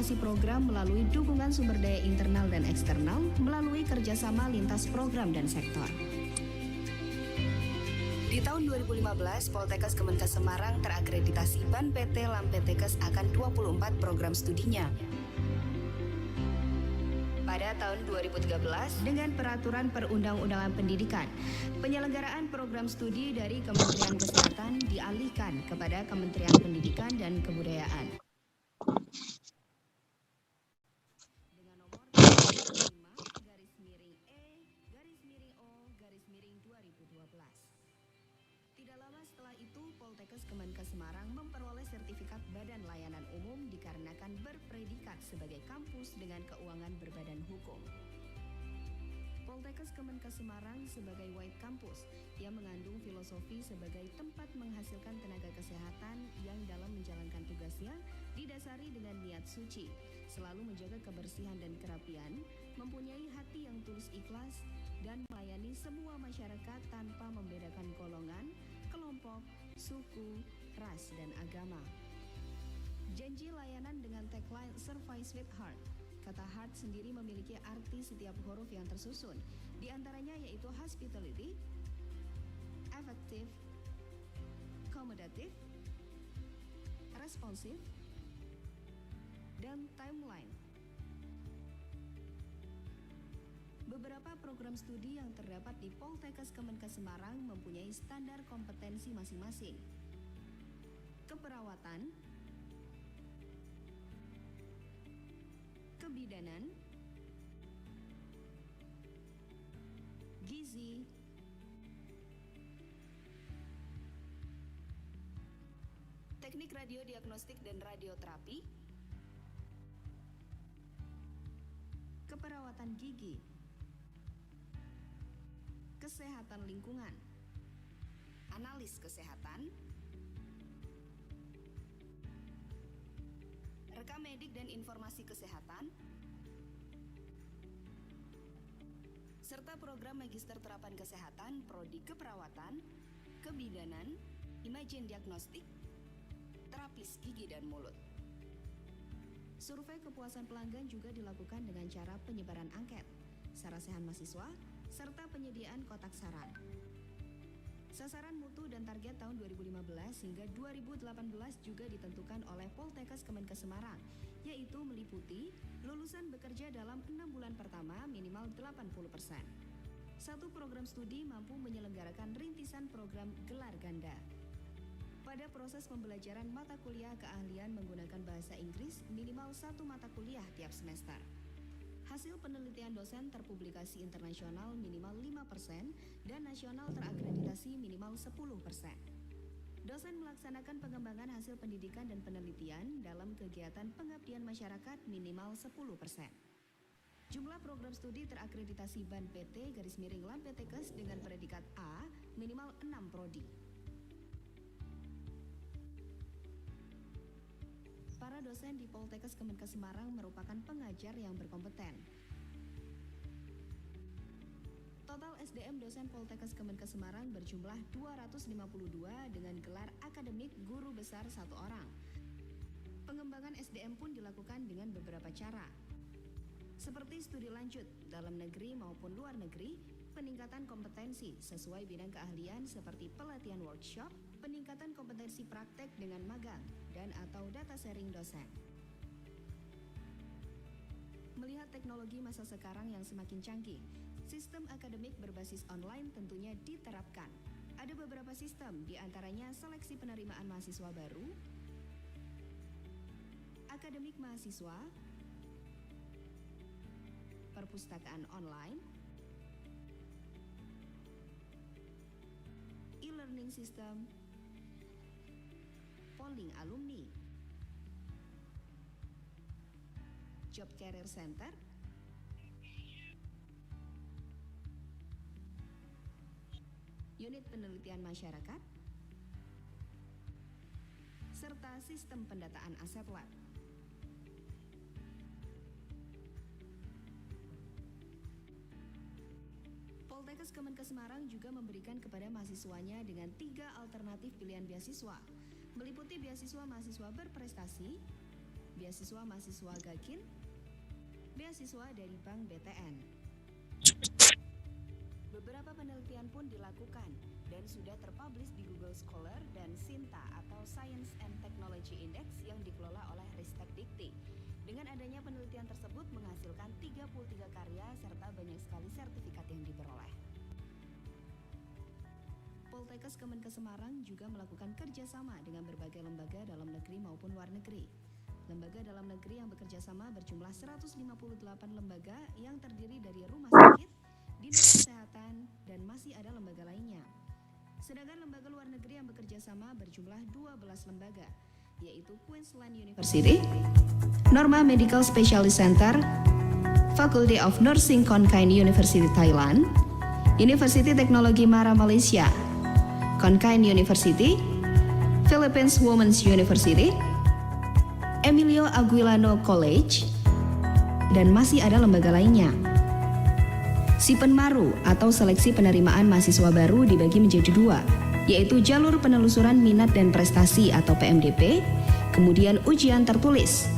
evaluasi program melalui dukungan sumber daya internal dan eksternal melalui kerjasama lintas program dan sektor. Di tahun 2015, Poltekkes Kemenkes Semarang terakreditasi BAN PT Lampetekes akan 24 program studinya. Pada tahun 2013, dengan peraturan perundang-undangan pendidikan, penyelenggaraan program studi dari Kementerian Kesehatan dialihkan kepada Kementerian Pendidikan dan Kebudayaan. Dengan nomor 35/E/O/2012. Tidak lama setelah itu, Poltekkes Kemenkes Semarang memperoleh sertifikat Badan Layanan Umum dikarenakan berpredikat sebagai kampus dengan keuangan berbadan hukum. Poltekkes Kemenkes Semarang sebagai White Campus yang mengandung filosofi sebagai tempat menghasilkan tenaga kesehatan yang dalam menjalankan tugasnya didasari dengan niat suci, selalu menjaga kebersihan dan kerapian, mempunyai hati yang tulus ikhlas, dan melayani semua masyarakat tanpa membedakan golongan, kelompok, suku, ras, dan agama. Janji layanan dengan tagline Service with Heart. Kata heart sendiri memiliki arti setiap huruf yang tersusun, di antaranya yaitu hospitality, effective, accommodative, responsive, dan timeline. Beberapa program studi yang terdapat di Poltekkes Kemenkes Semarang mempunyai standar kompetensi masing-masing. Keperawatan, kebidanan, gizi, teknik radiodiagnostik dan radioterapi, keperawatan gigi, kesehatan lingkungan, analis kesehatan, rekam medik dan informasi kesehatan, serta program Magister Terapan Kesehatan, Prodi Keperawatan, Kebidanan, Imagen Diagnostik, Terapis Gigi dan Mulut. Survei kepuasan pelanggan juga dilakukan dengan cara penyebaran angket, sarasehan mahasiswa, serta penyediaan kotak saran. Sasaran mutu dan target tahun 2015 hingga 2018 juga ditentukan oleh Poltekkes Kemenkes Semarang, yaitu meliputi lulusan bekerja dalam 6 bulan pertama minimal 80%. Satu program studi mampu menyelenggarakan rintisan program gelar ganda. Pada proses pembelajaran mata kuliah keahlian menggunakan bahasa Inggris minimal 1 mata kuliah tiap semester. Hasil penelitian dosen terpublikasi internasional minimal 5% dan nasional terakreditasi minimal 10%. Dosen melaksanakan pengembangan hasil pendidikan dan penelitian dalam kegiatan pengabdian masyarakat minimal 10%. Jumlah program studi terakreditasi BAN PT _Lampetekes dengan predikat A minimal 6 prodi. Para dosen di Poltekkes Kemenkes Semarang merupakan pengajar yang berkompeten. Total SDM dosen Poltekkes Kemenkes Semarang berjumlah 252 dengan gelar akademik guru besar 1 orang. Pengembangan SDM pun dilakukan dengan beberapa cara, seperti studi lanjut dalam negeri maupun luar negeri, peningkatan kompetensi sesuai bidang keahlian seperti pelatihan workshop, peningkatan kompetensi praktek dengan magang, dan atau data sharing dosen. Melihat teknologi masa sekarang yang semakin canggih, sistem akademik berbasis online tentunya diterapkan. Ada beberapa sistem, diantaranya seleksi penerimaan mahasiswa baru, akademik mahasiswa, perpustakaan online, e-learning system, polling alumni, job career center, unit penelitian masyarakat, serta sistem pendataan aset lab. Poltekkes Kemenkes Semarang juga memberikan kepada mahasiswanya dengan 3 alternatif pilihan beasiswa, meliputi beasiswa mahasiswa berprestasi, beasiswa mahasiswa Gakin, beasiswa dari Bank BTN. Beberapa penelitian pun dilakukan dan sudah terpublish di Google Scholar dan SINTA atau Science and Technology Index yang dikelola oleh Ristekdikti. Dengan adanya penelitian tersebut menghasilkan 33 karya serta banyak sekali sertifikat yang diperoleh. Poltekkes Kemenkes Semarang juga melakukan kerjasama dengan berbagai lembaga dalam negeri maupun luar negeri. Lembaga dalam negeri yang bekerja sama berjumlah 158 lembaga yang terdiri dari rumah sakit, dinas kesehatan, dan masih ada lembaga lainnya. Sedangkan lembaga luar negeri yang bekerja sama berjumlah 12 lembaga, yaitu Queensland University, Norma Medical Specialist Center, Faculty of Nursing Konkan University Thailand, University Teknologi Mara Malaysia, Konkan University, Philippines Women's University, Emilio Aguilano College, dan masih ada lembaga lainnya. Sipenmaru atau seleksi penerimaan mahasiswa baru dibagi menjadi dua, yaitu jalur penelusuran minat dan prestasi atau PMDP, kemudian ujian tertulis,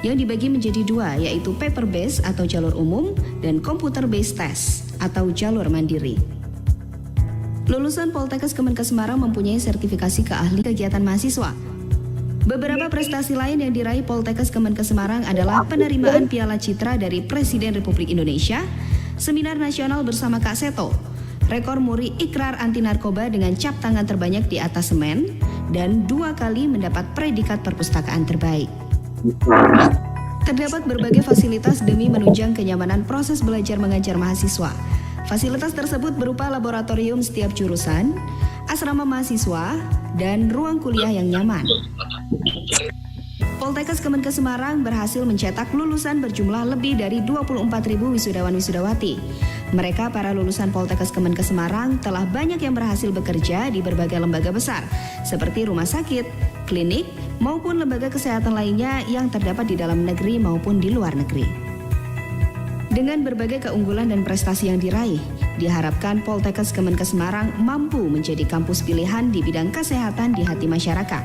yang dibagi menjadi dua, yaitu paper based atau jalur umum dan computer based test atau jalur mandiri. Lulusan Poltekkes Kemenkes Semarang mempunyai sertifikasi keahli kegiatan mahasiswa. Beberapa prestasi lain yang diraih Poltekkes Kemenkes Semarang adalah penerimaan Piala Citra dari Presiden Republik Indonesia, seminar nasional bersama Kak Seto, rekor muri ikrar anti narkoba dengan cap tangan terbanyak di atas semen, dan 2 kali mendapat predikat perpustakaan terbaik. Terdapat berbagai fasilitas demi menunjang kenyamanan proses belajar mengajar mahasiswa. Fasilitas tersebut berupa laboratorium setiap jurusan, asrama mahasiswa, dan ruang kuliah yang nyaman. Poltekkes Kemenkes Semarang berhasil mencetak lulusan berjumlah lebih dari 24.000 wisudawan-wisudawati. Mereka para lulusan Poltekkes Kemenkes Semarang telah banyak yang berhasil bekerja di berbagai lembaga besar, seperti rumah sakit, klinik, maupun lembaga kesehatan lainnya yang terdapat di dalam negeri maupun di luar negeri. Dengan berbagai keunggulan dan prestasi yang diraih, diharapkan Poltekkes Kemenkes Semarang mampu menjadi kampus pilihan di bidang kesehatan di hati masyarakat.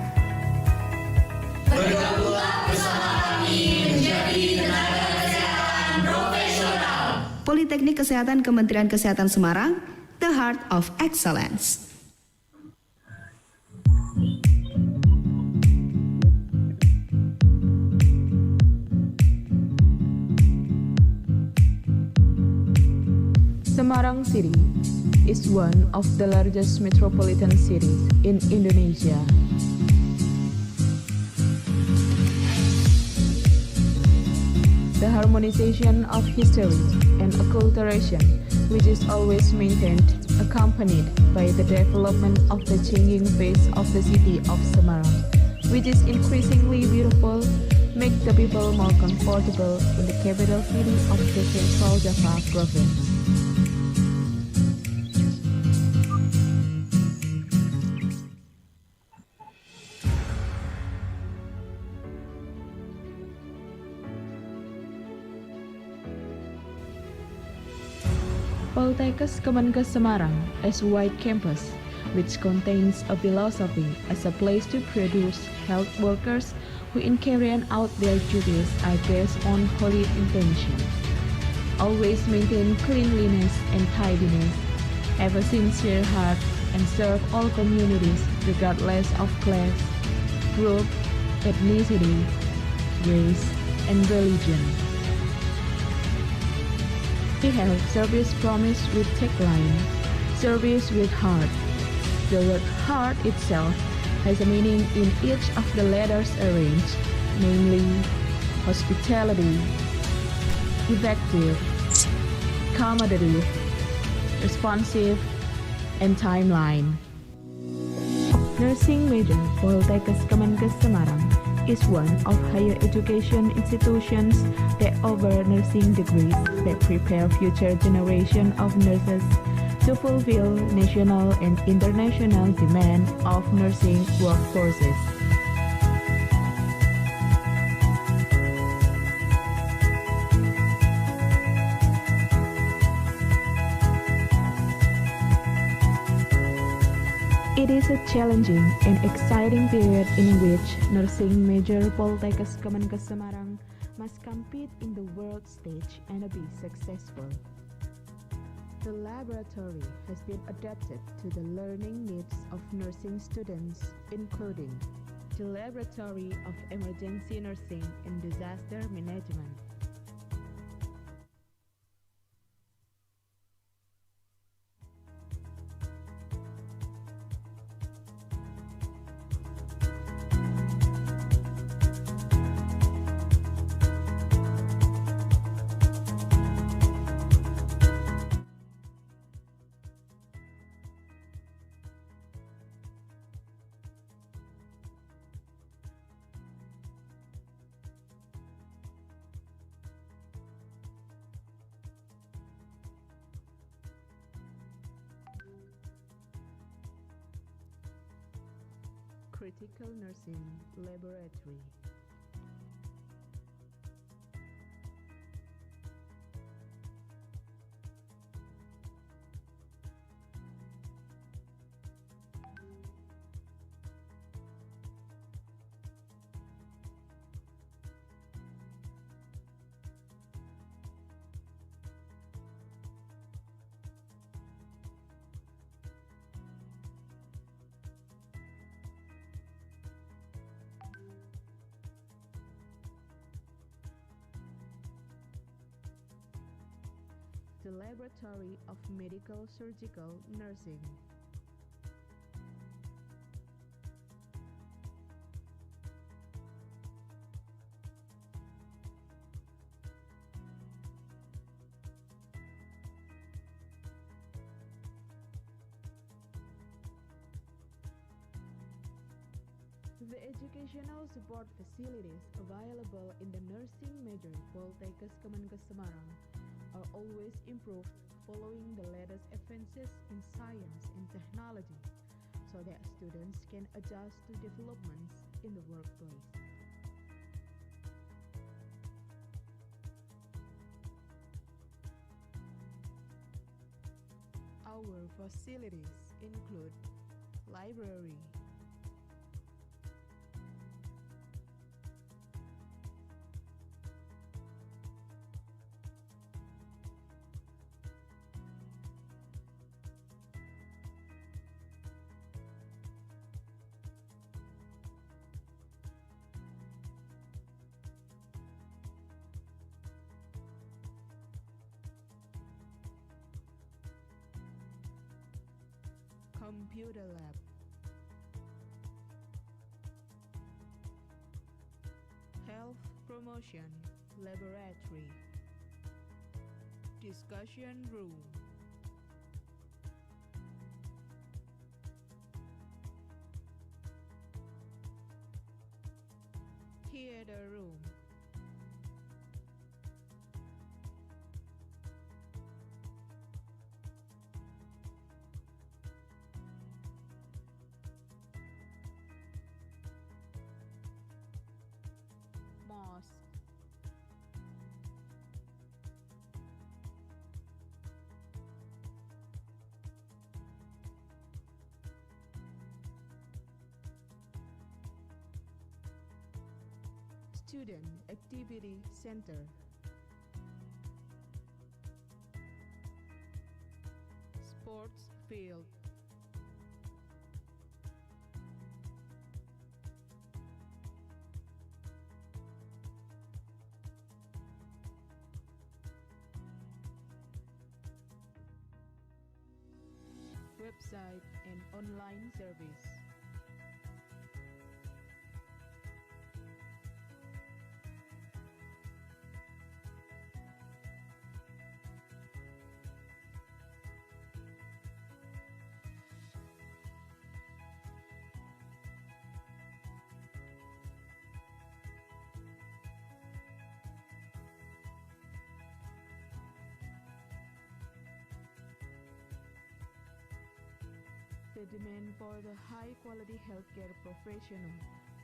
Bergabunglah bersama kami menjadi tenaga kesehatan profesional. Politeknik Kesehatan Kementerian Kesehatan Semarang, the heart of excellence. Semarang City is one of the largest metropolitan cities in Indonesia. The harmonization of history and acculturation, which is always maintained, accompanied by the development of the changing face of the city of Semarang, which is increasingly beautiful, make the people more comfortable in the capital city of the Central Java province. Poltekkes Kemenkes Semarang is a wide campus which contains a philosophy as a place to produce health workers who in carrying out their duties are based on holy intention. Always maintain cleanliness and tidiness, have a sincere heart, and serve all communities regardless of class, group, ethnicity, race, and religion. We have service promised with tagline, service with heart. The word heart itself has a meaning in each of the letters arranged, namely hospitality, effective, accommodative, responsive, and timeline. Nursing major Poltekkes Kemenkes Semarang is one of higher education institutions that offer nursing degrees that prepare future generation of nurses to fulfill national and international demand of nursing workforces. It It is a challenging and exciting period in which nursing major Poltekkes Kemenkes Semarang must compete in the world stage and be successful. The laboratory has been adapted to the learning needs of nursing students, including the Laboratory of Emergency Nursing and Disaster Management, Critical Nursing Laboratory, the Laboratory of Medical Surgical Nursing, the educational support facilities available in the nursing major Poltekkes Kemenkes Semarang are always improved following the latest advances in science and technology so that students can adjust to developments in the workplace. Our facilities include library, computer lab, health promotion laboratory, discussion room, theater room, mosque, student activity center, sports field, website and online service. The demand for the high-quality healthcare professional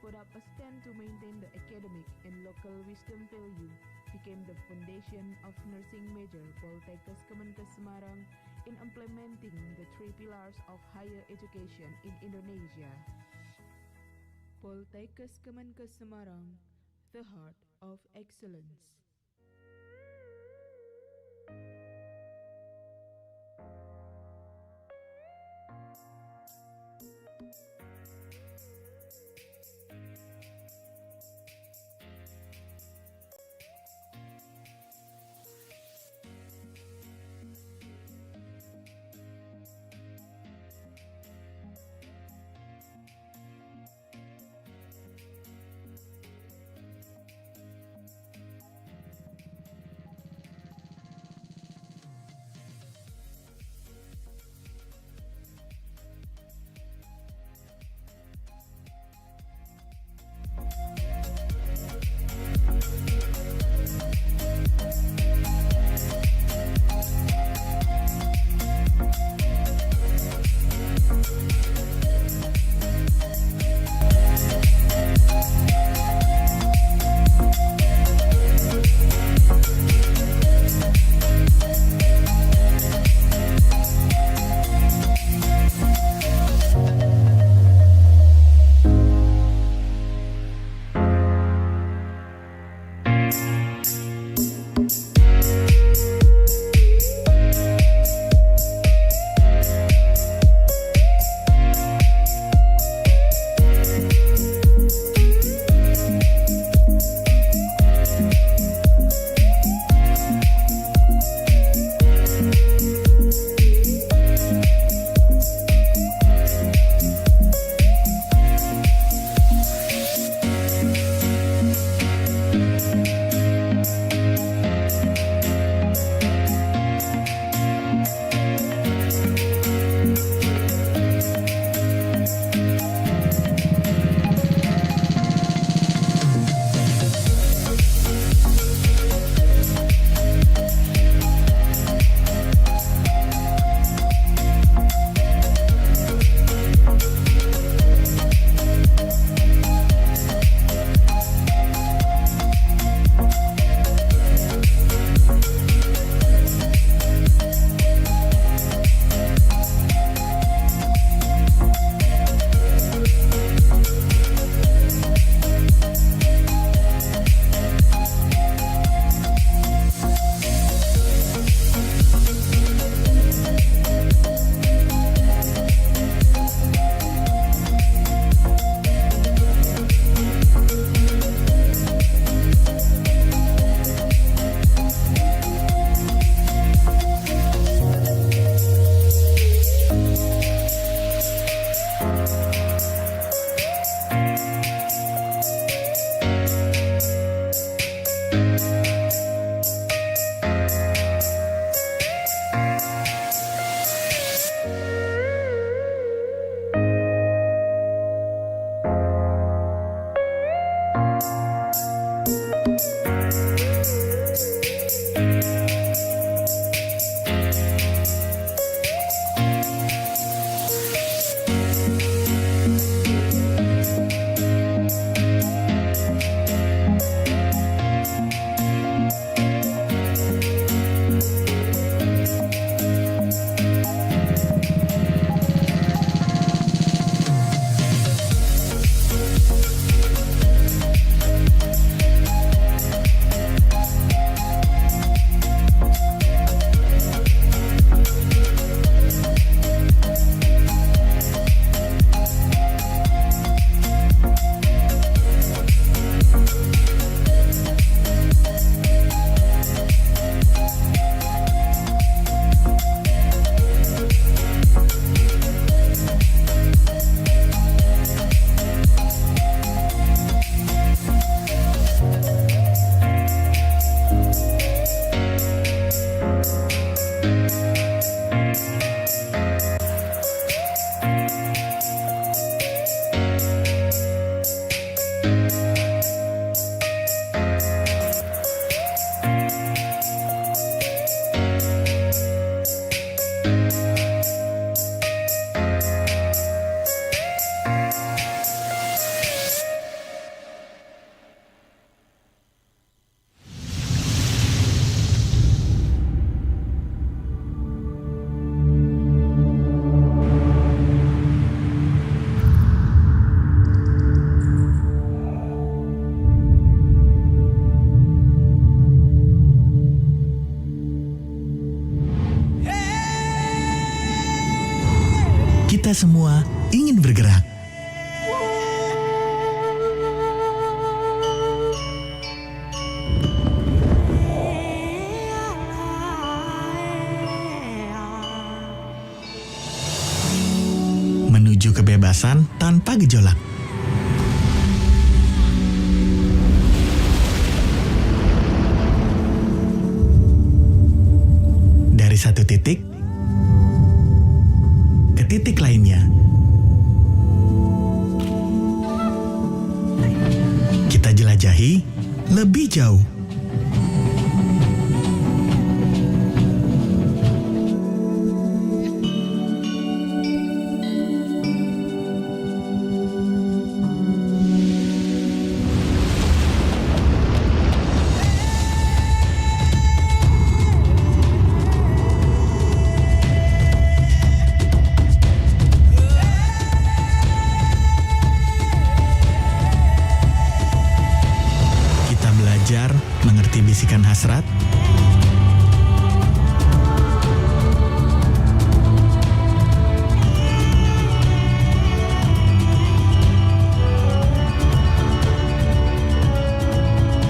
put up a stand to maintain the academic and local wisdom value became the foundation of nursing major Poltekkes Kemenkes Semarang in implementing the three pillars of higher education in Indonesia. Poltekkes Kemenkes Semarang, the heart of excellence. kita semua ingin bergerak. Menuju kebebasan tanpa gejolak. Dari satu titik ke titik lainnya. Kita jelajahi lebih jauh. Belajar mengerti bisikan hasrat,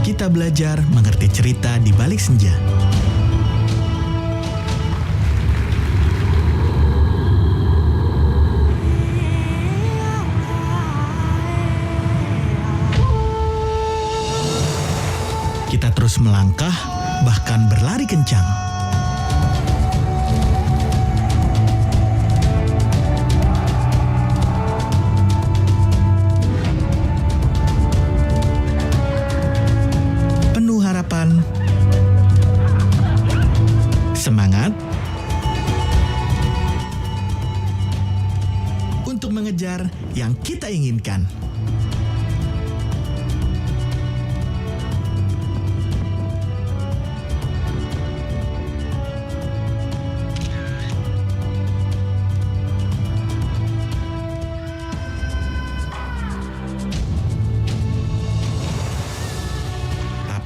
kita belajar mengerti cerita di balik senja. Kita terus melangkah, bahkan berlari kencang. Penuh harapan, semangat, untuk mengejar yang kita inginkan.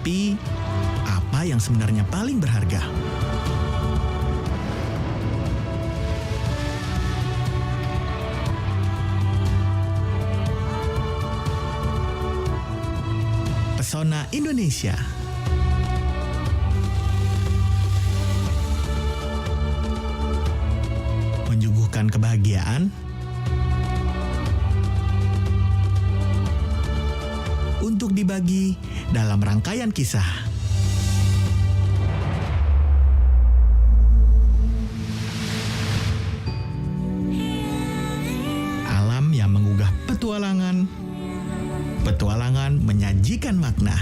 Tapi, apa yang sebenarnya paling berharga? Pesona Indonesia. Menyuguhkan kebahagiaan untuk dibagi dalam rangkaian kisah. Alam yang menggugah petualangan, petualangan menyajikan makna.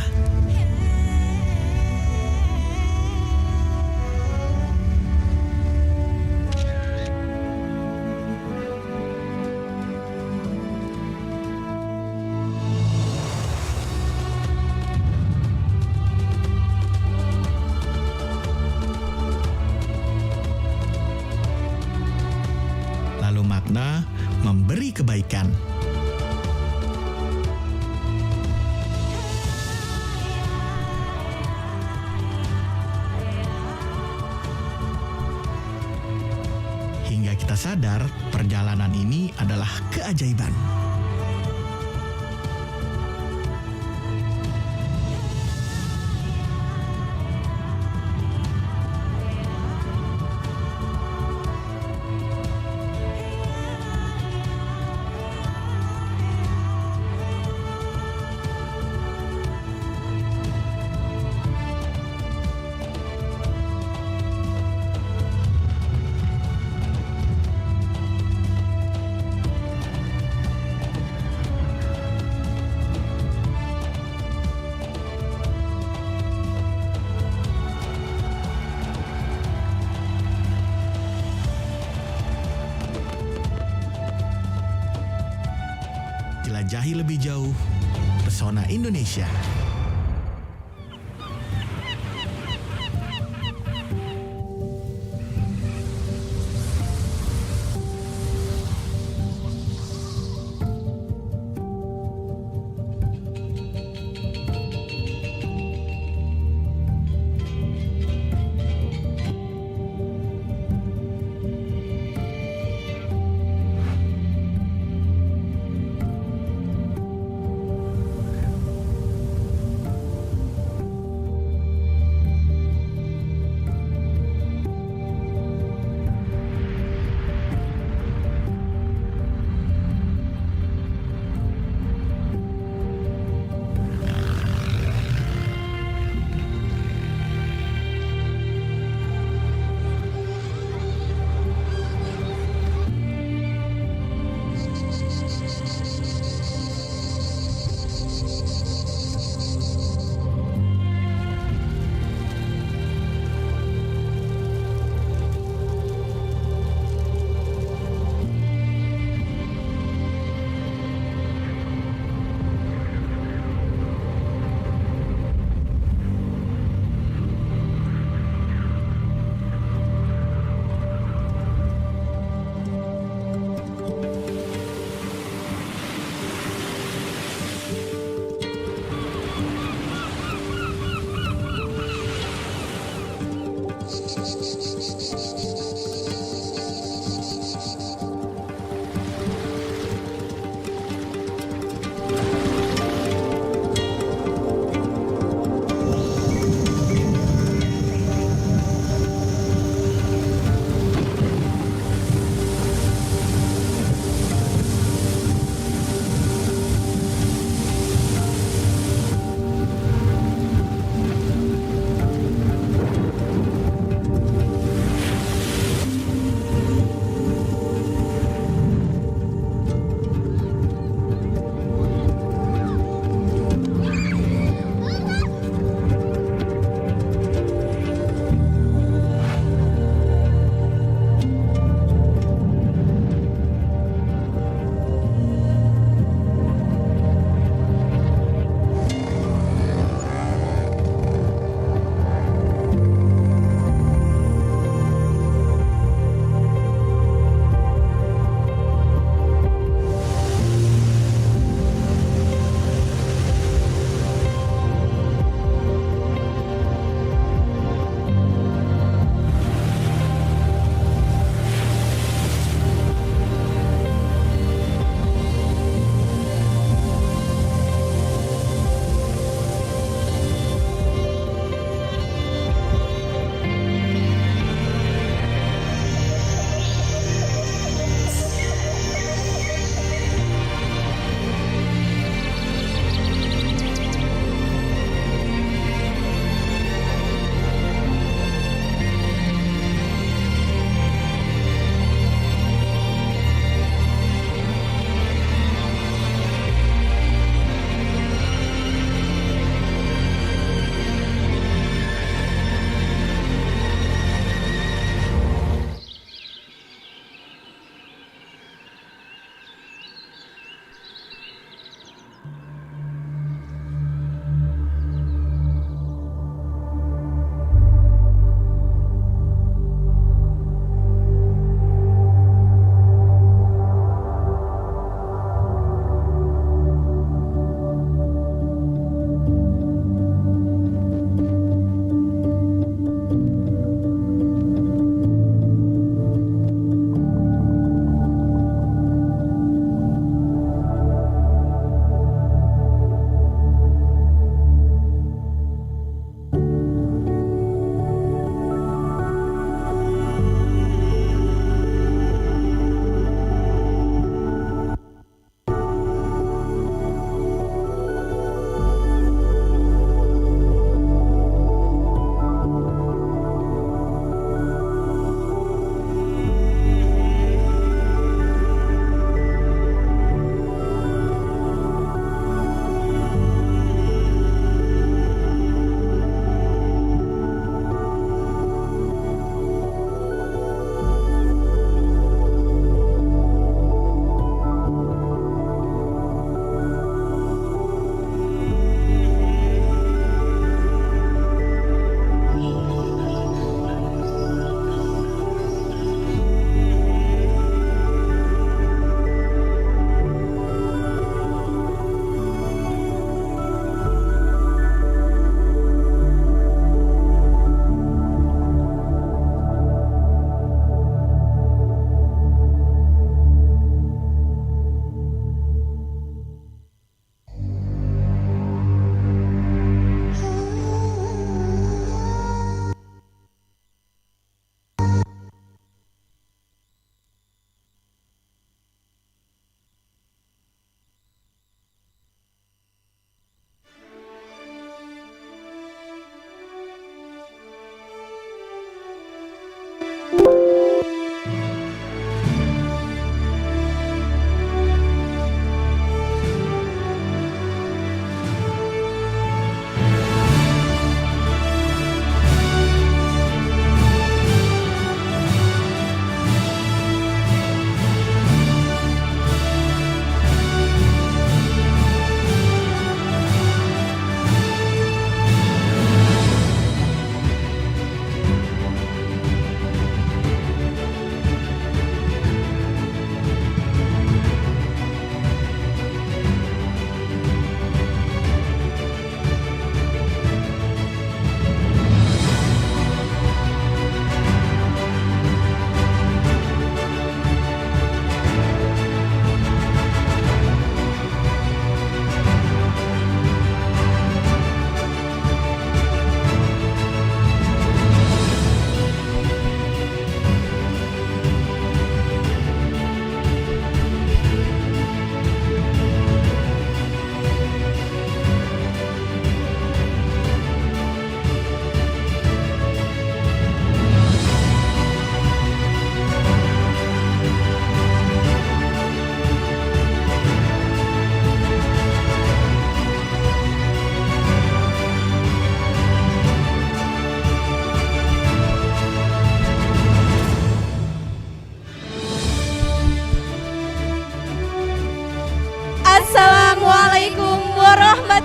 Lalu makna memberi kebaikan. Hingga kita sadar perjalanan ini adalah keajaiban. Jelajahi lebih jauh pesona Indonesia.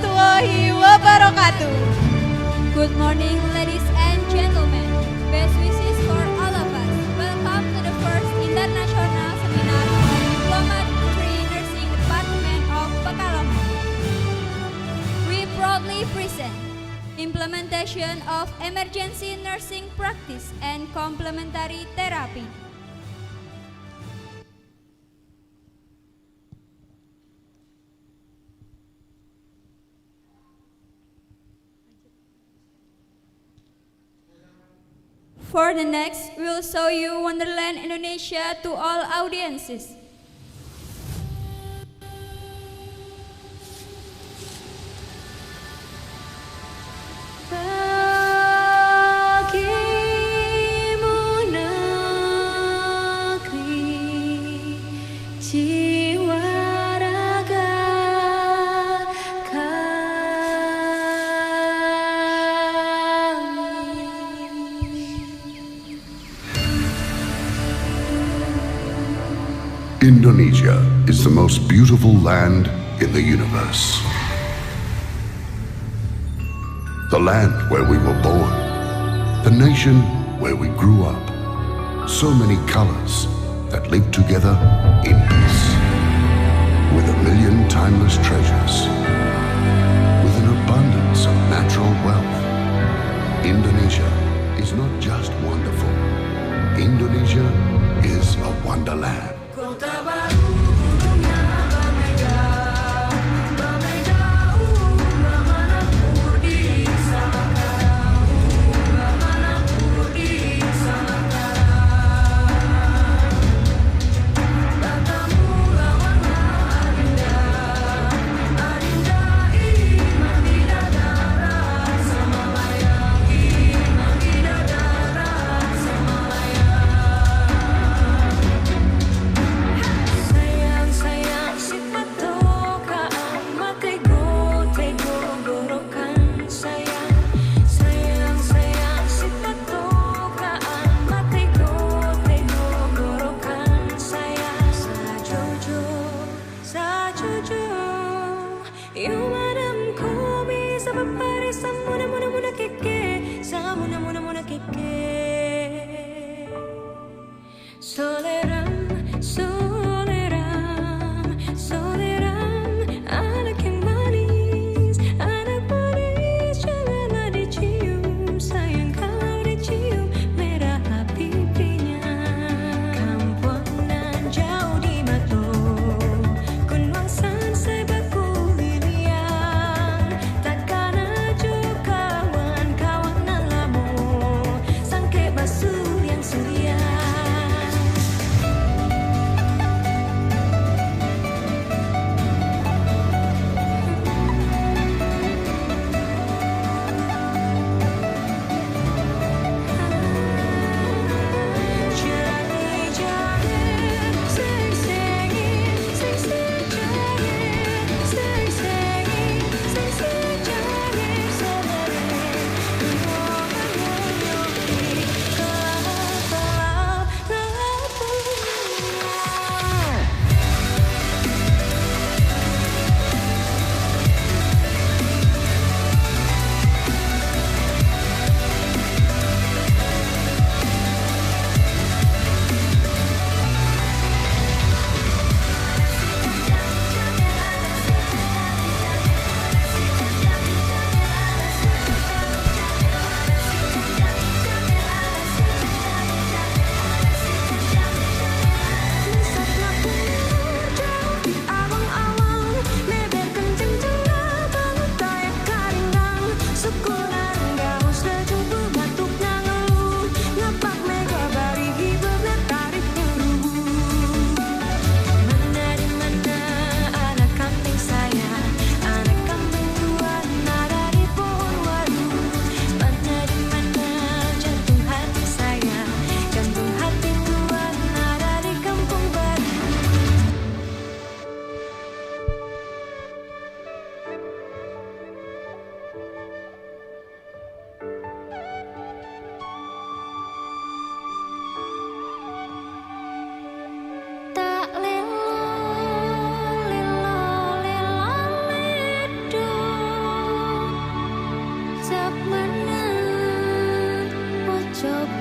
warahmatullahi wabarakatuh. Good morning, ladies and gentlemen. Best wishes for all of us. Welcome to the first international seminar of Complementary Nursing Department of Pekalongan. We proudly present implementation of emergency nursing practice and complementary therapy. For the next, we'll show you Wonderland Indonesia to all audiences. Bagimu negeri jiwa raga Indonesia is the most beautiful land in the universe. The land where we were born, the nation where we grew up. So many colors that live together in peace. With a million timeless treasures. With an abundance of natural wealth. Indonesia is not just wonderful. Indonesia is a wonderland.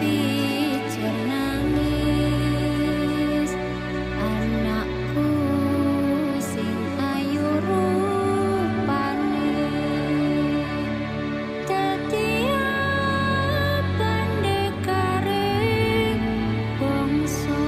pijar nangis anakku sing ayu rupane tetiap pendekare bangsa.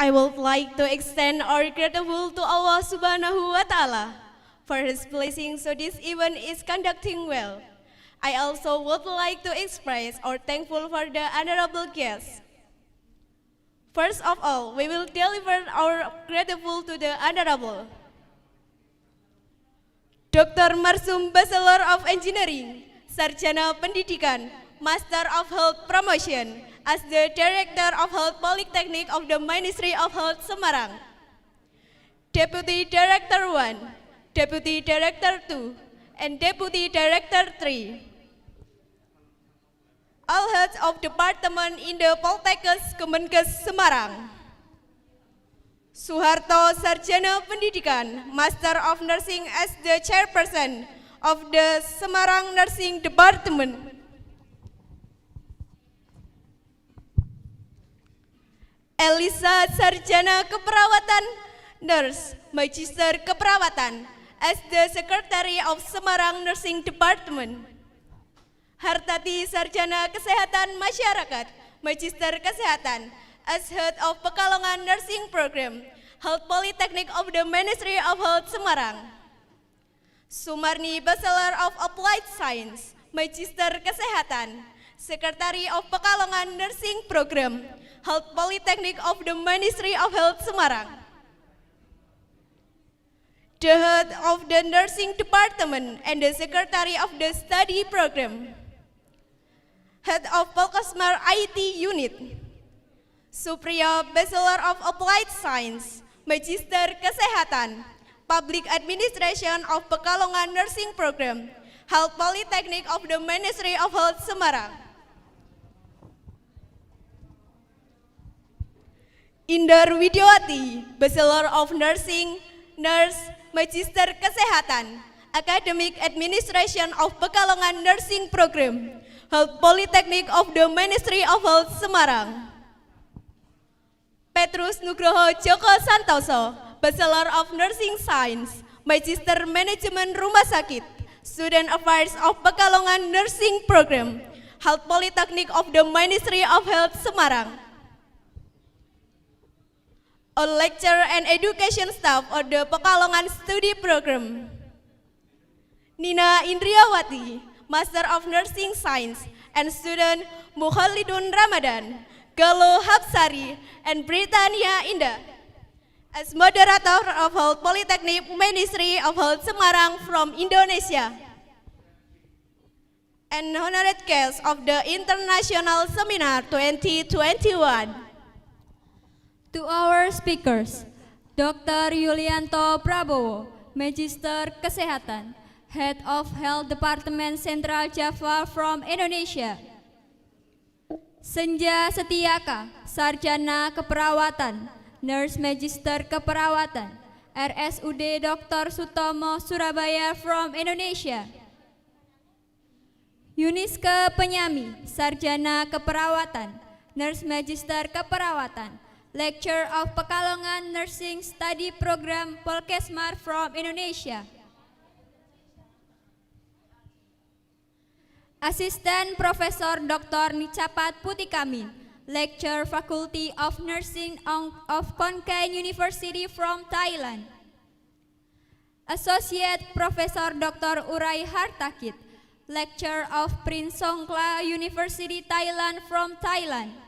I would like to extend our gratitude to Allah Subhanahu wa Ta'ala for His blessing so this event is conducting well. I also would like to express our thankful for the honorable guests. First of all, we will deliver our gratitude to the honorable Dr. Marsum Bachelor of Engineering, Sarjana Pendidikan, Master of Health Promotion, as the Director of Health Polytechnic of the Ministry of Health Semarang. Deputy Director 1, Deputy Director 2, and Deputy Director 3. All heads of department in the Poltekkes Kemenkes Semarang. Suharto Sarjana Pendidikan, Master of Nursing as the Chairperson of the Semarang Nursing Department. Elisa Sarjana Keperawatan, Nurse, Magister Keperawatan as the Secretary of Semarang Nursing Department. Hartati Sarjana Kesehatan Masyarakat, Magister Kesehatan, as Head of Pekalongan Nursing Program, Health Polytechnic of the Ministry of Health Semarang. Sumarni Bachelor of Applied Science, Magister Kesehatan, Secretary of Pekalongan Nursing Program, Health Polytechnic of the Ministry of Health Semarang. The Head of the Nursing Department and the Secretary of the Study Program. Head of Polkesmar IT Unit. Supriya Bachelor of Applied Science, Magister Kesehatan, Public Administration of Pekalongan Nursing Program, Health Polytechnic of the Ministry of Health Semarang. Indar Widiawati, Bachelor of Nursing, Nurse, Magister Kesehatan, Academic Administration of Pekalongan Nursing Program, Health Polytechnic of the Ministry of Health Semarang. Petrus Nugroho Joko Santoso, Bachelor of Nursing Science, Magister Manajemen Rumah Sakit, Student Affairs of Pekalongan Nursing Program, Health Polytechnic of the Ministry of Health Semarang. All lecturer and education staff of the Pekalongan Study Program. Nina Indriawati, Master of Nursing Science, and student Mukhalidun Ramadan, Galuh Hapsari, and Britannia Indah. As moderator of Health Polytechnic Ministry of Health Semarang from Indonesia. And honored guest of the International Seminar 2021. To our speakers, Dr. Yulianto Prabowo, Magister Kesehatan, Head of Health Department Central Java from Indonesia. Senja Setiaka, Sarjana Keperawatan, Nurse Magister Keperawatan, RSUD Dr. Sutomo Surabaya from Indonesia. Yuniske Penyami, Sarjana Keperawatan, Nurse Magister Keperawatan, Lecturer of Pekalongan Nursing Study Program Polkesmar from Indonesia. Assistant Professor Dr. Nicapat Putikamin, Lecturer Faculty of Nursing of Khon Kaen University from Thailand. Associate Professor Dr. Urai Hartakit, Lecturer of Prince Songkla University Thailand from Thailand.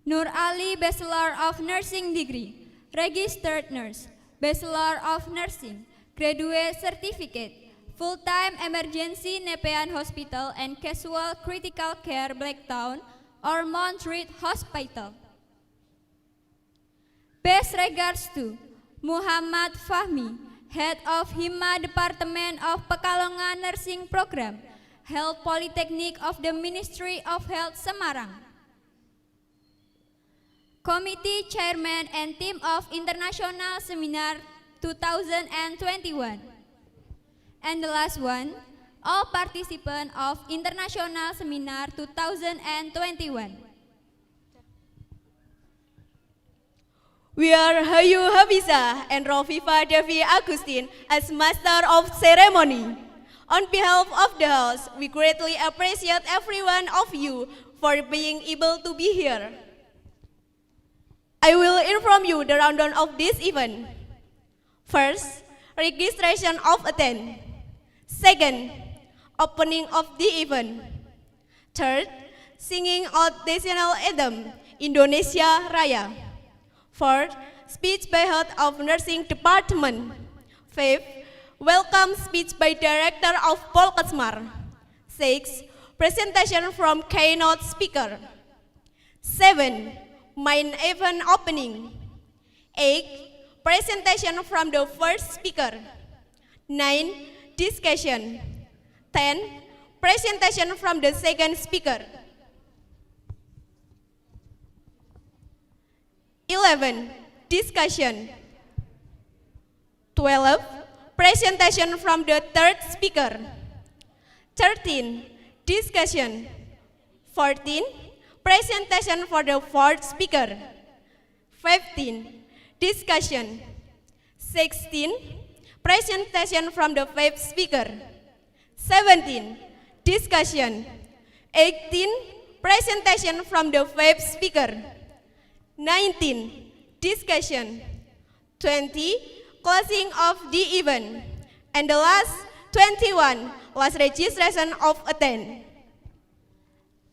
Nur Ali, Bachelor of Nursing Degree, Registered Nurse, Bachelor of Nursing, Graduate Certificate, Full-Time Emergency Nepean Hospital and Casual Critical Care Blacktown or Mount Read Hospital. Best regards to Muhammad Fahmi, Head of Hima Department of Pekalongan Nursing Program, Health Polytechnic of the Ministry of Health Semarang. Committee Chairman and Team of International Seminar 2021. And the last one, all participants of International Seminar 2021. We are Hayu Habiza and Rofifa Devi Agustin as Master of Ceremony. On behalf of the house, we greatly appreciate every one of you for being able to be here. I will inform you the rundown of this event. First, registration of attend. Second, opening of the event. Third, singing of national anthem, Indonesia Raya. Fourth, speech by Head of Nursing Department. Fifth, welcome speech by Director of Polkesmar. Sixth, presentation from keynote speaker. 7, main event opening. 8, presentation from the first speaker. 9, discussion. 10, presentation from the second speaker. 11, discussion. 12, presentation from the third speaker. 13, discussion. 14, presentation for the fourth speaker. 15, discussion. 16. Presentation from the fifth speaker. 17. Discussion. 18. Presentation from the fifth speaker. 19. Discussion. 20. Closing of the event. And the last 21. Last registration of attend.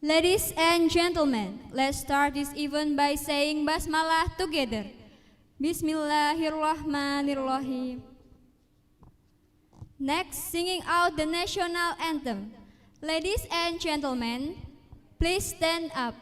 Ladies and gentlemen, let's start this event by saying basmalah together. Bismillahirrahmanirrahim. Next, singing out the national anthem. Ladies and gentlemen, please stand up.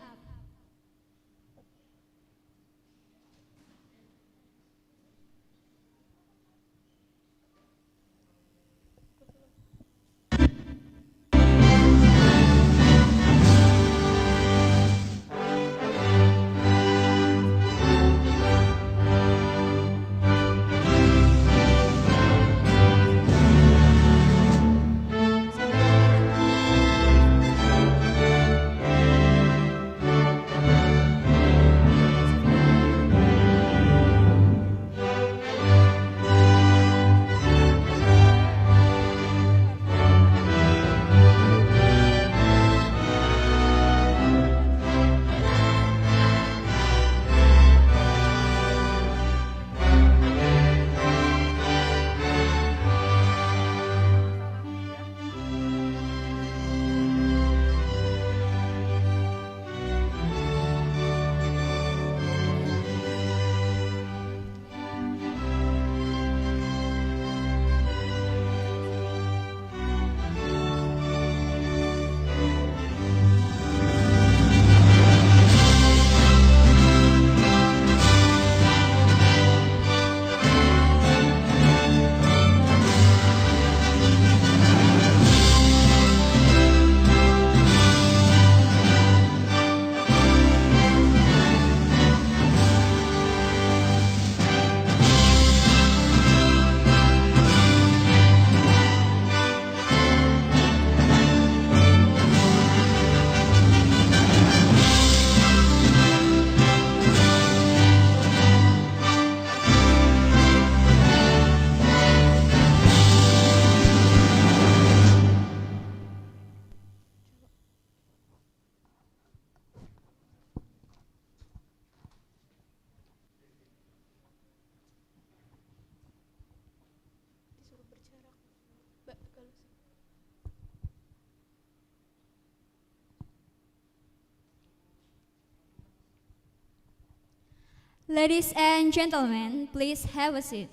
Ladies and gentlemen, please have a seat.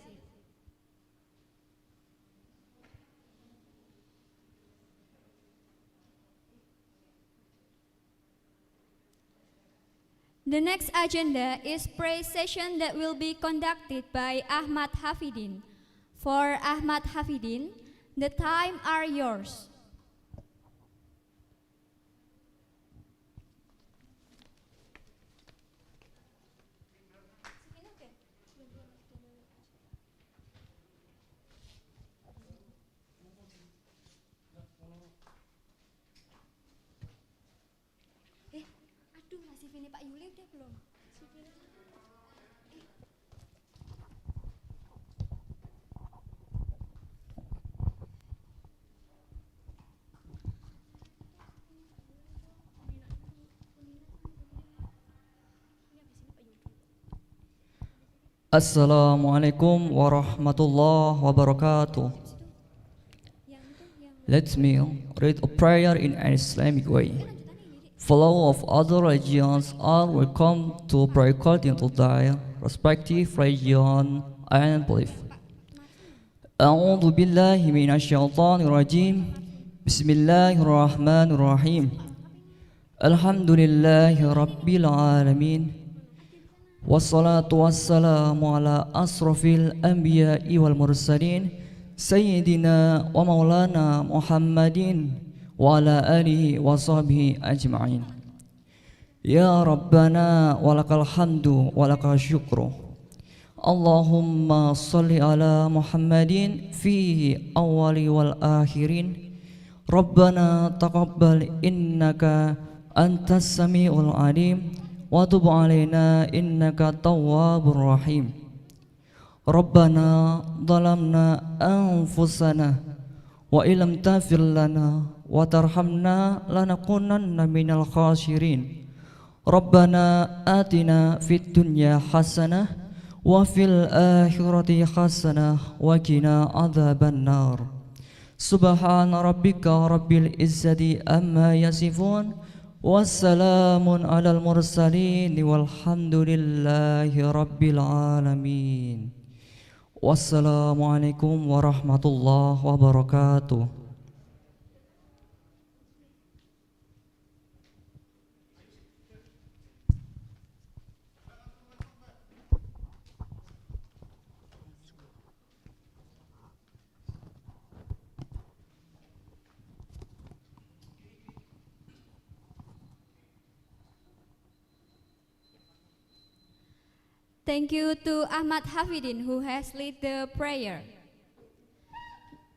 The next agenda is praise session that will be conducted by Ahmad Hafidin. For Ahmad Hafidin, the time are yours. Aduh, masih pilih Pak Yuli udah belum? Assalamualaikum warahmatullahi wabarakatuh. Let me read a prayer in an Islamic way. Fellow of other religions are welcome to pray according to their respective religion and belief. A'udzu billahi minasyaitonir rajim. Bismillahirrahmanirrahim. Alhamdulillahi rabbil alamin. Wassalatu wassalamu ala asrafil anbiya'i wal mursalin Sayyidina wa maulana Muhammadin wa ala alihi wa sahbihi ajma'in. Ya Rabbana walakal hamdu walakal syukru. Allahumma salli ala Muhammadin fihi awwali wal akhirin. Rabbana taqabbal innaka antas sami'ul alim wa tub alaina innaka tawwabur rahim. ربنا ظلمنا أنفسنا وإن لم تغفر لنا وترحمنا لنكونن من الخاسرين ربنا آتنا في الدنيا حسنة وفي الآخرة حسنة وقنا عذاب النار سبحان ربك رب العزة أما يصفون والسلام على المرسلين والحمد لله رب العالمين wassalamualaikum warahmatullahi wabarakatuh. Thank you to Ahmad Hafidin who has led the prayer.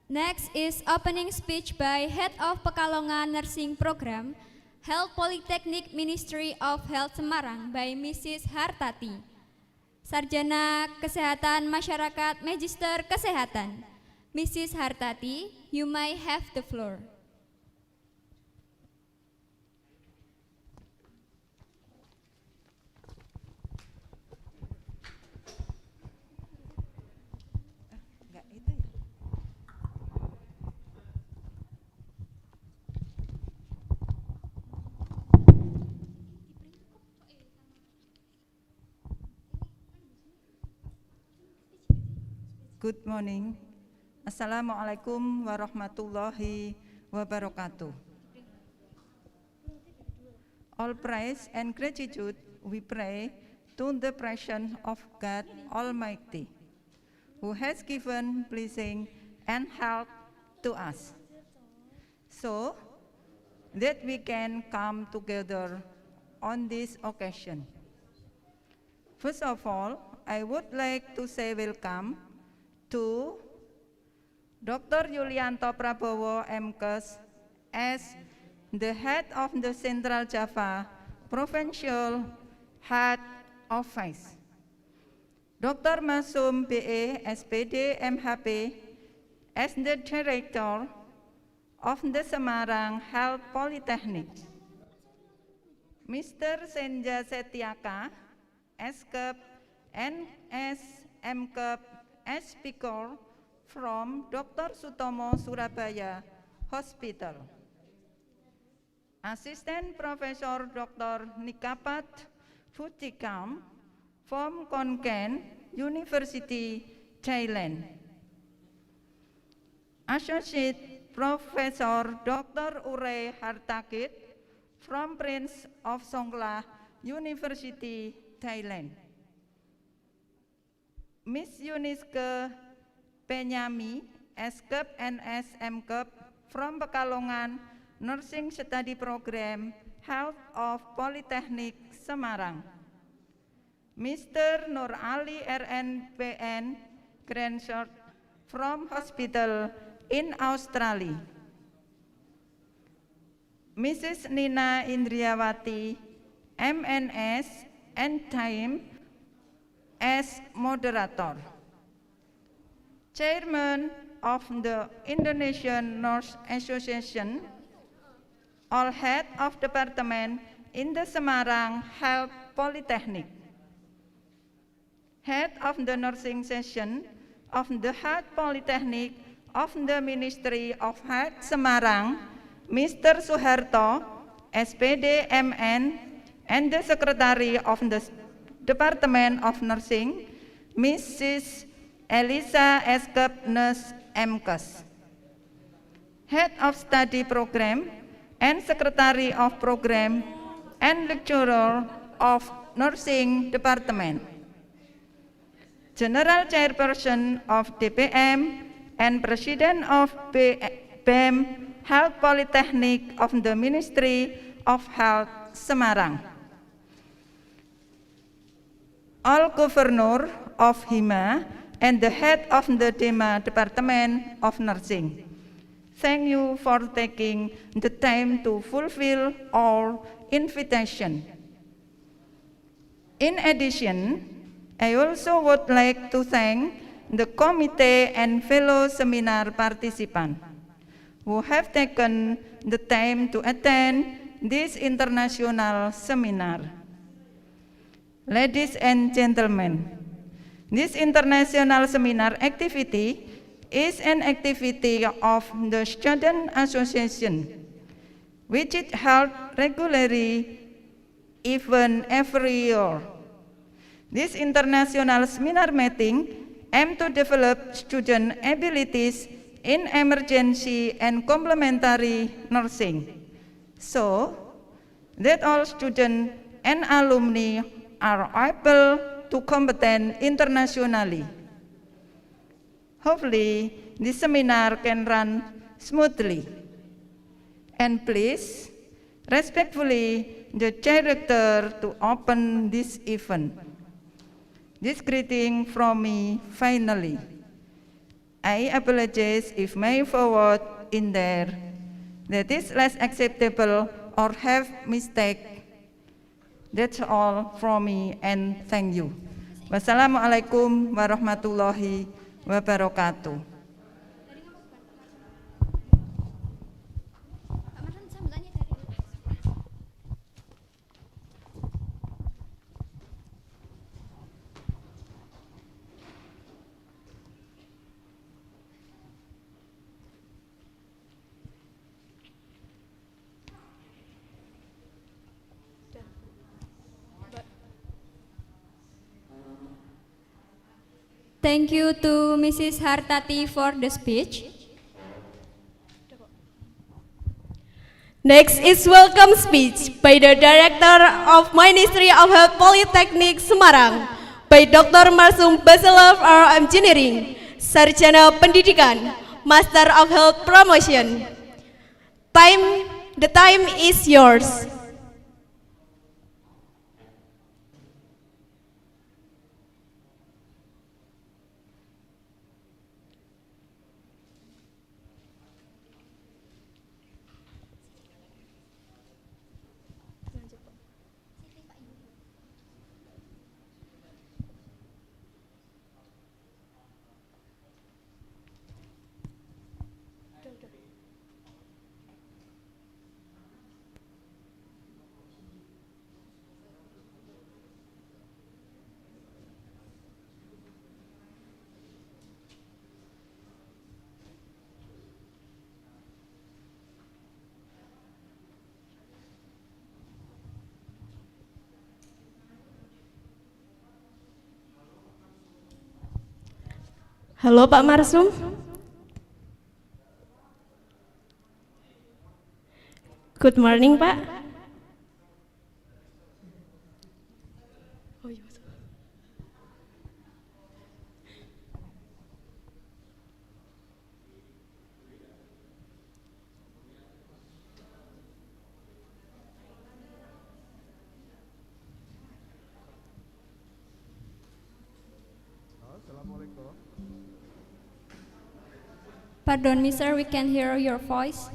Next is opening speech by Head of Pekalongan Nursing Program, Health Polytechnic Ministry of Health Semarang by Mrs. Hartati. Sarjana Kesehatan Masyarakat Magister Kesehatan. Mrs. Hartati, you may have the floor. Good morning. Assalamualaikum warahmatullahi wabarakatuh. All praise and gratitude we pray to the presence of God Almighty, who has given blessing and help to us, so that we can come together on this occasion. First of all, I would like to say welcome to Dr. Yulianto Prabowo MKes as the head of the Central Java Provincial Health Office, Dr. Masum BE SPD MHP as the Director of the Semarang Health Polytechnic, Mr. Senja Setiaka SKEP NS MKEP as speaker from Dr. Sutomo Surabaya Hospital, Assistant Professor Dr. Nikapat Futikam from Konkan University, Thailand, Associate Professor Dr. Ure Hartakit from Prince of Songkla University, Thailand, Miss Yuniske Penyami, SKEP NS MKEP from Pekalongan Nursing Study Program, Health of Polytechnic Semarang, Mr. Nur Ali RNPN, Grandshot from Hospital in Australia, Mrs. Nina Indriawati, MNS and Time as moderator, Chairman of the Indonesian Nurse Association, all head of department in the Semarang Health Polytechnic, head of the nursing section of the Health Polytechnic of the Ministry of Health Semarang, Mr. Suharto, SPD MN, and the Secretary of the Department of Nursing, Mrs. Elisa SKEP Nurse MKes, Head of Study Program and Secretary of Program and Lecturer of Nursing Department, General Chairperson of DPM and President of BEM Health Polytechnic of the Ministry of Health Semarang, all Governor of HIMA and the head of the DEMA Department of Nursing. Thank you for taking the time to fulfill our invitation. In addition, I also would like to thank the committee and fellow seminar participants who have taken the time to attend this international seminar. Ladies and gentlemen, this international seminar activity is an activity of the Student Association, which is held regularly even every year. This international seminar meeting aims to develop student abilities in emergency and complementary nursing, so that all students and alumni are able to compete internationally. Hopefully, this seminar can run smoothly. And please, respectfully, the director to open this event. This greeting from me finally. I apologize if my forward in there that is less acceptable or have mistake. That's all from me and thank you. Wassalamualaikum warahmatullahi wabarakatuh. Thank you to Mrs. Hartati for the speech. Next is welcome speech by the Director of Ministry of Health Polytechnic Semarang by Dr. Marsum Bachelor of Engineering, Sarjana Pendidikan, Master of Health Promotion. The time is yours. Halo Pak Marsum. Good morning Pak. Pardon me, sir, we can hear your voice.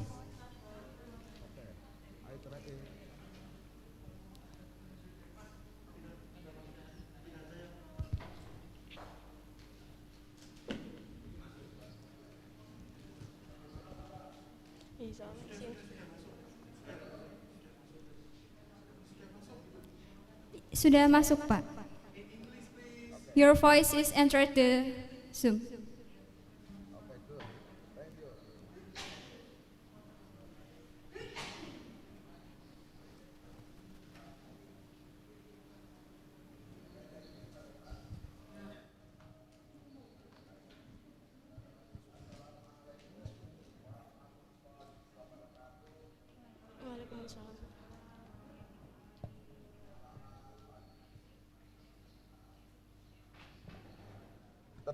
Sudah masuk, Pak. Your voice is entered the Zoom.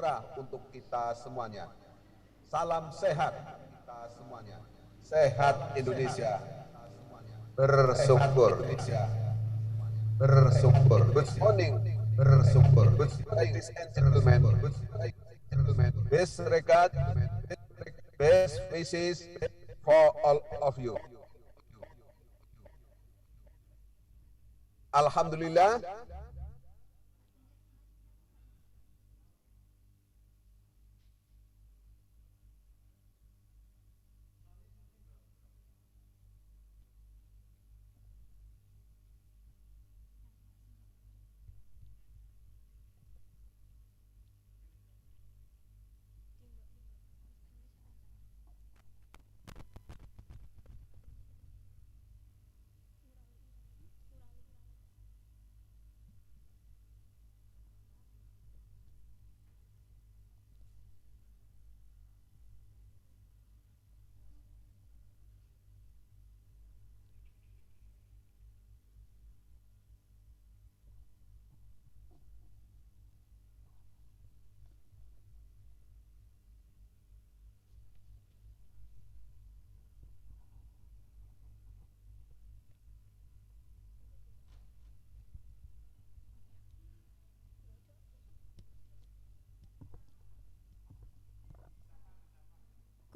Sejahtera untuk kita semuanya. Salam sehat kita semuanya. Sehat Indonesia. Bersyukur. Bersyukur. Good morning. Bersyukur. Ladies and gentlemen. Best regard, best wishes for all of you. Alhamdulillah,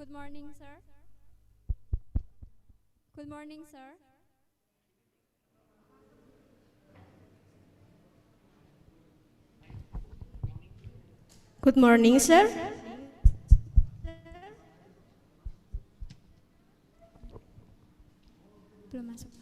Good morning, sir. Good morning, sir. Good morning, sir. Belum masuk.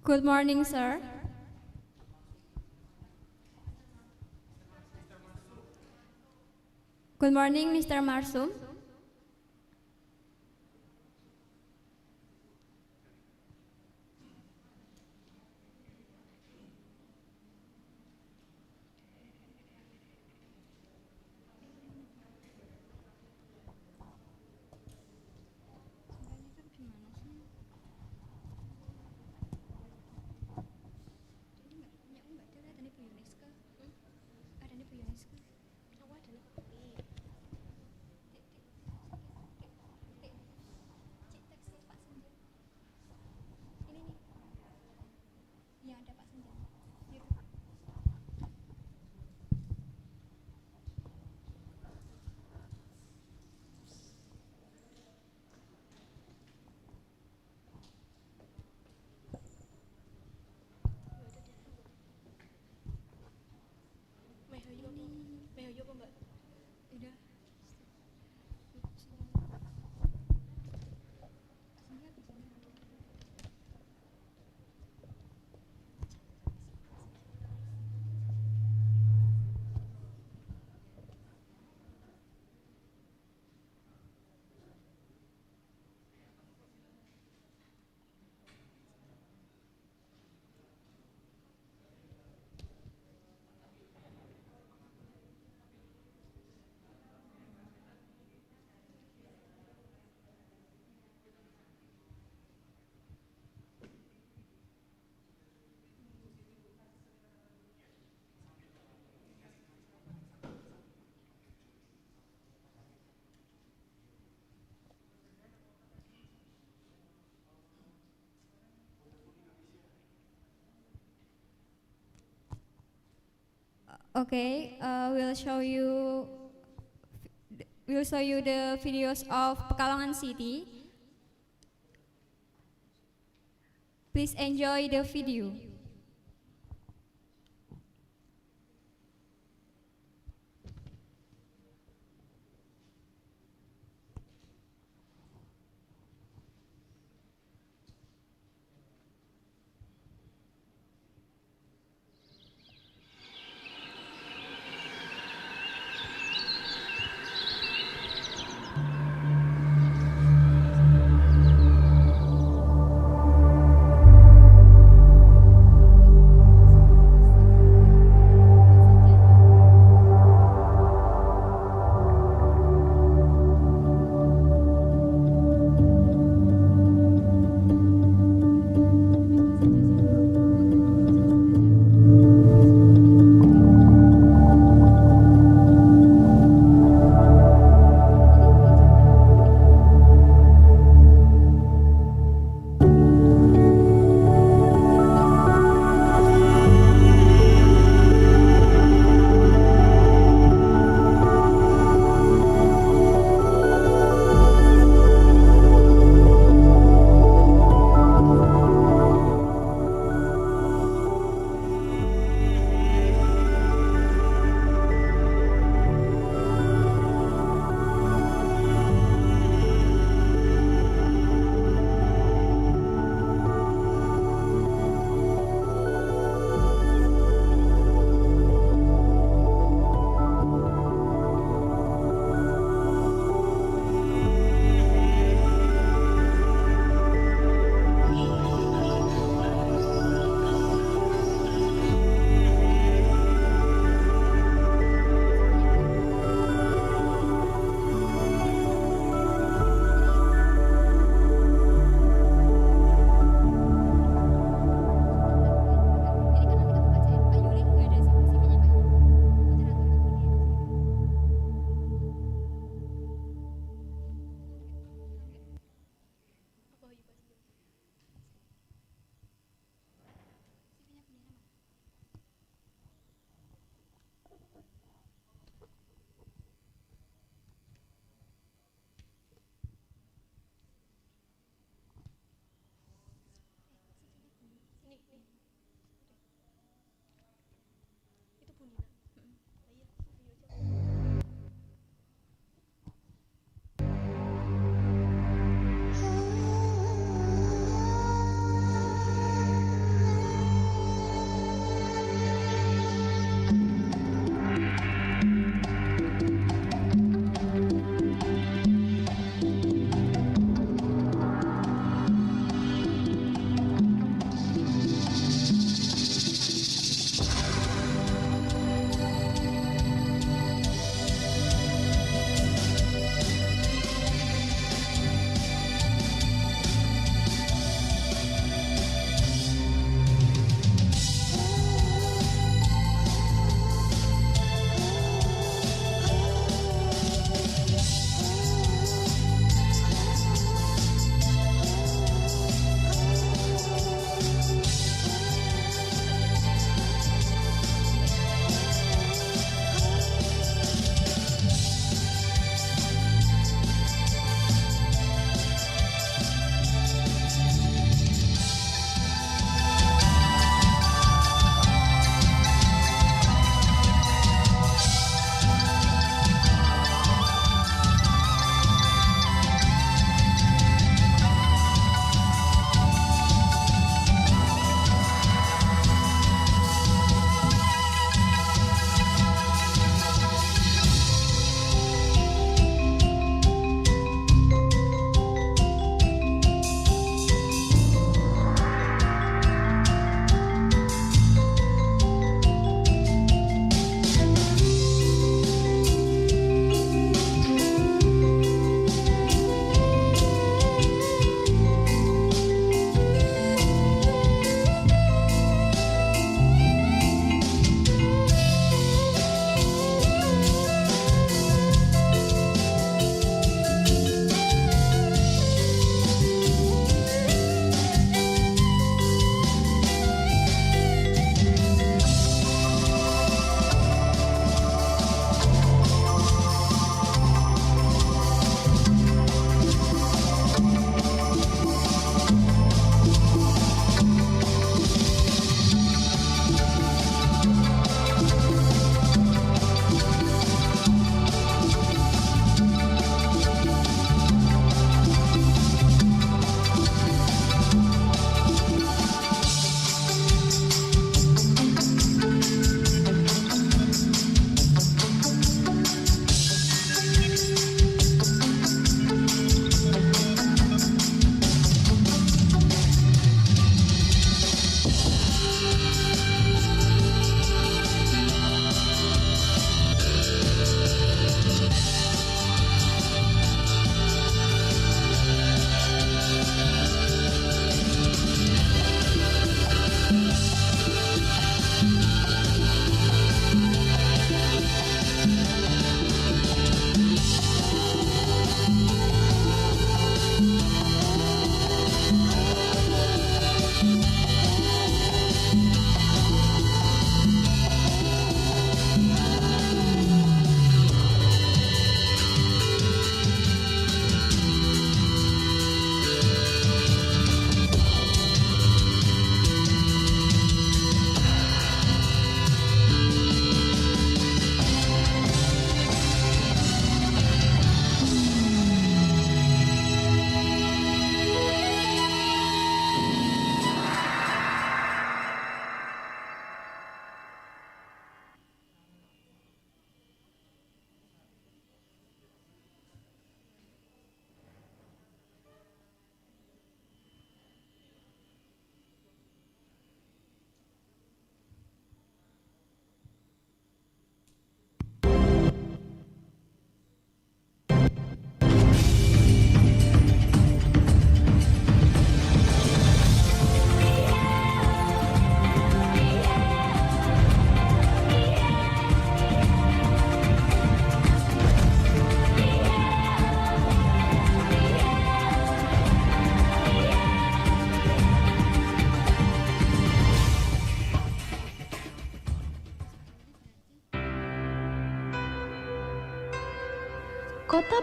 Good morning, sir. Good morning, Mr. Marsum. Okay, we'll show you the videos of Pekalongan City. Please enjoy the video.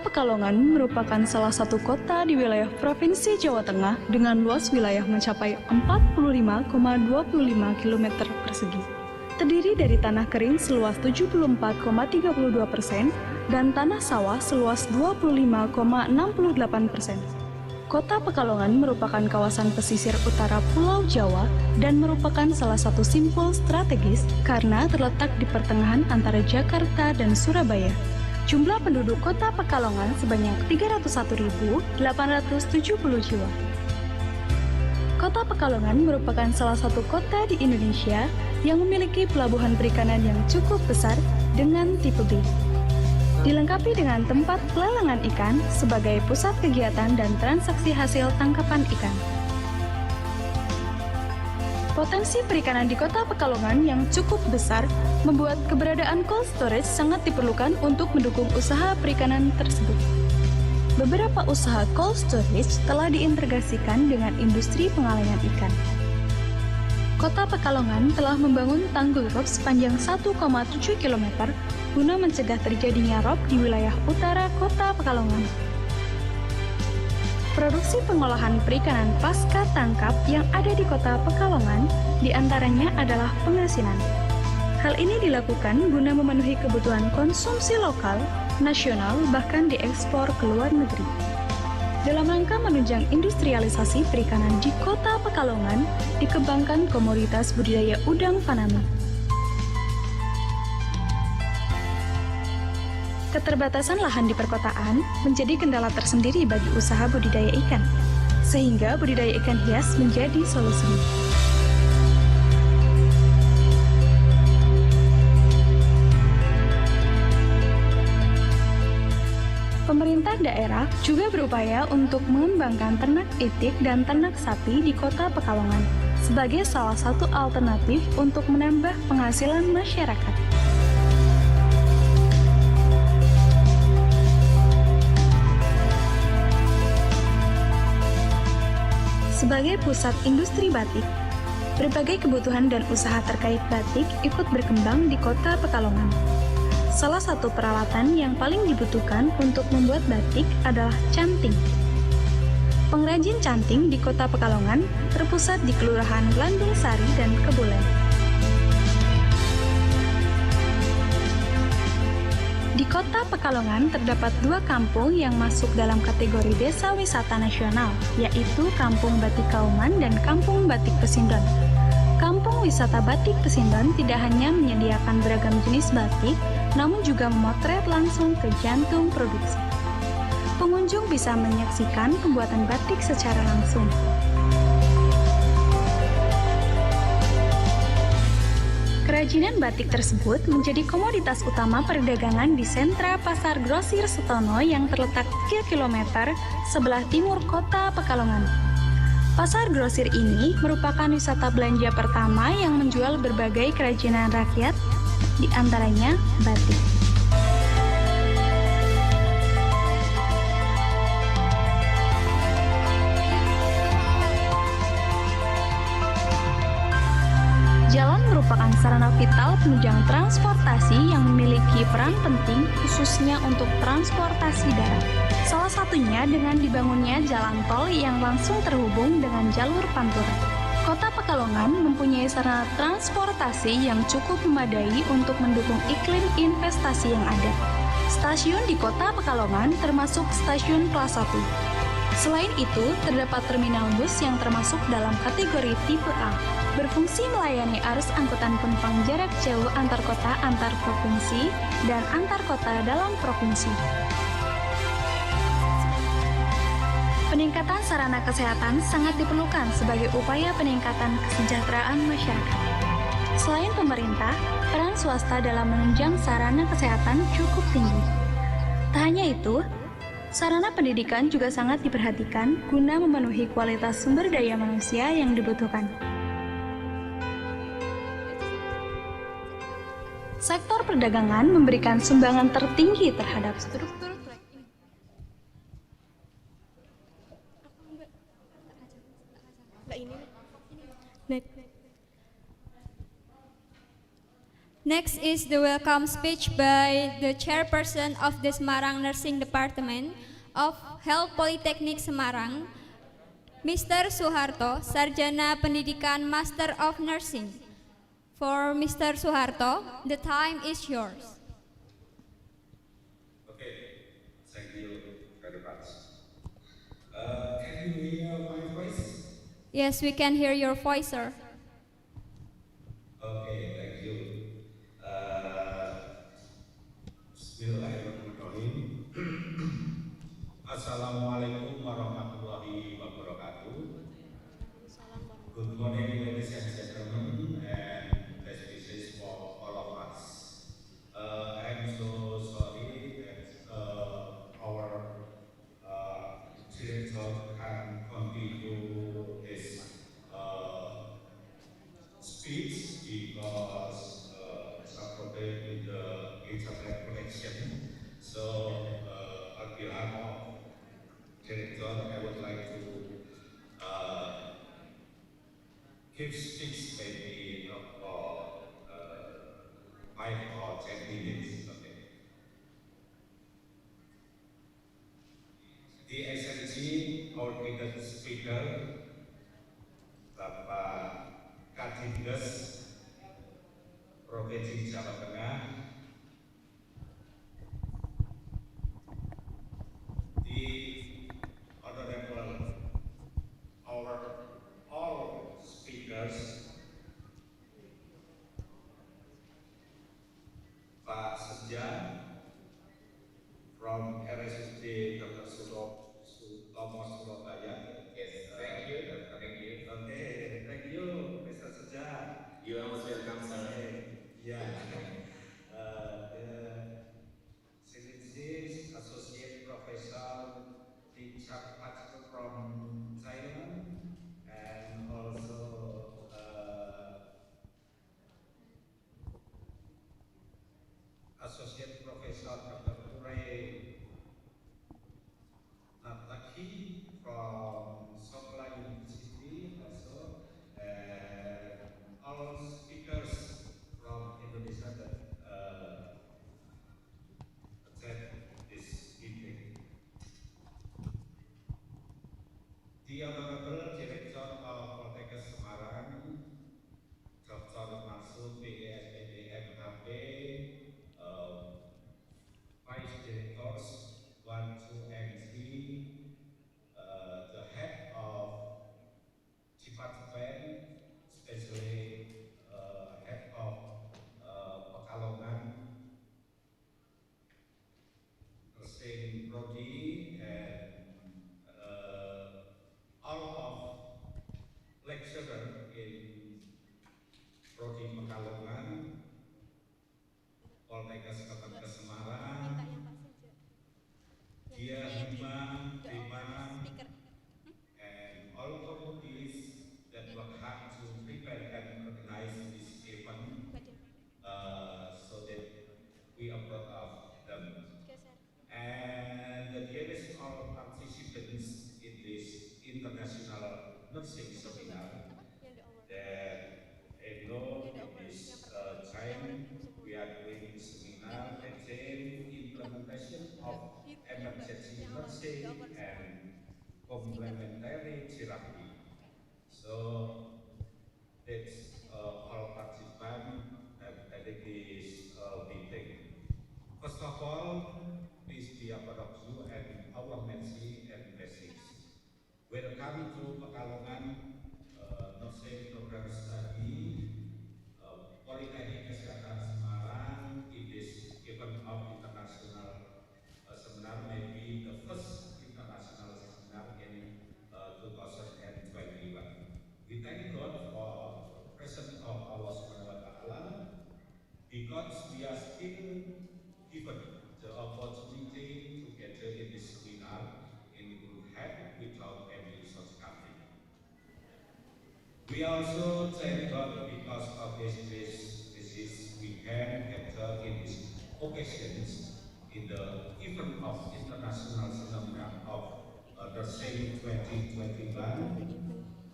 Pekalongan merupakan salah satu kota di wilayah Provinsi Jawa Tengah dengan luas wilayah mencapai 45,25 km persegi. Terdiri dari tanah kering seluas 74,32% dan tanah sawah seluas 25,68%. Kota Pekalongan merupakan kawasan pesisir utara Pulau Jawa dan merupakan salah satu simpul strategis karena terletak di pertengahan antara Jakarta dan Surabaya. Jumlah penduduk Kota Pekalongan sebanyak 301.870 jiwa. Kota Pekalongan merupakan salah satu kota di Indonesia yang memiliki pelabuhan perikanan yang cukup besar dengan tipe B. Dilengkapi dengan tempat pelelangan ikan sebagai pusat kegiatan dan transaksi hasil tangkapan ikan. Potensi perikanan di Kota Pekalongan yang cukup besar membuat keberadaan cold storage sangat diperlukan untuk mendukung usaha perikanan tersebut. Beberapa usaha cold storage telah diintegrasikan dengan industri pengalengan ikan. Kota Pekalongan telah membangun tanggul rob sepanjang 1,7 km guna mencegah terjadinya rob di wilayah utara Kota Pekalongan. Produksi pengolahan perikanan pasca tangkap yang ada di Kota Pekalongan diantaranya adalah pengasinan. Hal ini dilakukan guna memenuhi kebutuhan konsumsi lokal, nasional, bahkan diekspor ke luar negeri. Dalam rangka menunjang industrialisasi perikanan di Kota Pekalongan, dikembangkan komoditas budidaya udang faname. Keterbatasan lahan di perkotaan menjadi kendala tersendiri bagi usaha budidaya ikan, sehingga budidaya ikan hias menjadi solusi. Pemerintah daerah juga berupaya untuk mengembangkan ternak itik dan ternak sapi di Kota Pekalongan sebagai salah satu alternatif untuk menambah penghasilan masyarakat. Sebagai pusat industri batik, berbagai kebutuhan dan usaha terkait batik ikut berkembang di Kota Pekalongan. Salah satu peralatan yang paling dibutuhkan untuk membuat batik adalah canting. Pengrajin canting di Kota Pekalongan terpusat di Kelurahan Landung Sari dan Kebulen. Di Kota Pekalongan terdapat 2 kampung yang masuk dalam kategori Desa Wisata Nasional, yaitu Kampung Batik Kauman dan Kampung Batik Pesindon. Kampung Wisata Batik Pesindon tidak hanya menyediakan beragam jenis batik, namun juga memotret langsung ke jantung produksi. Pengunjung bisa menyaksikan pembuatan batik secara langsung. Kerajinan batik tersebut menjadi komoditas utama perdagangan di sentra Pasar Grosir Setono yang terletak 3 km sebelah timur Kota Pekalongan. Pasar Grosir ini merupakan wisata belanja pertama yang menjual berbagai kerajinan rakyat, di antaranya batik. Jalan merupakan sarana vital penunjang transportasi yang memiliki peran penting khususnya untuk transportasi darat. Salah satunya dengan dibangunnya jalan tol yang langsung terhubung dengan jalur Pantura. Kota Pekalongan mempunyai sarana transportasi yang cukup memadai untuk mendukung iklim investasi yang ada. Stasiun di Kota Pekalongan termasuk stasiun kelas 1. Selain itu, terdapat terminal bus yang termasuk dalam kategori tipe A, berfungsi melayani arus angkutan penumpang jarak jauh antar kota antar provinsi dan antar kota dalam provinsi. Peningkatan sarana kesehatan sangat diperlukan sebagai upaya peningkatan kesejahteraan masyarakat. Selain pemerintah, peran swasta dalam menunjang sarana kesehatan cukup tinggi. Tak hanya itu, sarana pendidikan juga sangat diperhatikan guna memenuhi kualitas sumber daya manusia yang dibutuhkan. Sektor perdagangan memberikan sumbangan tertinggi terhadap struktur Next is the welcome speech by the chairperson of the Semarang Nursing Department of Health Polytechnic Semarang, Mr. Suharto, Sarjana Pendidikan Master of Nursing. For Mr. Suharto, the time is yours. Okay, thank you very much. Can you hear my voice? Yes, we can hear your voice, sir. Okay, thank you. Bismillahirrahmanirrahim. Assalamualaikum warahmatullahi wabarakatuh. Good morning, ladies and gentlemen, and best wishes for all of us. I'm so sorry that our director can continue his speech because some problem in the internet connection. So on behalf of director, I would like to give speech maybe for 5 or 10 minutes. Okay. The SNG, our greatest speaker, Bapak Kadindes Provinsi Jawa Tengah, the honorable, our all speakers, Pak Seja from RSUD Dr. Sutomo Surabaya. Yes, thank you. Thank you. Okay, thank you, Mr. Seja. You are most welcome, sir. Yeah. The Sciences Associate Professor Richard Pachter from Thailand, and also Associate Professor Dr. Ure Nataki from Sokla University also, and all speakers from Indonesia that attend this meeting. The Honorable Director of Poltekkes Semarang, Dr. Marsud PhD MHP, Vice Directors 1, 2, and 3, the head of department, especially head of Pekalongan Nursing Prodi, and all of lecturer in Prodi Pekalongan, Poltekkes Kota Semarang, Dia Hima, and all communities that work hard to prepare and organize this event, so that we are proud of them. And the dearest all participants in this international nursing seminar, that I know in this time we are doing seminar again implementation of emergency nursing and complementary therapy. So that's all participants attending this meeting. First of all, please be a part of you and our mercy and blessings. Welcome to Pekalongan Nursing Program Study Politeknik Kesehatan Semarang in this event of international seminar, maybe the first international seminar in 2021. We thank God for the presence of Allah Subhanahu wa Ta'ala, because we are still given the opportunity to gather in this seminar in good health without any shortcoming. We also thank God because of His grace, we can gather in these occasions in the event of international seminar of the same 2021,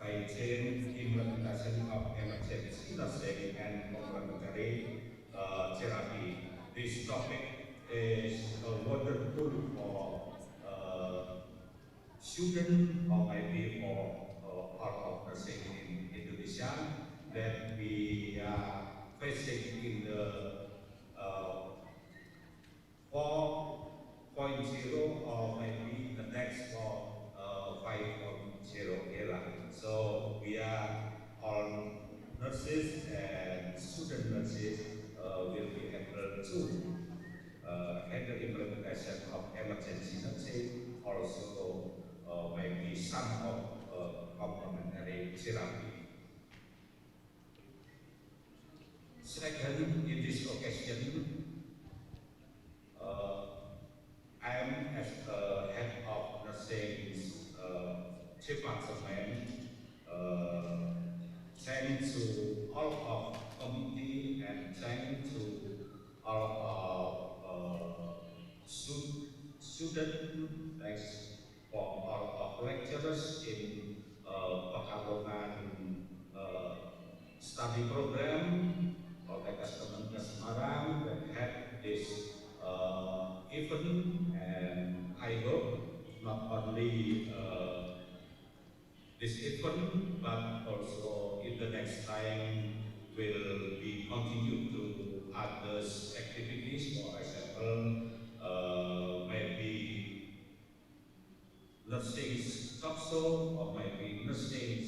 by implementation of emergency nursing and complementary therapy. This topic is wonderful for students or maybe for all of nursing in Indonesia that we are facing in the uh, 4.0 or maybe the next 5.0 era. So we are all nurses and student nurses will be able to handle implementation of emergency nursing, also maybe some of complementary therapy. Second, in this occasion, I am as head of nursing department, thank to all of committee and thank to all of students, thanks for all of lecturers in Pekalongan study program Poltekkes Kemenkes Semarang that had this event, and I hope not only this event but also in the next time will be continued to others activities, for example maybe nursing talk show or maybe nursing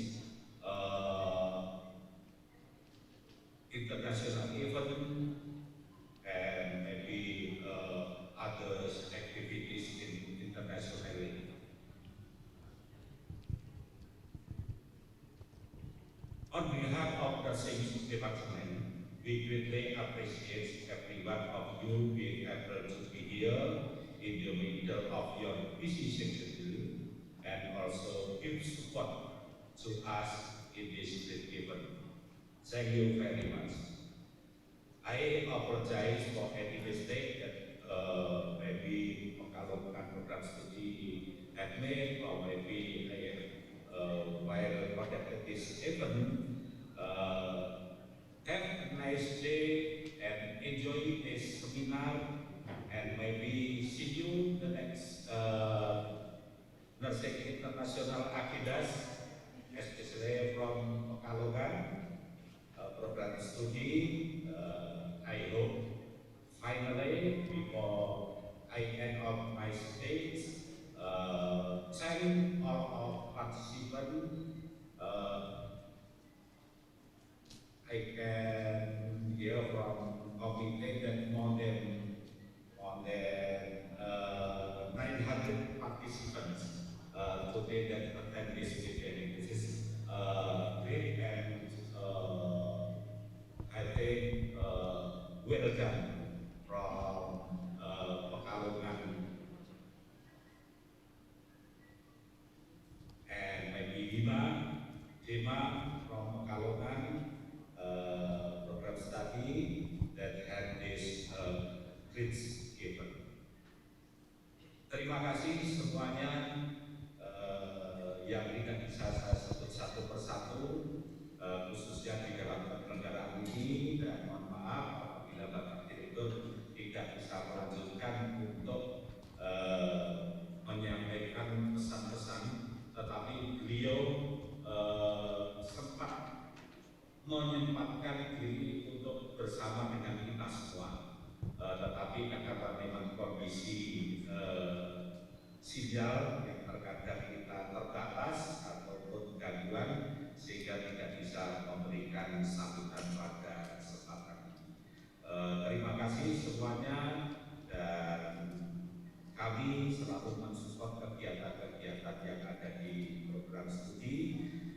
international event and maybe other activities internationally. On behalf of the same department, we greatly appreciate every one of you being able to be here in the middle of your busy schedule and also give support to us in this great event. Thank you very much. I apologize for any mistake that maybe Pekalongan program studi had made, or maybe while conducting this event. Have a nice day and enjoy this seminar, and maybe see you the next Nursing International Akidas, especially from Pekalongan program studi. I hope finally before I end up my speech, thank all of participants. I can hear from committee that more than 900 participants today that attend this meeting. This is great, and I think well done from Pekalongan and maybe Dima from Pekalongan program study that had this great event. Terima kasih semuanya yang tidak bisa saya sebut satu persatu, khususnya di dalam penyelenggaraan ini, dan mohon maaf apabila Bapak Direktur tidak bisa melanjutkan untuk menyampaikan pesan-pesan, tetapi beliau sempat menyempatkan diri untuk bersama dengan kita semua, tetapi karena memang kondisi sinyal yang terkadang kita terbatas ataupun gangguan sehingga tidak bisa memberikan sambutan pada kesempatan ini. Terima kasih semuanya, dan kami selalu mensupport kegiatan-kegiatan yang ada di program studi,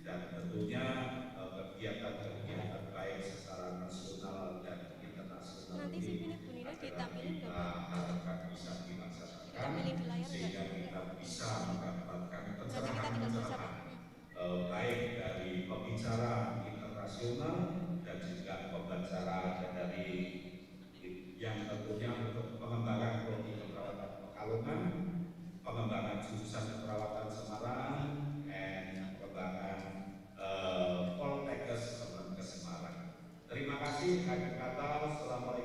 dan tentunya kegiatan-kegiatan baik secara nasional dan internasional ini adalah kita harapkan bisa dilaksanakan sehingga kita bisa mendapatkan pencerahan baik dari pembicara internasional dan juga pembicara dari yang tentunya untuk pengembangan prodi keperawatan Pekalongan, pengembangan jurusan keperawatan Semarang, dan pengembangan Poltekkes Kemenkes Semarang. Terima kasih. Akhir kata, Assalamualaikum.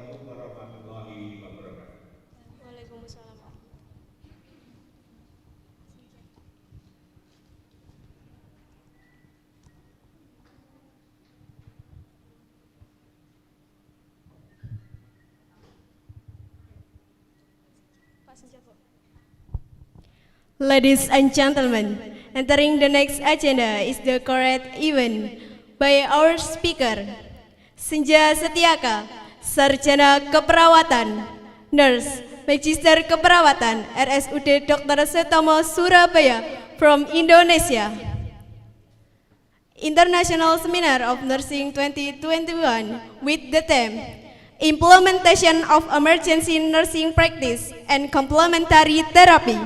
Ladies and gentlemen, entering the next agenda is the correct event by our speaker, Senja Setiaka, Sarjana Keperawatan, Nurse, Magister Keperawatan, RSUD Dr. Sutomo Surabaya from Indonesia. International Seminar of Nursing 2021 with the theme Implementation of Emergency Nursing Practice and Complementary Therapy.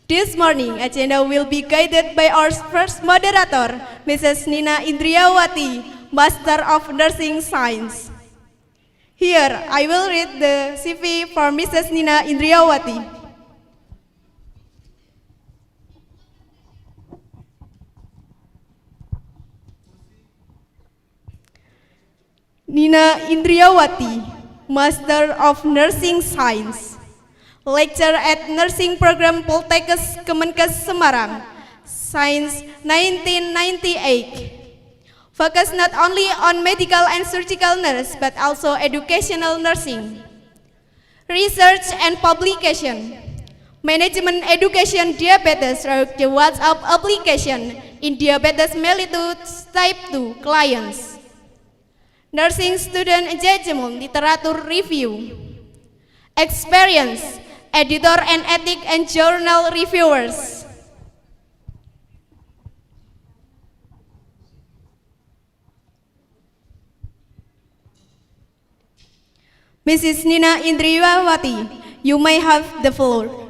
This morning, agenda will be guided by our first moderator, Mrs. Nina Indriawati, Master of Nursing Science. Here, I will read the CV for Mrs. Nina Indriawati. Nina Indriawati, Master of Nursing Science. Lecturer at Nursing Program Poltekkes Kemenkes Semarang, Science 1998. Focus not only on medical and surgical nurse, but also educational nursing. Research and publication. Management education diabetes through the WhatsApp application in diabetes mellitus type 2 clients. Nursing student engagement literature review. Experience. Editor and ethic and journal reviewers. Mrs. Nina Indriawati, you may have the floor.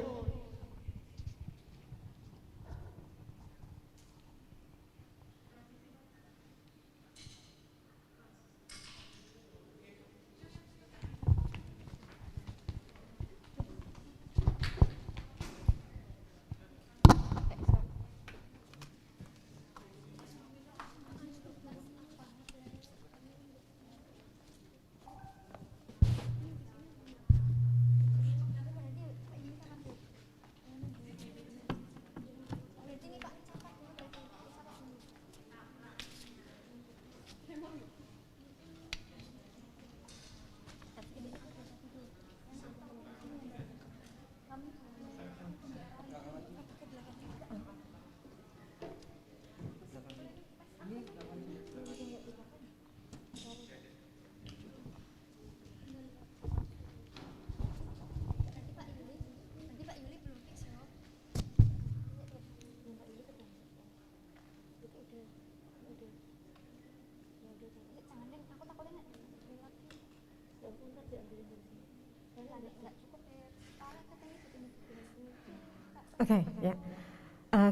Okay, yeah.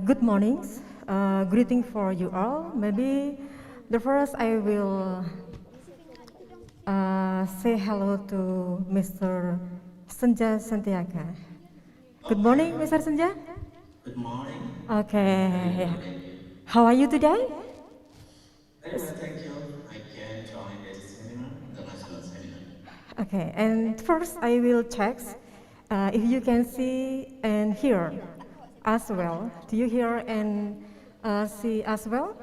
Good mornings. Greeting for you all. Maybe the first I will say hello to Mr. Senja Setiaka. Good morning, Mr. Senja. Good morning. Okay. Very Yeah. well, thank you. How are you today? Very well, thank you. I can join this seminar, international seminar. Okay, and first I will check if you can see and hear as well. Do you hear and see as well?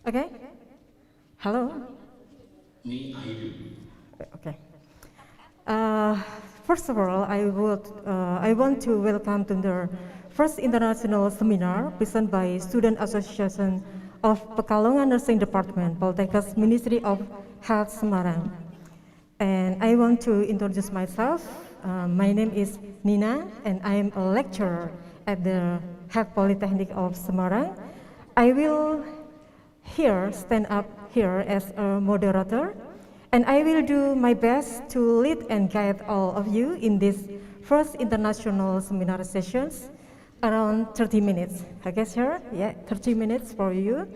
Okay. Hello. Me, I do. Okay. First of all, I want to welcome to the first international seminar presented by Student Association of Pekalongan Nursing Department, Poltekkes Ministry of Health Semarang. And I want to introduce myself. My name is Nina, and I am a lecturer at the Health Polytechnic of Semarang. I will stand up here as a moderator, and I will do my best to lead and guide all of you in this first international seminar sessions, around 30 minutes. Okay, sir? Yeah, 30 minutes for you.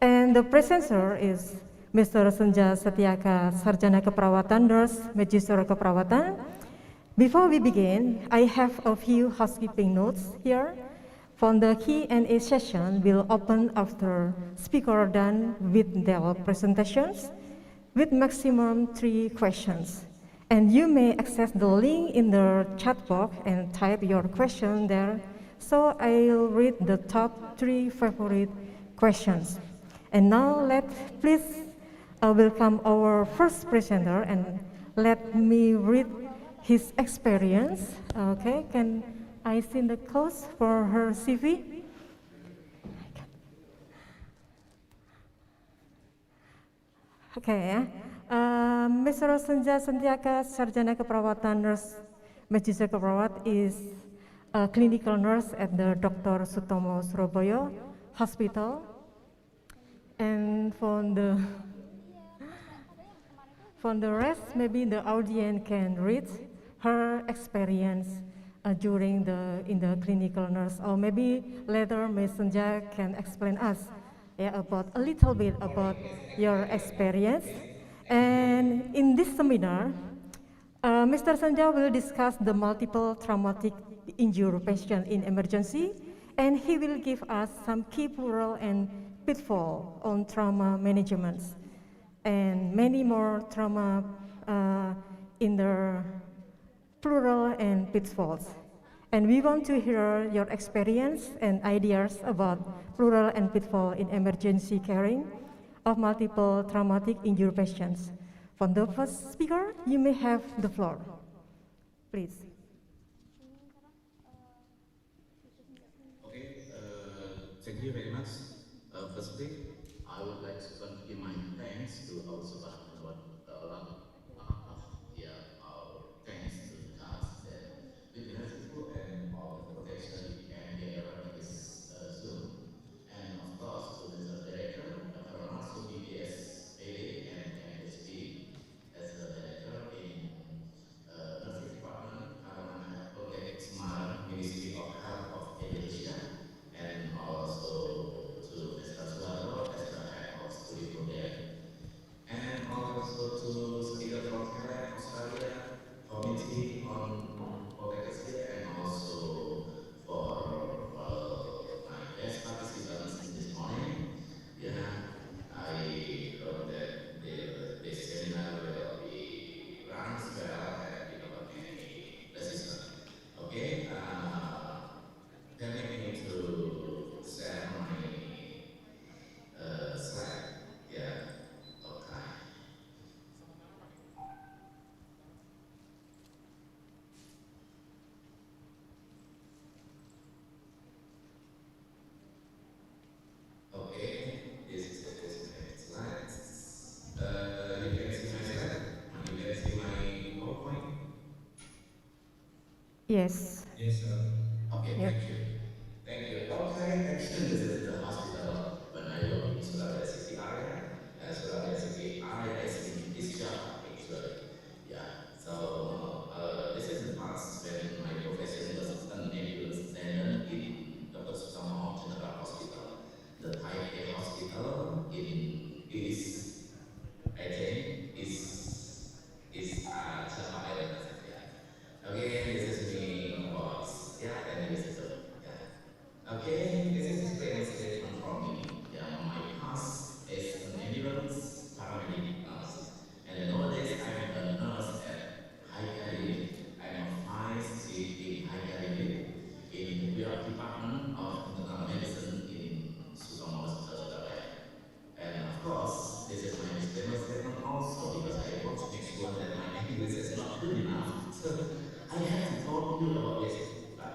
And the presenter is Mr. Senja Setiaka, Sarjana Keperawatan, Nurse, Magister Keperawatan. Before we begin, I have a few housekeeping notes here. For the Q&A session will open after speaker done with their presentations, with maximum 3 questions. And you may access the link in the chat box and type your question there. So I'll read the top 3 favorite questions. And now please welcome our first presenter, and let me read his experience. Okay, can I see the close for her CV? Okay, Mr. Senja Sentiaka, Sarjana Keperawatan Nurse Magister Keperawat is a clinical nurse at the Dr. Sutomo Surabaya Hospital. And for the rest, maybe the audience can read her experience in the clinical nurse, or maybe later Ms. Senja can explain us about a little bit about your experience. And in this seminar, Mr. Senja will discuss the multiple traumatic injury patient in emergency, and he will give us some key plural and pitfall on trauma management, and many more trauma in the plural and pitfalls. And we want to hear your experience and ideas about plural and pitfall in emergency caring of multiple traumatic injury patients. For the first speaker, you may have the floor. Please. Okay, thank you very much. Firstly, I would like to convey my thanks to Allah Subhanahu wa Taala. Our thanks to God that we grateful and all the protection we can get running this Zoom. And of course to Mr. Director, Dr. Marso BPS PD and MSD as a director in Nursing Department, Kalongan Polytechnic Semarang, Ministry of Health of Indonesia, and also to Mr. Suharto as the head of studio there, and also to speaker from Thailand, Australia, committee on Polytechnics here, and also for my guest participants in this morning. Yeah, I hope that this seminar will be runs well and without any resistance. Okay, permit me to share my slide. Yeah, okay. Okay, this is my slide. You can see my slide. You can see my PowerPoint. Yes. Yes, sir. Okay, yep. Thank you. Thank you. Okay, actually this is the hospital when I work in Surabaya City area. Surabaya City area is in East Java actually. Yeah. So this is the past when my profession was an ambulance attendant in Dr. Sutomo General Hospital, the Type A hospital in East, I think, is Java Island, I think. Yeah. Again, this is me about 10 years ago. Yeah. Okay, this is disclaimer statement from me. Yeah, my past is an ambulance paramedic nurse. And then nowadays I'm a nurse at high care unit. I'm a vice chief in high care unit in Department of Internal Medicine in Sutomo Hospital Surabaya. And of course, this is my disclaimer statement also because I want to make sure that my English is not good enough. So I have to talk you about this. But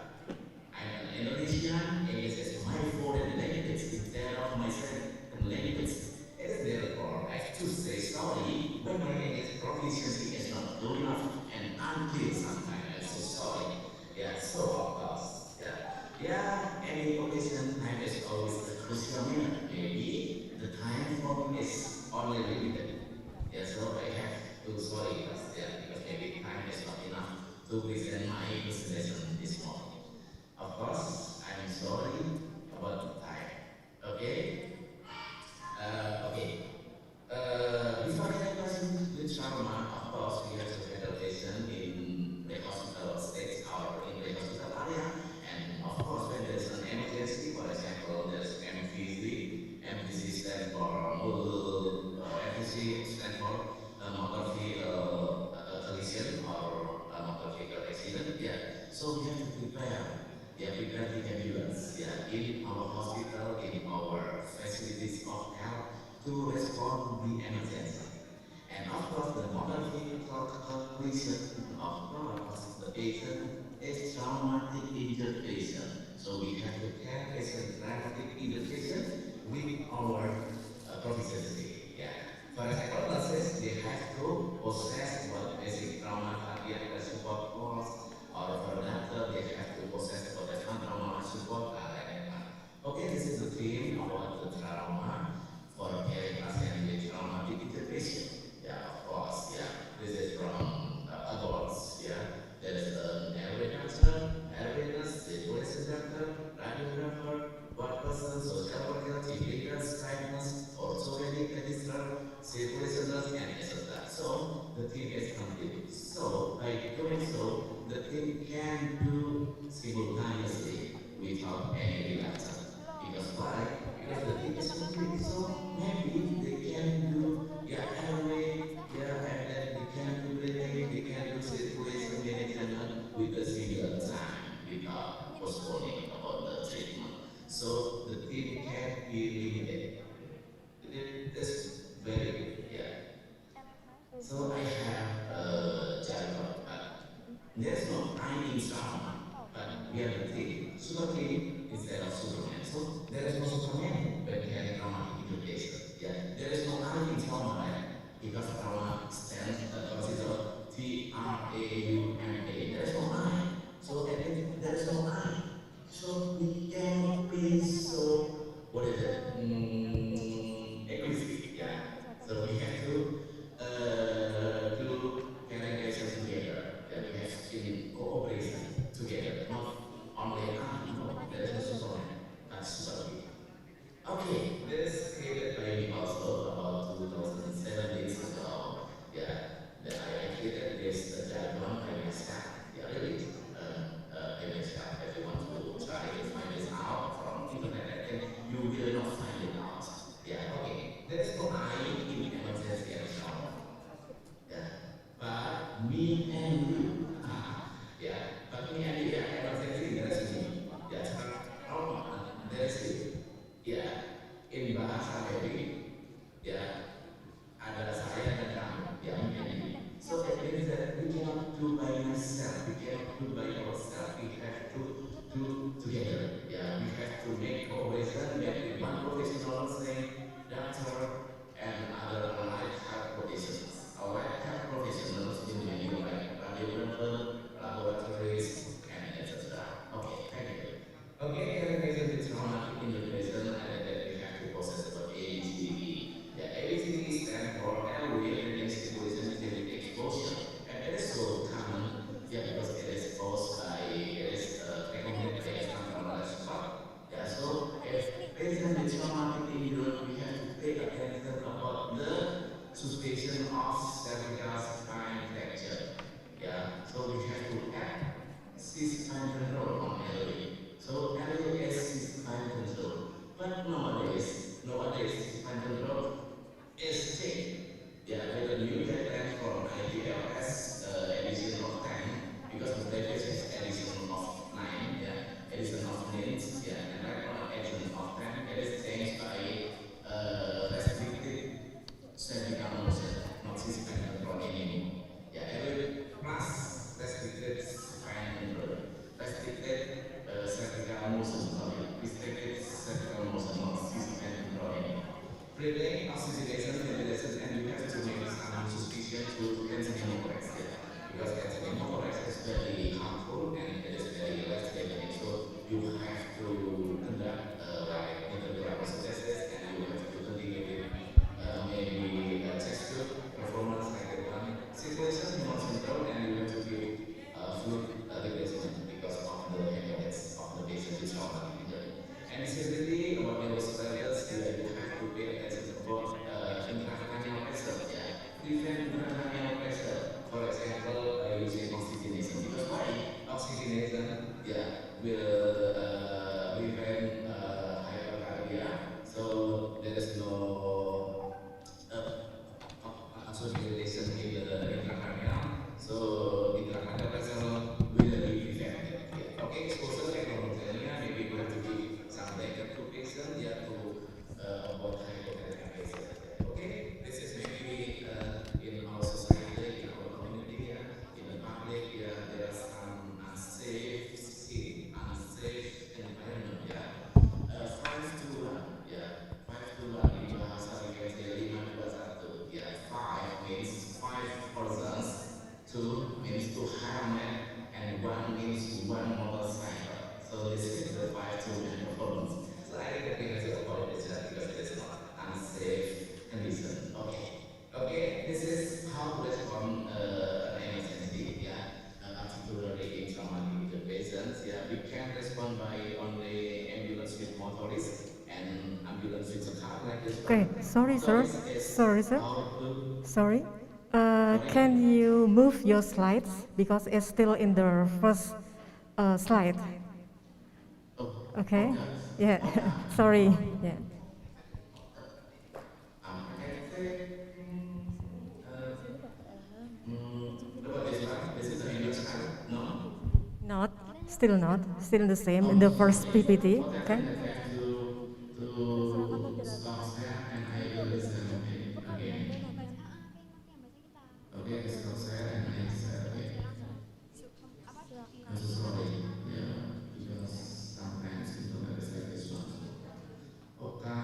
I'm an Indonesian, English is my foreign language instead of my second language. Therefore, I have to say sorry when my English proficiency is not good enough and unclear sometimes. I'm so sorry. Yeah, so of course, any occasion time is always a crucial minute. Maybe the time for me is only limited. Yeah, so I have to sorry because maybe time is not enough to present my presentation this morning. Of course, I'm sorry about the time. Okay? Okay. Before any patient with trauma, of course, we have to handle patient in pre-hospital stage or in pre-hospital area. And of course, when there is an emergency, for example, there is MVC. MVC stands for model, MVC stands for motor vehicle collision or motor vehicle accident. Yeah. So we have to prepare. Yeah, prepare the ambulance. Yeah, in our hospital, in our facilities of health to respond the emergency. And of course, the molecular condition of course, the patient is traumatic injured patient. So we have to care patient traumatic injured patient with our proficiency. Yeah. For a psychologist, they have to possess what basic trauma cardiac support course, or for a doctor, they have to possess about the trauma support, like that one. Okay, this is the theme about the trauma for caring patient with traumatic integration. Yeah, of course. Yeah, this is from adults. Yeah, there is an airway doctor, airway nurse, circulation doctor, radiographer, blood person, social worker, team leader, scribe nurse, orthopedic registrar, circulation nurse, and etc. So the team is complete. So by doing so, the team can do simultaneously without any reluctance. Because why? Because the team is complete. So maybe they can do airway, and then they can do breathing, they can do circulation management with a single time without postponing about the treatment. So the team can be limited. That's very good. Yeah. So I have a jargon, but there's no I in trauma, but we are the team. Super team instead of Superman. So there is no Superman when carrying traumatic injured. Yeah, there is no I in trauma, right? Because trauma stands consider TRAUMA. There is no I. So that means there is no I. So we cannot be so what is it? Egoistic. Yeah. So we have to do caring together. Yeah, we have in cooperation together, not only no, there is no Superman, but super people. Okay, this is created by me also about 2007 years ago. Yeah, that I created this jargon by myself. Yeah, really, by myself. If you want to try to find this out from internet, I think you will not find it out. Yeah, okay. There is no I in emergency and trauma. Yeah, but me and you. Yeah, but me and you. Yeah, emergency, there is me. Yeah, trauma, there is you. Ya, in bahasa Mary, ya, ada saya dan kamu, ya, ini. So it means that we cannot do by ourselves, we cannot do by ourselves, we have to do together. Yeah, we have to make cooperation between one professional, say, doctor, and other allied health professionals. Allied health professionals in many like radiographer, laboratories, and etc. Okay, thank you. Okay, categorization with traumatic integration, and then we have to process about ABCD. Yeah, ABCD stands for airway breathing circulation fluid exposure, and it is so common, yeah, because it is caused by, it is recommended by external support. Yeah, so if patient with traumatic injury, we have to pay attention about the suspicion of cervical spine fracture. Yeah, so we have to add C-spine control on airway. So airway is C-spine control. But nowadays C-spine control is changed. Yeah, with the new guidelines from IPLS edition of 10, because the previous is edition of 9, yeah, edition of 9, yeah, and right now edition of 10, it is changed by restricted cervical motion, not C-spine control anymore. Yeah, airway plus restricted spine control, restricted cervical motion, sorry, restricted cervical motion, not C-spine control anymore. Breathing, oxygenation, ventilation, and you have to make some suspicion to tension pneumothorax, because tension pneumothorax is very harmful and it is very life-threatening. So you have to conduct like interval processes, and you have to continue with maybe chest tube performance like that one. Circulation is more simple, and you have to give fluid replacement because of the hemorrhage of the patient with traumatic injury. And disability about neurosurveillance, you have to pay attention about intracranial pressure. Yeah, prevent intracranial pressure. For example, by using oxygenation. Because why? Oxygenation, will prevent hypercardia. So there is no oxygenation in the intracranial. So intracranial pressure will be prevented. Yeah. Okay, exposure hyperthermia, maybe we have to give some blanket to patient, to avoid hypothermia patient. Okay, this is maybe in you can respond by only ambulance with motorist and ambulance with a car like this one. Okay, sorry, sir. Motorist is Sorry, sir. how to. Sorry. Sorry. Can you move your slides because it's still in the first slide? Oh, Okay. okay. Yeah. Okay. Sorry. Yeah. I can say. Uh, about this one? This is the ambulance car? No. Not. Still not. Still the same in Oh, the first okay. PPT. Okay, Okay. then I try to stop share and I will listen again. Okay, I stop share and I share again. I'm so sorry. Yeah, because sometimes internet is like this one. Okay.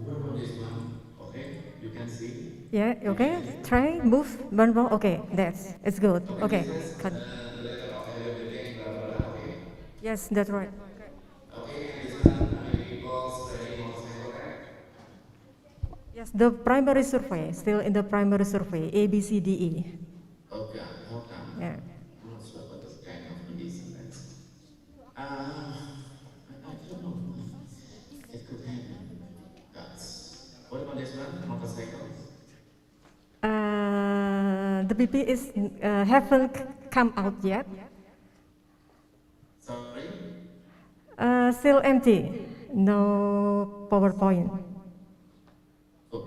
What about this one? Okay, you can see. Yeah. You Okay. can. Try move one more. Okay. That's. It's good. Okay, Okay. this is Cut. the letter of everything, blah blah blah. Okay. Yes, that's right. Okay, and this one maybe calls riding motorcycle, right? Yes, the primary survey, still in the primary survey, A, B, C, D, E. Okay, how come? Yeah. I'm not sure about this kind of condition. That's, I don't know. It could happen. That's. What about this one? Motorcycle? The PP is haven't come out yet. Sorry? Still empty. No PowerPoint. Oh.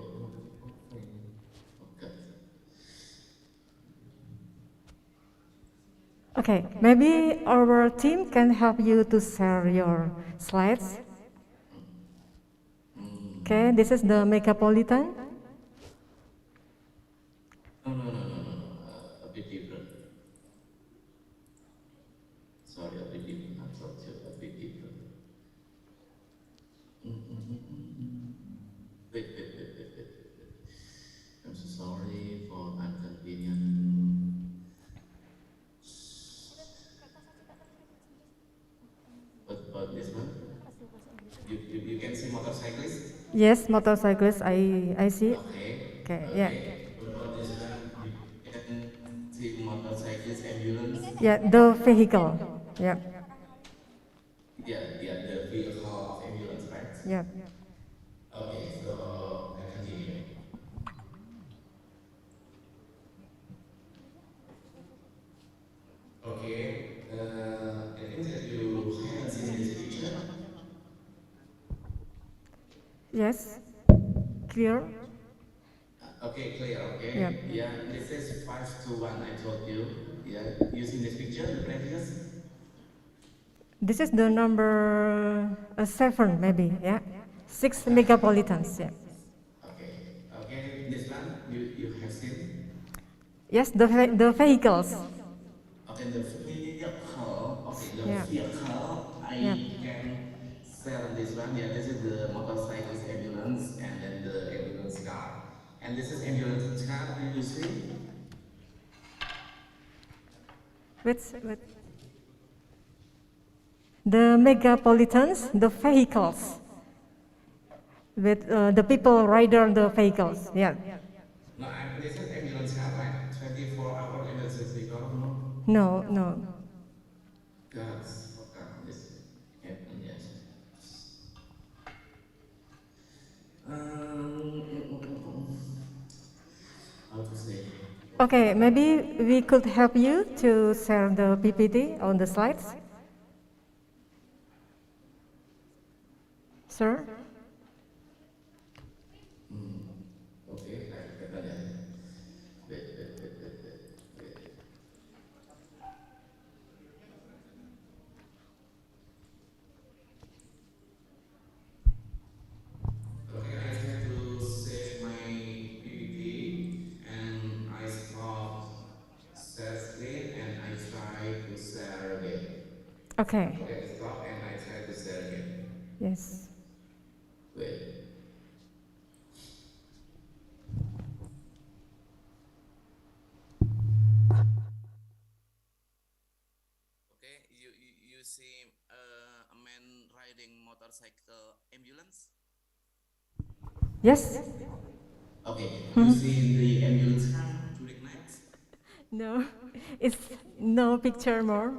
Okay, maybe our team can help you to share your slides. Okay, this is the Megapolitan. No. A bit different. Sorry, a bit different. I thought you a bit different. Wait. I'm so sorry for inconvenience. What about this one? You can see motorcyclist? Yes, motorcyclist. I see. Okay. Okay. Yeah. What about this one? You can see motorcyclist, ambulance? Yeah, the vehicle. Yeah. Yeah, the vehicle of ambulance, right? Yeah. Okay, so I continue. Okay, I think that you haven't seen this picture. Yes. Clear. Okay, clear. Okay. Yeah. Yeah, this is 5 to 1. I told you. Yeah, using this picture, the previous. This is the number 7, maybe. Yeah. 6 megapolitans. Yeah. Okay. This one you have seen. Yes, the vehicles. Okay, the vehicle. Okay, the Yeah. vehicle. Yeah. I can share this one. Yeah, this is the motorcyclist ambulance, and then the ambulance car. And this is ambulance car. Do you see? Wait. The megapolitans, the vehicles. With the people rider the vehicles. Yeah. No, this is ambulance car, right? 24-hour emergency call. No. God, how come this happened? Yes. How to say? Okay, maybe we could help you to share the PPT on the slides. Sir? Okay, I got it. Wait. Okay, I try to save my PPT and I stop share screen and I try to share again. Okay. Okay, stop and I try to share again. Yes. Wait. Okay, you see a man riding motorcycle ambulance? Yes. Okay, you see the ambulance car during night? No, it's no picture more.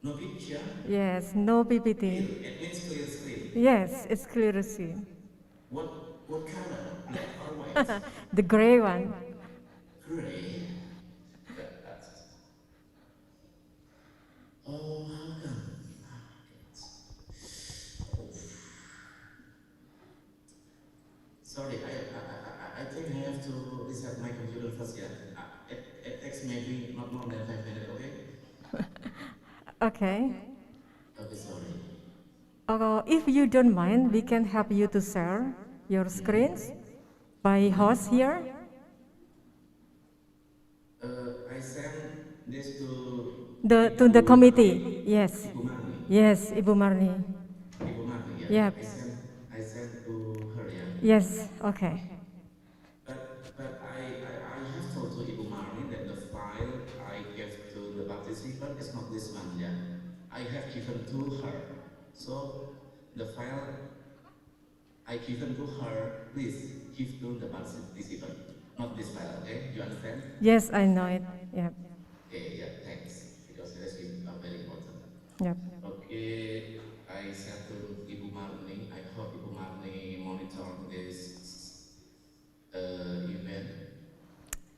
No picture? Yes, no PPT. Clear. It means clear screen. Yes, it's clear screen. What color? Black or white? The gray one. Gray. That's. Oh, how come? Oh. Sorry, I think I have to reset my computer first. Yeah, it takes maybe not more than 5 minutes. Okay. Okay. Okay, sorry. If you don't mind, we can help you to share your screens by host here. I send this to To the committee. Yes. Ibu Marni. Yes, Ibu Marni. Ibu Marni, yeah. Yep. I sent to her, yeah. Yes. Okay. But I have told to Ibu Marni that the file I gave to the participant is not this one, yeah. I have given to her. So the file I given to her, please give to the participant, not this file, okay? You understand? Yes, I know it. Yep. Okay, yeah, thanks. Because it is very important. Yep. Okay, I sent to Ibu Marni. I hope Ibu Marni monitor this event.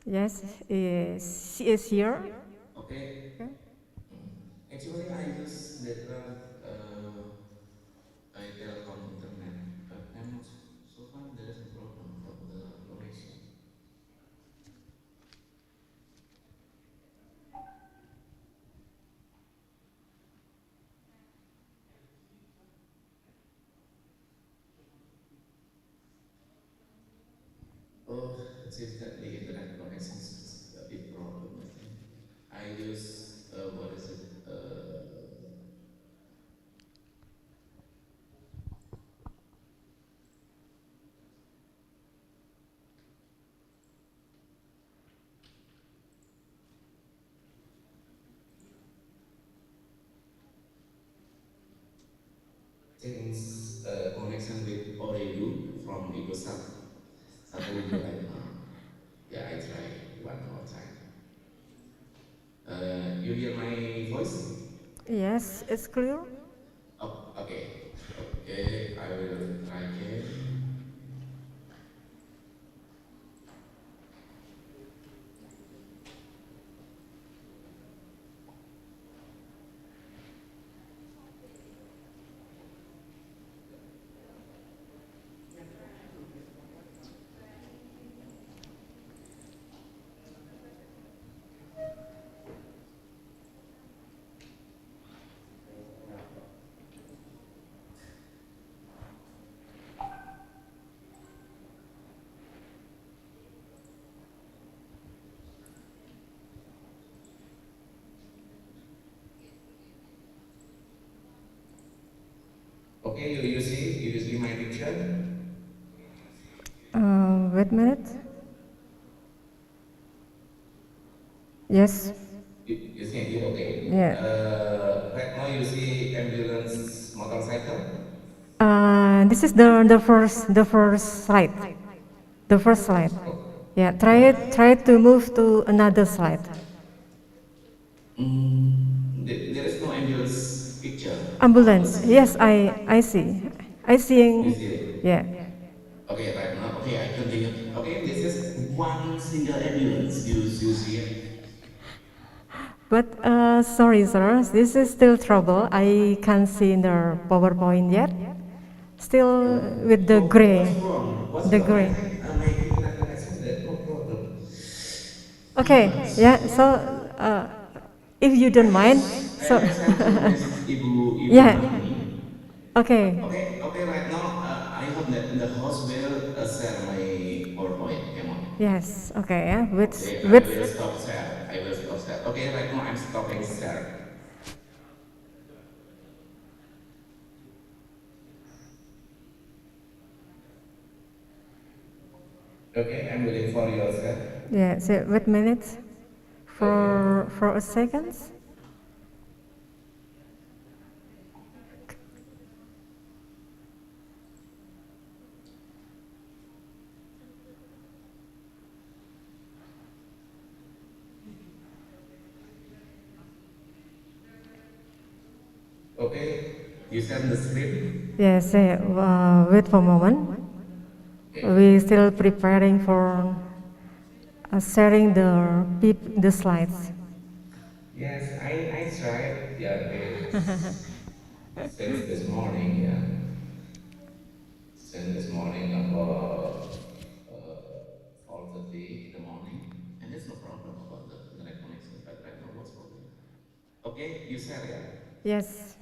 Yes, she is here. Okay. Actually, I use the telecom internet, but I'm not so far. There is a problem for the connection. Oh, it seems that the internet connection is a big problem. I think I use what is it? Things connection with Oredu from Igosat. Satu video right now. Yeah, I try one more time. You hear my voice? Yes, it's clear. Oh, okay. Okay, I will try again. Okay, you see my picture? Wait a minute. Yes. You see it, okay. Yeah. Right now you see ambulance motorcycle? This is the first slide. The first slide. Yeah, try to move to another slide. There is no ambulance picture. Ambulance. Yes, I see. I seeing. You see it? Yeah. Okay, right now. Okay, I continue. Okay, this is one single ambulance. You see it? But sorry, sir, this is still trouble. I can't see in the PowerPoint yet. Still with the gray. What's wrong? The gray. My internet connection is no problem. Okay, yeah, so if you don't mind, so I sent to Miss Ibu yeah. Marni. Okay. Okay, right now I hope that the host will share my PowerPoint. Come on. Yes. Okay. Yeah. Okay, I will stop share. I will stop share. Okay, right now I'm stopping share. Okay, I'm waiting for your share. Yeah. So wait a minute for a second. Okay, you send the script. Yes, wait for a moment. Okay. We still preparing for sharing the slides. Yes, I tried. Yeah, since this morning. Yeah, since this morning about 4:30 in the morning, and there's no problem about the internet connection. But right now, what's problem? Okay, you share, yeah. Yes.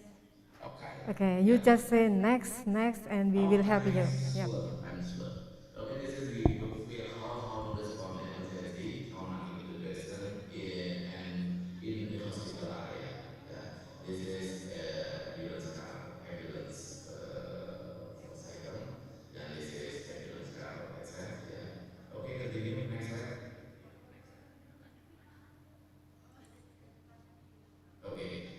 Okay. Okay, you Yeah. just say next, next, and we will help you. Yep. Sure, I'm sure. Okay, this is we how to respond emergency traumatic injured patient in the hospital area. Yeah, this is ambulance car, ambulance motorcycle, and this is ambulance car headset. Yeah. Okay, continue. Next slide. Okay,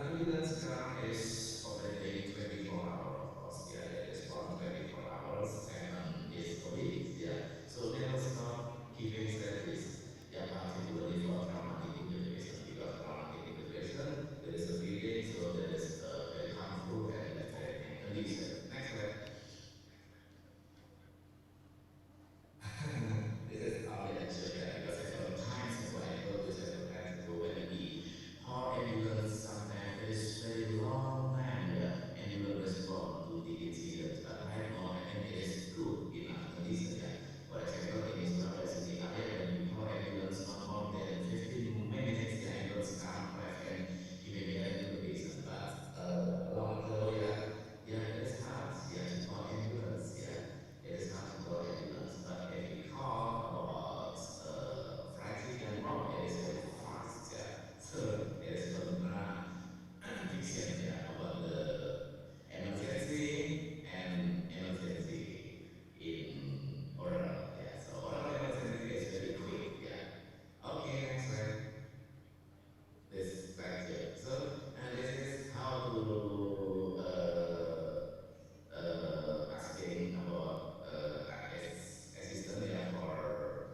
ambulance car is operating 24 hour, of course. Yeah, they respond 24 hours, 7 days a week. Yeah, so never stop giving service. Yeah, particularly for traumatic injured patient, because traumatic injured patient there is a bleeding, so there is a very harmful and life-threatening condition. Next slide. This is only a joke, yeah, because several times ago I told you several times ago when we call ambulance, sometimes it is very long time, yeah, ambulance respond to the incidents. But right now I think it is good enough condition, yeah. For example, in Surabaya city area, when we call ambulance, not more than 15 minutes, yeah, ambulance come, arrive, and immediately to the patient. But long ago, yeah, yeah, it is hard, yeah, to call ambulance, yeah. It is hard to call ambulance, but if we call about fried chicken, oh, it is very fast, yeah. So it is pernah fiction, yeah, about the emergency and emergency in oral, yeah. So oral emergency is very quick, yeah. Okay, next slide. This like joke. So this is how to asking about assistant, yeah,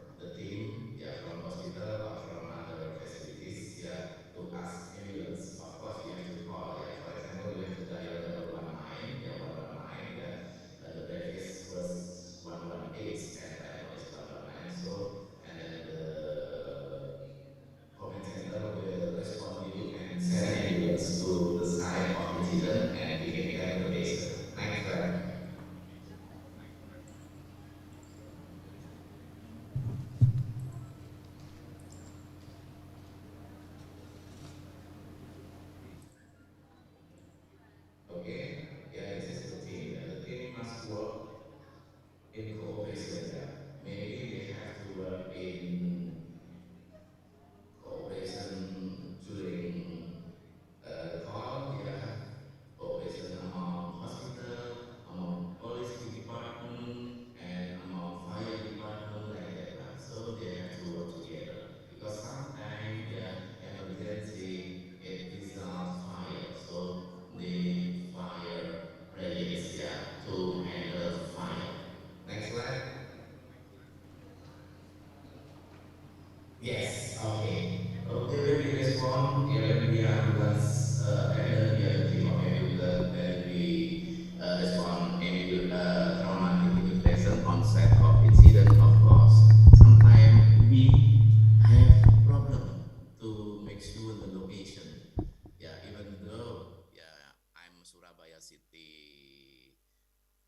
for the team, yeah, from hospital or from other facilities, yeah, to ask ambulance. Of course we have to call, yeah. For example, you have to dial 119, yeah, 119, yeah. The previous was 118 and right now is 119. So and then the command center will respond you and send ambulance to the site of incident and immediately to the patient. Next slide. Okay, yeah, this is the team. Yeah, the team must work in cooperation. Yeah, maybe they have to work in cooperation during the call. Yeah, cooperation among hospital, among police department, and among fire department, like that lah. So they have to work together because sometimes, yeah, emergency it result fire. So they need fire brigades, yeah, to handle fire. Next slide. Yes, okay. Okay, when we respond, yeah, when we ambulance attendant, yeah, the team of ambulance, when we respond traumatic injured patient on set of incident, of course, sometimes we have problem to make sure the location. Yeah, even though, yeah, I'm Surabaya city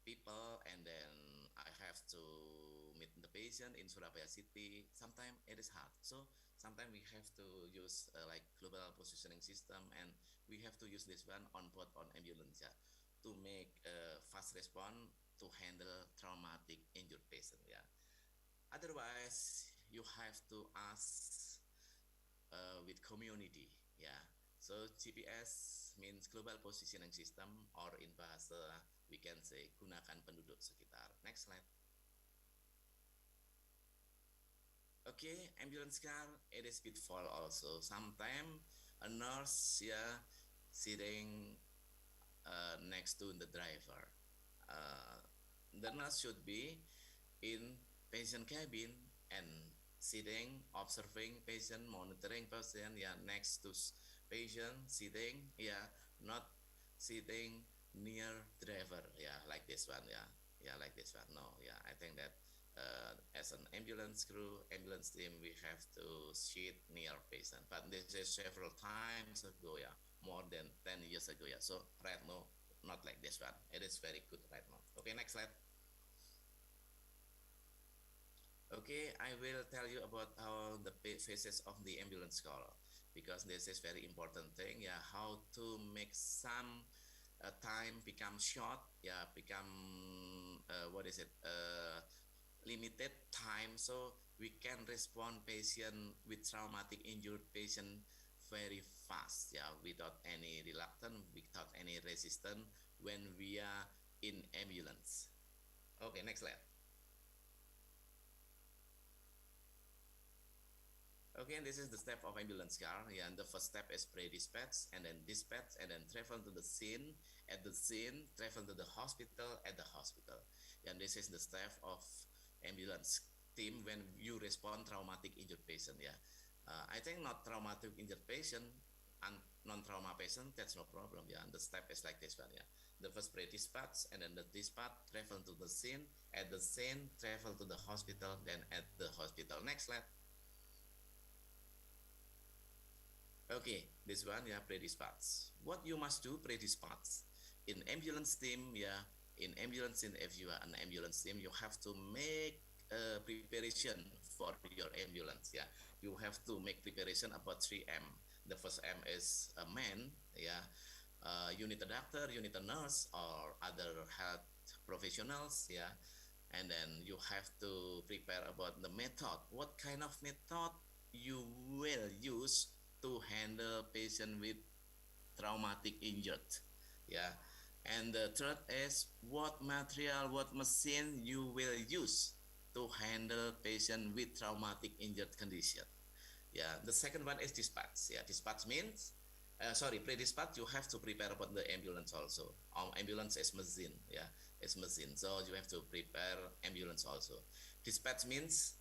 people, and then I have to meet the patient in Surabaya city. Sometimes it is hard. So sometimes we have to use like global positioning system, and we have to use this one on board on ambulance, yeah, to make a fast response to handle traumatic injured patient. Yeah. Otherwise, you have to ask with community. Yeah. So GPS means global positioning system, or in bahasa we can say gunakan penduduk sekitar. Next slide. Okay, ambulance car it is pitfall also. Sometimes a nurse, yeah, sitting next to the driver. Uh, the nurse should be in patient cabin and sitting, observing patient, monitoring patient, yeah, next to patient, sitting, yeah, not sitting near driver, yeah, like this one, yeah, like this one. No, yeah, I think that as an ambulance crew, ambulance team, we have to sit near patient. But this is several times ago, yeah, more than 10 years ago, yeah. So right now, not like this one. It is very good right now. Okay, next slide. Okay, I will tell you about how the phases of the ambulance call, because this is very important thing. Yeah, how to make some time become short. Yeah, become what is it? Limited time, so we can respond patient with traumatic injured patient very fast. Yeah, without any reluctance, without any resistance when we are in ambulance. Okay, next slide. Okay, this is the step of ambulance car. Yeah, and the first step is pre-dispatch, and then dispatch, and then travel to the scene. At the scene, travel to the hospital. At the hospital, and this is the step of ambulance team when you respond traumatic injured patient. Yeah, I think not traumatic injured patient and non-trauma patient, that's no problem. Yeah, and the step is like this one. Yeah, the first pre-dispatch, and then the dispatch, travel to the scene. At the scene, travel to the hospital. Then at the hospital. Next slide. Okay, this one, yeah, pre-dispatch. What you must do pre-dispatch in ambulance team, yeah, in ambulance team, if you are an ambulance team, you have to make preparation for your ambulance. Yeah, you have to make preparation about 3M. The first M is a man. Yeah, you need a doctor, you need a nurse, or other health professionals. Yeah, and then you have to prepare about the method. What kind of method you will use to handle patient with traumatic injured? Yeah, and the third is what material, what machine you will use to handle patient with traumatic injured condition. Yeah, the second one is dispatch. Yeah, dispatch means sorry, pre-dispatch, you have to prepare about the ambulance also. Ambulance is machine. Yeah, it's machine, so you have to prepare ambulance also. Dispatch means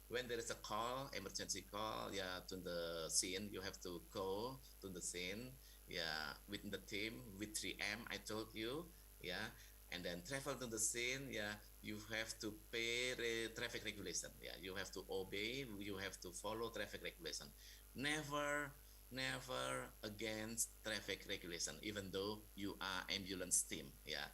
when there is a call, emergency call, yeah, to the scene, you have to go to the scene, yeah, with the team, with 3M, I told you, yeah, and then travel to the scene, yeah, you have to pay traffic regulation. Yeah, you have to obey, you have to follow traffic regulation. Never against traffic regulation, even though you are ambulance team. Yeah,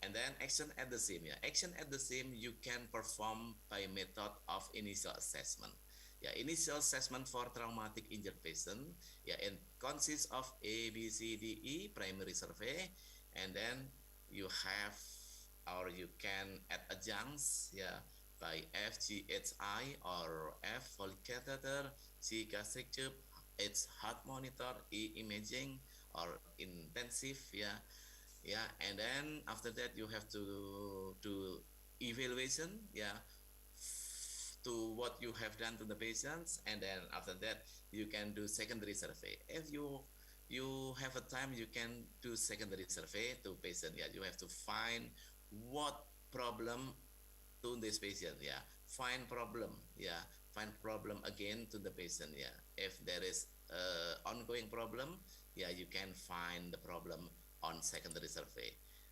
and then action at the scene. Yeah, action at the scene you can perform by method of initial assessment. Yeah, initial assessment for traumatic injured patient. Yeah, it consists of A, B, C, D, E, primary survey, and then you have, or you can add adjuncts. Yeah, by F, G, H, I, or F, folic catheter, C, gastric tube, H, heart monitor, E, imaging, or intensive. Yeah, yeah, and then after that you have to do evaluation. Yeah, to what you have done to the patients, and then after that you can do secondary survey. If you have a time, you can do secondary survey to patient. Yeah, you have to find what problem to this patient. Yeah, find problem. Yeah, find problem again to the patient. Yeah, if there is ongoing problem, yeah, you can find the problem on secondary survey.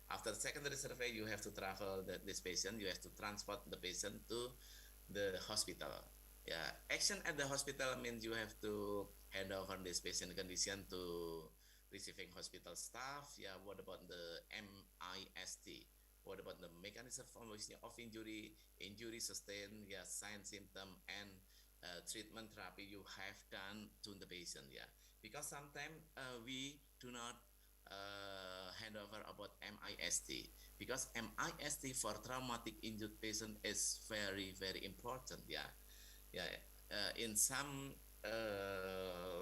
After secondary survey, you have to travel this patient, you have to transport the patient to the hospital. Yeah, action at the hospital means you have to hand over this patient condition to receiving hospital staff. Yeah, what about the MIST? What about the mechanism of injury, injury sustained, yeah, sign, symptom, and treatment therapy you have done to the patient. Yeah, because sometimes we do not hand over about MIST, because MIST for traumatic injured patient is very important. Yeah, yeah. In some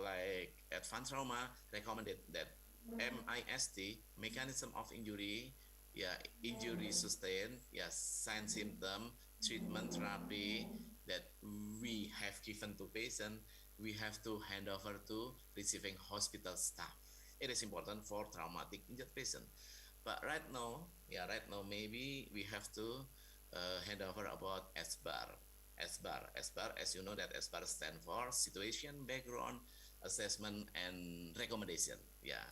like advanced trauma recommended that MIST, mechanism of injury, yeah, injury sustained, yeah, sign, symptom, treatment therapy that we have given to patient, we have to hand over to receiving hospital staff. It is important for traumatic injured patient. But right now, yeah, right now maybe we have to hand over about SBAR. SBAR, as you know that SBAR stand for Situation, Background, Assessment, and Recommendation. Yeah,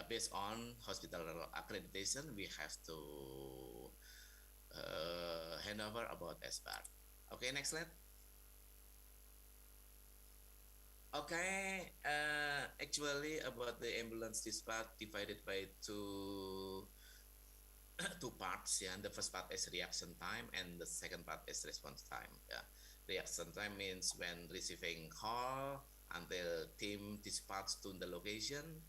based on hospital accreditation, we have to hand over about SBAR. Okay, next slide. Okay, actually about the ambulance dispatch divided by two parts. Yeah, the first part is reaction time, and the second part is response time. Yeah, reaction time means when receiving call until team dispatch to the location.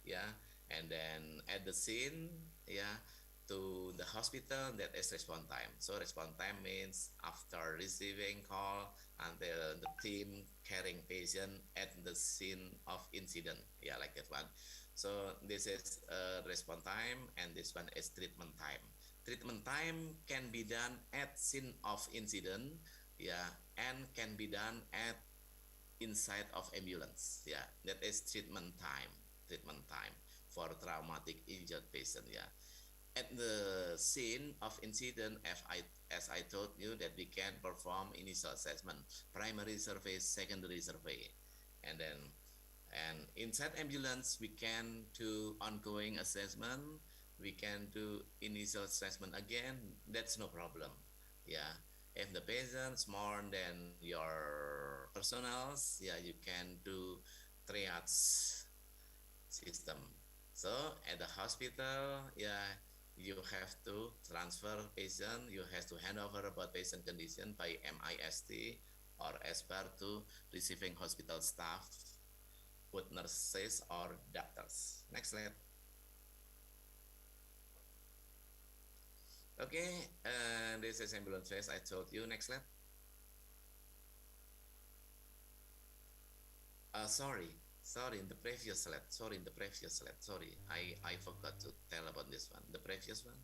Yeah, and then at the scene, yeah, to the hospital, that is response time. So response time means after receiving call until the team carrying patient at the scene of incident. Yeah, like that one. So this is response time, and this one is treatment time. Treatment time can be done at scene of incident, yeah, and can be done at inside of ambulance. Yeah, that is treatment time. Treatment time for traumatic injured patient. Yeah, at the scene of incident, as I told you that we can perform initial assessment, primary survey, secondary survey, and then inside ambulance we can do ongoing assessment, we can do initial assessment again. That's no problem. Yeah, if the patient's more than your personals, yeah, you can do triage system. So at the hospital, yeah, you have to transfer patient, you have to hand over about patient condition by MIST or SBAR to receiving hospital staff, both nurses or doctors. Next slide. Okay, this is ambulance phase I told you. Next slide. Sorry, in the previous slide. Sorry, I forgot to tell about this one. The previous one.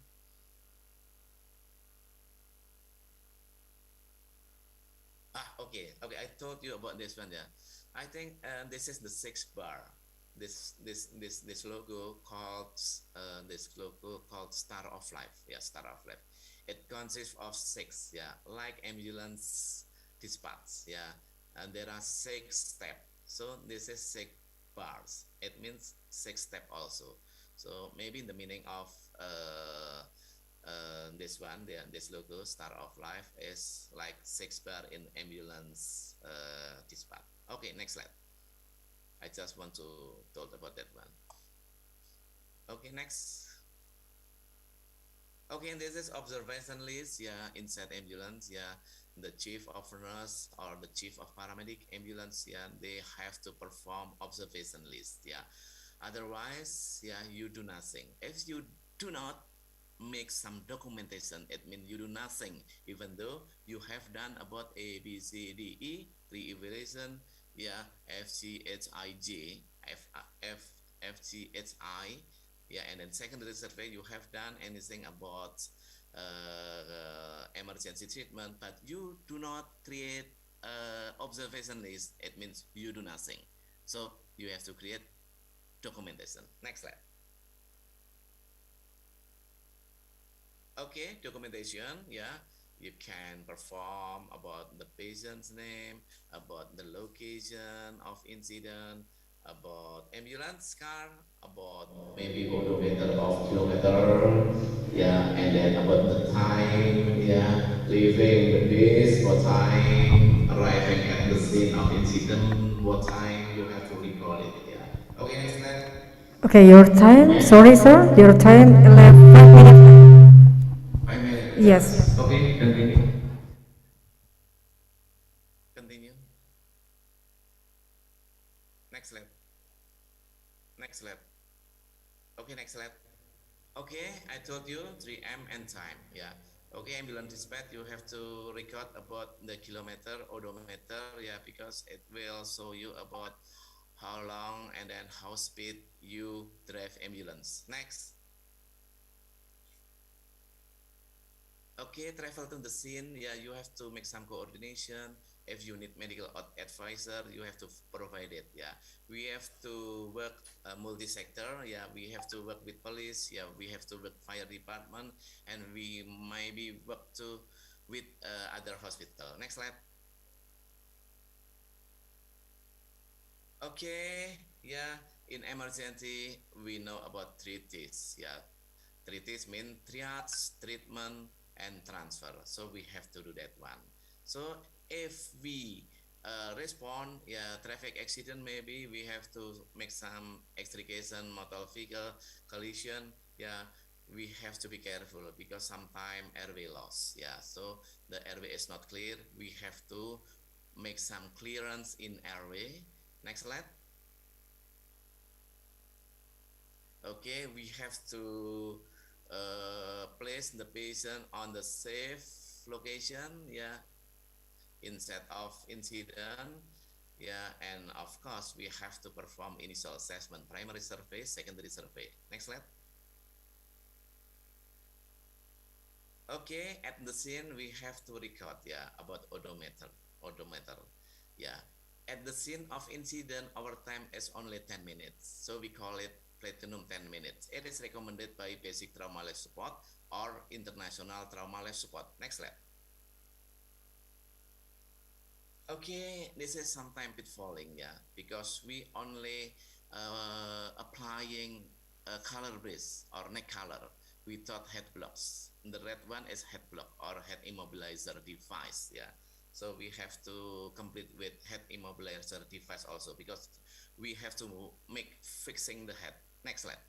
Okay. I told you about this one. Yeah, I think this is the sixth bar. This logo called Star of Life. Yeah, Star of Life. It consists of six. Yeah, like ambulance dispatch. Yeah, and there are six steps. So this is six bars. It means six step also. So maybe the meaning of this one, this logo, Star of Life, is like six bar in ambulance dispatch. Okay, next slide. I just want to talk about that one. Okay, next. Okay, and this is observation list. Yeah, inside ambulance. Yeah, the chief of nurse or the chief of paramedic ambulance. Yeah, they have to perform observation list. Yeah, otherwise, yeah, you do nothing. If you do not make some documentation, it means you do nothing, even though you have done about A, B, C, D, E, re-evaluation, yeah, F, G, H, I, J, F, G, H, I, yeah, and then secondary survey, you have done anything about emergency treatment, but you do not create observation list, it means you do nothing. So you have to create documentation. Next slide. Okay, documentation, yeah. You can perform about the patient's name, about the location of incident, about ambulance car, about maybe odometer of kilometer, yeah, and then about the time, yeah, leaving the base, what time, arriving at the scene of incident, what time you have to recall it, yeah. Okay, next slide. Okay, your time. Sorry, sir. Your time 5 minutes. 5 minutes. Yes. Okay, continue. Continue. Next slide. Next slide. Okay, next slide. Okay, I told you 3M and time. Yeah. Okay, ambulance dispatch, you have to record about the kilometer, odometer, yeah, because it will show you about how long and then how speed you drive ambulance. Next. Okay, travel to the scene, yeah, you have to make some coordination. If you need medical advisor, you have to provide it, yeah. We have to work multi-sector, yeah, we have to work with police, yeah, we have to work fire department, and we maybe work to with other hospital. Next slide. Okay, yeah, in emergency, we know about three T's. Yeah, three T's mean triage, treatment, and transfer. So we have to do that one. So if we respond, yeah, traffic accident, maybe we have to make some extrication, motor vehicle collision. Yeah, we have to be careful because sometimes airway loss. Yeah, so the airway is not clear. We have to make some clearance in airway. Next slide. Okay, we have to place the patient on the safe location, yeah, instead of incident, yeah, and of course we have to perform initial assessment, primary survey, secondary survey. Next slide. Okay, at the scene we have to record, yeah, about odometer, yeah. At the scene of incident, our time is only 10 minutes, so we call it platinum 10 minutes. It is recommended by basic trauma life support or international trauma life support. Next slide. Okay, this is sometimes pitfalling, yeah, because we only applying color base or neck color without head blocks. The red one is head block or head immobilizer device, yeah. So we have to complete with head immobilizer device also because we have to make fixing the head. Next slide.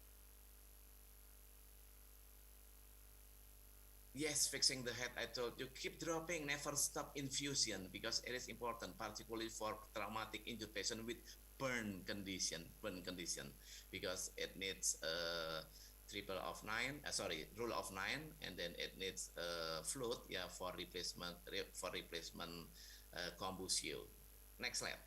Yes, fixing the head, I told you, keep dropping, never stop infusion because it is important, particularly for traumatic injured patient with burn condition, because it needs rule of nine, and then it needs fluid, yeah, for replacement combustion. Next slide.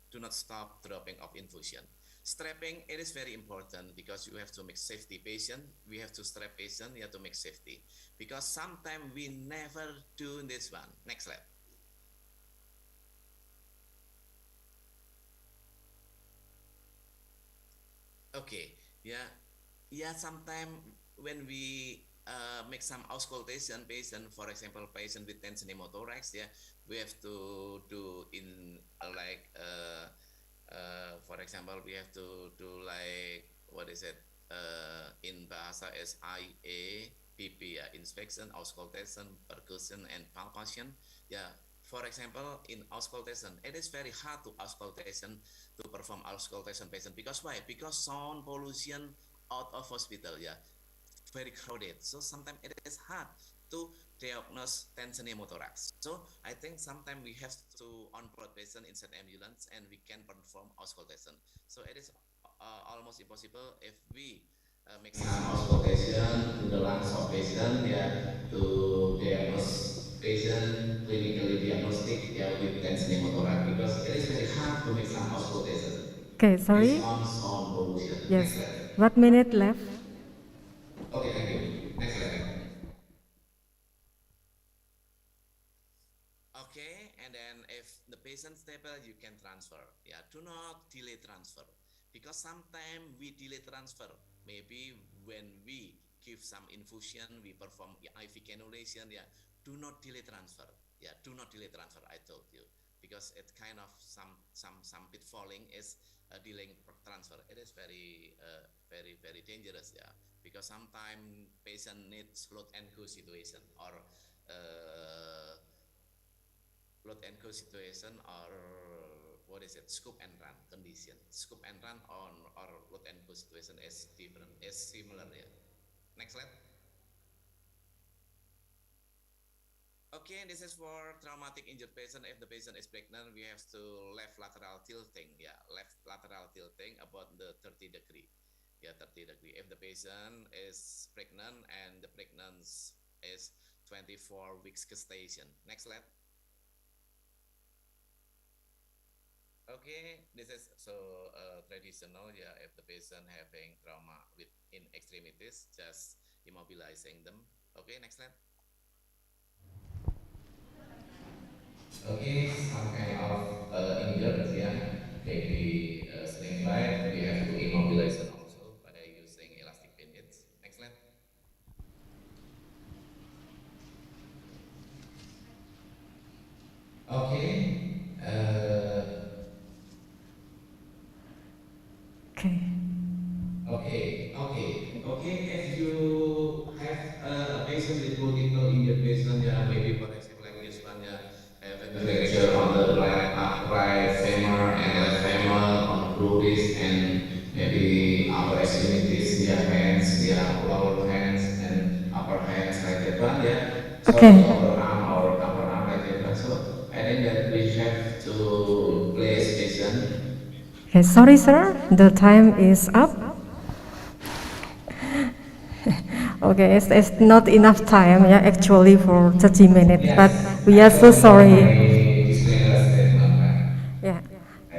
Do not stop dropping of infusion. Strapping, it is very important because you have to make safety patient. We have to strap patient, you have to make safety. Because sometimes we never do this one. Next slide. Okay, yeah, sometimes when we make some auscultation patient, for example, patient with tension pneumothorax, yeah, we have to do in for example, we have to do like, what is it, in bahasa is IAPP, yeah, inspection, auscultation, percussion, and palpation. Yeah, for example, in auscultation, it is very hard to auscultation, to perform auscultation patient, because why? Because sound pollution out of hospital, yeah, very crowded. So sometimes it is hard to diagnose tension pneumothorax. So I think sometimes we have to on-board patient inside ambulance and we can perform auscultation. So it is almost impossible if we make some auscultation to the lungs of patient, yeah, to diagnose patient clinically diagnostic, yeah, with tension pneumothorax, because it is very hard to make some auscultation. Okay, sorry. Based on sound pollution. Yes. Next slide. What minute left? Okay, thank you. Next slide. Okay, and then if the patient stable, you can transfer. Yeah, do not delay transfer because sometimes we delay transfer. Maybe when we give some infusion, we perform IV cannulation. Yeah, do not delay transfer. Yeah, do not delay transfer. I told you because it kind of some pitfalling is delaying transfer. It is very very dangerous. Yeah, because sometimes patient needs load and go situation or load and go situation, or what is it, scoop and run condition. Scoop and run on or load and go situation is different, is similar, yeah. Next slide. Okay, this is for traumatic injured patient. If the patient is pregnant, we have to left lateral tilting, yeah, left lateral tilting about the 30 degree, yeah, 30 degree. If the patient is pregnant and the pregnancy is 24 weeks gestation. Next slide. Okay, this is so traditional, yeah. If the patient having trauma with in extremities, just immobilizing them. Okay, next slide. Okay, some kind of injured, yeah, maybe snake bite. We have to immobilize it also by using elastic bandages. Next slide. Okay. Okay. If you have a patient with multiple injured patient, yeah, maybe for example like this one, yeah, having a fracture on the right femur and left femur on crucis and maybe upper extremities, yeah, hands, yeah, lower hands and upper hands like that one, yeah. So Okay. lower arm or upper arm like that one. So I think that we have to place patient. Okay, sorry, sir. The time is up. Okay, it's not enough time, yeah, actually for 30 minutes, Yes, but we I are so told in sorry. my disclaimer statement, right? Yeah.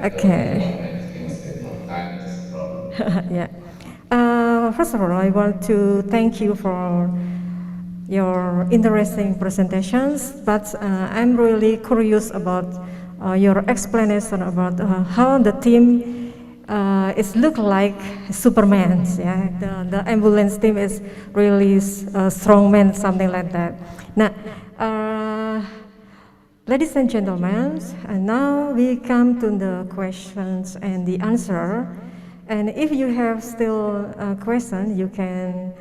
I told Okay. in my disclaimer statement, time is a problem. Yeah. First of all, I want to thank you for your interesting presentations, but I'm really curious about your explanation about how the team is look like Superman. Yeah, the ambulance team is really strong man, something like that. Now, ladies and gentlemen, and now we come to the questions and the answer. And if you have still a question, you can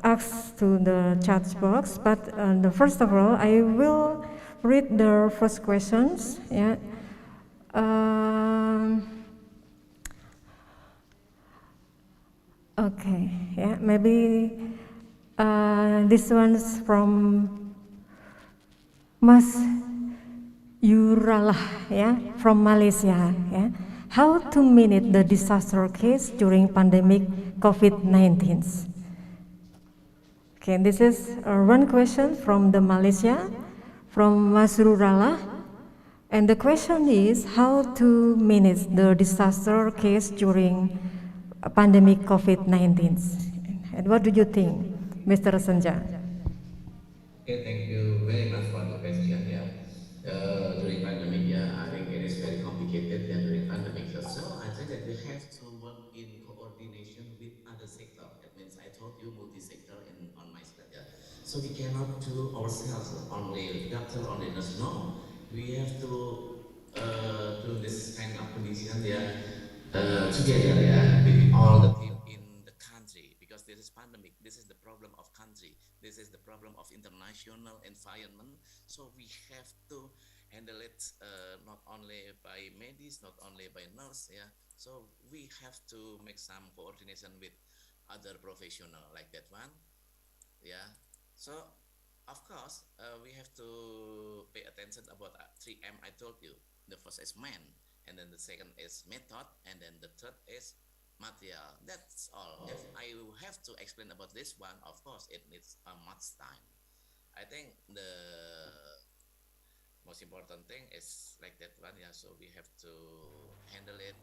ask to the chat box. But first of all, I will read the first questions. Yeah. Okay. Yeah. Maybe this one's from Mas Yuralah, yeah, from Malaysia. Yeah. How to manage the disaster case during pandemic COVID-19? Okay, this is one question from the Malaysia, from Masrurala. And the question is how to manage the disaster case during pandemic COVID-19. And what do you think, Mr. Senja? Okay, thank you very much for the question. Yeah, during pandemic, yeah, I think it is very complicated. Yeah, during pandemic, so I think that we have to work in coordination with other sector. That means I told you multi-sector in on my slide. Yeah, so we cannot do ourselves only doctor, only nurse. No, we have to do this kind of condition. Yeah, together. Yeah, with all the team in the country, because this is pandemic. This is the problem of country. This is the problem of international environment. So we have to handle it not only by medics, not only by nurse. Yeah. So we have to make some coordination with other professional like that one. Yeah. So of course we have to pay attention about 3M. I told you the first is man, and then the second is method, and then the third is material. That's all. If I have to explain about this one, of course it needs much time. I think the most important thing is like that one. Yeah, so we have to handle it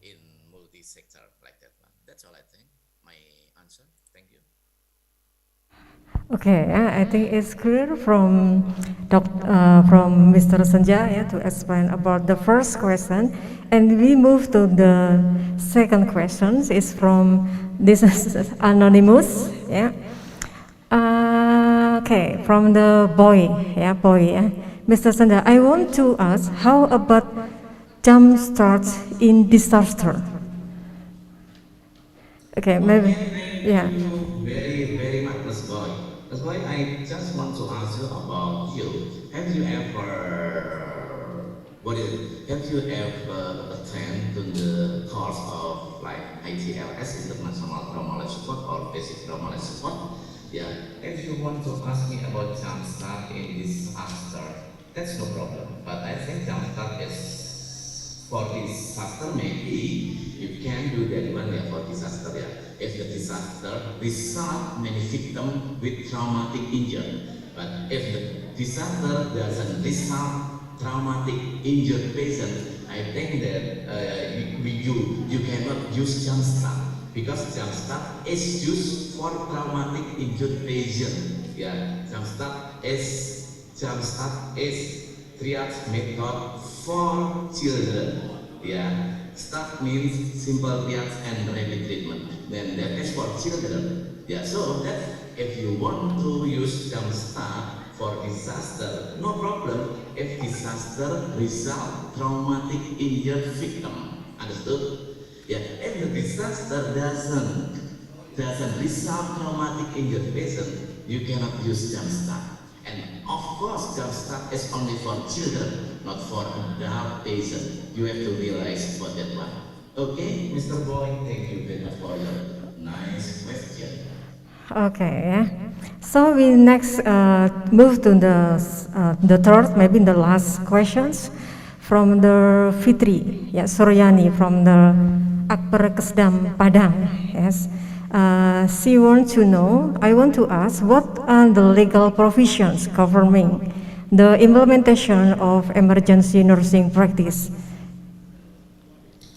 in multi-sector like that one. That's all I think. My answer. Thank you. Okay, I think it's clear from from Mr. Senja, yeah, to explain about the first question, and we move to the second question. It's from this is anonymous, yeah. Okay, from the boy, yeah, Mr. Senja, I want to ask, how about jump starts in disaster? Okay, maybe, yeah. Very much, Mas Boy. Mas Boy, I just want to ask you about you. Have you ever, what is it? Have you ever attend to the course of like ITLS, International Trauma Support, or Basic Trauma Support? Yeah. If you want to ask me about jumpstart in disaster, that's no problem. But I think jumpstart is for disaster, maybe you can do that one, yeah, for disaster. Yeah, if the disaster result many victims with traumatic injury, but if the disaster doesn't result traumatic injured patient, I think that you cannot use jumpstart, because jumpstart is used for traumatic injured patient. Yeah, jumpstart is triage method for children. Yeah, start means simple triage and rapid treatment. Then that is for children. Yeah, so that if you want to use jump start for disaster, no problem. If disaster result traumatic injured victim, understood? Yeah, if if the disaster doesn't resolve traumatic injured patient, you cannot use jump start. And of course, jump start is only for children, not for adult patients. You have to realize for that one. Okay, Mr. Boy, thank you very much for your nice question. Okay, yeah. So we next move to the third, maybe the last questions from the Fitri, yeah, Suryani from the Akbar Kesdam Padang. Yes, she wants to know. I want to ask, what are the legal provisions governing the implementation of emergency nursing practice?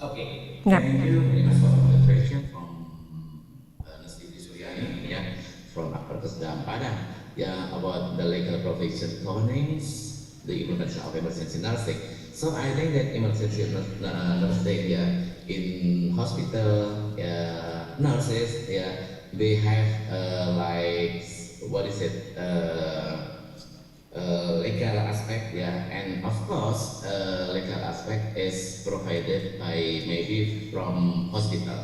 Okay, Yeah. thank you very much for the question from Ms. Fitri Suryani, yeah, from Akbar Kesdam Padang, yeah, about the legal provision governing the implementation of emergency nursing. So I think that emergency nursing, yeah, in hospital, nurses, yeah, they have like what is it? Legal aspect, yeah, and of course legal aspect is provided by maybe from hospital,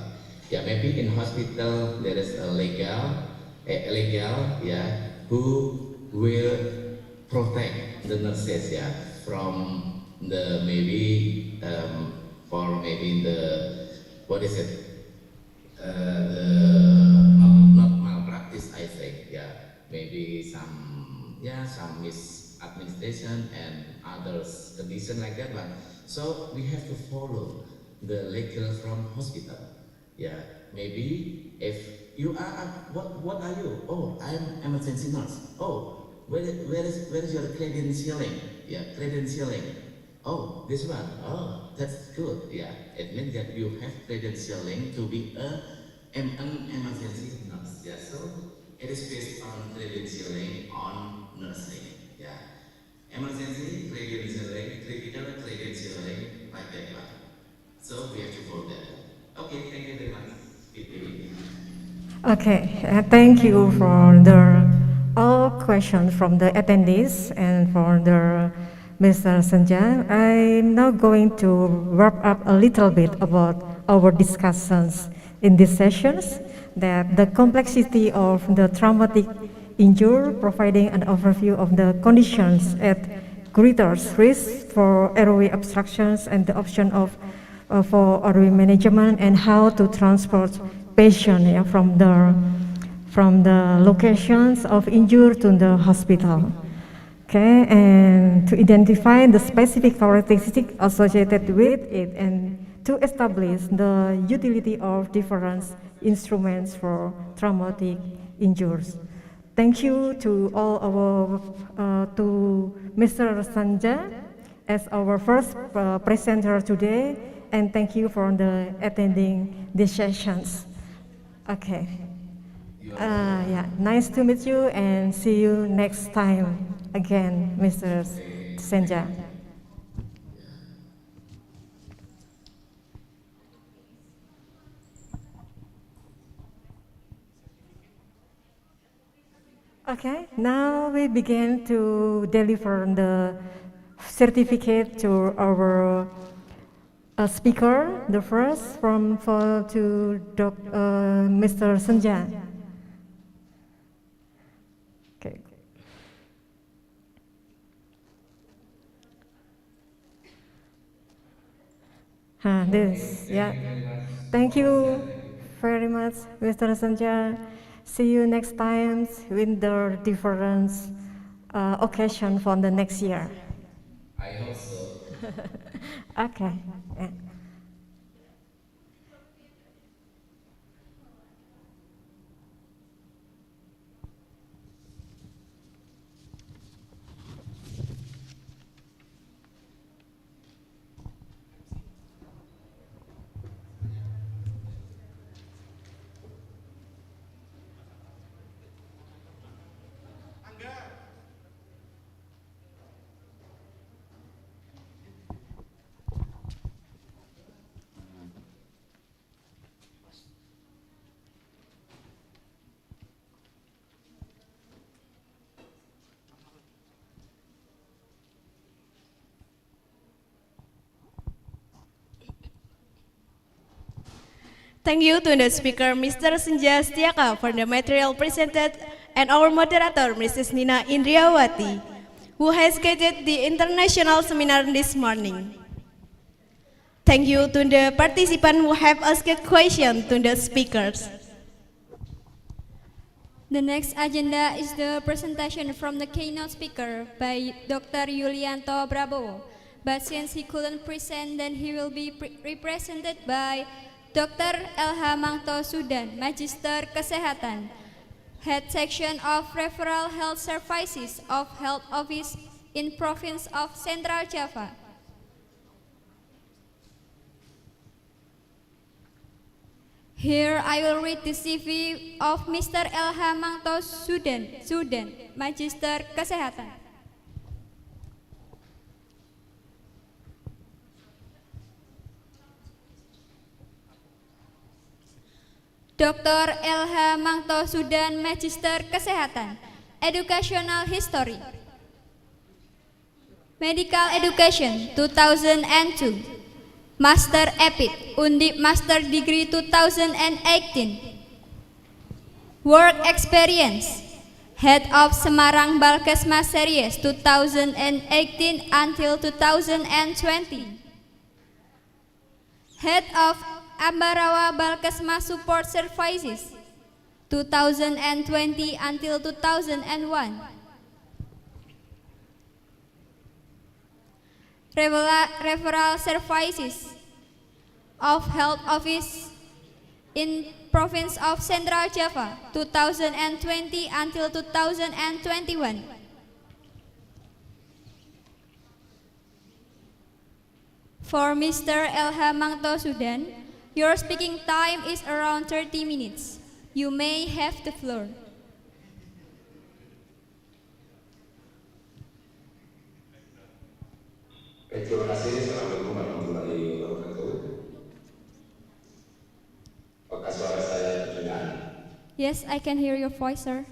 yeah, maybe in hospital there is a legal, yeah, who will protect the nurses, yeah, from the maybe for maybe the what is it, the not malpractice, I think, yeah, maybe some, yeah, some misadministration and others condition like that one. So we have to follow the legal from hospital, yeah. Maybe if you are what are you? Oh, I'm emergency nurse. Oh, where is your credentialing? Yeah, credentialing. Oh, this one. Oh, that's good. Yeah, it means that you have credentialing to be an emergency nurse. Yeah, so it is based on credentialing on nursing. Yeah, emergency credentialing, critical credentialing, like that one. So we have to follow that one. Okay, thank you very much, Vicky. Okay, thank you for the all questions from the attendees and for the Mr. Senja. I'm now going to wrap up a little bit about our discussions in these sessions, that the complexity of the traumatic injury, providing an overview of the conditions at greatest risk for airway obstructions and the option of for airway management and how to transport patient, yeah, from the locations of injury to the hospital. Okay, and to identify the specific characteristics associated with it and to establish the utility of different instruments for traumatic injuries. Thank you to all our to Mr. Sanja as our first presenter today, and thank you for the attending these sessions. Okay. Yeah, nice to meet you and see you next time again, Mr. Senja. Okay, now we begin to deliver the certificate to our speaker. The first to Mr. Senja. Okay. This, yeah. Thank you very much, Mr. Senja. See you next time with the different occasion for the next year. I hope so. Okay. Yeah. Thank you to the speaker, Mr. Senja Setiaka, for the material presented, and our moderator, Mrs. Nina Indriawati, who has guided the international seminar this morning. Thank you to the participants who have asked questions to the speakers. The next agenda is the presentation from the keynote speaker by Dr. Yulianto Prabowo. But since he couldn't present, then he will be represented by Dr. Elha Mangto Sudan, Magister Kesehatan, Head Section of Referral Health Services of Health Office in Province of Central Java. Here I will read the CV of Mr. Elha Mangto Sudan, Magister Kesehatan. Dr. Elha Mangto Sudan, Magister Kesehatan, Educational History, Medical Education 2002, Master EPID, Undip Master Degree 2018, Work Experience, Head of Semarang Balkesmas Series 2018 until 2020, Head of Ambarawa Balkesmas Support Services 2020 until 2001, Referral Services of Health Office in Province of Central Java 2020 until 2021. For Mr. Elha Mangto Sudan, your speaking time is around 30 minutes. You may have the floor. Terima kasih. Assalamualaikum warahmatullahi wabarakatuh. Apakah suara saya terdengar? Yes, I can hear your voice, sir.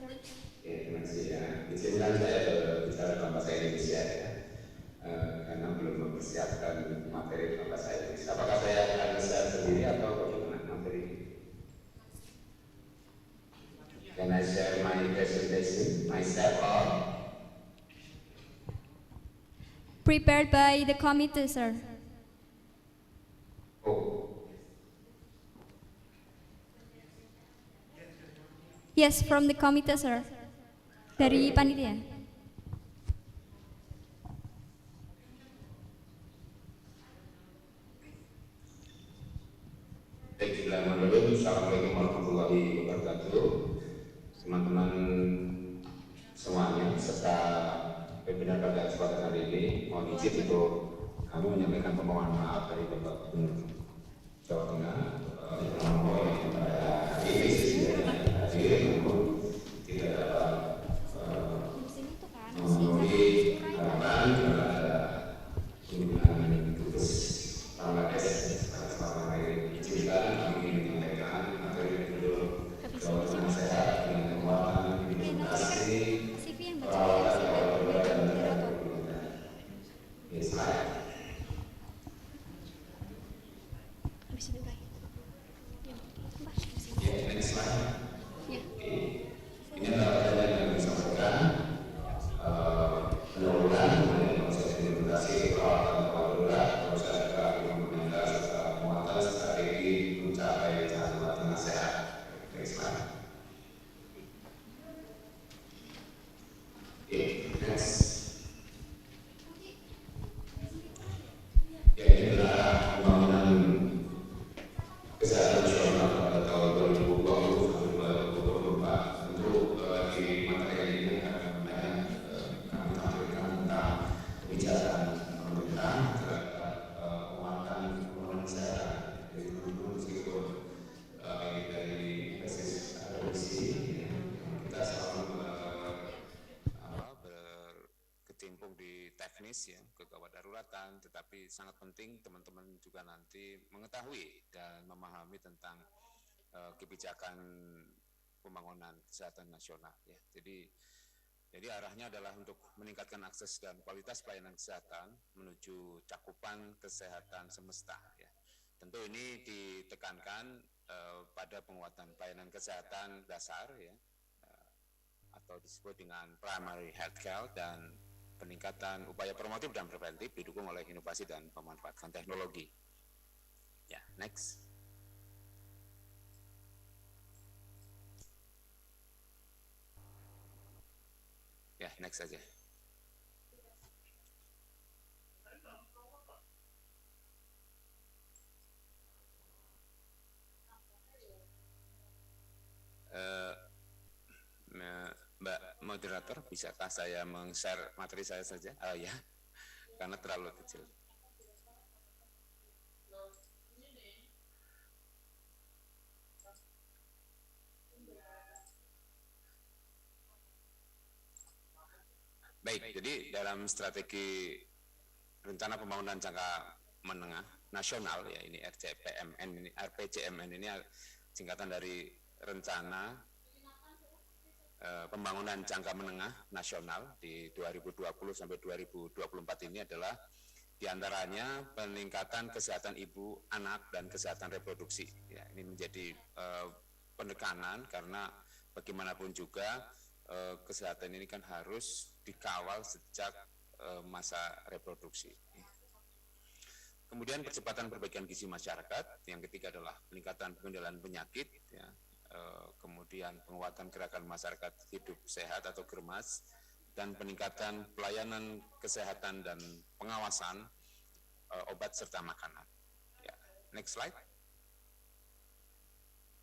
Ya, terima kasih ya. Izinkan saya berbicara dalam bahasa Indonesia ya, karena belum mempersiapkan materi dalam bahasa Indonesia. Apakah saya akan bisa sendiri atau bagaimana materi ini? Can I share my presentation myself or? Prepared by the committee, sir. Oh. Yes, from the committee, sir. Dari panitia. Assalamualaikum warahmatullahi wabarakatuh. Teman-teman semuanya serta pimpinan pada kesempatan hari ini, mohon izin untuk kami menyampaikan permohonan maaf dari Bapak Gubernur Jawa Tengah pada ini sesungguhnya hadir namun tidak dapat memenuhi harapan karena ada kunjungan tugas Bangladesh selama hari izinkan kami menyampaikan materi judul Jawa Tengah Sehat dengan penguatan implementasi perawatan ini adalah yang kami sampaikan penurunan proses implementasi perawatan darurat proses implementasi serta penguatan strategi mencapai Jawa Tengah Sehat. Ya, ini adalah pembangunan kesehatan nasional pada tahun 2020 sampai 2024. Tentu di materi ini akan banyak kami tampilkan tentang kebijakan pemerintah terhadap penguatan pembangunan kesehatan. Jadi dulu meskipun dari basis akademisi kita selalu berkecimpung di teknis ya kegawat daruratan, tetapi sangat penting teman-teman juga nanti mengetahui dan memahami tentang kebijakan pembangunan kesehatan nasional ya. Jadi arahnya adalah untuk meningkatkan akses dan kualitas pelayanan kesehatan menuju cakupan kesehatan semesta ya. Tentu ini ditekankan pada penguatan pelayanan kesehatan dasar ya, atau disebut dengan primary health care, dan peningkatan upaya promotif dan preventif didukung oleh inovasi dan pemanfaatan teknologi. Ya, next. Ya, next saja. Mbak moderator, bisakah saya meng-share materi saya saja? Ya, karena terlalu kecil. Baik, jadi dalam strategi rencana pembangunan jangka menengah nasional ya, ini RCPMN ini, RPJMN ini singkatan dari rencana pembangunan jangka menengah nasional di 2020 sampai 2024 ini adalah diantaranya peningkatan kesehatan ibu, anak, dan kesehatan reproduksi. Ya, ini menjadi penekanan karena bagaimanapun juga kesehatan ini kan harus dikawal sejak masa reproduksi. Kemudian percepatan perbaikan gizi masyarakat. Yang ketiga adalah peningkatan pengendalian penyakit. Ya. Kemudian penguatan gerakan masyarakat hidup sehat atau germas, dan peningkatan pelayanan kesehatan dan pengawasan obat serta makanan. Ya. Next slide.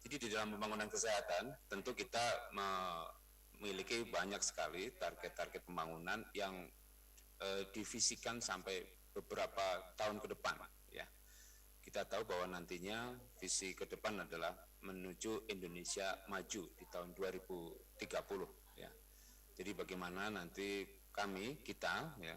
Jadi di dalam pembangunan kesehatan tentu kita memiliki banyak sekali target-target pembangunan yang divisikan sampai beberapa tahun ke depan. Ya. Kita tahu bahwa nantinya visi ke depan adalah menuju Indonesia maju di tahun 2030. Ya. Jadi bagaimana nanti kita ya,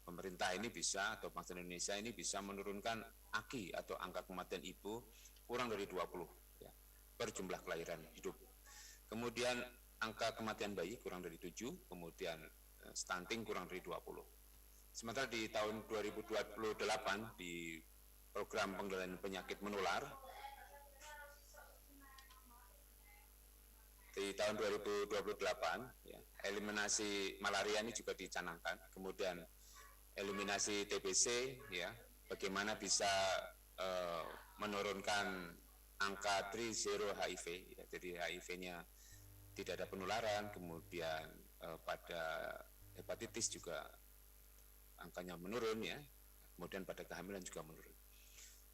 pemerintah ini bisa, atau bangsa Indonesia ini bisa menurunkan AKI atau angka kematian ibu kurang dari 20 ya, per jumlah kelahiran hidup. Kemudian angka kematian bayi kurang dari 7, kemudian stunting kurang dari 20. Sementara di tahun 2028 di program pengendalian penyakit menular, di tahun 2028 ya, eliminasi malaria ini juga dicanangkan. Kemudian eliminasi TBC ya, bagaimana bisa menurunkan angka 3-0 HIV ya, jadi HIV-nya tidak ada penularan. Kemudian pada hepatitis juga angkanya menurun ya. Kemudian pada kehamilan juga menurun.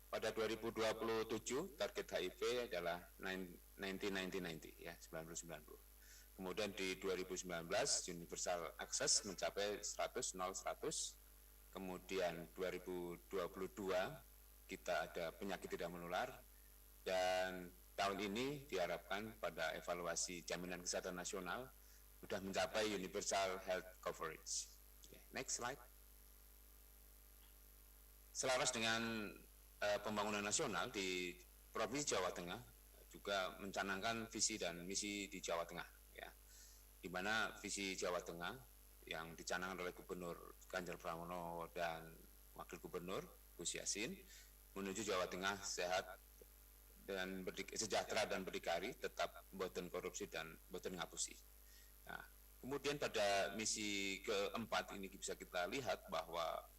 Pada 2027 target HIV adalah 90-90 ya, 90-90. Kemudian di 2019 universal access mencapai 100-0-100. Kemudian 2022 kita ada penyakit tidak menular, dan tahun ini diharapkan pada evaluasi jaminan kesehatan nasional sudah mencapai universal health coverage. Next slide. Selaras dengan pembangunan nasional di Provinsi Jawa Tengah juga mencanangkan visi dan misi di Jawa Tengah ya, di mana visi Jawa Tengah yang dicanangkan oleh Gubernur Ganjar Pranowo dan Wakil Gubernur Gus Yassin menuju Jawa Tengah sehat dan sejahtera dan berdikari, tetap boten korupsi dan boten ngapusi. Nah, kemudian pada misi keempat ini bisa kita lihat bahwa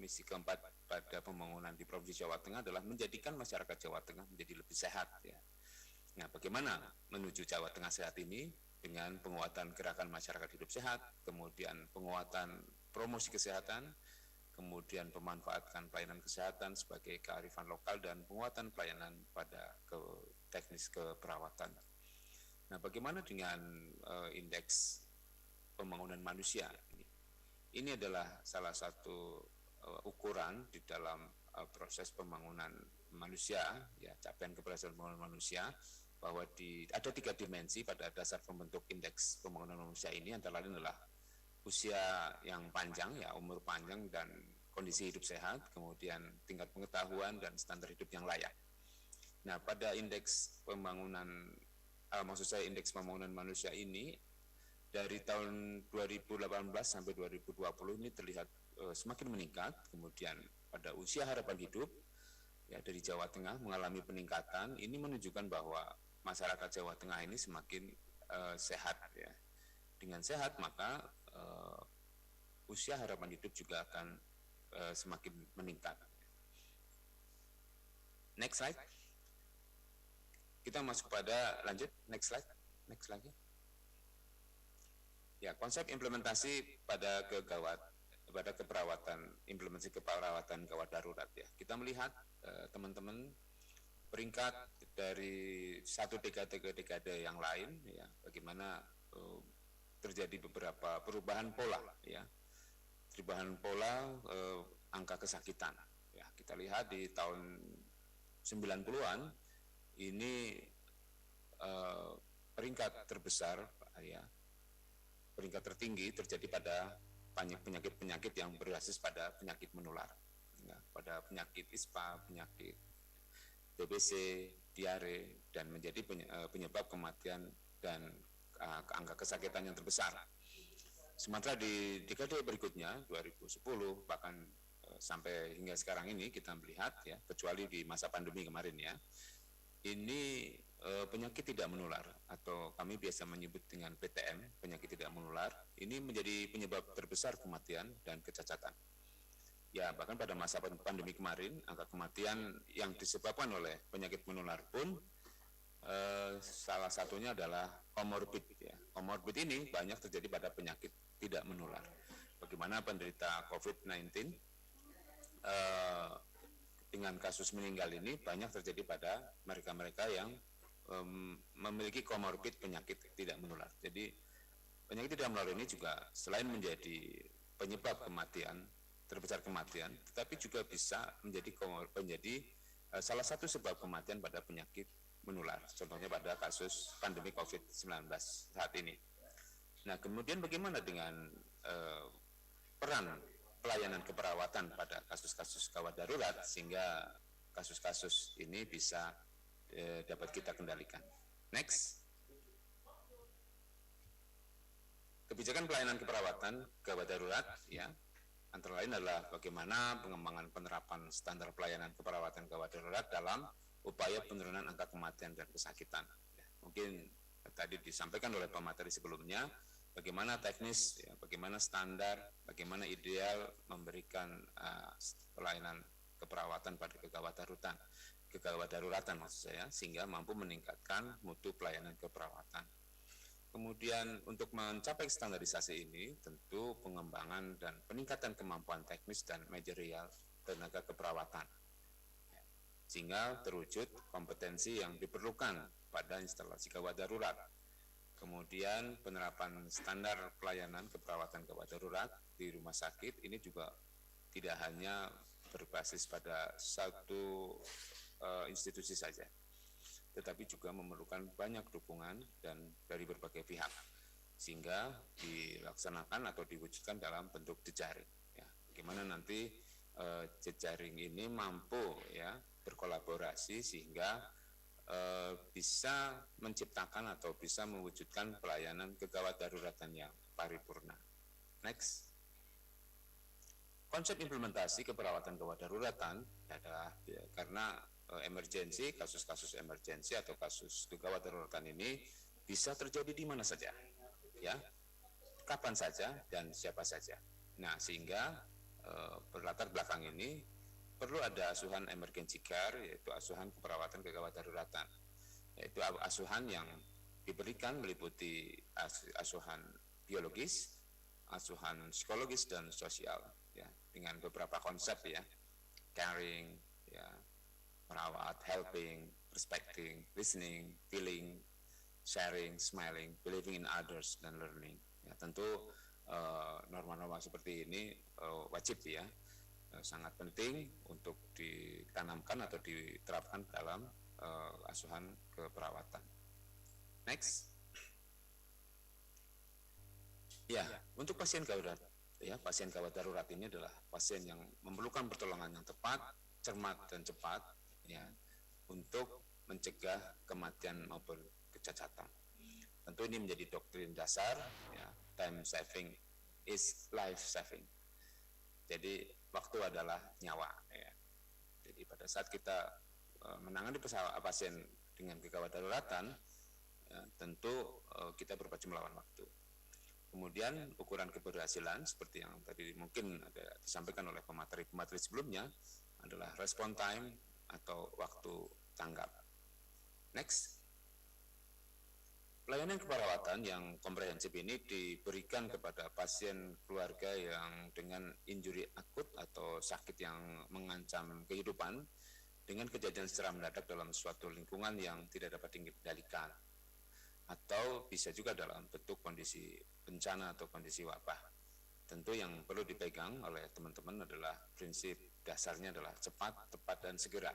misi keempat pada pembangunan di Provinsi Jawa Tengah adalah menjadikan masyarakat Jawa Tengah menjadi lebih sehat ya. Nah, bagaimana menuju Jawa Tengah sehat ini? Dengan penguatan gerakan masyarakat hidup sehat, kemudian penguatan promosi kesehatan, kemudian pemanfaatan pelayanan kesehatan sebagai kearifan lokal, dan penguatan pelayanan pada teknis keperawatan. Nah, bagaimana dengan indeks pembangunan manusia ini? Ini adalah salah satu ukuran di dalam proses pembangunan manusia, ya, capaian keberhasilan pembangunan manusia, bahwa ada 3 dimensi pada dasar pembentuk indeks pembangunan manusia ini, antara lain adalah usia yang panjang, ya, umur panjang dan kondisi hidup sehat, kemudian tingkat pengetahuan dan standar hidup yang layak. Nah, pada indeks pembangunan, indeks pembangunan manusia ini, dari tahun 2018 sampai 2020 ini terlihat semakin meningkat. Kemudian pada usia harapan hidup ya dari Jawa Tengah mengalami peningkatan. Ini menunjukkan bahwa masyarakat Jawa Tengah ini semakin sehat ya. Dengan sehat maka usia harapan hidup juga akan semakin meningkat. Next slide. Kita masuk pada lanjut next slide. Next lagi. Ya, konsep implementasi pada keperawatan, implementasi keperawatan gawat darurat ya. Kita melihat teman-teman peringkat dari satu dekade ke dekade yang lain ya, bagaimana terjadi beberapa perubahan pola ya. Perubahan pola angka kesakitan. Ya, kita lihat di tahun 90-an ini peringkat terbesar ya, peringkat tertinggi terjadi pada penyakit-penyakit yang berbasis pada penyakit menular ya, pada penyakit ISPA, penyakit TBC, diare, dan menjadi penyebab kematian dan angka kesakitan yang terbesar. Sementara di dekade berikutnya 2010 bahkan sampai hingga sekarang ini kita melihat ya, kecuali di masa pandemi kemarin ya, ini penyakit tidak menular atau kami biasa menyebut dengan PTM, penyakit tidak menular, ini menjadi penyebab terbesar kematian dan kecacatan. Ya, bahkan pada masa pandemi kemarin, angka kematian yang disebabkan oleh penyakit menular pun salah satunya adalah komorbid ya. Komorbid ini banyak terjadi pada penyakit tidak menular. Bagaimana penderita COVID-19 dengan kasus meninggal ini banyak terjadi pada mereka-mereka yang memiliki komorbid penyakit tidak menular. Jadi penyakit tidak menular ini juga selain menjadi penyebab kematian, terbesar kematian, tetapi juga bisa menjadi salah satu sebab kematian pada penyakit menular. Contohnya pada kasus pandemi COVID-19 saat ini. Nah, kemudian bagaimana dengan peran pelayanan keperawatan pada kasus-kasus gawat darurat sehingga kasus-kasus ini bisa dapat kita kendalikan. Next. Kebijakan pelayanan keperawatan gawat darurat ya, antara lain adalah bagaimana pengembangan penerapan standar pelayanan keperawatan gawat darurat dalam upaya penurunan angka kematian dan kesakitan. Ya, mungkin tadi disampaikan oleh pemateri sebelumnya, bagaimana teknis, ya, bagaimana standar, bagaimana ideal memberikan pelayanan keperawatan pada kegawat daruratan maksud saya, sehingga mampu meningkatkan mutu pelayanan keperawatan. Kemudian untuk mencapai standarisasi ini, tentu pengembangan dan peningkatan kemampuan teknis dan manajerial tenaga keperawatan, sehingga terwujud kompetensi yang diperlukan pada instalasi gawat darurat. Kemudian penerapan standar pelayanan keperawatan gawat darurat di rumah sakit ini juga tidak hanya berbasis pada satu institusi saja, tetapi juga memerlukan banyak dukungan dan dari berbagai pihak, sehingga dilaksanakan atau diwujudkan dalam bentuk jejaring. Ya, bagaimana nanti jejaring ini mampu ya berkolaborasi sehingga bisa menciptakan atau bisa mewujudkan pelayanan kegawat daruratan yang paripurna. Next. Konsep implementasi keperawatan gawat daruratan adalah ya, karena emergensi, kasus-kasus emergensi atau kasus kegawat daruratan ini bisa terjadi di mana saja, ya, kapan saja dan siapa saja. Nah, sehingga berlatar belakang ini perlu ada asuhan emergency care, yaitu asuhan keperawatan kegawat daruratan, yaitu asuhan yang diberikan meliputi asuhan biologis, asuhan psikologis dan sosial, ya, dengan beberapa konsep ya, caring, ya, merawat, helping, respecting, listening, feeling, sharing, smiling, believing in others, dan learning. Ya, tentu norma-norma seperti ini wajib ya, sangat penting untuk ditanamkan atau diterapkan dalam asuhan keperawatan. Next. Ya, untuk pasien gawat ya, pasien gawat darurat ini adalah pasien yang memerlukan pertolongan yang tepat, cermat dan cepat ya, untuk mencegah kematian maupun kecacatan. Tentu ini menjadi doktrin dasar ya, time saving is life saving. Jadi waktu adalah nyawa ya. Jadi pada saat kita menangani pasien dengan kegawat daruratan, ya, tentu kita berpacu melawan waktu. Kemudian ukuran keberhasilan seperti yang tadi mungkin ada disampaikan oleh pemateri sebelumnya adalah respon time atau waktu tanggap. Next. Pelayanan keperawatan yang komprehensif ini diberikan kepada pasien keluarga yang dengan injuri akut atau sakit yang mengancam kehidupan dengan kejadian secara mendadak dalam suatu lingkungan yang tidak dapat dikendalikan, atau bisa juga dalam bentuk kondisi bencana atau kondisi wabah. Tentu yang perlu dipegang oleh teman-teman adalah prinsip dasarnya adalah cepat, tepat, dan segera,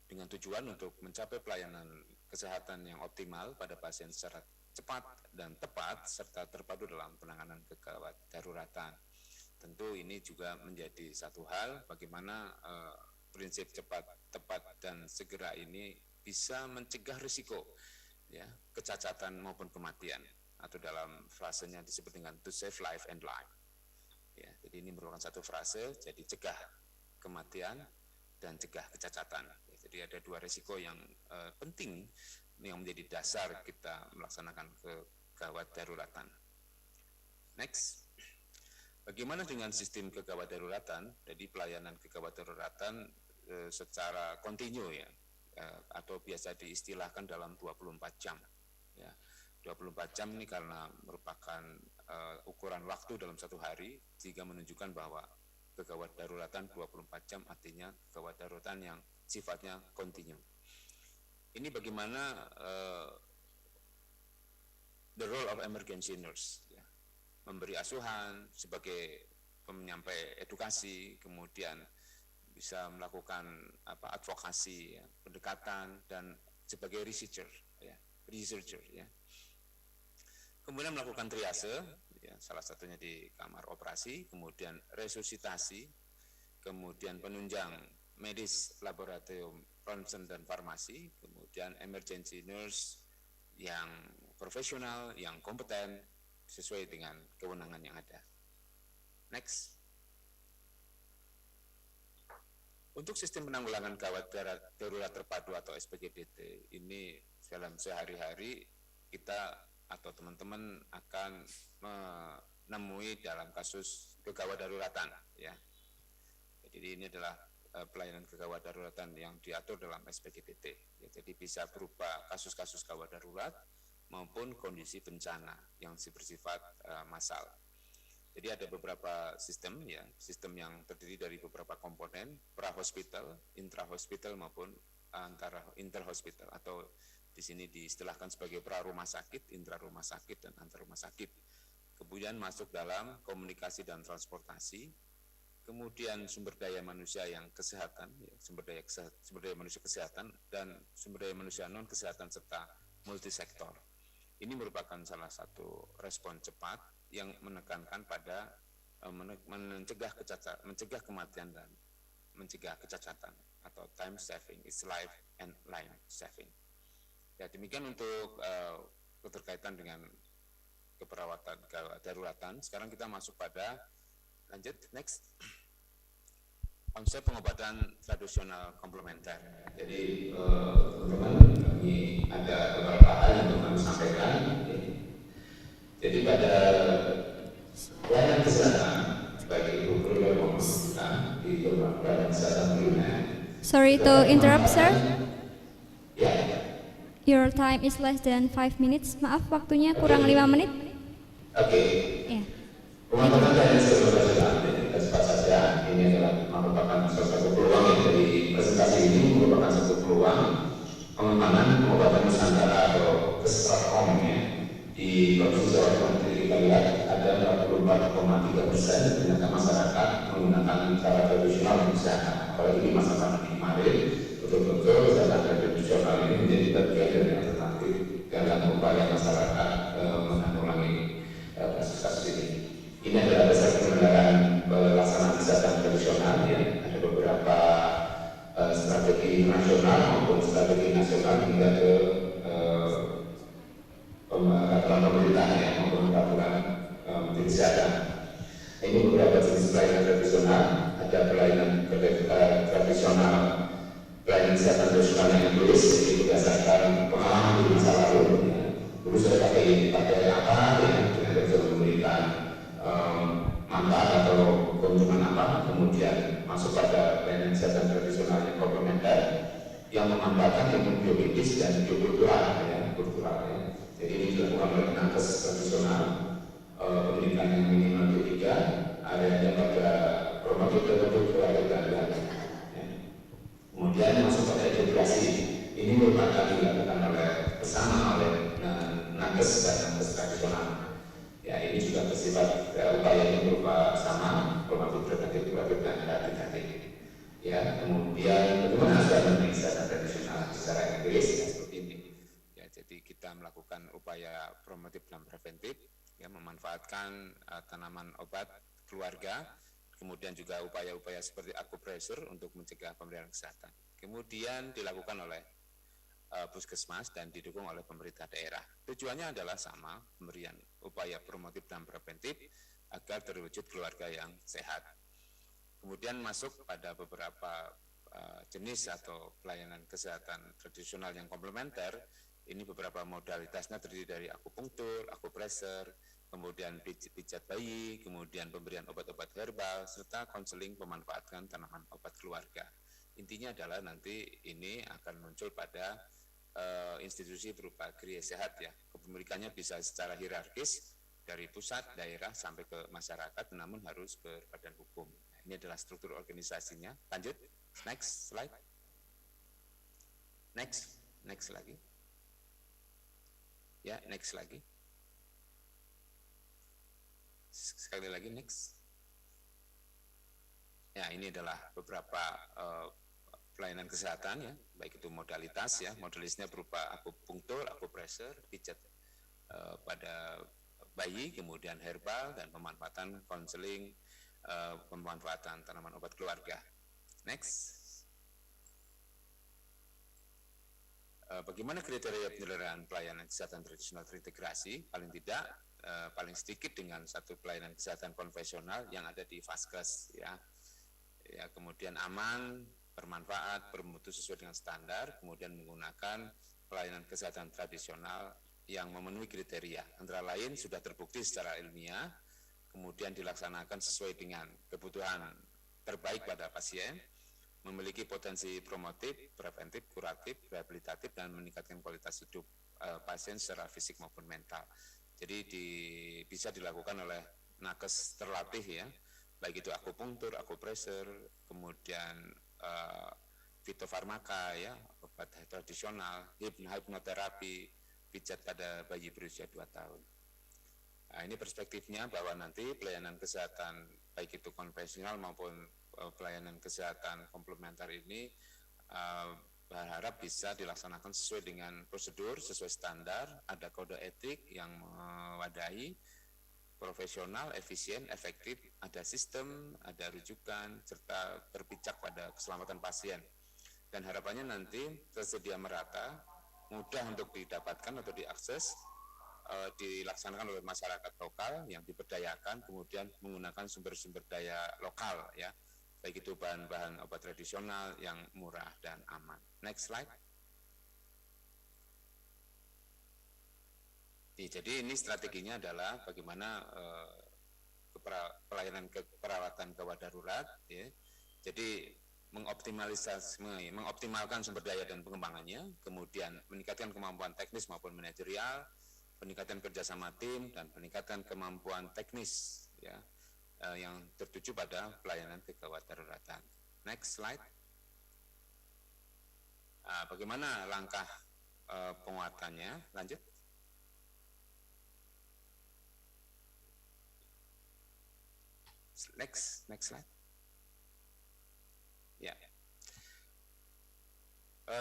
dengan tujuan untuk mencapai pelayanan kesehatan yang optimal pada pasien secara cepat dan tepat, serta terpadu dalam penanganan kegawat daruratan. Tentu ini juga menjadi satu hal bagaimana prinsip cepat, tepat, dan segera ini bisa mencegah risiko, ya, kecacatan maupun kematian, atau dalam frasenya disebut dengan to save life and life. Ya, jadi ini merupakan satu frase, jadi cegah kematian dan cegah kecacatan. Jadi ada dua risiko yang penting yang menjadi dasar kita melaksanakan kegawat daruratan. Next. Bagaimana dengan sistem kegawat daruratan? Jadi pelayanan kegawat daruratan secara kontinu, ya, atau biasa diistilahkan dalam 24 jam. Ya. 24 jam ini karena merupakan ukuran waktu dalam satu hari, sehingga menunjukkan bahwa kegawat daruratan 24 jam artinya kegawat daruratan yang sifatnya kontinu. Ini bagaimana the role of emergency nurse, ya. Memberi asuhan sebagai penyampai edukasi, kemudian bisa melakukan advokasi, ya, pendekatan, dan sebagai researcher, ya. Kemudian melakukan triase, ya, salah satunya di kamar operasi, kemudian resusitasi, kemudian penunjang medis, laboratorium, ronsen, dan farmasi, kemudian emergency nurse yang profesional, yang kompeten, sesuai dengan kewenangan yang ada. Next. Untuk sistem penanggulangan gawat darurat terpadu atau SPGDT, ini dalam sehari-hari kita atau teman-teman akan menemui dalam kasus kegawat daruratan, ya. Jadi ini adalah pelayanan kegawat daruratan yang diatur dalam SPGDT. Ya, jadi bisa berupa kasus-kasus gawat darurat maupun kondisi bencana yang bersifat massal. Jadi ada beberapa sistem, ya, sistem yang terdiri dari beberapa komponen, pra-hospital, intra-hospital maupun inter-hospital, atau di sini diistilahkan sebagai pra-rumah sakit, intra-rumah sakit, dan antar-rumah sakit. Kemudian masuk dalam komunikasi dan transportasi, kemudian sumber daya manusia yang kesehatan, ya, sumber daya manusia kesehatan, dan sumber daya manusia non kesehatan, serta multisektor. Ini merupakan salah satu respon cepat yang menekankan pada mencegah kematian dan mencegah kecacatan, atau time saving, is life and line saving. Ya, demikian untuk keterkaitan dengan keperawatan gawat daruratan. Sekarang kita masuk pada lanjut, next. Konsep pengobatan tradisional komplementer. Jadi teman-teman, ini ada beberapa hal yang teman sampaikan. Jadi pada pelayanan kesehatan, baik itu primer maupun di pelayanan kesehatan primer. Sorry to interrupt, sir. Ya. Your time is less than 5 minutes. Maaf, waktunya kurang 5 menit. Oke. Ya. Pengobatan pelayanan kesehatan, cepat saja. Ini adalah merupakan salah satu peluang yang dari presentasi ini merupakan satu peluang pengembangan pengobatan Nusantara atau kesetaraan, ya, di Provinsi Jawa Tengah. Kita lihat ada 44,3% ternyata masyarakat menggunakan cara tradisional untuk kesehatan. Apalagi di masa pandemi kemarin, betul-betul kesehatan tradisional ini menjadi bagian dari alternatif dalam upaya masyarakat menanggulangi kasus-kasus ini. Ini adalah dasar penyelenggaraan pelaksanaan kesehatan tradisional, ya. Ada beberapa strategi nasional maupun strategi nasional hingga ke peraturan pemerintah, ya, maupun peraturan Menteri Kesehatan. Ini beberapa jenis pelayanan tradisional. Ada pelayanan tradisional pelayanan kesehatan tradisional yang ditulis, jadi berdasarkan pengalaman di masa lalu. Ya. Dulu saya pakai apa ya, dengan bisa memberikan manfaat atau keuntungan apa, kemudian masuk pada pelayanan kesehatan tradisional yang komplementer yang memanfaatkan ilmu biomedis dan biokultural ya, kultural ya. Jadi ini dilakukan oleh nakes tradisional, pendidikan yang minimal D3, areanya pada promotif keluarga ya. Kemudian masuk pada edukasi. Ini merupakan dilakukan bersama oleh nakes dan nakes tradisional. Ya, ini juga bersifat upaya yang berupa sama, formatif, preventif, kuratif, dan rehabilitatif. Ya, kemudian bagaimana asuransi kesehatan tradisional secara empiris ya, seperti ini. Ya, jadi kita melakukan upaya promotif dan preventif, ya, memanfaatkan tanaman obat keluarga, kemudian juga upaya-upaya seperti akupressur untuk mencegah pemberian kesehatan. Kemudian dilakukan oleh puskesmas dan didukung oleh pemerintah daerah. Tujuannya adalah sama, pemberian upaya promotif dan preventif agar terwujud keluarga yang sehat. Kemudian masuk pada beberapa jenis atau pelayanan kesehatan tradisional yang komplementer. Ini beberapa modalitasnya terdiri dari akupunktur, akupressur, kemudian pijat bayi, kemudian pemberian obat-obat herbal, serta konseling pemanfaatan tanaman obat keluarga. Intinya adalah nanti ini akan muncul pada institusi berupa kriya sehat ya. Kepemilikannya bisa secara hierarkis dari pusat, daerah sampai ke masyarakat, namun harus berbadan hukum. Nah, ini adalah struktur organisasinya. Lanjut, next slide. Next lagi. Ya, next lagi. Sekali lagi, next. Ya, ini adalah beberapa pelayanan kesehatan ya, baik itu modalitas ya, modalisnya berupa akupunktur, akupressur, pijat pada bayi, kemudian herbal dan pemanfaatan konseling, pemanfaatan tanaman obat keluarga. Next. Bagaimana kriteria penyelenggaraan pelayanan kesehatan tradisional terintegrasi? Paling tidak, paling sedikit dengan satu pelayanan kesehatan konvensional yang ada di Vaskes ya. Ya, kemudian aman, bermanfaat, bermutu sesuai dengan standar, kemudian menggunakan pelayanan kesehatan tradisional yang memenuhi kriteria. Antara lain sudah terbukti secara ilmiah, kemudian dilaksanakan sesuai dengan kebutuhan terbaik pada pasien, memiliki potensi promotif, preventif, kuratif, rehabilitatif, dan meningkatkan kualitas hidup pasien secara fisik maupun mental. Jadi bisa dilakukan oleh nakes terlatih ya, baik itu akupunktur, akupressur, kemudian fitofarmaka ya, obat tradisional, hipnoterapi, pijat pada bayi berusia 2 tahun. Nah, ini perspektifnya bahwa nanti pelayanan kesehatan baik itu konvensional maupun pelayanan kesehatan komplementer ini berharap bisa dilaksanakan sesuai dengan prosedur, sesuai standar, ada kode etik yang mewadahi, profesional, efisien, efektif, ada sistem, ada rujukan, serta berpijak pada keselamatan pasien. Dan harapannya nanti tersedia merata, mudah untuk didapatkan atau diakses, dilaksanakan oleh masyarakat lokal yang diberdayakan, kemudian menggunakan sumber-sumber daya lokal, ya, baik itu bahan-bahan obat tradisional yang murah dan aman. Next slide. Jadi ini strateginya adalah bagaimana pelayanan keperawatan gawat darurat, ya. Jadi mengoptimalkan sumber daya dan pengembangannya, kemudian meningkatkan kemampuan teknis maupun manajerial, peningkatan kerjasama tim, dan peningkatan kemampuan teknis, ya, yang tertuju pada pelayanan kegawat daruratan. Next slide. Bagaimana langkah penguatannya? Lanjut. Next slide. Ya.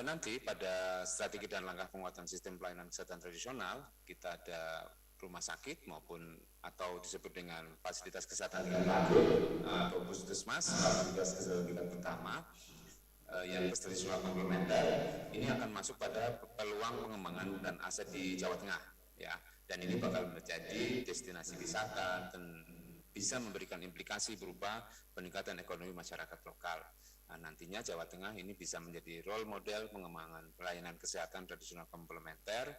Nanti pada strategi dan langkah penguatan sistem pelayanan kesehatan tradisional, kita ada rumah sakit maupun atau disebut dengan fasilitas kesehatan tingkat lanjut atau puskesmas, fasilitas kesehatan tingkat pertama yang tradisional komplementer, ini akan masuk pada peluang pengembangan dan aset di Jawa Tengah, ya. Dan ini bakal menjadi destinasi wisata dan bisa memberikan implikasi berupa peningkatan ekonomi masyarakat lokal. Nantinya Jawa Tengah ini bisa menjadi role model pengembangan pelayanan kesehatan tradisional komplementer,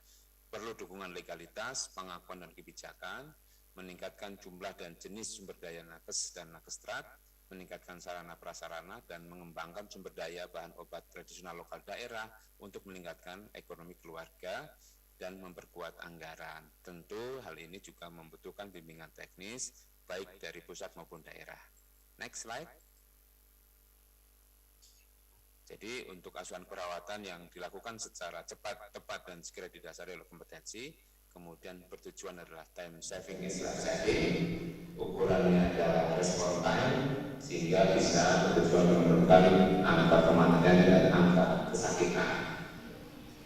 perlu dukungan legalitas, pengakuan dan kebijakan, meningkatkan jumlah dan jenis sumber daya nakes dan nakestrat, meningkatkan sarana prasarana dan mengembangkan sumber daya bahan obat tradisional lokal daerah untuk meningkatkan ekonomi keluarga dan memperkuat anggaran. Tentu hal ini juga membutuhkan bimbingan teknis baik dari pusat maupun daerah. Next slide. Jadi untuk asuhan perawatan yang dilakukan secara cepat, tepat, dan segera didasari oleh kompetensi, kemudian bertujuan adalah time saving is life saving, ukurannya adalah respon time, sehingga bisa bertujuan menurunkan angka kematian dan angka kesakitan.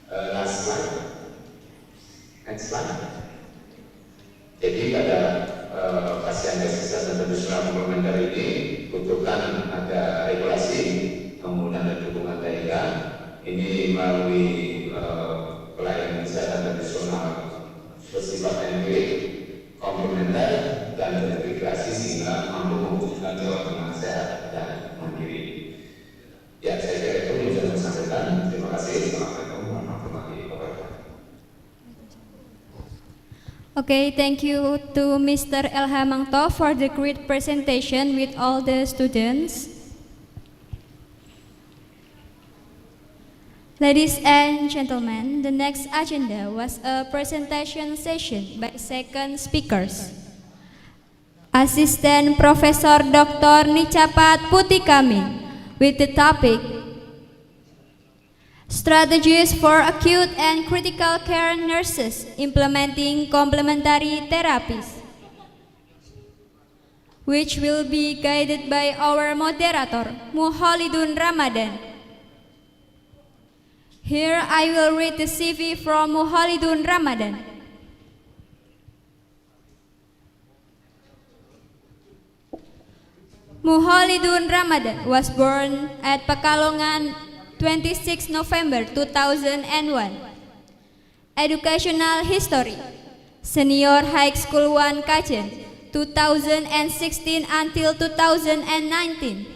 Last slide. Next slide. Jadi pada pasien kesehatan tradisional komplementer ini butuhkan ada regulasi, kemudian ada dukungan daerah. Ini melalui pelayanan kesehatan tradisional bersifat empirik, komplementer dan terintegrasi sehingga mampu mewujudkan Jawa Tengah sehat dan mandiri. Ya, saya kira itu yang bisa saya sampaikan. Terima kasih. Assalamualaikum warahmatullahi wabarakatuh. Okay, thank you to Mr. Elhamangto for the great presentation with all the students. Ladies and gentlemen, the next agenda was a presentation session by second speakers. Assistant Professor Dr. Nicapat Putikami with the topic Strategies for Acute and Critical Care Nurses Implementing Complementary Therapies, which will be guided by our moderator, Muhalidun Ramadan. Here I will read the CV from Muhalidun Ramadan. Muhalidun Ramadan was born at Pekalongan 26 November 2001. Educational history: Senior High School 1 Kajen 2016 until 2019.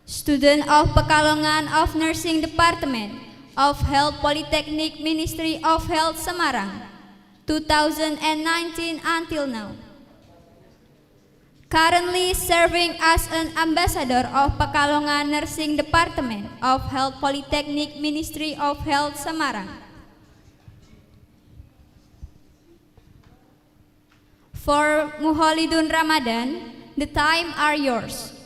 Student of Pekalongan of Nursing Department of Health Polytechnic Ministry of Health Semarang 2019 until now. Currently serving as an ambassador of Pekalongan Nursing Department of Health Polytechnic Ministry of Health Semarang. For Muhalidun Ramadan, the time are yours.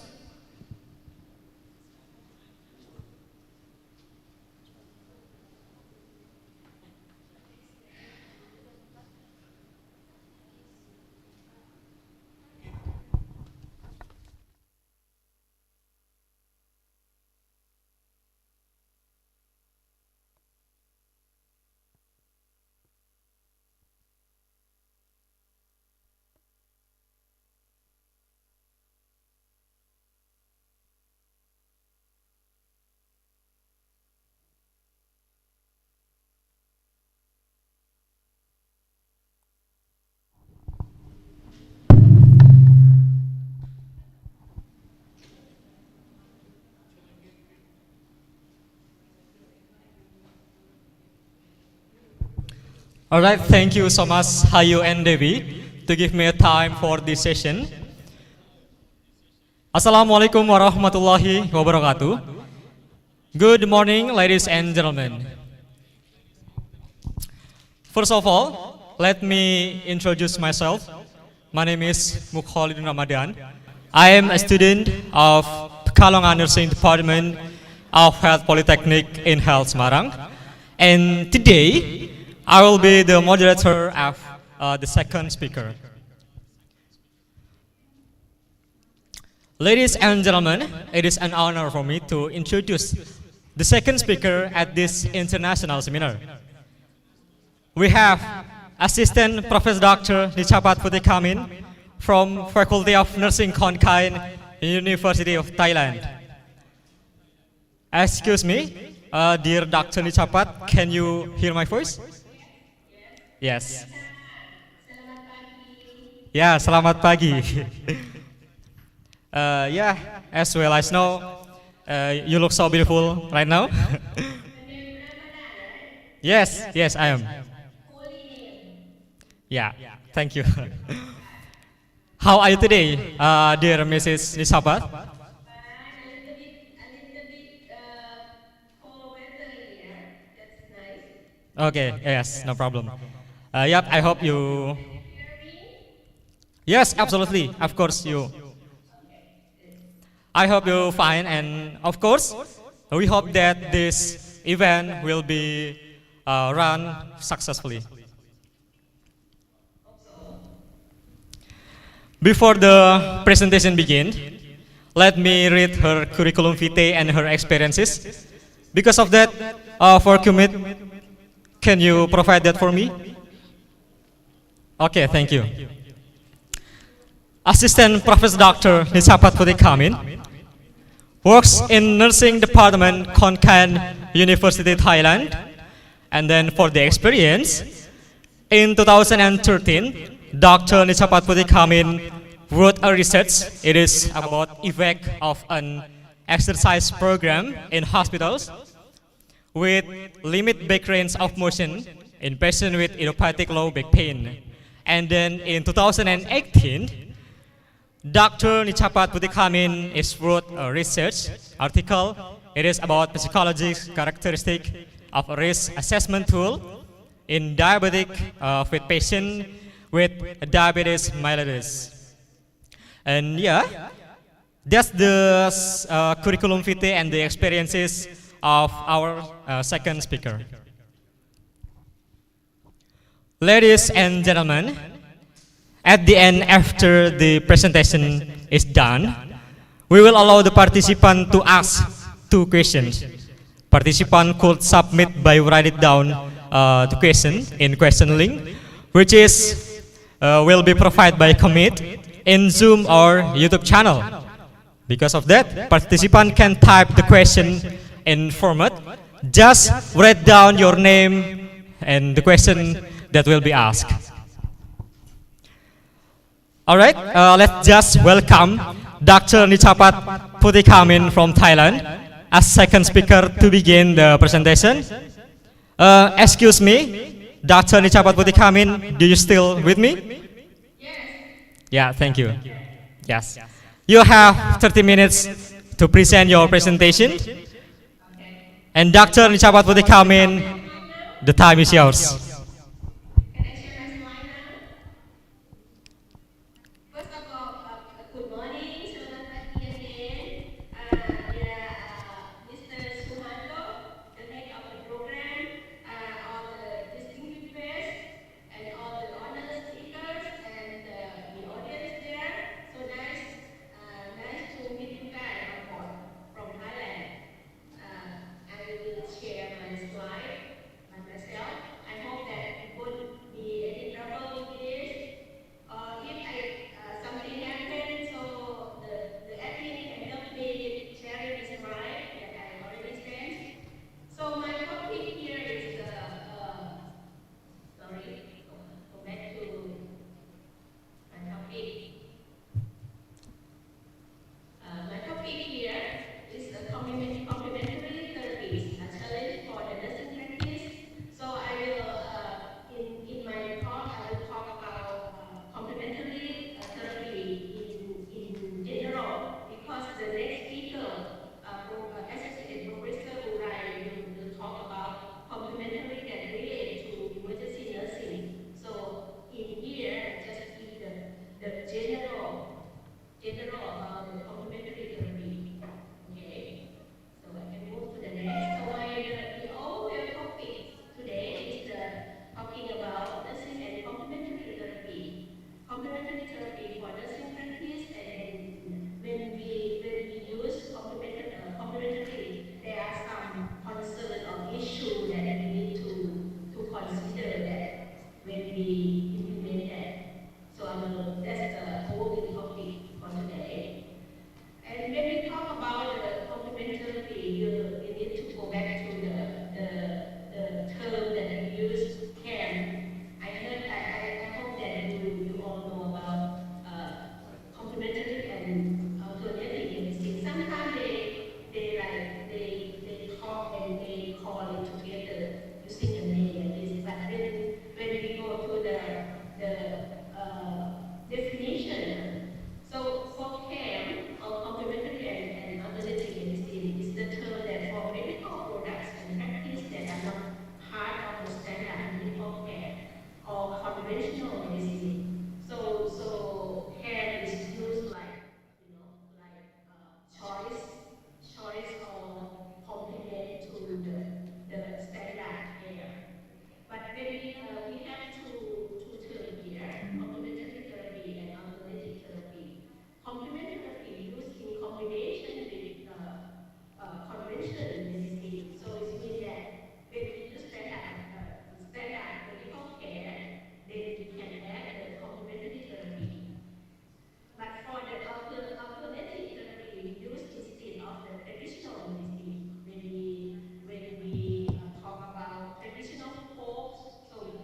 All right, thank you so much, Hayu and Devi, to give me a time for this session. Assalamualaikum warahmatullahi wabarakatuh. Good morning, ladies and gentlemen. First of all, let me introduce myself. My name is Mukhalidun Ramadan. I am a student of Pekalongan Nursing Department of Health Polytechnic in Health Semarang. And today, I will be the moderator of the second speaker. Ladies and gentlemen, it is an honor for me to introduce the second speaker at this international seminar. We have Assistant Professor Dr. Nicapat Putikamin from Faculty of Nursing Konkain, University of Thailand. Excuse me, dear Dr. Nicapat, can you hear my voice? Yes. Ya, selamat pagi. Yeah, as well as know, You look so beautiful right now. Yes, yes, I am. Yeah, thank you. How are you today, dear Mrs. Nisabat? Okay, yes, no problem. Yep, I hope you. Yes, absolutely. Of course, you. I hope you fine, and of course, we hope that this event will be run successfully. Before the presentation begins, let me read her curriculum vitae and her experiences. Because of that, for commit, can you provide that for me? Okay, thank you. Assistant Professor Dr. Nisapat Putih Kamin works in nursing department Konkan University, Thailand. And then for the experience, in 2013, Dr. Nisapat Putih Kamin wrote a research. It is about effect of an exercise program in hospitals with limit back range of motion in patients with idiopathic low back pain. And then in 2018, Dr. Nisapat Putih Kamin is wrote a research article. It is about psychology characteristic of a risk assessment tool in diabetic with patient with diabetes mellitus. And yeah, that's the curriculum vitae and the experiences of our second speaker. Ladies and gentlemen, at the end, after the presentation is done, we will allow the participant to ask 2 questions. Participant could submit by write it down the question in question link, which is will be provided by Commit in Zoom or YouTube channel. Because of that, participant can type the question in format. Just write down your name and the question that will be asked. All right, let's just welcome Dr. Nisapat Putih Kamin from Thailand as second speaker to begin the presentation. Excuse me, Dr. Nisapat Putih Kamin, do you still with me? Yeah, thank you. Yes. You have 30 minutes to present your presentation. And Dr. Nisapat Putih Kamin, the time is yours.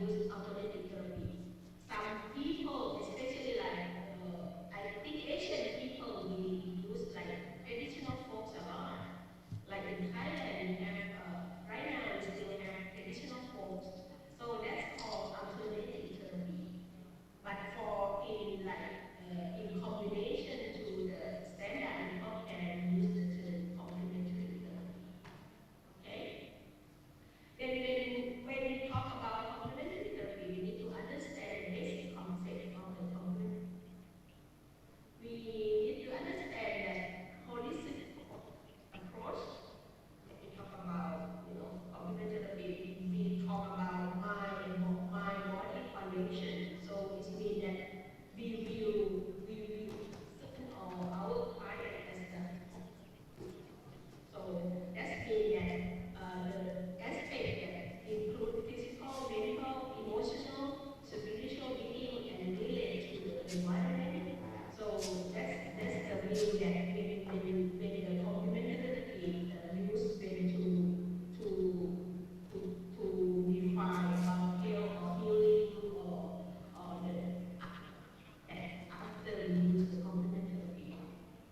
use alternative therapy. Some people, especially like I think Asian people, we use like traditional folks a lot. Like in Thailand, we have right now we still have traditional folks, so that's called alternative therapy. But for in like in combination to the standard in healthcare, we use the term complementary therapy. Okay. Then when we talk about complementary therapy, we need to understand the basic concept of the complement. We need to understand that holistic approach. When we talk about complementary therapy, we talk about mind-body connection. So it means that we view our client as the. So that means that the aspect that include physical, mental, emotional, spiritual being, and relate to the environment. So that's the view that when the complementary use when to define about health or healing or the after we use the complementary.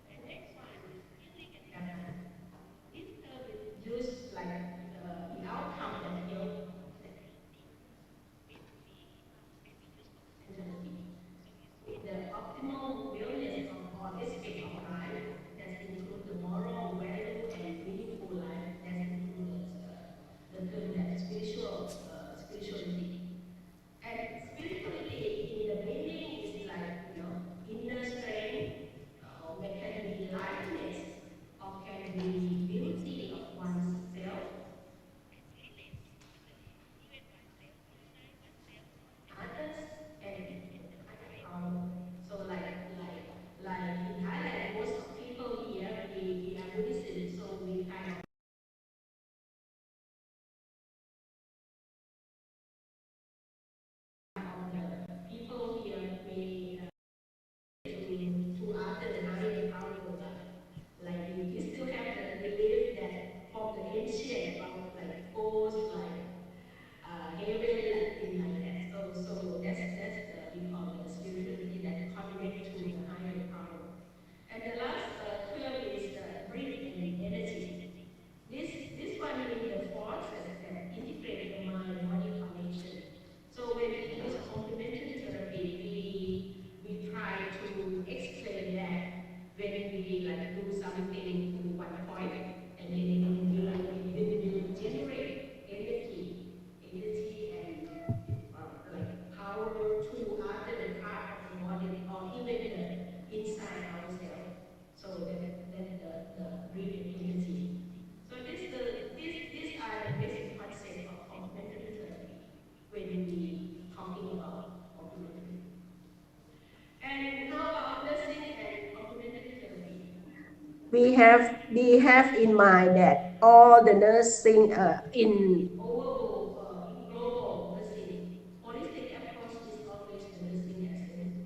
The next one is healing and development. This term is used like the outcome that health the optimal wellness of all aspects of life that include the moral value and meaningful life that includes the term that spirituality. And spirituality in the meaning is like inner strength, or it can be lightness, or can be beauty of oneself, others, and so like in Thailand, most of people here we are Buddhist, so we kind of people here may to other higher power, like we still have the belief that from the ancient about like ghosts, like heaven, like things like that. So that's the we call the spirituality that connect to the higher power. And the last term is breath and energy. This one is the forces that integrate the mind-body connection. So when we use complementary therapy, we try to explain that when we like do something to one point, and then we generate energy and like power to other part of the body or even the inside ourselves. So that the breathing energy. So these are the basic concepts of complementary therapy when we talking about complementary. And how about nursing and complementary therapy? We have in mind that all the nursing in overall in global nursing, holistic approach is always the nursing excellence.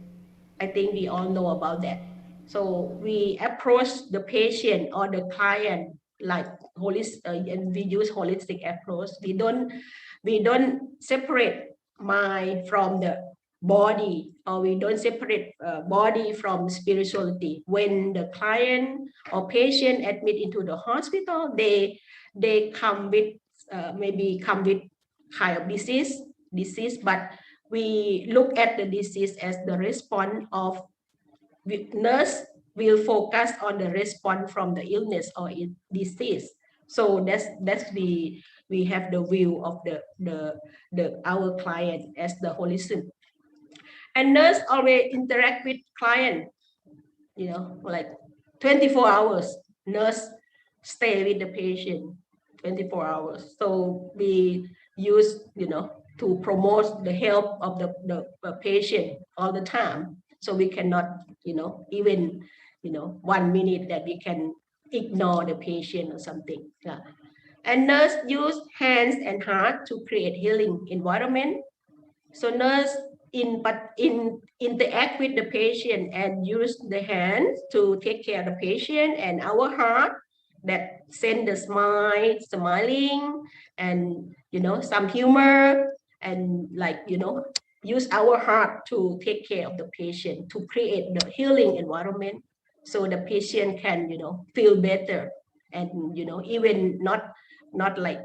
I think we all know about that. So we approach the patient or the client like holistic, and we use holistic approach. We don't separate mind from the body, or we don't separate body from spirituality. When the client or patient admit into the hospital, they come with maybe come with kind of disease, but we look at the disease as the response of nurse will focus on the response from the illness or disease. So that's we have the view of the our client as the holistic. And nurse always interact with client, like 24 hours. Nurse stay with the patient 24 hours. So we use, to promote the health of the patient all the time. So we cannot, even, 1 minute that we can ignore the patient or something. Yeah. And nurse use hands and heart to create healing environment. So nurse interact with the patient and use the hands to take care of the patient, and our heart that send the smiling and some humor, and like, use our heart to take care of the patient, to create the healing environment so the patient can, feel better, and, even not like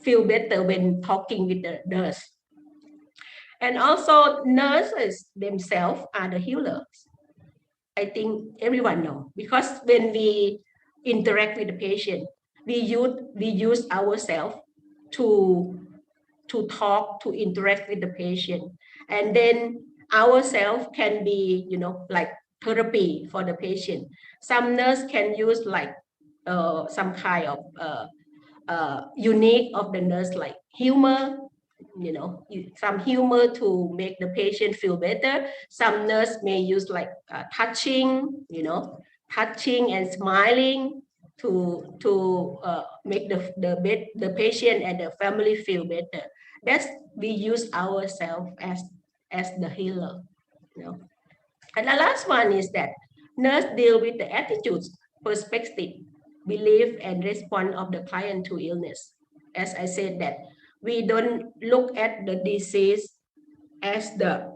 feel better when talking with the nurse. And also nurses themselves are the healers. I think everyone know, because when we interact with the patient, we use ourselves to talk, to interact with the patient, and then ourselves can be, like therapy for the patient. Some nurse can use like some kind of unique of the nurse, like humor, some humor to make the patient feel better. Some nurse may use like touching, touching and smiling to make the patient and the family feel better. That's we use ourselves as the healer. And the last one is that nurse deal with the attitudes, perspective, belief, and response of the client to illness. As I said, that we don't look at the disease as the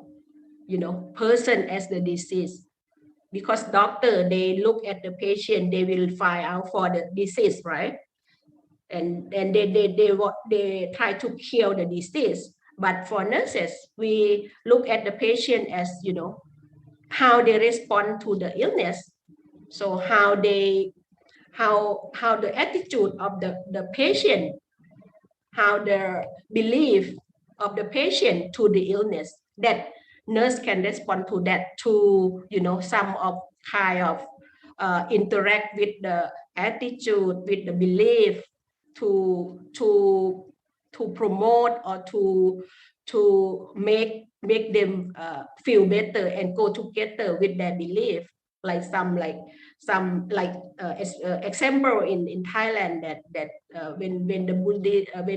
person as the disease, because doctor, they look at the patient, they will find out for the disease, right? And they try to cure the disease. But for nurses, we look at the patient as, how they respond to the illness. So how the attitude of the patient, how the belief of the patient to the illness, that nurse can respond to that, to some of kind of interact with the attitude, with the belief, to promote or to make them feel better and go together with their belief. Like example in Thailand, that when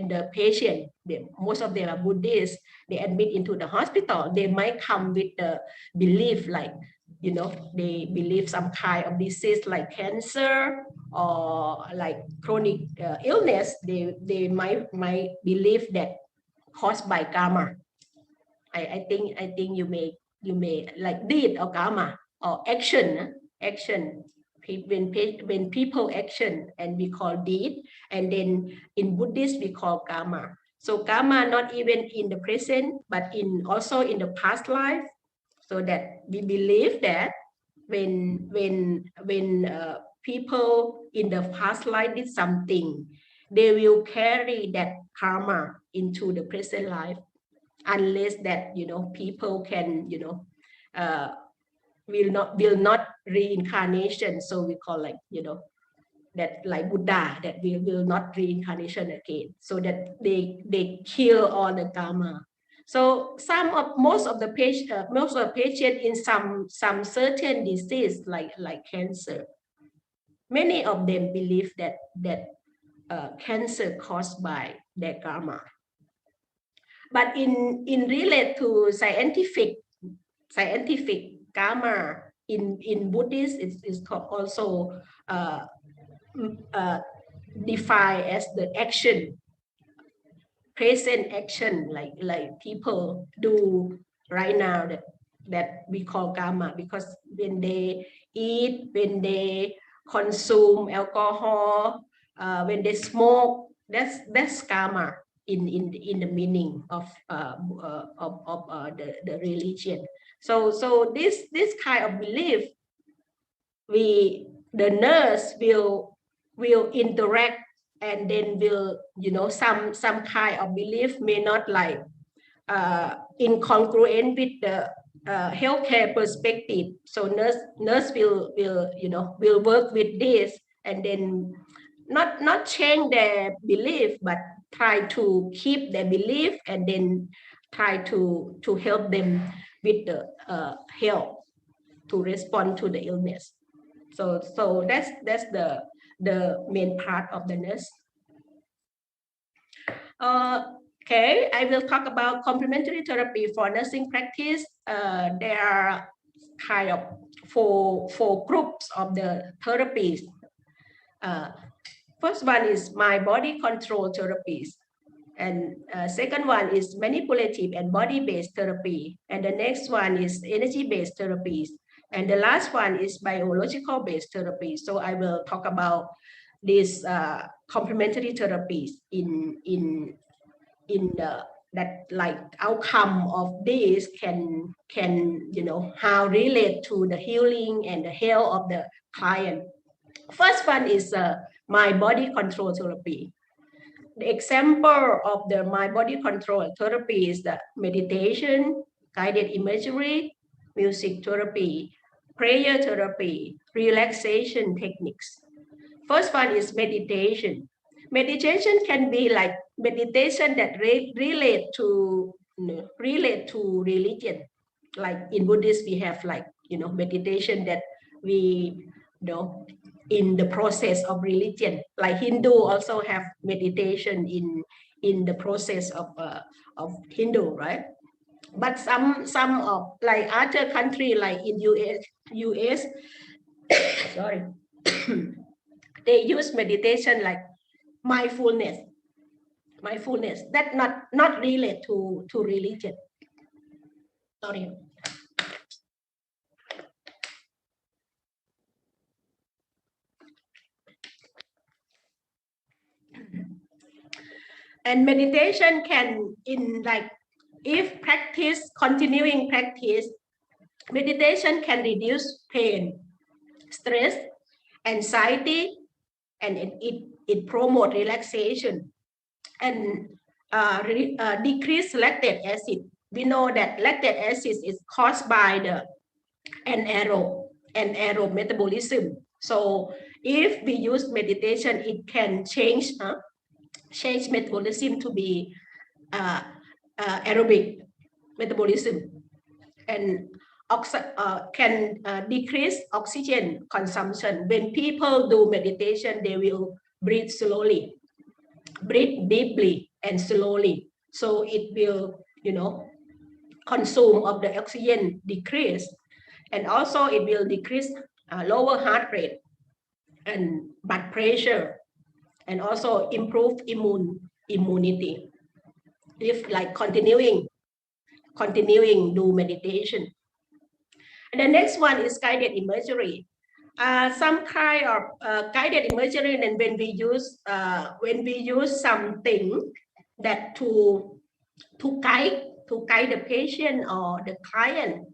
the patient, most of them are Buddhists, they admit into the hospital, they might come with the belief like, they believe some kind of disease like cancer or like chronic illness. They might believe that caused by karma. I think you may like deed or karma or action. When people action, and we call deed, and then in Buddhist we call karma. So karma not even in the present, but also in the past life. So that we believe that when people in the past life did something, they will carry that karma into the present life, unless that people can will not reincarnation. So we call like that, like Buddha, that we will not reincarnation again, so that they kill all the karma. So most of the patient in some certain disease like cancer, many of them believe that cancer caused by their karma. But in relate to scientific karma in Buddhist is also defined as the action, present action, like people do right now, that we call karma, because when they eat, when they consume alcohol, when they smoke, that's karma in the meaning of the religion. So this kind of belief, the nurse will interact, and then will some kind of belief may not like incongruent with the healthcare perspective. So nurse will work with this, and then not change their belief, but try to keep their belief, and then try to help them with the health, to respond to the illness. So that's the main part of the nurse. Okay, I will talk about complementary therapy for nursing practice. There are kind of four groups of the therapies. First one is mind body control therapies, And second one is manipulative and body-based therapy. And the next one is energy-based therapies. And the last one is biological-based therapy. So I will talk about these complementary therapies in the that like outcome of this can how relate to the healing and the health of the client. First one is mind body control therapy. The example of the mind body control therapy is the meditation, guided imagery, music therapy, prayer therapy, relaxation techniques. First one is meditation. Meditation can be like meditation that relate to religion. Like in Buddhist, we have like meditation that we in the process of religion. Like Hindu also have meditation in the process of Hindu, right? But some of like other country like in US sorry they use meditation like mindfulness that not related to religion. Sorry. And meditation can if continuing practice, meditation can reduce pain, stress, anxiety, and it promote relaxation and decrease lactic acid. We know that lactic acid is caused by the anaerobic metabolism. So if we use meditation, it can change metabolism to be aerobic metabolism and can decrease oxygen consumption. When people do meditation, they will breathe slowly, breathe deeply and slowly. So it will, consume of the oxygen decrease, and also it will decrease lower heart rate and blood pressure, and also improve immunity. If like continuing do meditation. And the next one is guided imagery. Some kind of guided imagery, and when we use something that to guide the patient or the client,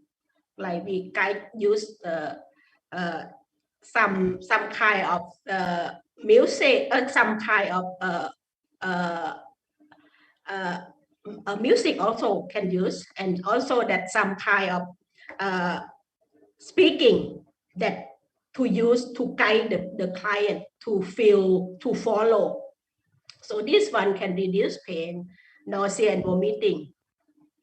like we use some kind of music, some kind of music also can use, and also that some kind of speaking that to use to guide the client to follow. So this one can reduce pain, nausea and vomiting,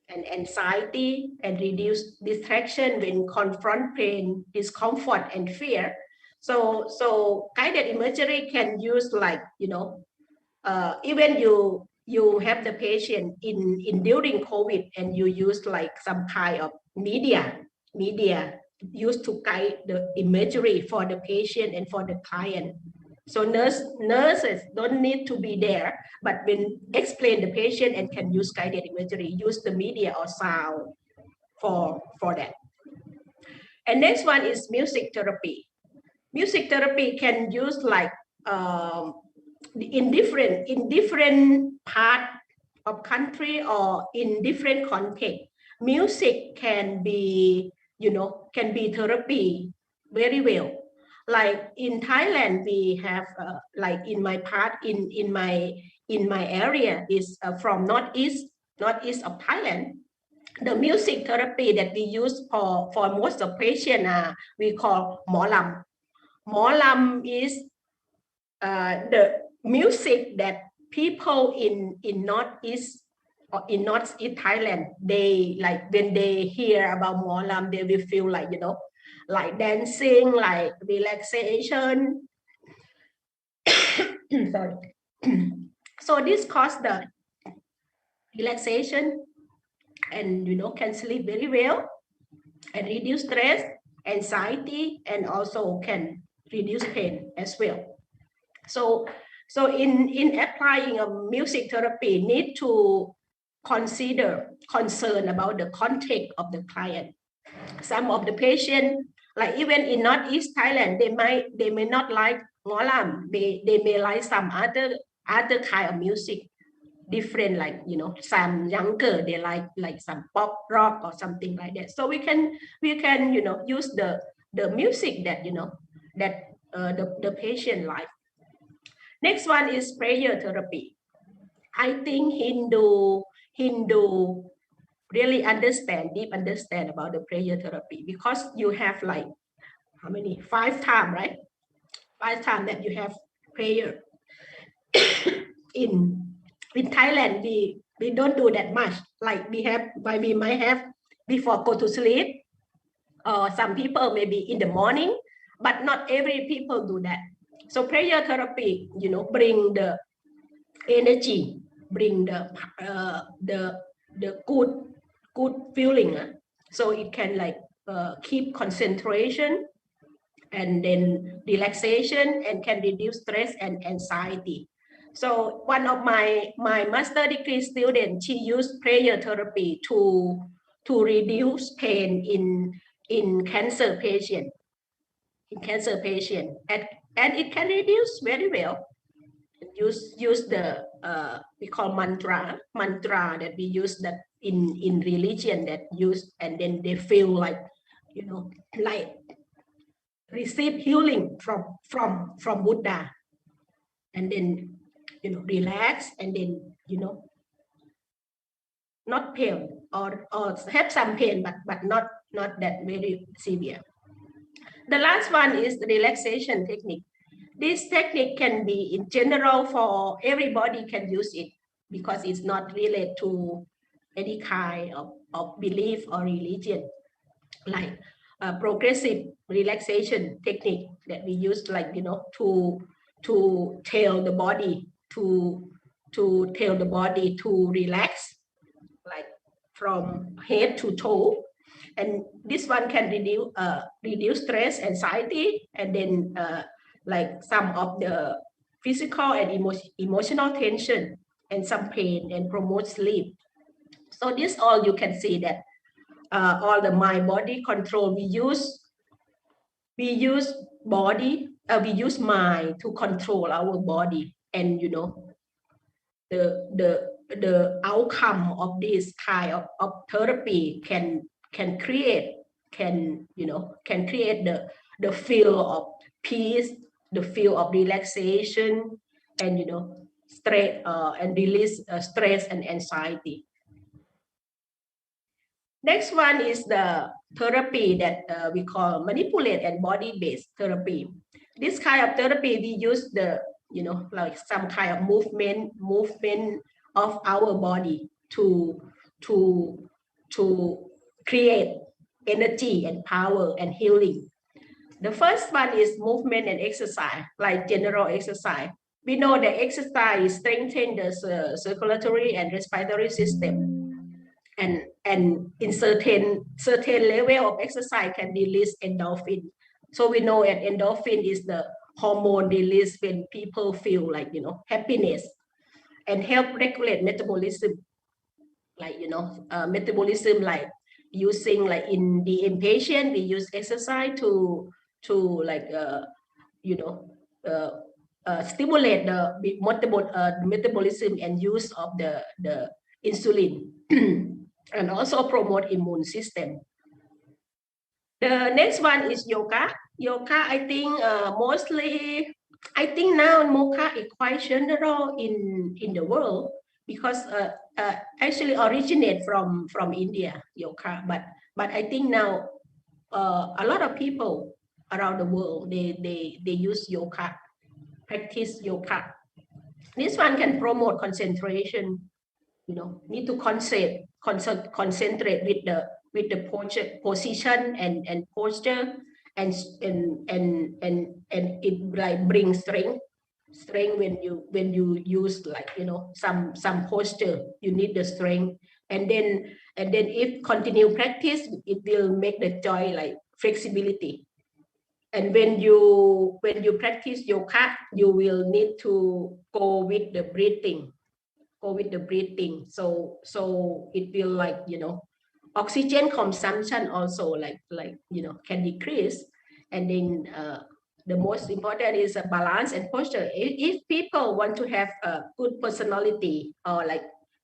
and anxiety, and reduce distraction when confront pain, discomfort and fear. So guided imagery can use like even you have the patient in during COVID, and you use like some kind of media used to guide the imagery for the patient and for the client. So nurses don't need to be there, but when explain the patient and can use guided imagery, use the media or sound for that. And next one is music therapy. Music therapy can use like in different part of country or in different context. Music can be therapy very well. Like in Thailand, we have like in my part in my area is from northeast of Thailand. The music therapy that we use for most of patients we call Mo Lam. Mo Lam is the music that people in northeast Thailand, they like when they hear about Mo Lam, they will feel like like dancing, like relaxation. Sorry. So this causes the relaxation, and can sleep very well and reduce stress, anxiety, and also can reduce pain as well. So So in applying a music therapy, need to concern about the context of the client. Some of the patient, like even in Northeast Thailand, they may not like ngolam. They may like some other kind of music, different, like some younger, they like some pop rock or something like that. So we can use the music that that the patient like. Next one is prayer therapy. I think Hindu really deep understand about the prayer therapy, because you have like how many 5 times, right? 5 times that you have prayer. in Thailand, we don't do that much. Like we might have before go to sleep, or some people maybe in the morning, but not every people do that. So prayer therapy, bring the energy, bring the good feeling. So it can like keep concentration and then relaxation, and can reduce stress and anxiety. So one of my master degree students, she used prayer therapy to reduce pain in cancer patient. And it can reduce very well. Use the we call mantra that we use that in religion that use, and then they feel like like receive healing from Buddha, and then relax, and then not pain, or have some pain, but not that very severe. The last one is the relaxation technique. This technique can be in general for everybody can use it, because it's not related to any kind of belief or religion. Like progressive relaxation technique that we use, like to tell the body to relax, like from head to toe. And this one can reduce stress, anxiety, and then like some of the physical and emotional tension, and some pain, and promote sleep. So this all you can see that all the mind body control, we use body, we use mind to control our body, and the outcome of this kind of therapy can create the feel of peace, the feel of relaxation, and stress, and release stress and anxiety. Next one is the therapy that we call manipulate and body-based therapy. This kind of therapy, we use the like some kind of movement of our body to create energy and power and healing. The first one is movement and exercise, like general exercise. We know that exercise strengthens the circulatory and respiratory system. And in certain level of exercise can release endorphin. So we know that endorphin is the hormone released when people feel like happiness, and help regulate metabolism, like metabolism, like using, like in the inpatient, we use exercise to like stimulate the metabolism and use of the insulin and also promote immune system. The next one is yoga. Yoga, I think mostly, I think now yoga is quite general in the world, because actually originate from India, yoga. But I think now a lot of people around the world, they use yoga, practice yoga. This one can promote concentration. Need to concentrate with the position and posture, and it like brings strength when you use, like some posture, you need the strength, and then if continue practice, it will make the joint like flexibility, And when you practice yoga, you will need to go with the breathing. So it will like, you know, oxygen consumption also like you know, can decrease. And then the most important is a balance and posture. If people want to have a good personality or like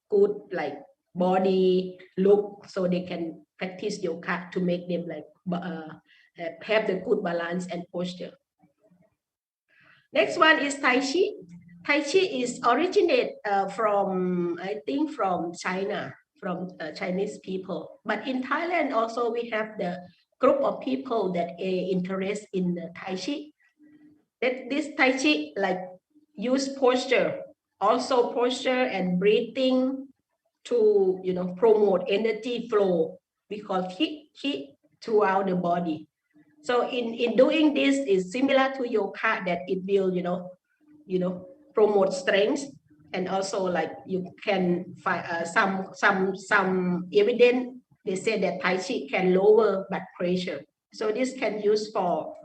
good like body look, so they can practice yoga to make them like have the good balance and posture. Next one is Tai Chi. Tai Chi is originate from, I think, from China, from Chinese people. But in Thailand also we have the group of people that interest in the Tai Chi. That this Tai Chi like use posture, also posture and breathing to, you know, promote energy flow. We call heat throughout the body. So in doing this is similar to yoga, that it will, you know, promote strength, and also like you can find some evidence. They say that Tai Chi can lower blood pressure. So this can use for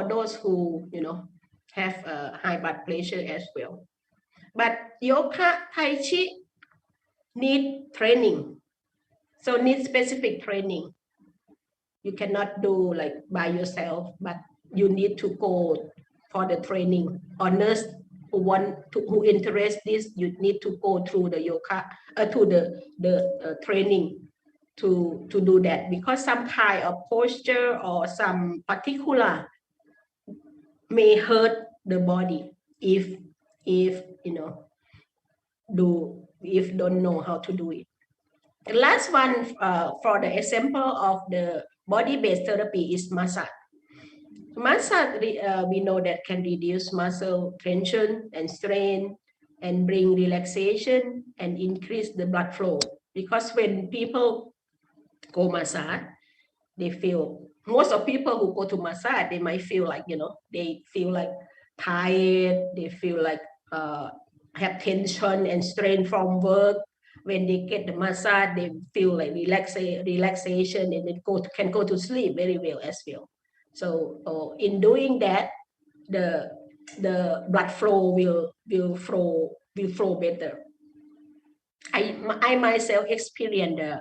those who, you know, have high blood pressure as well. But yoga, Tai Chi need training. So need specific training. You cannot do like by yourself, but you need to go for the training. Or nurse who interest this, you need to go through the yoga to the training to do that, because some kind of posture or some particular may hurt the body if you know, if don't know how to do it. The last one for the example of the body-based therapy is massage. Massage, we know that can reduce muscle tension and strain and bring relaxation and increase the blood flow. Because when people go massage, they feel, most of people who go to massage, they might feel like, you know, they feel like tired, they feel like have tension and strain from work. When they get the massage, they feel like relaxation, and they can go to sleep very well as well. So in doing that, the blood flow will flow better. I myself experienced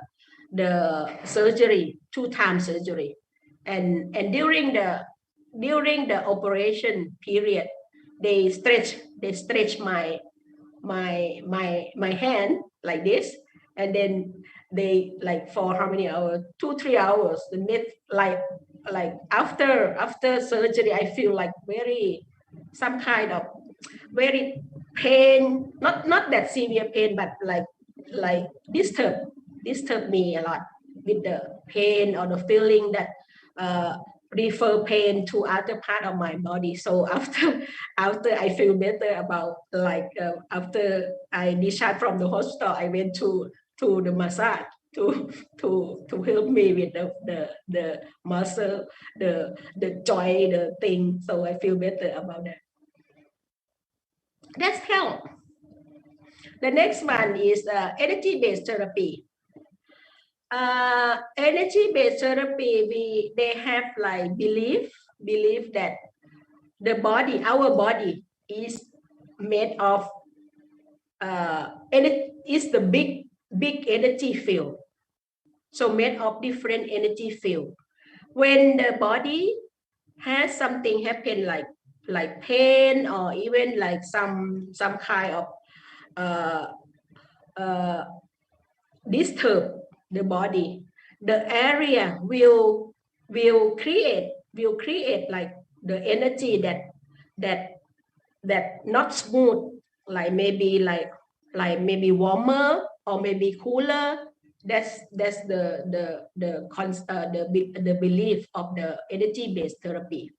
the surgery, 2-time surgery, and during the operation period, they stretch my hand like this, and then they like for how many hours, 2-3 hours, the net like after surgery, I feel like some kind of very pain, not that severe pain, but like disturb me a lot with the pain or the feeling that refer pain to other part of my body. So after I feel better about after I discharged from the hospital, I went to the massage to help me with the muscle, the joint, the thing. So I feel better about that. That's health. The next one is energy-based therapy. Energy-based therapy, they have like belief that our body is made of is the big energy field. So made of different energy field. When the body has something happen like pain, or even like some kind of disturb the body, the area will create like the energy that not smooth, like maybe warmer or maybe cooler. That's the belief of the energy-based therapy.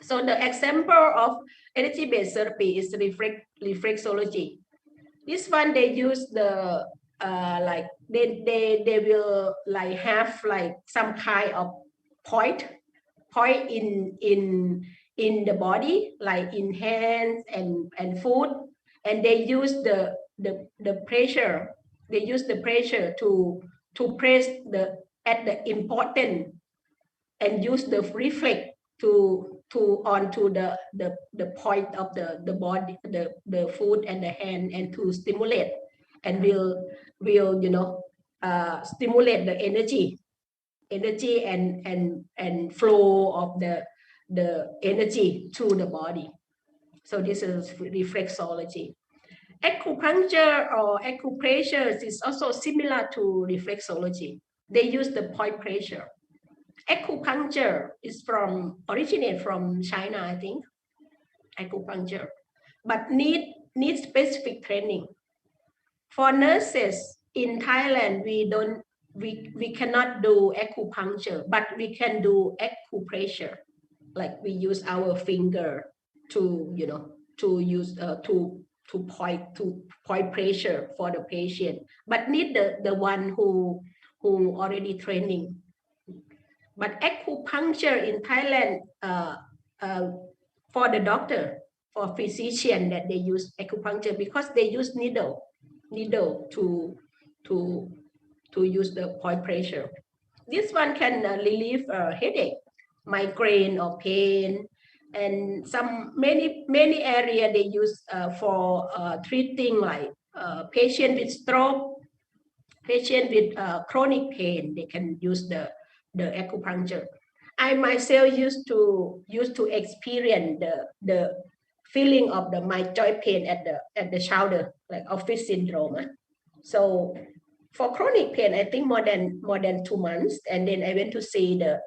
So the example of energy-based therapy is reflexology. This one they use the like they will like have like some kind of point in the body, like in hands and foot, and they use the pressure. They use the pressure to press at the important, and use the reflex onto the point of the body, the foot and the hand, and to stimulate, and will stimulate the energy and flow of the energy through the body. So this is reflexology. Acupuncture or acupressure is also similar to reflexology. They use the point pressure. Acupuncture is originate from China, I think. Acupuncture, but need specific training. For nurses in Thailand, we cannot do acupuncture, but we can do acupressure. Like we use our finger to point pressure for the patient, but need the one who already training. But acupuncture in Thailand, for the doctor, for physician, that they use acupuncture because they use needle to use the point pressure. This one can relieve headache, migraine or pain, and many area they use for treating like patient with stroke, patient with chronic pain. They can use the acupuncture. I myself used to experience the feeling of my joint pain at the shoulder, like office syndrome. So for chronic pain, I think more than 2 months, and then I went to see the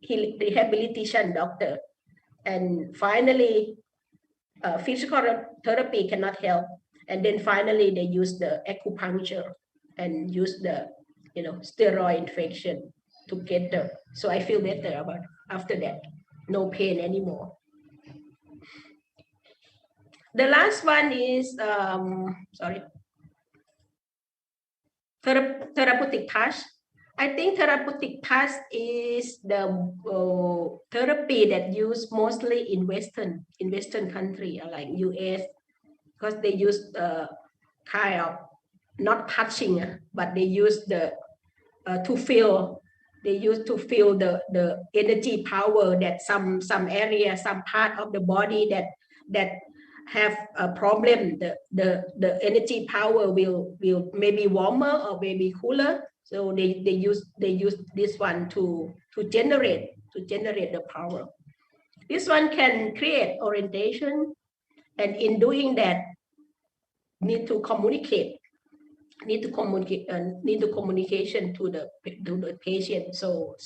rehabilitation doctor, and finally physical therapy cannot help, and then finally they use the acupuncture and use the steroid infection together. So I feel better after that. No pain anymore. The last one is therapeutic touch. I think therapeutic touch is the therapy that used mostly in Western country, like US, because they use kind of not touching, but they use to feel. They use to feel the energy power that some area, some part of the body that have a problem. The energy power will maybe warmer or maybe cooler. So they use this one to generate the power. This one can create orientation, and in doing that, need to communicate. Need to communication to the patient. So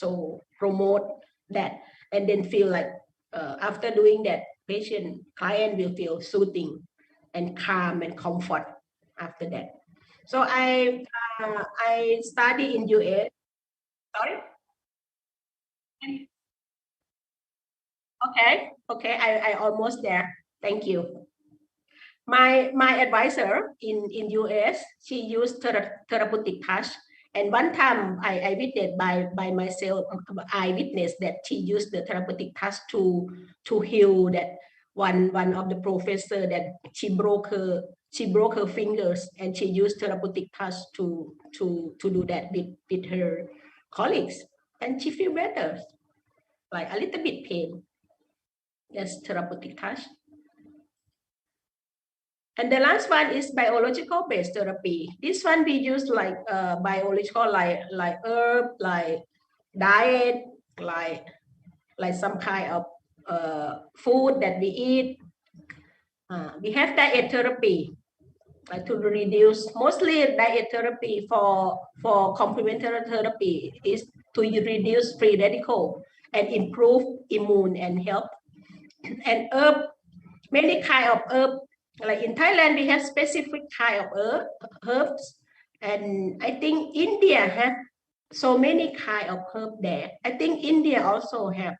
promote that, and then feel like after doing that, client will feel soothing and calm and comfort after that. So I study in US. Sorry. Okay. I almost there. Thank you. My advisor in US, she used therapeutic touch, and one time I witnessed by myself. I witnessed that she used the therapeutic touch to heal that one of the professor that she broke her fingers, and she used therapeutic touch to do that with her colleagues, and she feel better, like a little bit pain. That's therapeutic touch. And the last one is biological based therapy. This one we use like biological, like herb, like diet, like some kind of food that we eat. We have diet therapy, like to reduce, mostly diet therapy for complementary therapy is to reduce free radical and improve immune and health. And herb, many kind of herb. Like in Thailand, we have specific kind of herbs, and I think India have so many kind of herb there. I think India also have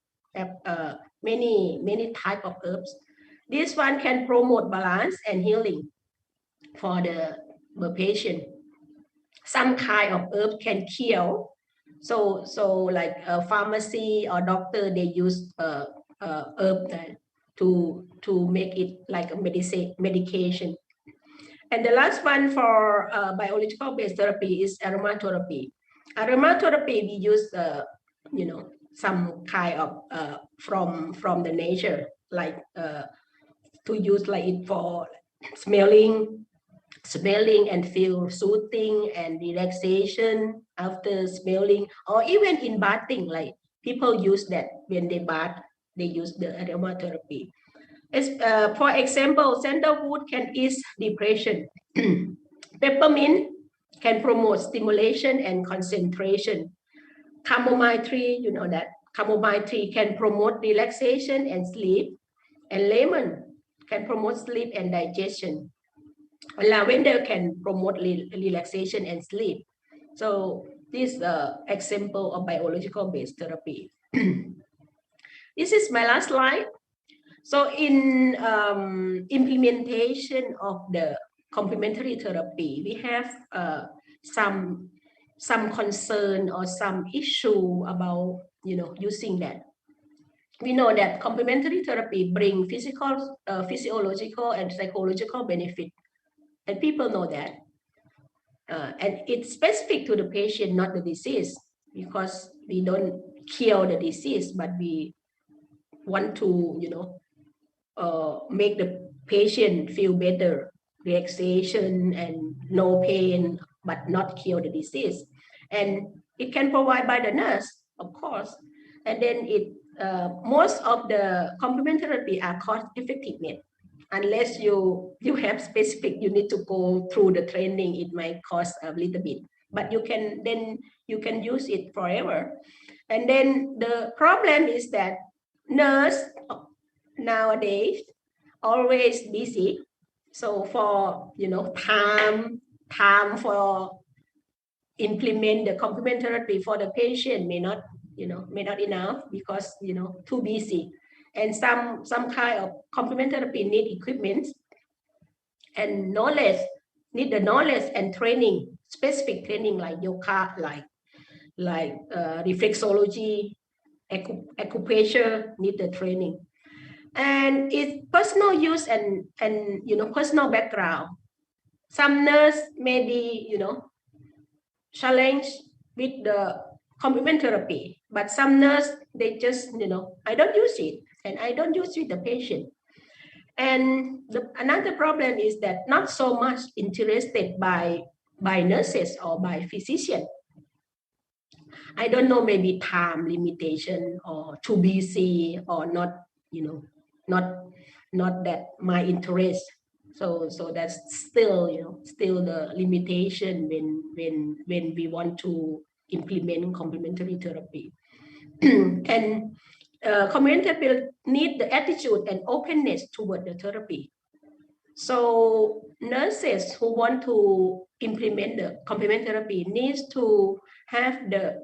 many type of herbs. This one can promote balance and healing for the patient. Some kind of herb can cure. So like a pharmacy or doctor, they use herb to make it like a medication. And the last one for biological based therapy is aromatherapy. Aromatherapy, we use some kind of from the nature, like to use like it for smelling and feel soothing and relaxation after smelling, or even in bathing, like people use that when they bath, they use the aromatherapy. For example, sandalwood can ease depression. Peppermint can promote stimulation and concentration. Chamomile tree, you know that chamomile tree can promote relaxation and sleep, and lemon can promote sleep and digestion. Lavender can promote relaxation and sleep. So this is an example of biological based therapy. This is my last slide. So in implementation of the complementary therapy, we have some concern or some issue about using that. We know that complementary therapy bring physical, physiological, and psychological benefit, and people know that. And it's specific to the patient, not the disease, because we don't cure the disease, but we want to, make the patient feel better, relaxation and no pain, but not cure the disease. And it can provide by the nurse, of course. And then most of the complementary therapy are cost effective, unless you have specific, you need to go through the training, it might cost a little bit, but you can use it forever. And then the problem is that nurse nowadays always busy, so for time for implement the complementary therapy for the patient may not enough, because too busy. And some kind of complementary therapy need equipment and knowledge, need the knowledge and training, specific training like yoga, like reflexology, acupressure, need the training. And it's personal use and personal background. Some nurse may be challenged with the complementary therapy, but some nurse, they just I don't use it, and I don't use with the patient. And another problem is that not so much interested by nurses or by physicians. I don't know, maybe time limitation or too busy or not, not that my interest. So that's still, still the limitation when we want to implement complementary therapy. And complementary therapy need the attitude and openness toward the therapy. So nurses who want to implement the complementary therapy needs to have the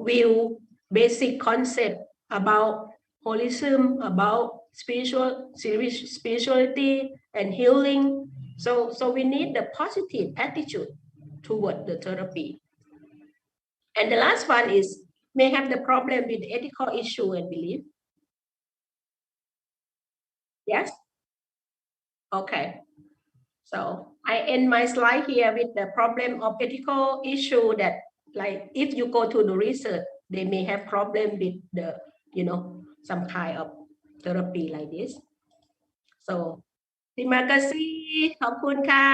view, basic concept about holism, about spirituality and healing. So we need the positive attitude toward the therapy. And the last one is may have the problem with ethical issue and belief. Yes? Okay. So I end my slide here with the problem of ethical issue, that like if you go to the research, they may have problem with the, some kind of therapy like this. So terima kasih, ขอบคุณค่ะ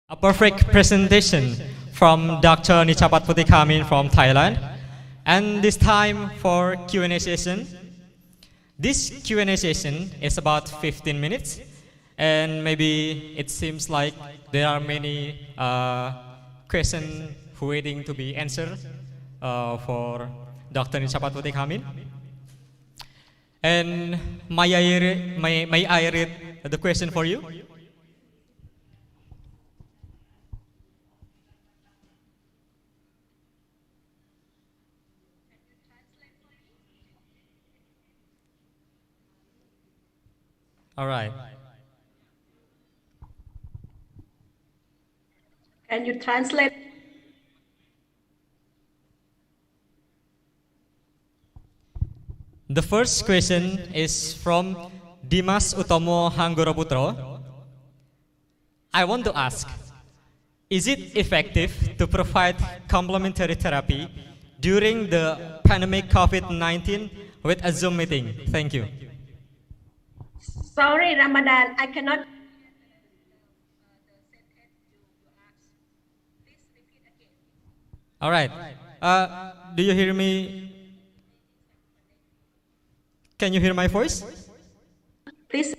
A perfect presentation from Dr. Nichapat Putikamin from Thailand. And this time for Q&A session. This Q&A session is about 15 minutes. And maybe it seems like there are many questions waiting to be answered for Dr. Nichapat Putikamin. And may I read the question for you? All right. Can you translate? The first question is from Dimas Utomo Hanggoraputro. I want to ask, is it effective to provide complementary therapy during the pandemic COVID-19 with a Zoom meeting? Thank you. Sorry, Ramadan, I cannot. All right. Do you hear me? Can you hear my voice? Please.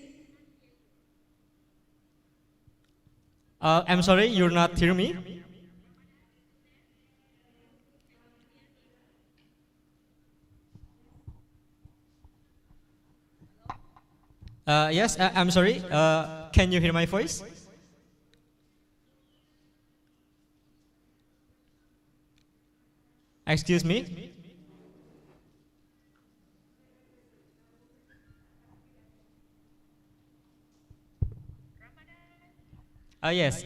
I'm sorry, you're not hearing me? Yes, I'm sorry. Can you hear my voice? Excuse me? Yes.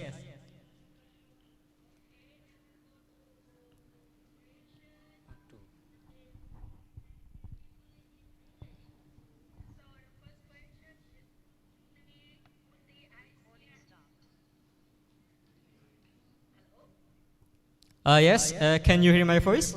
Yes, can you hear my voice?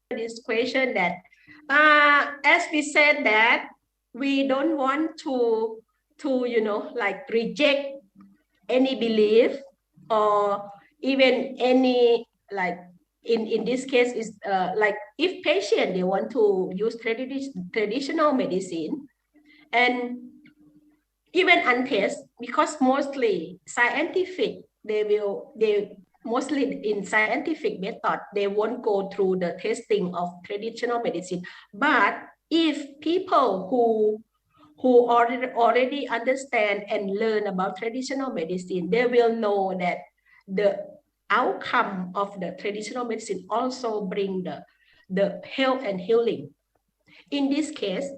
This question that, as we said that we don't want to like reject any belief or even any like in this case is like if patient they want to use traditional medicine and even untest because mostly scientific they mostly in scientific method they won't go through the testing of traditional medicine, but if people who already understand and learn about traditional medicine, they will know that the outcome of the traditional medicine also bring the health and healing. In this case,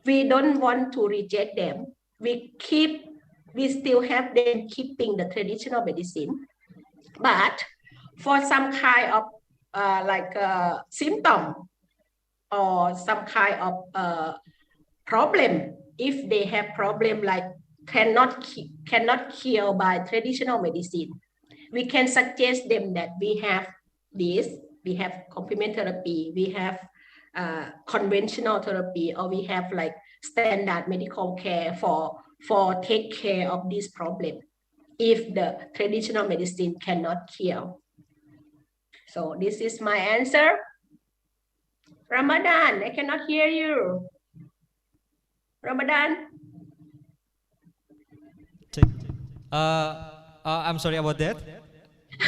we don't want to reject them. We still have them keeping the traditional medicine, but for some kind of symptom or some kind of problem, if they have problem like cannot cure by traditional medicine, we can suggest them that we have this, we have complementary therapy, we have conventional therapy, or we have like standard medical care for take care of this problem if the traditional medicine cannot cure. So this is my answer. Ramadan, I cannot hear you. Ramadan. I'm sorry about that.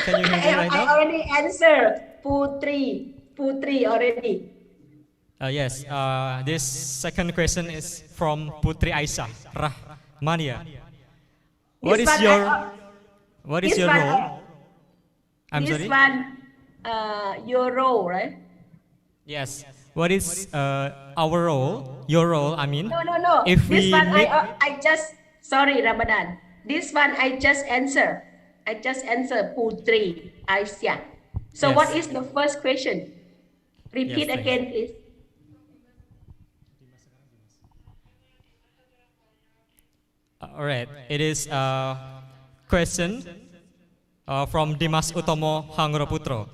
Can you hear me right I now? already answered Putri already. Yes, this second question is from Putri Aisyah Rahmania. What is your role? I'm this sorry? one, your role, right? Yes. What is our role? Your role, I mean. No. If This we one meet... I just, sorry Ramadan. This one I just answer. I just answer Putri Aisyah. So Yes. what is the first question? Repeat Yes, again, please. All right. It is a question from Dimas Utomo Hangroputro.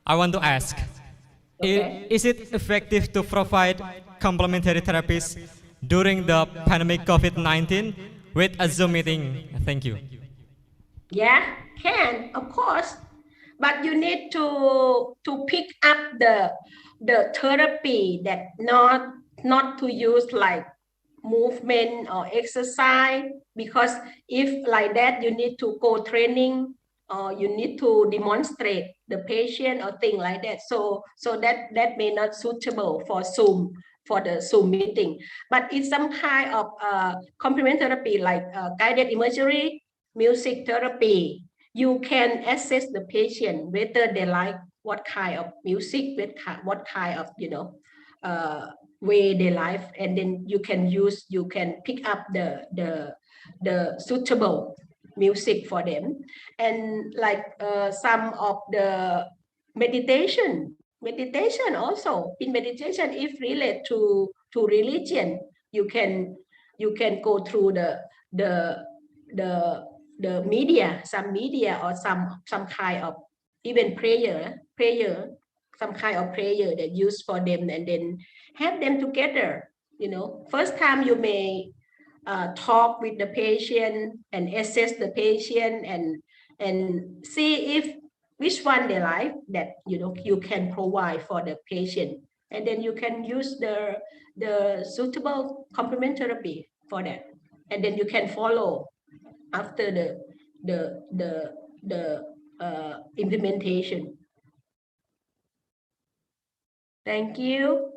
I want to ask, is it effective to provide complementary therapies during the pandemic COVID-19 with a Zoom meeting? Thank you. Yeah, can, of course. But you need to pick up the therapy that not to use like movement or exercise, because if like that you need to go training or you need to demonstrate the patient or thing like that, so that may not suitable for the Zoom meeting. But it's some kind of complementary therapy like guided imagery, music therapy. You can assess the patient whether they like what kind of music, what kind of way they live, and then you can pick up the suitable music for them. And like some of the meditation also, in meditation, if related to religion, you can go through the media, some media, or some kind of even prayer, some kind of prayer that used for them, and then have them together. First time you may talk with the patient and assess the patient and see if which one they like, that you can provide for the patient, and then you can use the suitable complementary for that, and then you can follow after the implementation. Thank you.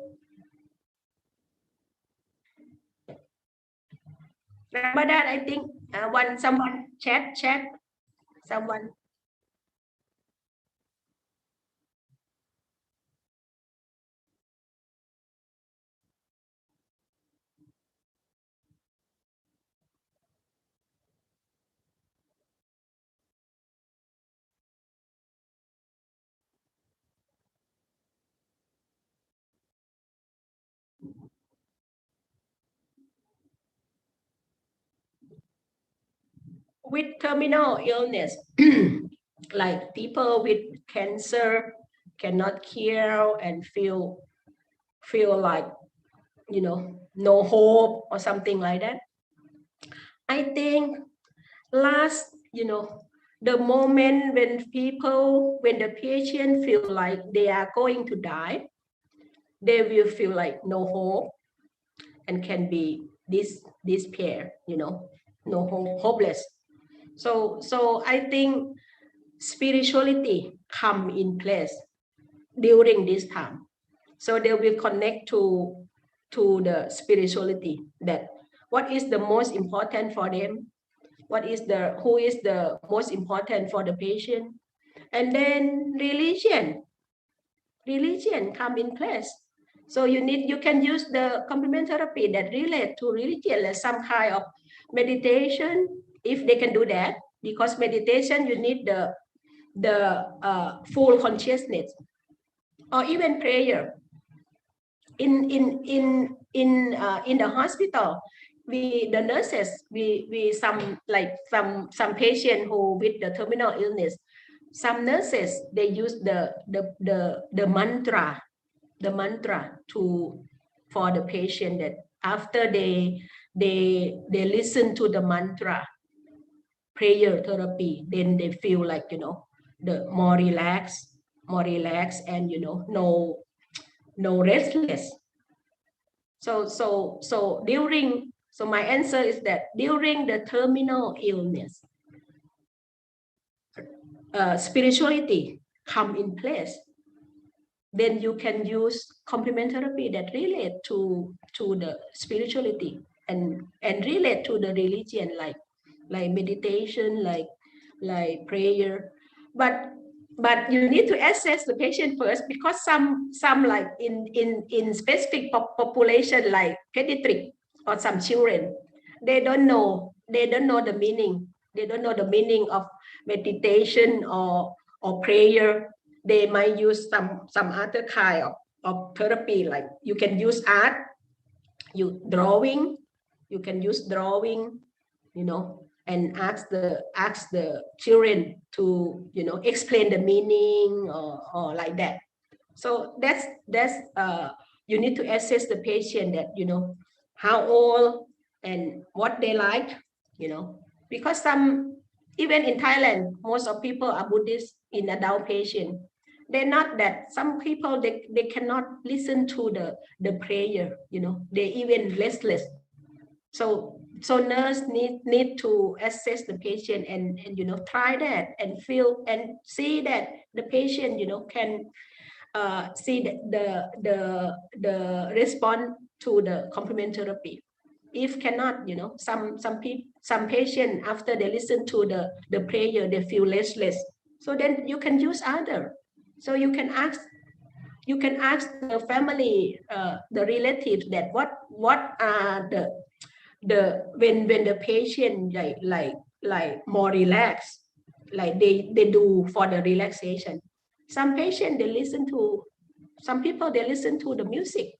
Ramadan, I think someone chat someone. With terminal illness, like people with cancer cannot cure and feel like no hope or something like that. I think last the moment when the patient feel like they are going to die, they will feel like no hope and can be despair, no hope, hopeless. So I think spirituality come in place during this time. So they will connect to the spirituality, that what is the most important for them, who is the most important for the patient, and then religion come in place. So you can use the complementary that relate to religion, like some kind of meditation, if they can do that, because meditation you need the full consciousness, or even prayer. In the hospital, the nurses, some patient who with the terminal illness, some nurses, they use the mantra for the patient, that after they listen to the mantra prayer therapy, then they feel like the more relaxed and no restless. So my answer is that during the terminal illness, spirituality come in place. Then you can use complementary that relate to the spirituality and relate to the religion, like meditation, like prayer. But you need to assess the patient first, because some like in specific population, like pediatric or some children, they don't know the meaning. They don't know the meaning of meditation or prayer. They might use some other kind of therapy, like you can use art, you can use drawing, and ask the children to explain the meaning or like that. So that's you need to assess the patient, that how old and what they like, because even in Thailand, most of people are Buddhist in adult patient. They're not that. Some people they cannot listen to the prayer, they even restless. So nurse need to assess the patient and try that and feel and see that the patient can see the response to the complementary. If cannot, some patient, after they listen to the prayer, they feel restless. So then you can use other. So you can ask you can ask the family, the relatives, that what are the when the patient like more relaxed, like they do for the relaxation. Some patient they listen to, some people they listen to the music,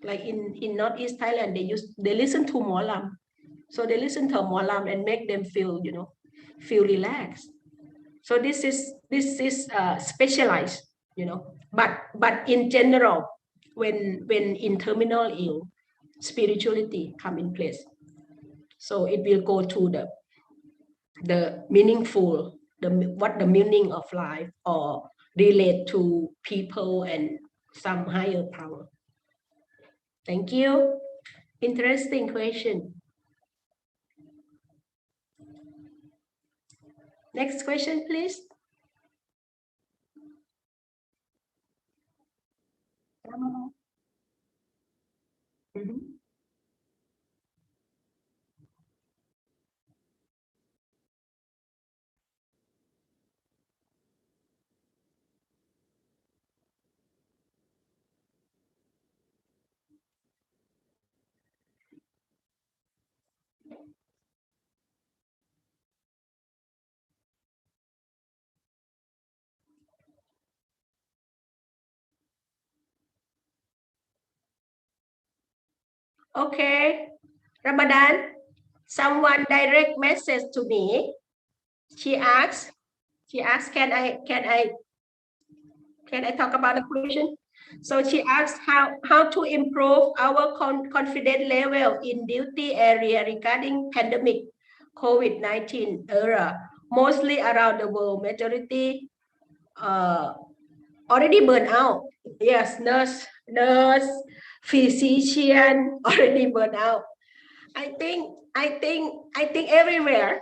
like in Northeast Thailand they listen to molam, so they listen to molam and make them feel, you know, feel relaxed. So this is specialized, you know, but in general, when in terminal ill, spirituality come in place. So it will go to the meaningful, what the meaning of life, or relate to people and some higher power. Thank you. Interesting question. Next question, please. Mhm. Okay, Ramadan, someone direct message to me. She asked, can I talk about the question? So she asked how to improve our confidence level in duty area regarding pandemic COVID-19 era, mostly around the world. Majority already burned out. Yes, nurse, physician already burned out. I think everywhere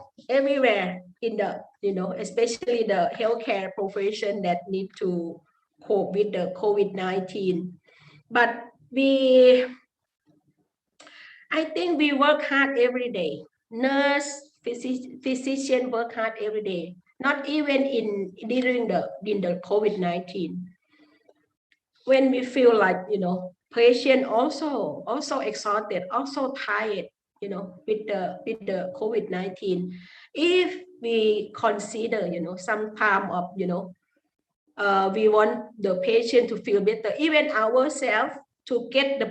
in the, you know, especially the healthcare profession that need to cope with the COVID-19. But I think we work hard every day. Nurse, physician work hard every day. Not even during the COVID-19. When we feel like, you know, patient also exhausted, also tired, you know, with the COVID-19. If we consider, you know, some time of, you know, we want the patient to feel better, even ourselves to get the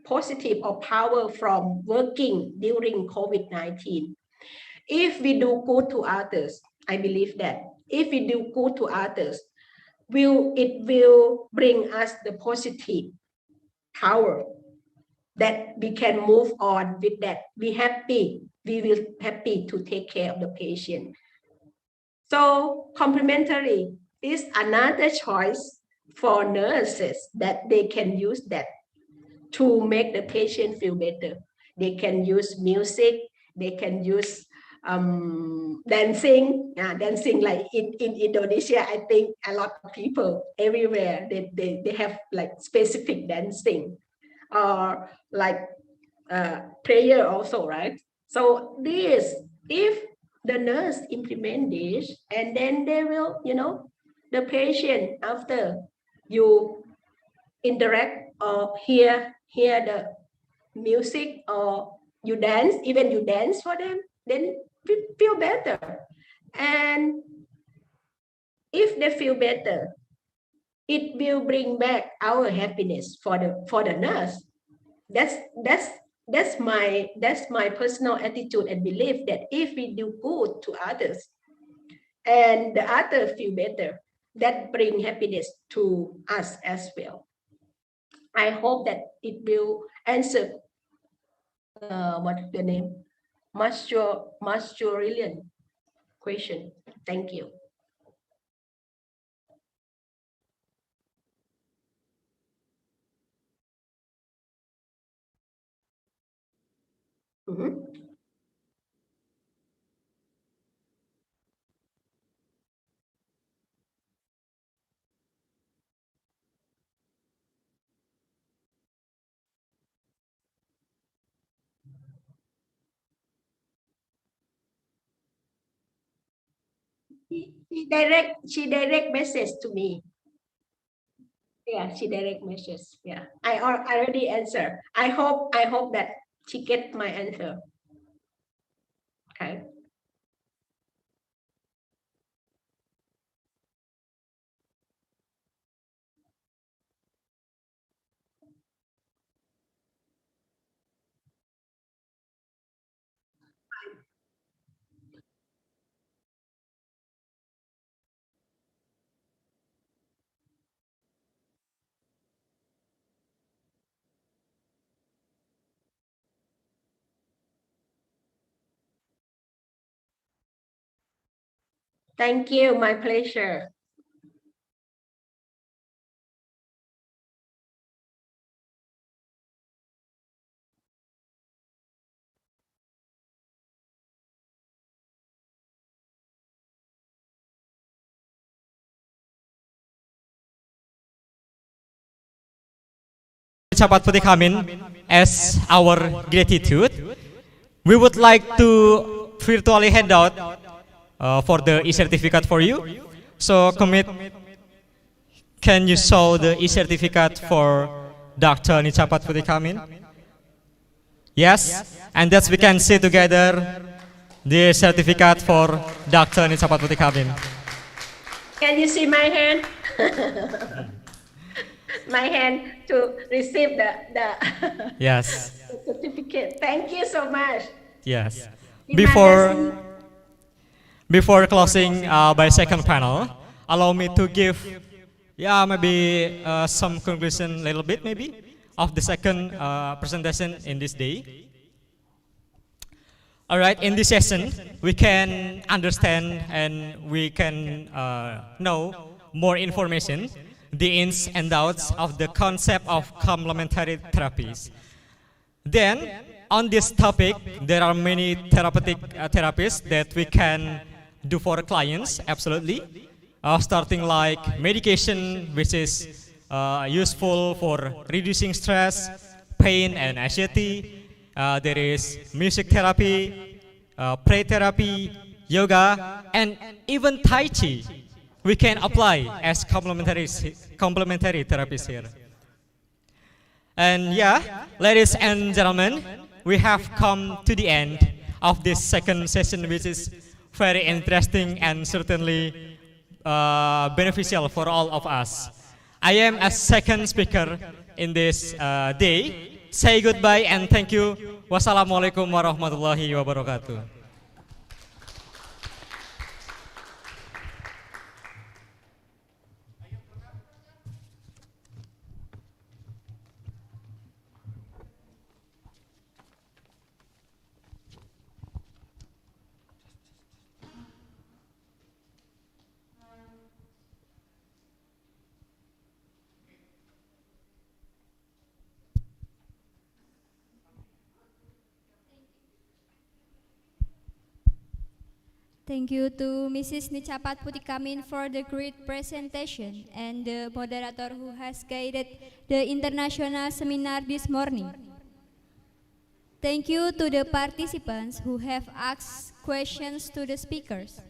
positive or power from working during COVID-19. If we do good to others, I believe that if we do good to others, it will bring us the positive power that we can move on with that. We will happy to take care of the patient. So complementary is another choice for nurses that they can use that to make the patient feel better. They can use music, they can use dancing like in Indonesia. I think a lot of people everywhere they have like specific dancing, or like prayer also, right? So this, if the nurse implement this, and then they will, you know, the patient after you interact or hear the music, or you dance, even you dance for them, then feel better. And if they feel better, it will bring back our happiness for the nurse. That's my personal attitude and belief, that if we do good to others and the others feel better, that bring happiness to us as well. I hope that it will answer what's the name? Masturillian question. Thank you. She direct message to me. Yeah, she direct message. Yeah, I already answer. I hope that she get my answer. Okay. Thank you. My pleasure. Cepat Putih Kamin, as our gratitude, we would like to virtually hand out for the e-certificate for you. So commit, can you show the e-certificate for Dr. Nicapat Putih Kamin? Yes, and that we can see together the certificate for Dr. Nicapat Putih Kamin. Can you see my hand? My hand to receive the Yes. certificate. Thank you so much. Yes. Terima kasih. Before closing by second panel, allow me to give, maybe some conclusion, little bit maybe, of the second presentation in this day. All right, in this session, we can understand and we can know more information, the ins and outs of the concept of complementary therapies. Then, on this topic, there are many therapeutic therapies that we can do for clients, absolutely. Starting like medication, which is useful for reducing stress, pain, and anxiety. There is music therapy, play therapy, yoga, and even Tai Chi. We can apply as complementary therapies here. And ladies and gentlemen, we have come to the end of this second session, which is very interesting and certainly beneficial for all of us. I am a second speaker in this day. Say goodbye and thank you. Wassalamualaikum warahmatullahi wabarakatuh. Thank you to Mrs. Nicapat Putih Kamin for the great presentation and the moderator who has guided the international seminar this morning. Thank you to the participants who have asked questions to the speakers.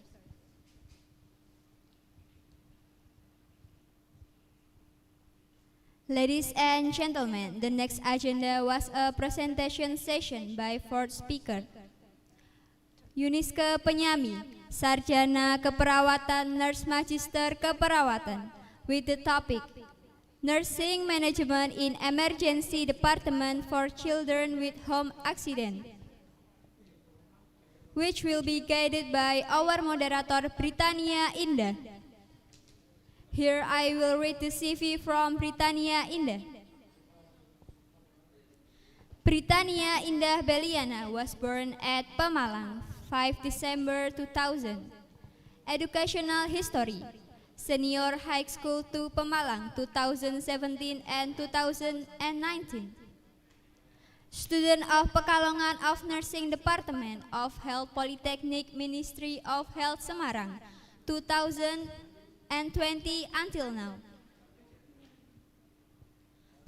Ladies and gentlemen, the next agenda was a presentation session by fourth speaker, Yuniske Penyami, Sarjana Keperawatan Nurse Magister Keperawatan, with the topic Nursing Management in Emergency Department for Children with Home Accident, which will be guided by our moderator Britannia Indah. Here I will read the CV from Britannia Indah. Britannia Indah Beliana was born at Pemalang, 5 December 2000. Educational history: Senior High School to Pemalang 2017 and 2019. Student of Pekalongan of Nursing Department of Health Polytechnic Ministry of Health Semarang 2020 until now.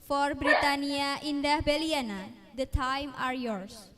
For Britannia Indah Beliana, the time are yours.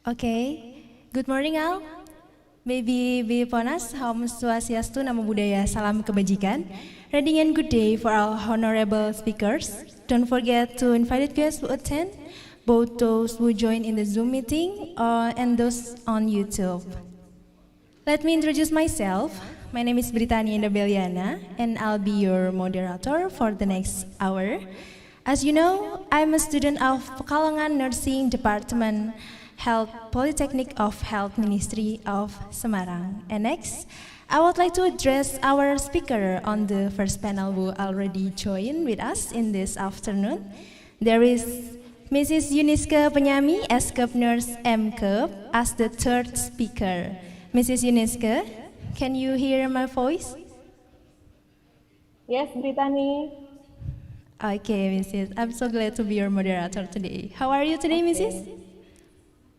Okay, good morning all. Baby Biponas, Om Swastiastu, Namo Buddhaya, Salam Kebajikan. Reading and good day for our honorable speakers. Don't forget to invite guests to attend, both those who join in the Zoom meeting and those on YouTube. Let me introduce myself. My name is Brittany Indabeliana, and I'll be your moderator for the next hour. As you know, I'm a student of Pekalongan Nursing Department, Health Polytechnic of Health Ministry of Semarang. And next, I would like to address our speaker on the first panel who already joined with us in this afternoon. There is Mrs. Yuniska Penyami, S-Cup Nurse M-Cup, as the third speaker. Mrs. Yuniska, can you hear my voice? Yes, Brittany. Okay, Mrs. I'm so glad to be your moderator today. How are you today, Mrs.?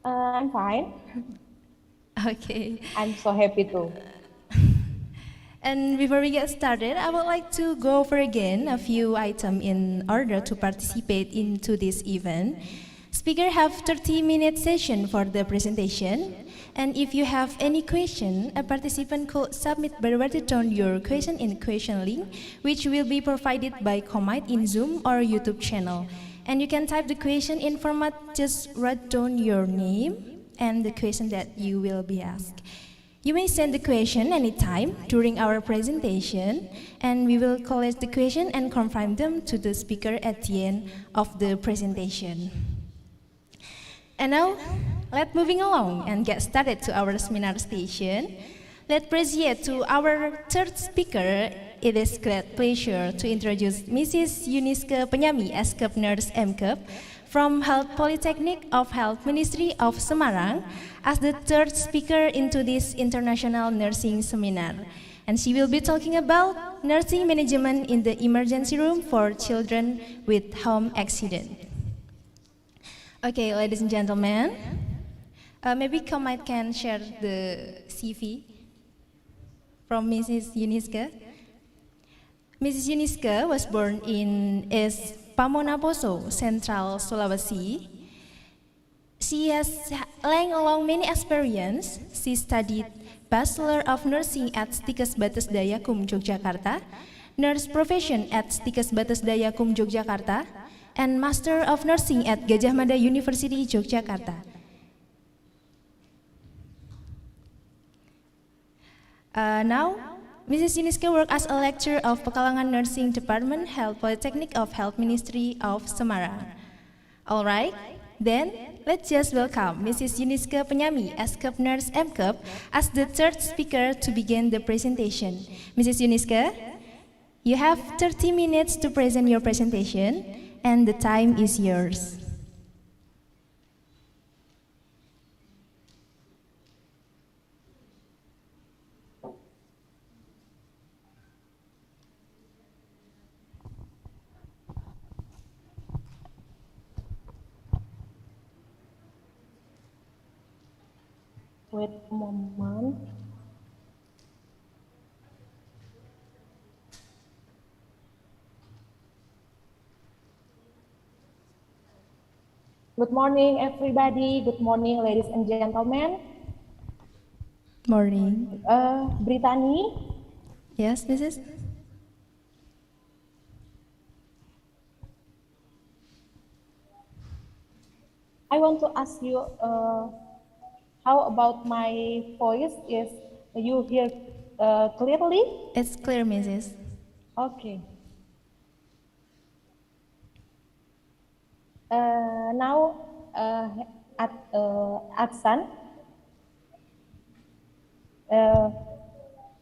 I'm fine. Okay. I'm so happy too. And before we get started, I would like to go over again a few items in order to participate into this event. Speaker have 30-minute session for the presentation. And if you have any question, a participant could submit by writing down your question in question link, which will be provided by Komite in Zoom or YouTube channel. And you can type the question in format, just write down your name and the question that you will be asked. You may send the question anytime during our presentation, and we will collect the question and confirm them to the speaker at the end of the presentation. And now, let's moving along and get started to our seminar station. Let's proceed to our third speaker. It is great pleasure to introduce Mrs. Yuniska Penyami, S-Cup Nurse M-Cup, from Health Polytechnic of Health Ministry of Semarang, as the third speaker into this international nursing seminar. And she will be talking about nursing management in the emergency room for children with home accident. Okay, ladies and gentlemen, maybe Komite can share the CV from Mrs. Yuniska. Mrs. Yuniska was born in Pamonaposo, Central Sulawesi. She has long many experience. She studied Bachelor of Nursing at Stikes Bates Dayakum, Yogyakarta, Nurse Profession at Stikes Bates Dayakum, Yogyakarta, and Master of Nursing at Gajah Mada University, Yogyakarta. Now, Mrs. Yuniska works as a lecturer of Pekalongan Nursing Department, Health Polytechnic of Health Ministry of Semarang. All right, then let's just welcome Mrs. Yuniska Penyami, S-Cup Nurse M-Cup, as the third speaker to begin the presentation. Mrs. Yuniska, you have 30 minutes to present your presentation, and the time is yours. Wait a moment. Good morning, everybody. Good morning, ladies and gentlemen. Morning. Brittany. Yes, Mrs. I want to ask you, how about my voice? Is you hear clearly? It's clear, Mrs. Okay. Now, at Sun,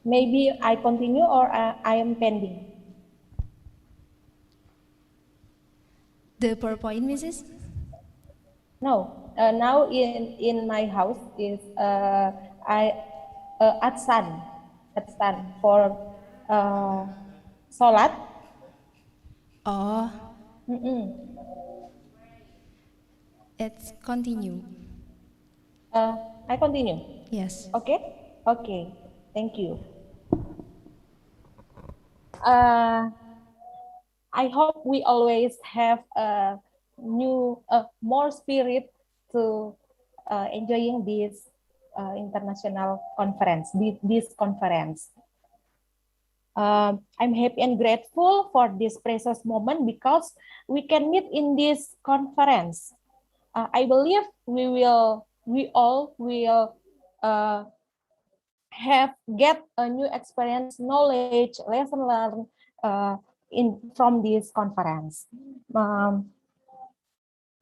maybe I continue or I am pending. The PowerPoint, Mrs. No, now in my house is at Sun for Salat. Oh. Let's continue. I continue? Yes. Okay? Okay. Thank you. I hope we always have a more spirit to enjoying this international conference, this conference. I'm happy and grateful for this precious moment because we can meet in this conference. I believe we all will get a new experience, knowledge, lesson learned from this conference.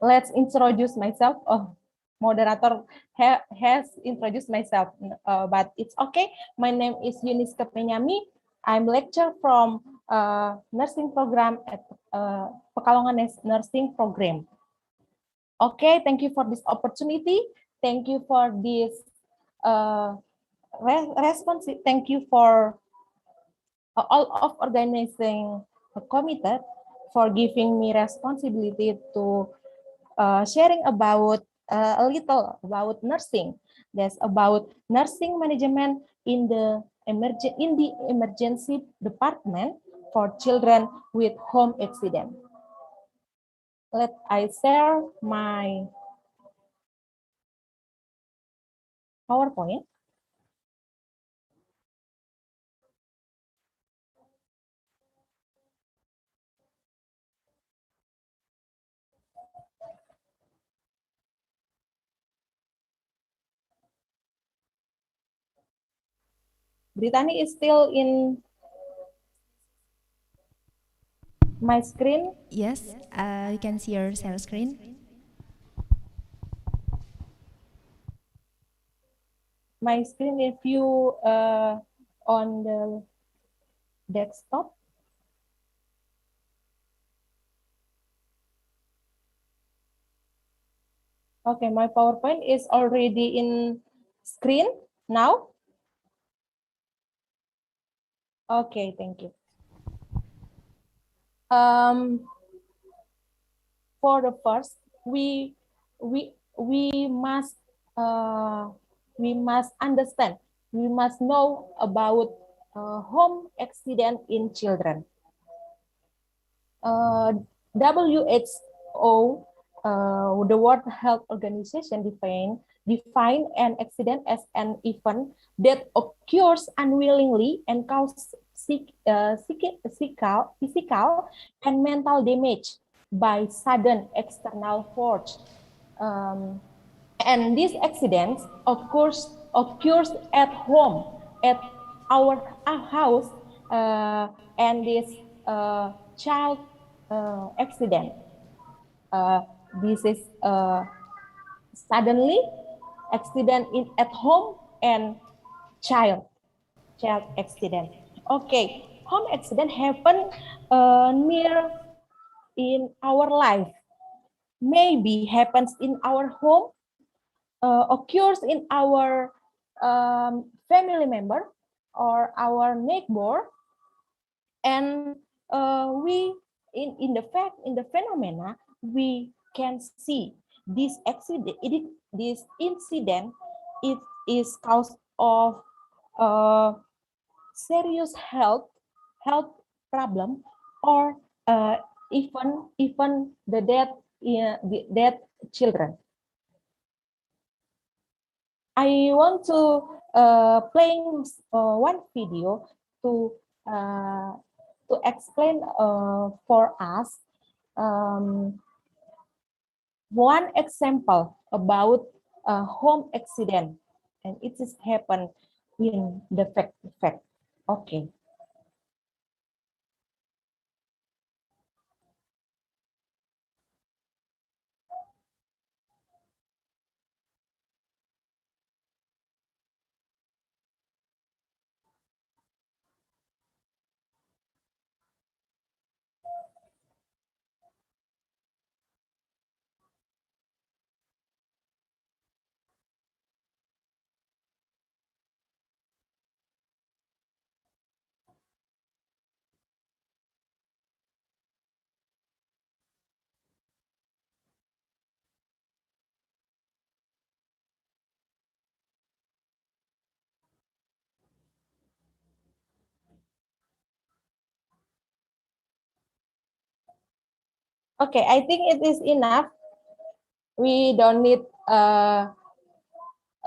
Let's introduce myself. Oh, moderator has introduced myself, but it's okay. My name is Yuniska Penyami. I'm lecturer from nursing program at Pekalongan Nursing Program. Okay, thank you for this opportunity. Thank you for this response. Thank you for all of organizing a committee for giving me responsibility to sharing about a little about nursing. That's about nursing management in the emergency department for children with home accident. Let I share my PowerPoint. Brittany is still in my screen. Yes, you can see your share screen. My screen if you on the desktop. Okay, my PowerPoint is already in screen now. Okay, thank you. For the first, we must understand, we must know about home accident in children. WHO, the World Health Organization, define an accident as an event that occurs unwillingly and causes physical and mental damage by sudden external force. And these accidents occurs at home, at our house, and this child accident. This is suddenly accident at home and child accident. Okay, home accident happen near in our life. Maybe happens in our home, occurs in our family member or our neighbor, and we in the phenomena we can see this accident. This incident, it is cause of serious health problem, or even the death children. I want to playing one video to explain for us one example about home accident, and it is happen in the fact. Okay. Okay, I think it is enough. We don't need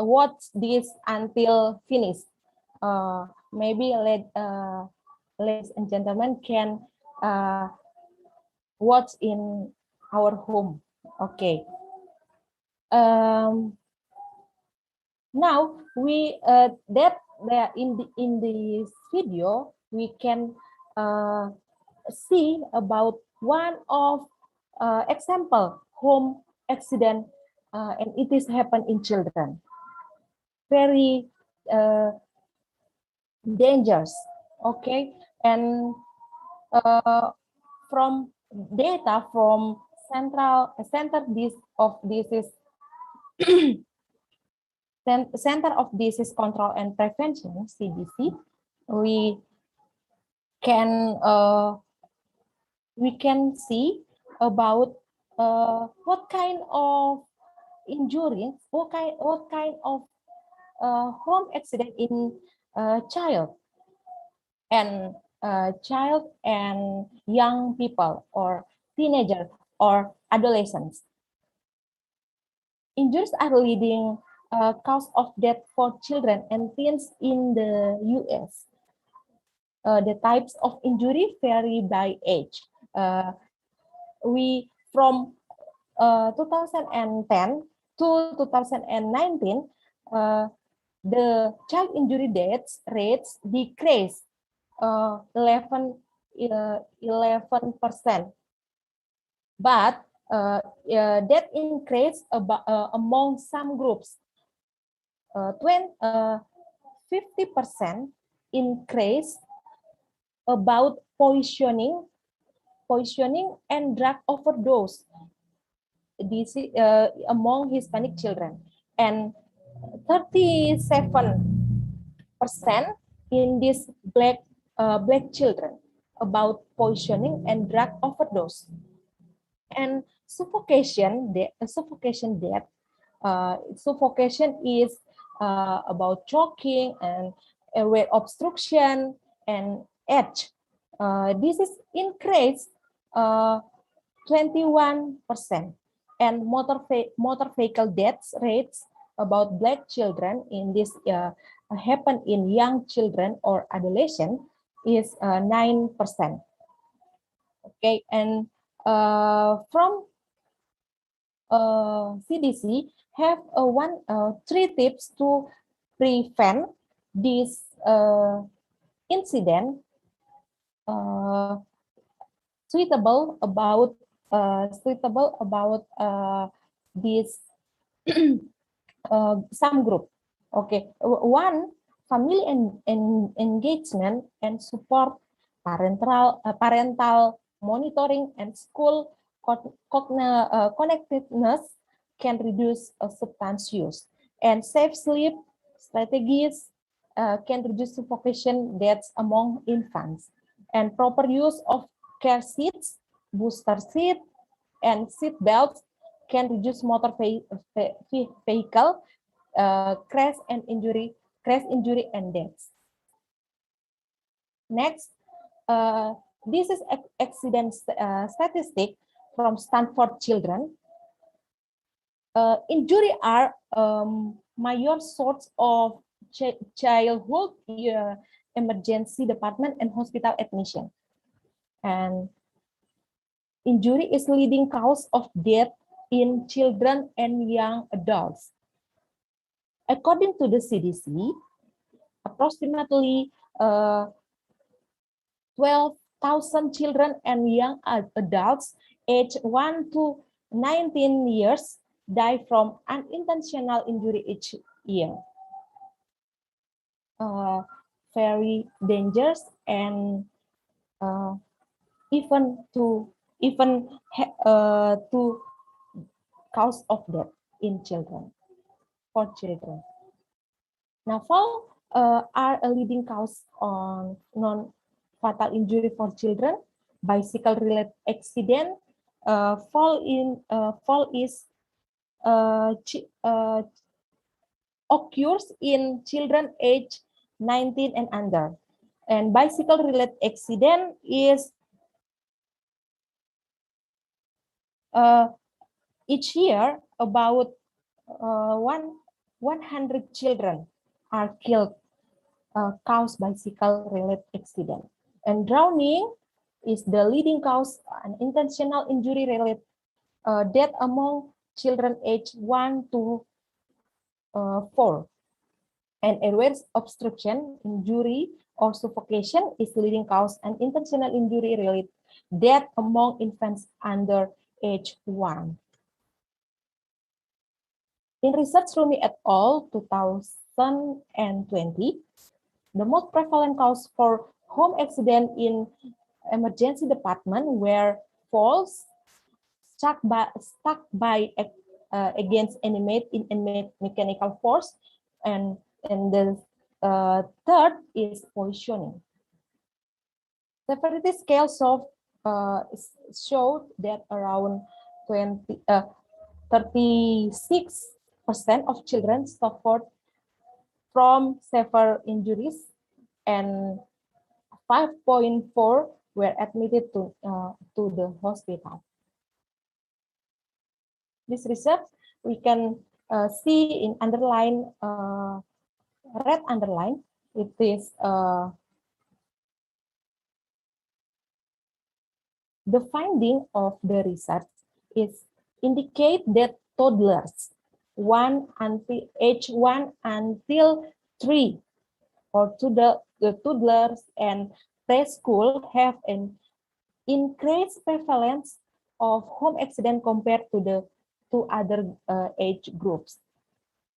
watch this until finished. Maybe ladies and gentlemen can watch in our home. Okay. Now we in this video we can see about one of example home accident, and it is happen in children. Very dangerous. Okay, and from data from center of disease Center of Disease Control and Prevention (CDC), we can see about what kind of injuries, what kind of home accident in child and young people or teenagers or adolescents. Injuries are leading cause of death for children and teens in the U.S. The types of injury vary by age. We from 2010 to 2019, the child injury deaths rates decreased 11%, but that increase among some groups. 50% increase about poisoning and drug overdose. This among Hispanic children, and 37% in these black children about poisoning and drug overdose. And suffocation death. Suffocation is about choking and airway obstruction and edge. This is increased 21%, and motor vehicle deaths rates about black children in this happen in young children or adolescent is 9%. Okay, and from CDC have three tips to prevent this incident. Suitable about this some group. Okay, one, family engagement and support, parental monitoring, and school connectedness can reduce substance use, and safe sleep strategies can reduce suffocation deaths among infants, and proper use of care seats, booster seat, and seat belts can reduce motor vehicle crash injury and deaths. Next, this is accident statistic from Stanford children. Injury are major source of childhood emergency department and hospital admission, and injury is leading cause of death in children and young adults. According to the CDC, approximately 12,000 children and young adults aged 1 to 19 years die from unintentional injury each year. Very dangerous, and even to cause of death in children. For children. Now, fall are a leading cause on non-fatal injury for children. Bicycle-related accident. Fall is occurs in children age 19 and under. And bicycle-related accident is each year about 100 children are killed caused by bicycle-related accident. And drowning is the leading cause and intentional injury-related death among children aged 1 to 4. And airway obstruction, injury, or suffocation is the leading cause and intentional injury-related death among infants under age 1. In research Rumi et al. 2020, the most prevalent cause for home accident in emergency department were falls, stuck by against inanimate mechanical force, and the third is positioning. Severity scale showed that around 36% of children suffered from severe injuries, and 5.4 were admitted to the hospital. This research we can see in underline, red underline. It is the finding of the research is indicate that toddlers age 1 until 3, or to the toddlers and preschool have an increased prevalence of home accident compared to the two other age groups.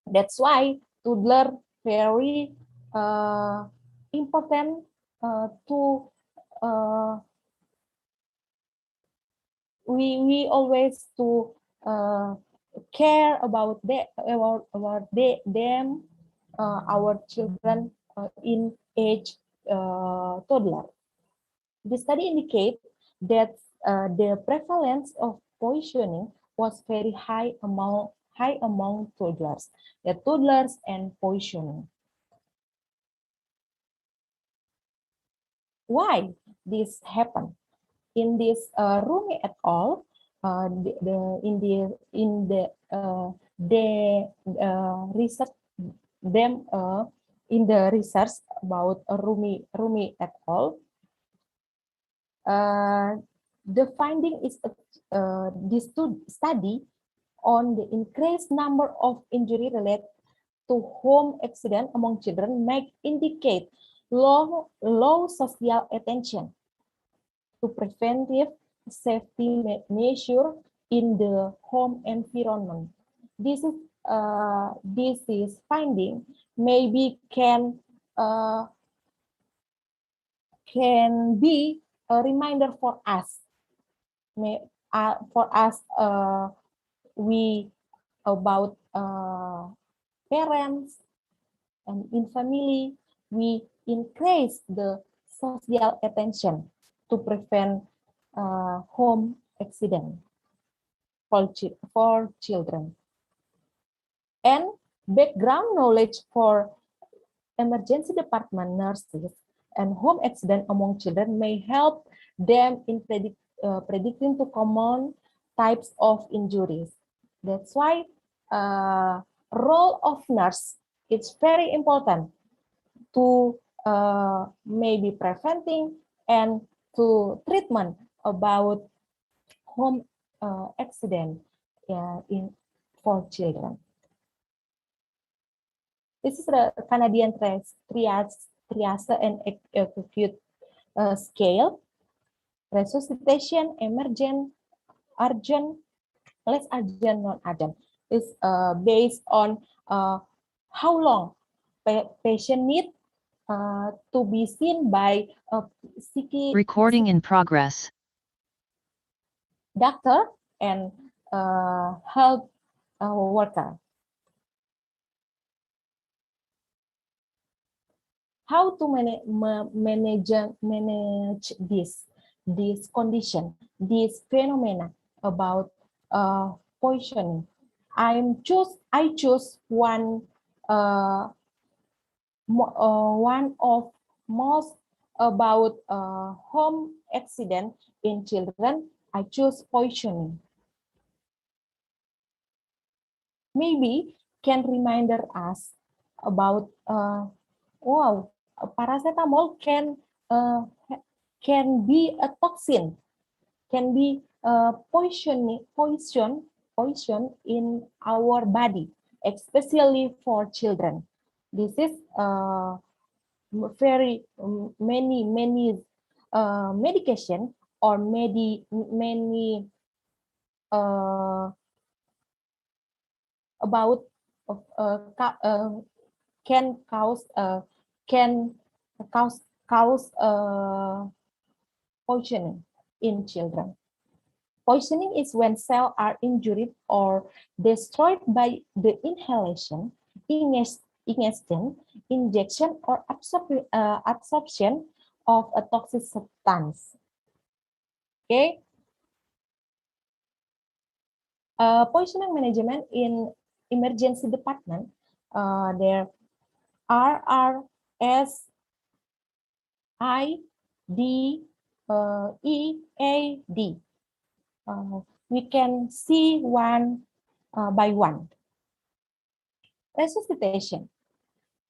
That's why toddler very important to we always to care about them, our children in age toddler. The study indicates that the prevalence of poisoning was very high among toddlers, and poisoning. Why this happened? In this Rumi et al., research them in the research about Rumi et al. The finding is this study on the increased number of injury related to home accident among children may indicate low social attention to preventive safety measure in the home environment. This is finding maybe can be a reminder for us. We about parents and in family, we increase the social attention to prevent home accident for children. And background knowledge for emergency department nurses and home accident among children may help them in predicting to common types of injuries. That's why role of nurse is very important to maybe preventing and to treatment about home accident for children. This is the Canadian triage and acute scale. Resuscitation, emergent, urgent, less urgent, non-urgent. Is based on how long patient need to be seen by a Recording in progress. doctor and health worker. How to manage this condition, this phenomena about poisoning? I choose one of most about home accident in children. I choose poisoning. Maybe can reminder us about wow, paracetamol can be a toxin, can be poison in our body, especially for children. This is very many medication or many about can cause can cause poisoning in children. Poisoning is when cells are injured or destroyed by the inhalation, ingestion, injection, or absorption of a toxic substance. Okay. Poisoning management in emergency department, there RRS IDEAD. We can see one by one. Resuscitation.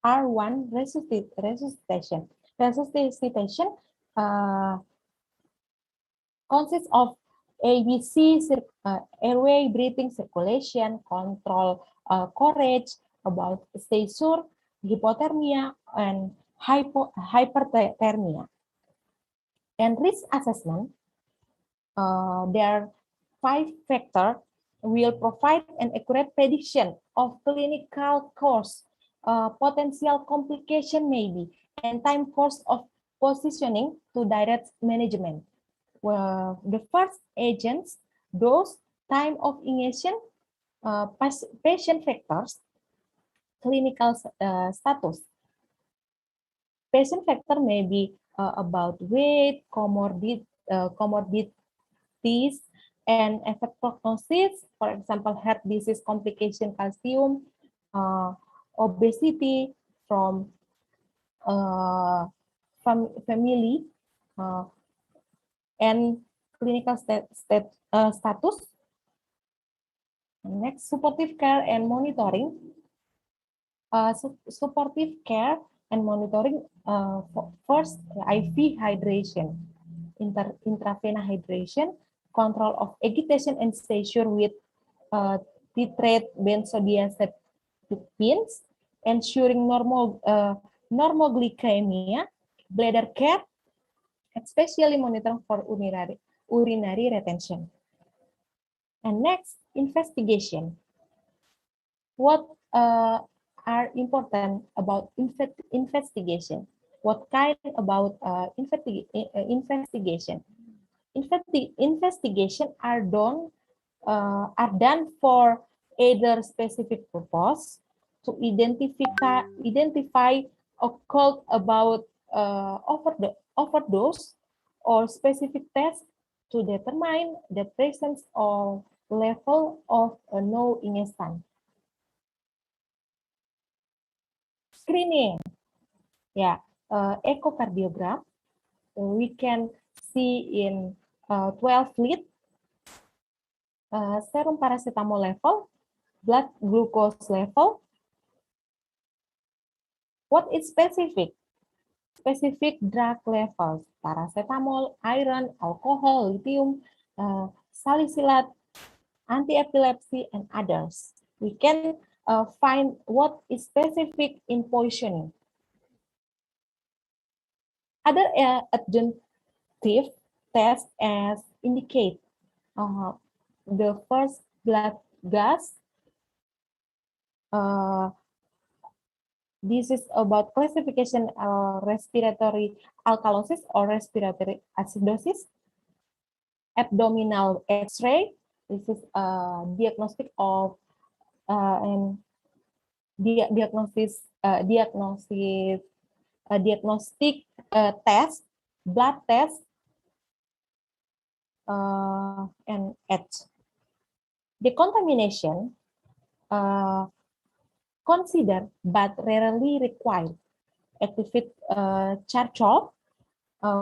R1 resuscitation. Resuscitation consists of ABC, airway, breathing, circulation, control, courage, about seizure, hypothermia, and hyperthermia. And risk assessment, there are 5 factors will provide an accurate prediction of clinical course, potential complication maybe, and time course of positioning to direct management. The first agents, dose, time of ingestion, patient factors, clinical status. Patient factor may be about weight, comorbidities, and effect prognosis, for example, heart disease complication, calcium, obesity from family, and clinical status. Next, supportive care and monitoring. Supportive care and monitoring, first, IV hydration, intravenous hydration, control of agitation and seizure with titrate benzodiazepines, ensuring normal glycemia, bladder care, especially monitoring for urinary retention. And next, investigation. What are important about investigation? What kind about investigation? Investigation are done for either specific purpose to identify occult about overdose, or specific test to determine the presence or level of no ingestion. Screening, yeah, echocardiogram, we can see in 12 lead, serum paracetamol level, blood glucose level. What is specific? Specific drug levels, paracetamol, iron, alcohol, lithium, salicylate, anti-epilepsy, and others. We can find what is specific in poisoning. Other adjunctive tests as indicate the first blood gas. This is about classification respiratory alkalosis or respiratory acidosis. Abdominal X-ray. This is diagnostic of and diagnostic test, blood test, and etch. Decontamination considered but rarely required. Activate charcoal,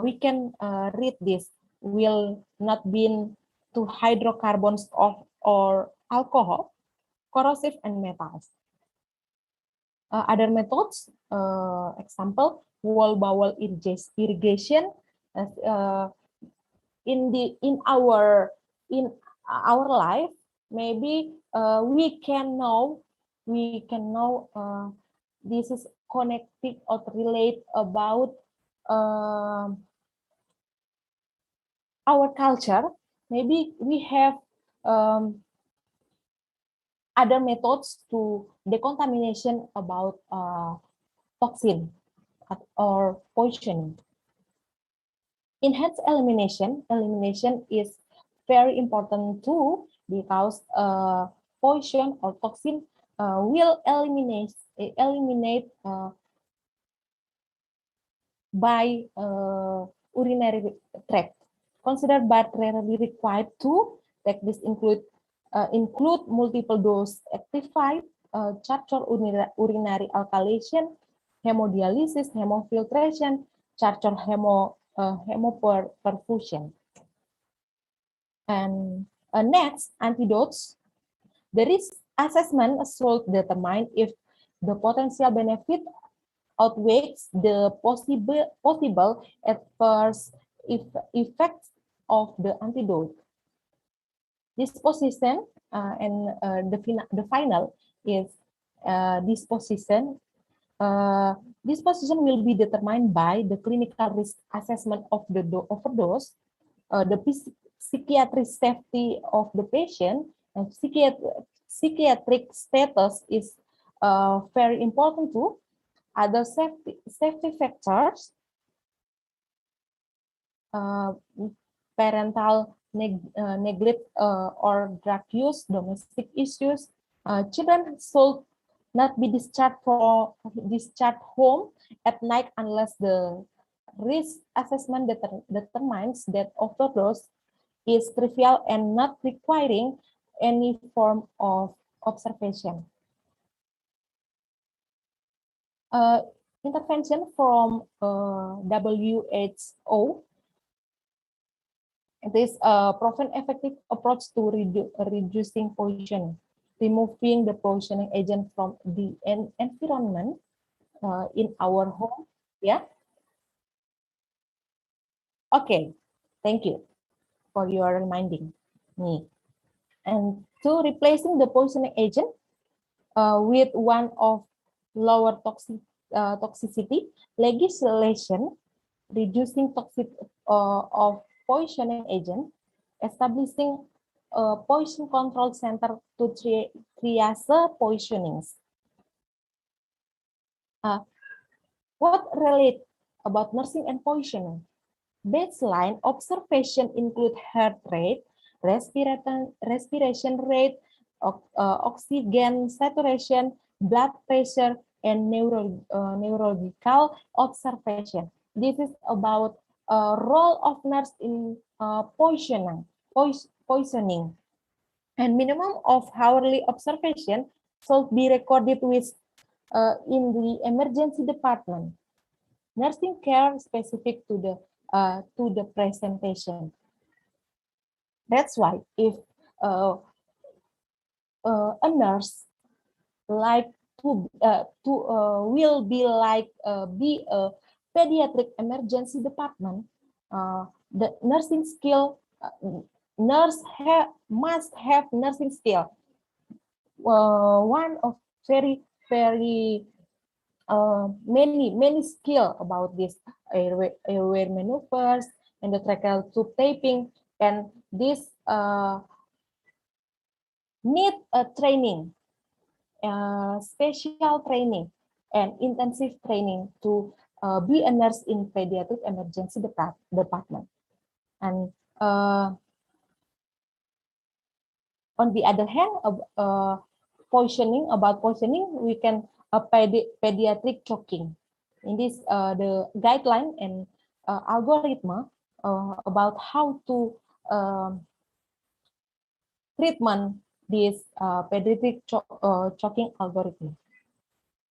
we can read this, will not bind to hydrocarbons or alcohol, corrosive, and metals. Other methods, example, wall bowel irrigation. In our life, maybe we can know this is connected or relate about our culture. Maybe we have other methods to decontamination about toxin or poisoning. Enhanced elimination is very important too, because poison or toxin will eliminate by urinary tract. Considered but rarely required to take this include multiple dose actified, charcoal urinary alkylation, hemodialysis, hemofiltration, charcoal hemoperfusion. And next, antidotes. The risk assessment should determine if the potential benefit outweighs the possible adverse effects of the antidote. Disposition and the final is disposition. Disposition will be determined by the clinical risk assessment of the overdose, the psychiatric safety of the patient, and psychiatric status is very important too. Other safety factors, parental neglect or drug use, domestic issues. Children should not be discharged home at night unless the risk assessment determines that overdose is trivial and not requiring any form of observation. Intervention from WHO. It is a proven effective approach to reducing pollution, removing the polluting agent from the environment in our home. Yeah. Okay. Thank you for your reminding me. And to replacing the poisoning agent with one of lower toxicity, legislation reducing toxic of poisoning agent, establishing a poison control center to triage poisonings. What relate about nursing and poisoning? Baseline observation include heart rate, respiration rate, oxygen saturation, blood pressure, and neurological observation. This is about role of nurse in poisoning, and minimum of hourly observation should be recorded with in the emergency department. Nursing care specific to the presentation. That's why if a nurse will be a pediatric emergency department, the nursing skill must have nursing skill. One of very many skill about this airway maneuvers and the tracheal tube taping, and this need a training, special training and intensive training to be a nurse in pediatric emergency department. And on the other hand, poisoning, we can pediatric choking. In this, the guideline and algorithm about how to treatment this pediatric choking algorithm.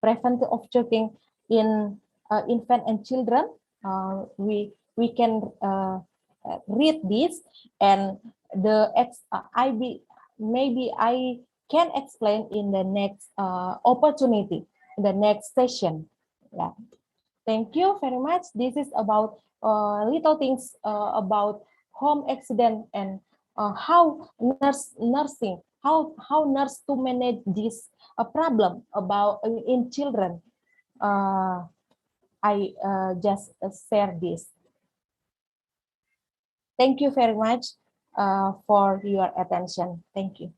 Prevention of choking in infant and children. We can read this, and maybe I can explain in the next opportunity. the next session. Yeah. Thank you very much. This is about little things about home accident and how nursing, how nurse to manage this problem about in children. I just share this. Thank you very much for your attention. Thank you.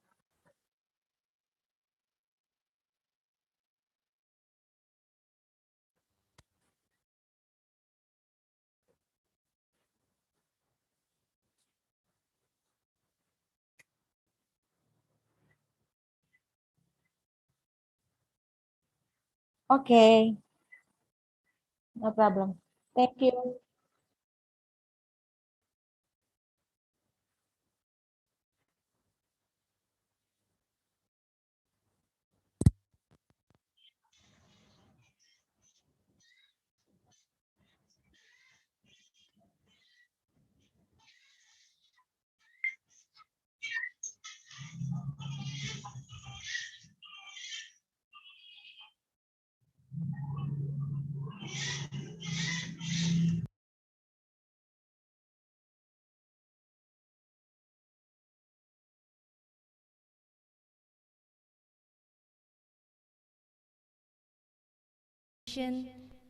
Okay, no problem. Thank you.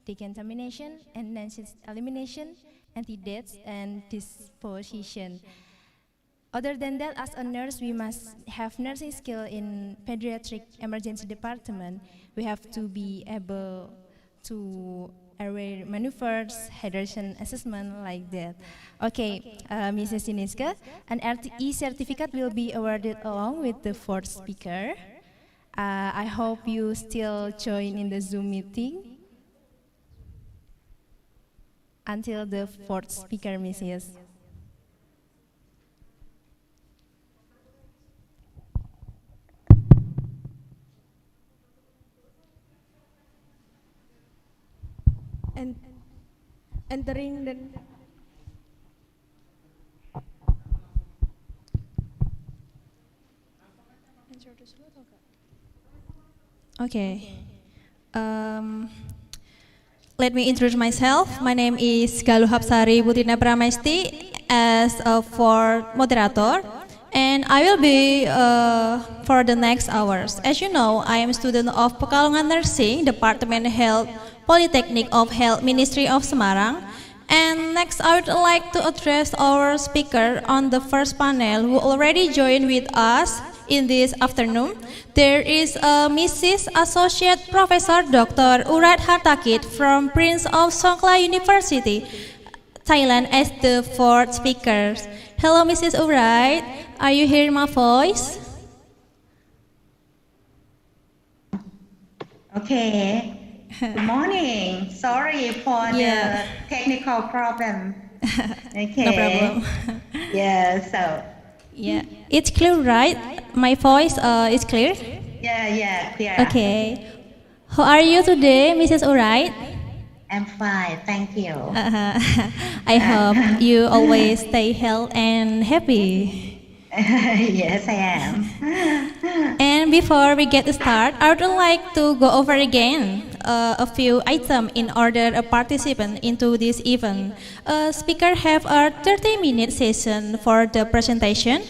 Decontamination and nonsense elimination, anti-deaths and disposition. Other than that, as a nurse, we must have nursing skill in pediatric emergency department. We have to be able to airway maneuvers, hydration assessment, like that. Okay, Mrs. Siniska, an RTE certificate will be awarded along with the fourth speaker. I hope you still join in the Zoom meeting until the fourth speaker, Mrs. And entering the Okay. Let me introduce myself. My name is Galuh Hapsari Butina Pramesti as a fourth moderator, and I will be for the next hours. As you know, I am a student of Pekalongan Nursing, Department Health, Polytechnic of Health, Ministry of Semarang. And next, I would like to address our speaker on the first panel who already joined with us in this afternoon. There is Mrs. Associate Professor Dr. Urat Hartakit from Prince of Songkla University, Thailand, as the fourth speaker. Hello, Mrs. Urat. Are you hearing my voice? Okay. Good morning. Sorry for the technical problem. Okay. No problem. Yeah, so. Yeah, it's clear, right? My voice is clear? Yeah, clear. Okay. How are you today, Mrs. Urait? I'm fine, thank you. I hope you always stay healthy and happy. Yes, I am. And before we get started, I would like to go over again a few items in order a participant into this event. Speaker have a 30-minute session for the presentation.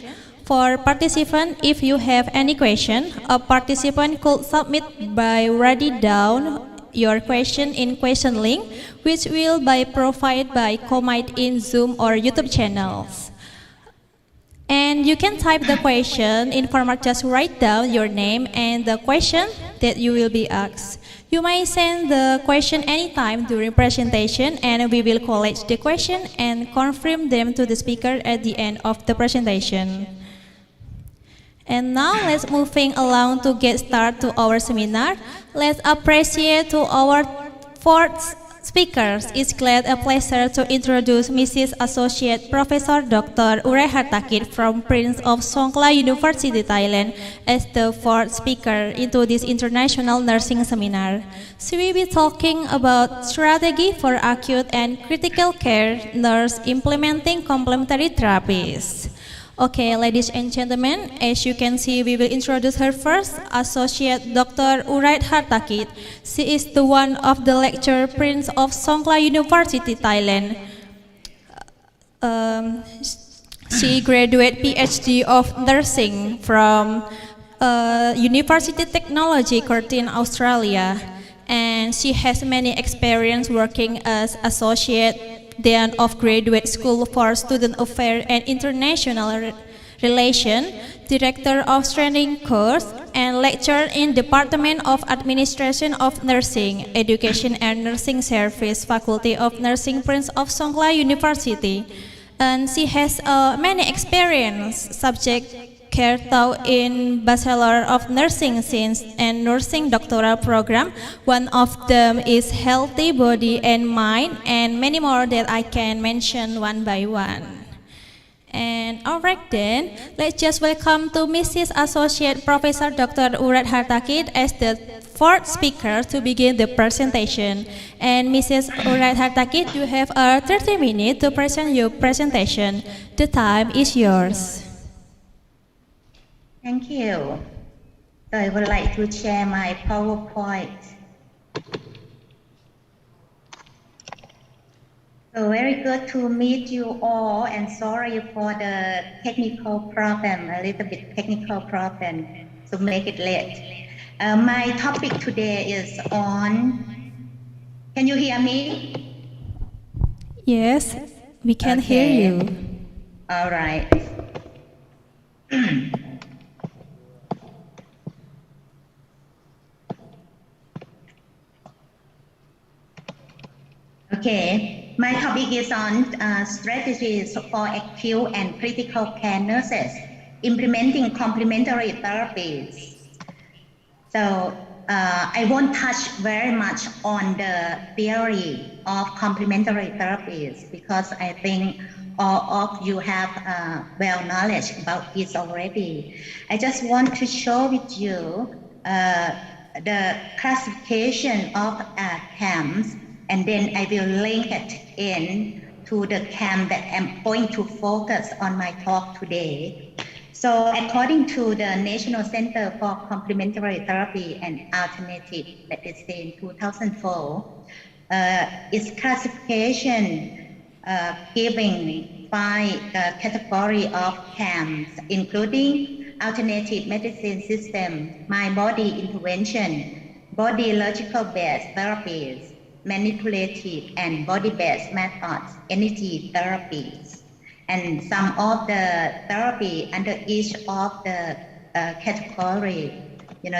For participant, if you have any question, a participant could submit by writing down your question in question link, which will be provided by comment in Zoom or YouTube channels. And you can type the question in format, just write down your name and the question that you will be asked. You may send the question anytime during presentation, and we will collect the question and confirm them to the speaker at the end of the presentation. And now let's moving along to get started to our seminar. Let's appreciate to our fourth speakers. It's glad a pleasure to introduce Mrs. Associate Professor Dr. Urat Hartakit from Prince of Songkla University, Thailand, as the fourth speaker into this international nursing seminar. She will be talking about strategy for acute and critical care nurse implementing complementary therapies. Okay, ladies and gentlemen, as you can see, we will introduce her first, Associate Dr. Urait Hartakit. She is the one of the lecture prince of Songkhla University, Thailand. She graduated PhD of nursing from University Technology, Curtin, Australia, and she has many experience working as associate dean of graduate school for student affairs and international relation, director of training course, and lecturer in Department of Administration of Nursing, Education and Nursing Service, Faculty of Nursing, Prince of Songkhla University. And she has many experience subject care taught in Bachelor of Nursing Science and Nursing Doctoral Program. One of them is Healthy Body and Mind, and many more that I can mention one by one. And alright then, let's just welcome to Mrs. Associate Professor Dr. Urait Hartakit as the fourth speaker to begin the presentation. And Mrs. Urait Hartakit, you have 30 minutes to present your presentation. The time is yours. Thank you. So I would like to share my PowerPoint. So very good to meet you all, and sorry for the technical problem, a little bit technical problem, so make it late. My topic today is on, can you hear me? Yes, we can hear you. All right. Okay, my topic is on strategies for acute and critical care nurses implementing complementary therapies. So I won't touch very much on the theory of complementary therapies because I think all of you have well knowledge about this already. I just want to show with you the classification of camps, and then I will link it in to the camp that I'm going to focus on my talk today. So according to the National Center for Complementary Therapy and Alternative Medicine 2004, its classification giving 5 category of camps, including alternative medicine system, mind body intervention, body logical based therapies, manipulative and body based methods, energy therapies. And some of the therapy under each of the category,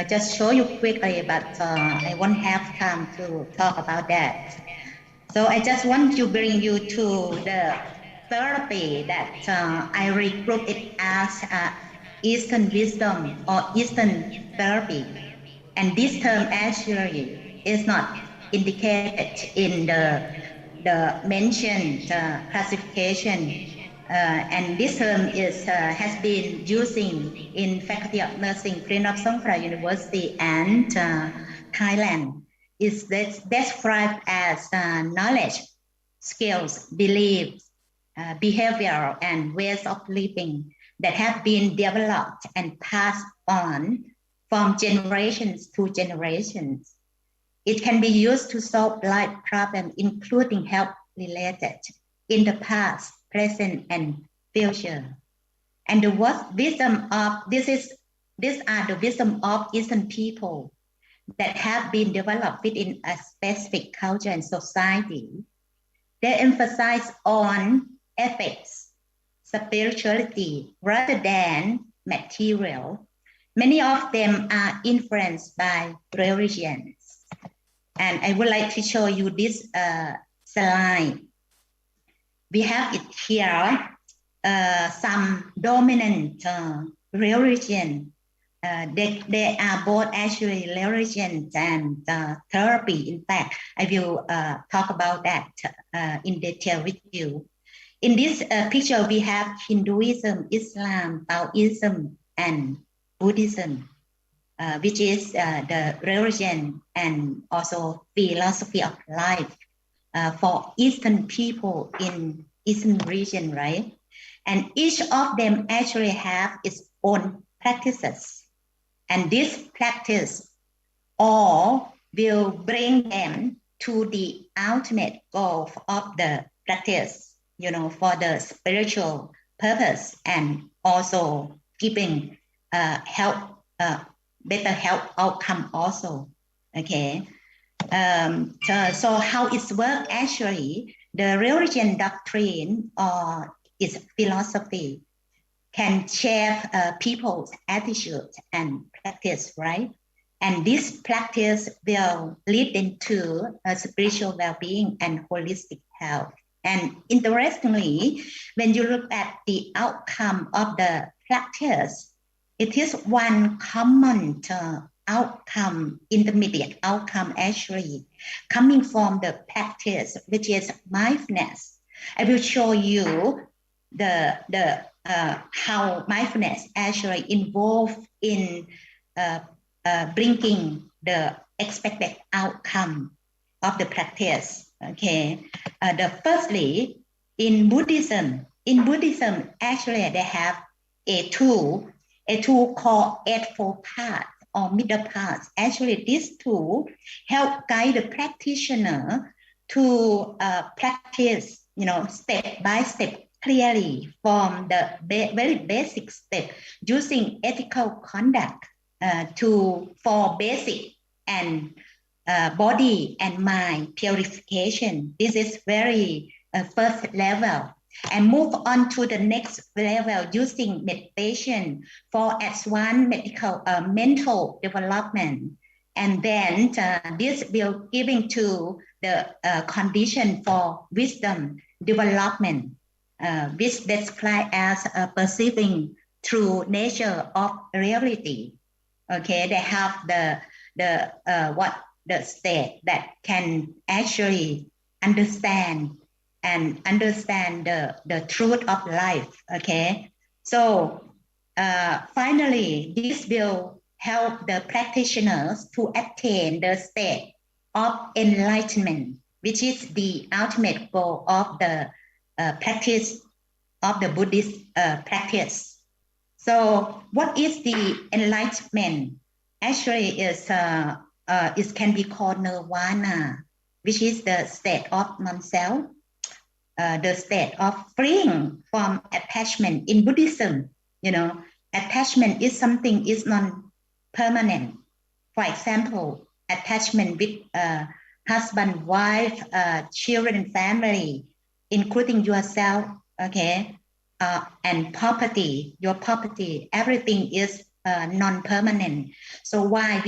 just show you quickly, but I won't have time to talk about that. So I just want to bring you to the therapy that I regroup it as Eastern wisdom or Eastern therapy. And this term actually is not indicated in the mentioned classification. And this term has been using in Faculty of Nursing, Prince of Songkhla University and Thailand. Is described as knowledge, skills, beliefs, behavior, and ways of living that have been developed and passed on from generations to generations. It can be used to solve life problems, including health-related, in the past, present, and future. And these are the wisdom of Eastern people that have been developed within a specific culture and society. They emphasize on ethics, spirituality, rather than material. Many of them are influenced by religions. And I would like to show you this slide. We have it here, some dominant religion. They are both actually religion and therapy. In fact, I will talk about that in detail with you. In this picture, we have Hinduism, Islam, Taoism, and Buddhism, which is the religion and also philosophy of life for Eastern people in Eastern region, right? And each of them actually have its own practices. And this practice all will bring them to the ultimate goal of the practice, for the spiritual purpose and also giving better health outcome also. Okay. So how it's work actually, the religion doctrine or its philosophy can shape people's attitudes and practice, right? And this practice will lead into a spiritual well-being and holistic health. And interestingly, when you look at the outcome of the practice, it is one common outcome, intermediate outcome actually, coming from the practice, which is mindfulness. I will show you how mindfulness actually involved in bringing the expected outcome of the practice. Okay. Firstly, in Buddhism, actually they have a tool called Eightfold Path or Middle Path. Actually, this tool help guide the practitioner to practice, step by step clearly from the very basic step using ethical conduct for basic and body and mind purification. This is very first level. And move on to the next level using meditation for advanced mental development. And then this will giving to the condition for wisdom development, which described as perceiving true nature of reality. Okay, they have the state that can actually understand the truth of life. Okay, so finally, this will help the practitioners to attain the state of enlightenment, which is the ultimate goal of the practice of the Buddhist practice. So what is the enlightenment? Actually, it can be called nirvana, which is the state of non-self, the state of freeing from attachment. In Buddhism, attachment is something is non-permanent. For example, attachment with husband, wife, children, family, including yourself, okay, and property, your property, everything is non-permanent. So why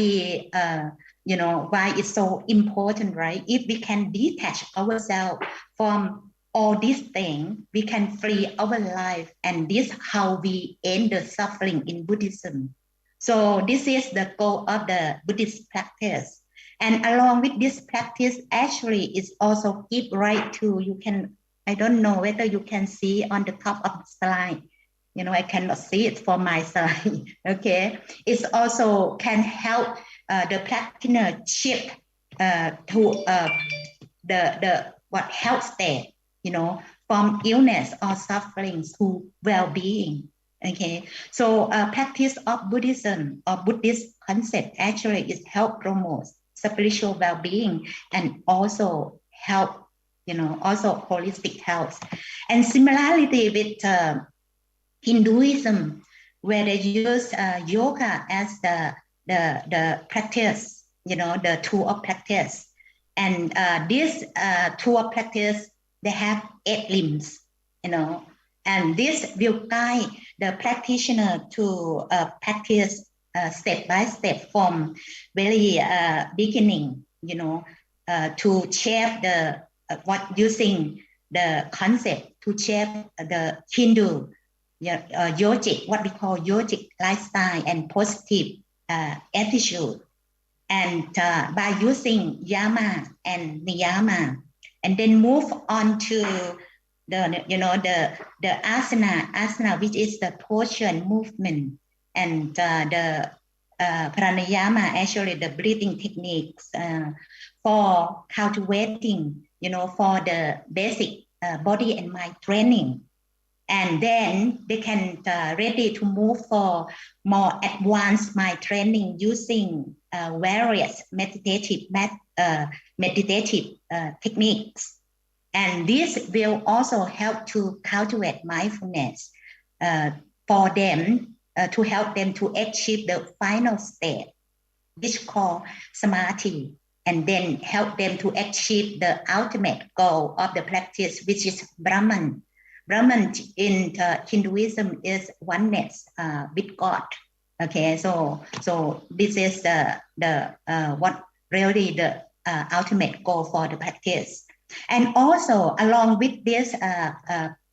why it's so important, right? If we can detach ourselves from all these things, we can free our life, and this is how we end the suffering in Buddhism. So this is the goal of the Buddhist practice. And along with this practice, actually, it's also give right to, you can, I don't know whether you can see on the top of the slide. I cannot see it for my side. Okay. It also can help the practitioner shift to the health state, from illness or suffering to well-being. Okay. So practice of Buddhism or Buddhist concept actually is help promote spiritual well-being and also help, also holistic health. And similarity with Hinduism, where they use yoga as the practice, the tool of practice. And this tool of practice, they have 8 limbs, and this will guide the practitioner to practice step by step from very beginning, to shape the using the concept to shape the Hindu yogic, what we call yogic lifestyle and positive attitude, and by using yama and niyama, and then move on to the asana, which is the posture and movement, and the pranayama, actually the breathing techniques for cultivating, for the basic body and mind training. and then they can ready to move for more advanced mind training using various meditative techniques. And this will also help to cultivate mindfulness for them to help them to achieve the final state, which called samadhi, and then help them to achieve the ultimate goal of the practice, which is Brahman. Brahman in Hinduism is oneness with God. Okay, so this is the what really the ultimate goal for the practice. And also along with this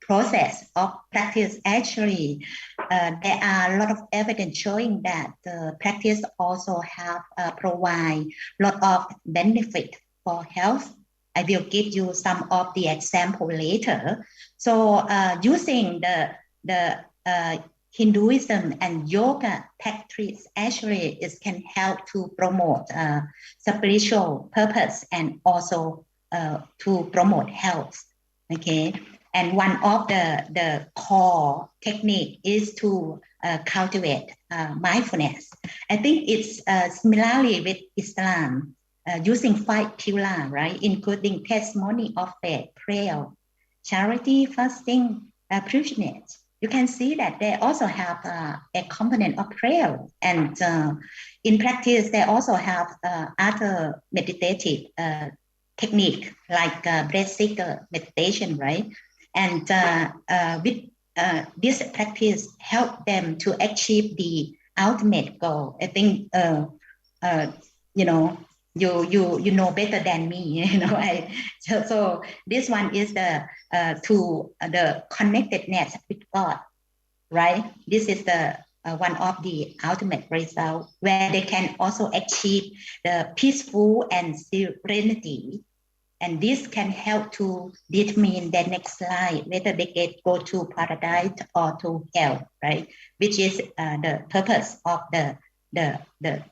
process of practice, actually there are a lot of evidence showing that the practice also have provide a lot of benefit for health. I will give you some of the example later. So using the Hinduism and yoga practice, actually it can help to promote spiritual purpose and also to promote health. Okay, and one of the core technique is to cultivate mindfulness. I think it's similarly with Islam, using 5 pillars, right, including testimony of faith, prayer, charity, fasting, pilgrimage. You can see that they also have a component of prayer, and in practice they also have other meditative technique like basic meditation, right? And with this practice help them to achieve the ultimate goal. I think you know you know better than me. You know, so this one is the the connectedness with God, right? This is the one of the ultimate result where they can also achieve the peaceful and serenity, and this can help to determine their next life, whether they go to paradise or to hell, right? Which is the purpose of the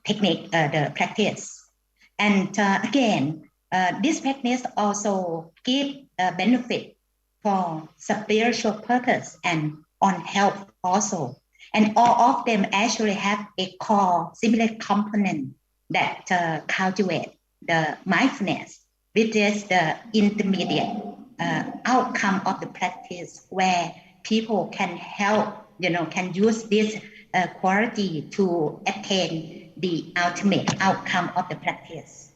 technique, the practice. And again, this practice also give benefit for spiritual purpose and on health also. And all of them actually have a core similar component that cultivate the mindfulness, which is the intermediate outcome of the practice where people can help, can use this quality to attain the ultimate outcome of the practice.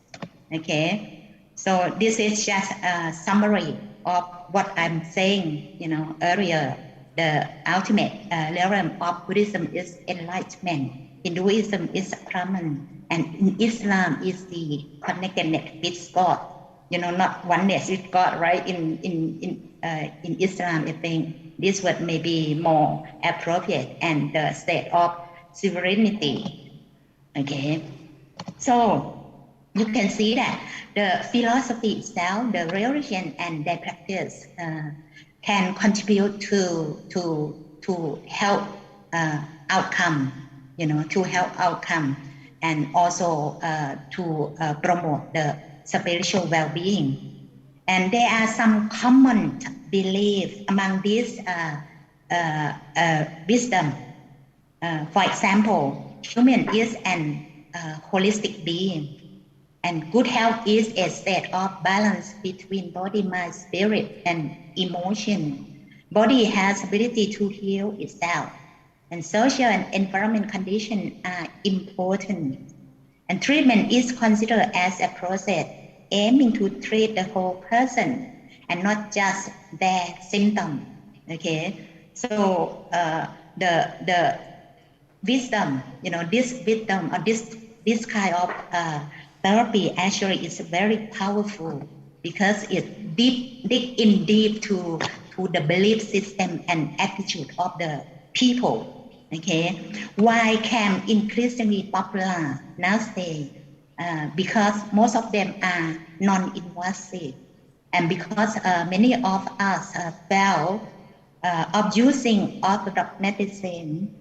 Okay, so this is just a summary of what I'm saying, earlier. The ultimate realm of Buddhism is enlightenment. Hinduism is Brahman, and in Islam is the connectedness with God. Not oneness with God, right? In Islam, I think this word may be more appropriate, and the state of sovereignty. Okay, so you can see that the philosophy itself, the religion, and their practice can contribute to help outcome, to help outcome, and also to promote the spiritual well-being. And there are some common beliefs among these wisdom. For example, human is an holistic being, and good health is a state of balance between body, mind, spirit, and emotion. Body has ability to heal itself, and social and environment conditions are important. And treatment is considered as a process aiming to treat the whole person and not just their symptom. Okay, so the wisdom, this wisdom or this kind of therapy actually is very powerful because it dig in deep to the belief system and attitude of the people. Okay, why can increasingly popular nowadays? Because most of them are non-invasive, and because many of us felt of using orthodox medicine,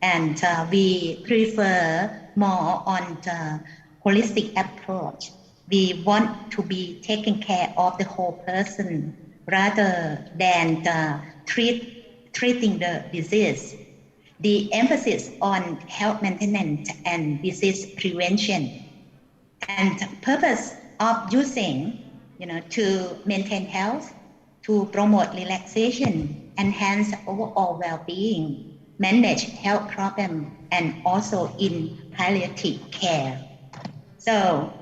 and we prefer more on the holistic approach. We want to be taking care of the whole person rather than treat treating the disease. The emphasis on health maintenance and disease prevention, and purpose of using, to maintain health, to promote relaxation, enhance overall well-being, manage health problems, and also in palliative care. So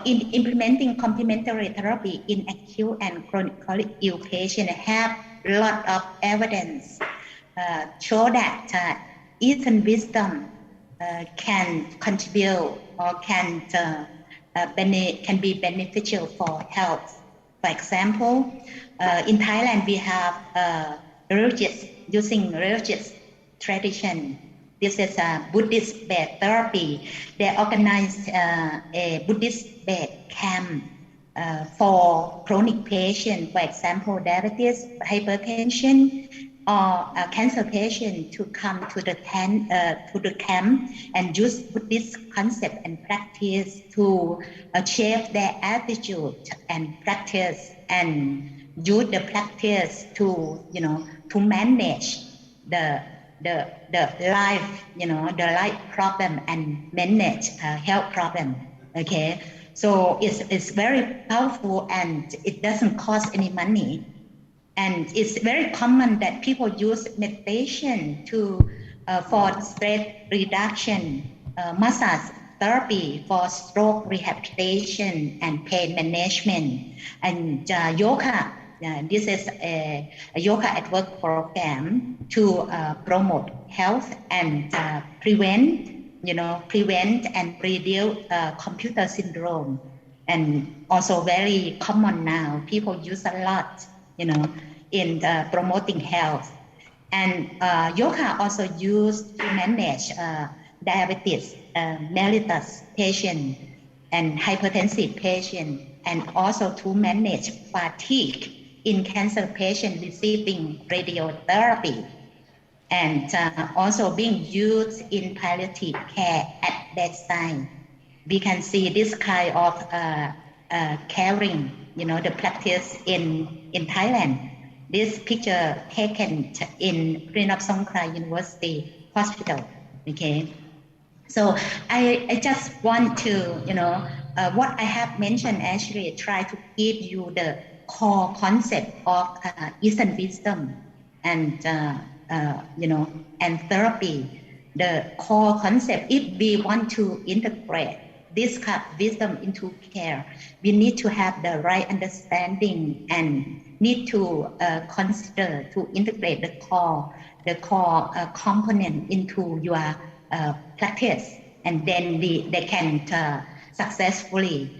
in implementing complementary therapy in acute and chronically ill patients have a lot of evidence show that Eastern wisdom can contribute or can be beneficial for health. For example, in Thailand we have using religious tradition. This is a Buddhist-based therapy. They organized a Buddhist-based camp for chronic patients, for example, diabetes, hypertension, or a cancer patient to come to the camp and use Buddhist concept and practice to change their attitude and practice, and use the practice to manage the life, the life problem and manage health problem. Okay, so it's very powerful and it doesn't cost any money. And it's very common that people use meditation for stress reduction, massage therapy for stroke rehabilitation and pain management, and yoga. This is a yoga at work program to promote health and prevent and reduce computer syndrome, and also very common now. People use a lot, in promoting health. And yoga also used to manage diabetes mellitus patient and hypertensive patient, and also to manage fatigue in cancer patient receiving radiotherapy, and also being used in palliative care at bedside. We can see this kind of caring, the practice in Thailand. This picture taken in Songkhla University Hospital. Okay, so I just want to, what I have mentioned actually try to give you the core concept of Eastern wisdom and and therapy. The core concept, if we want to integrate this kind of wisdom into care, we need to have the right understanding and need to consider to integrate the core component into your practice, and then they can successfully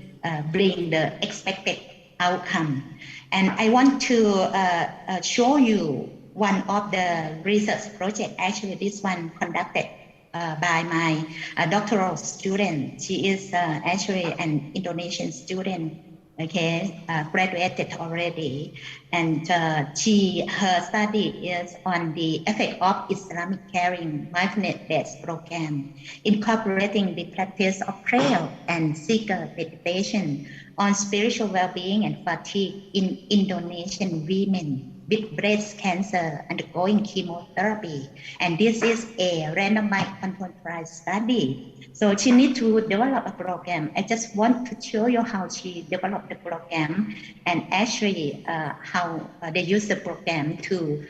bring the expected outcome. And I want to show you one of the research project. Actually, this one conducted by my doctoral student. She is actually an Indonesian student, okay, graduated already, and her study is on the effect of Islamic caring mindfulness-based program, incorporating the practice of prayer and seeker meditation on spiritual well-being and fatigue in Indonesian women with breast cancer undergoing chemotherapy. And this is a randomized controlled trial study. So she needs to develop a program. I just want to show you how she developed the program, and actually how they use the program to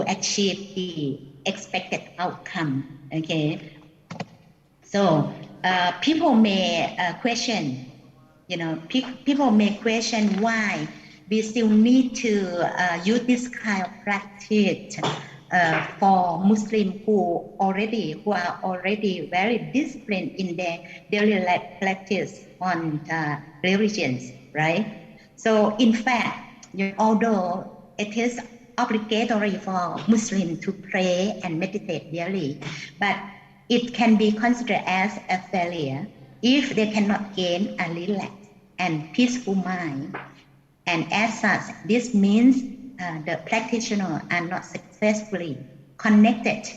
achieve the expected outcome. Okay. So people may question, people may question why we still need to use this kind of practice for Muslims who are already very disciplined in their daily life practice on religions, right? So in fact, although it is obligatory for Muslims to pray and meditate daily, but it can be considered as a failure if they cannot gain a relaxed and peaceful mind. And as such, this means the practitioners are not successfully connected,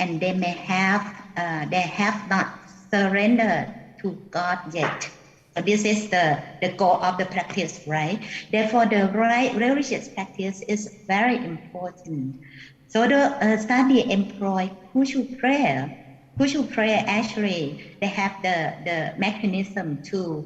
and they have not surrendered to God yet. So this is the goal of the practice, right? Therefore, the right religious practice is very important. So the study employ Kushu prayer. Kushu prayer actually they have the mechanism to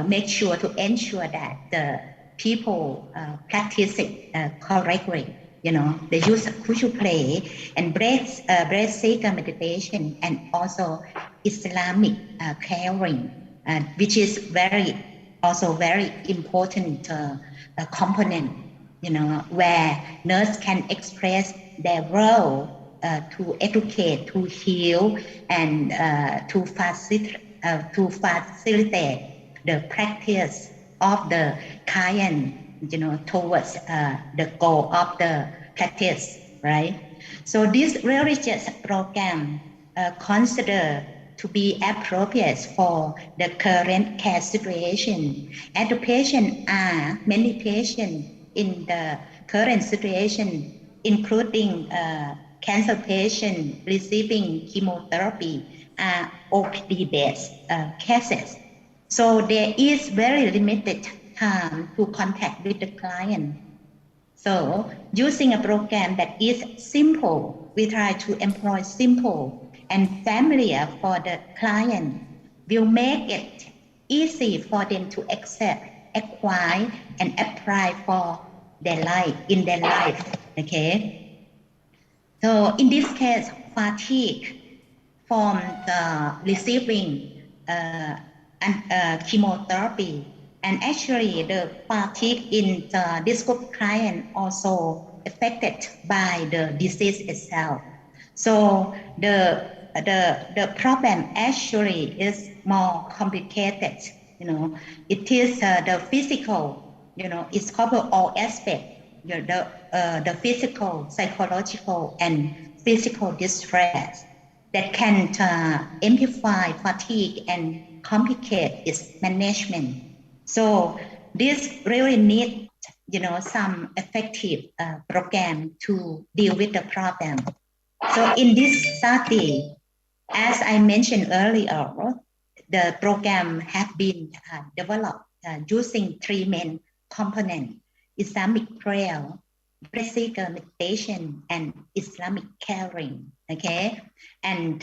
make sure to ensure that the people practice it correctly. You know, they use Kushu prayer and breath seeker meditation and also Islamic caring, which is also very important component, you know, where nurse can express their role to educate, to heal, and to facilitate the practice of the client, you know, towards the goal of the practice, right? So this religious program consider to be appropriate for the current care situation. And the many patients in the current situation, including cancer patients receiving chemotherapy, are OPD-based cases. So there is very limited time to contact with the client. So using a program that is simple, we try to employ simple and familiar for the client will make it easy for them to accept, acquire, and apply for their life, in their life, okay? So in this case, fatigue from the receiving chemotherapy, and actually the fatigue in this group client also affected by the disease itself. So the problem actually is more complicated. You know, it is the physical. You know, it's covered all aspects. You know, the physical, psychological, and physical distress that can amplify fatigue and complicate its management. So this really needs, you know, some effective program to deal with the problem. So in this study, as I mentioned earlier, the program has been developed using three main components: Islamic prayer, seeker meditation, and Islamic caring. Okay, and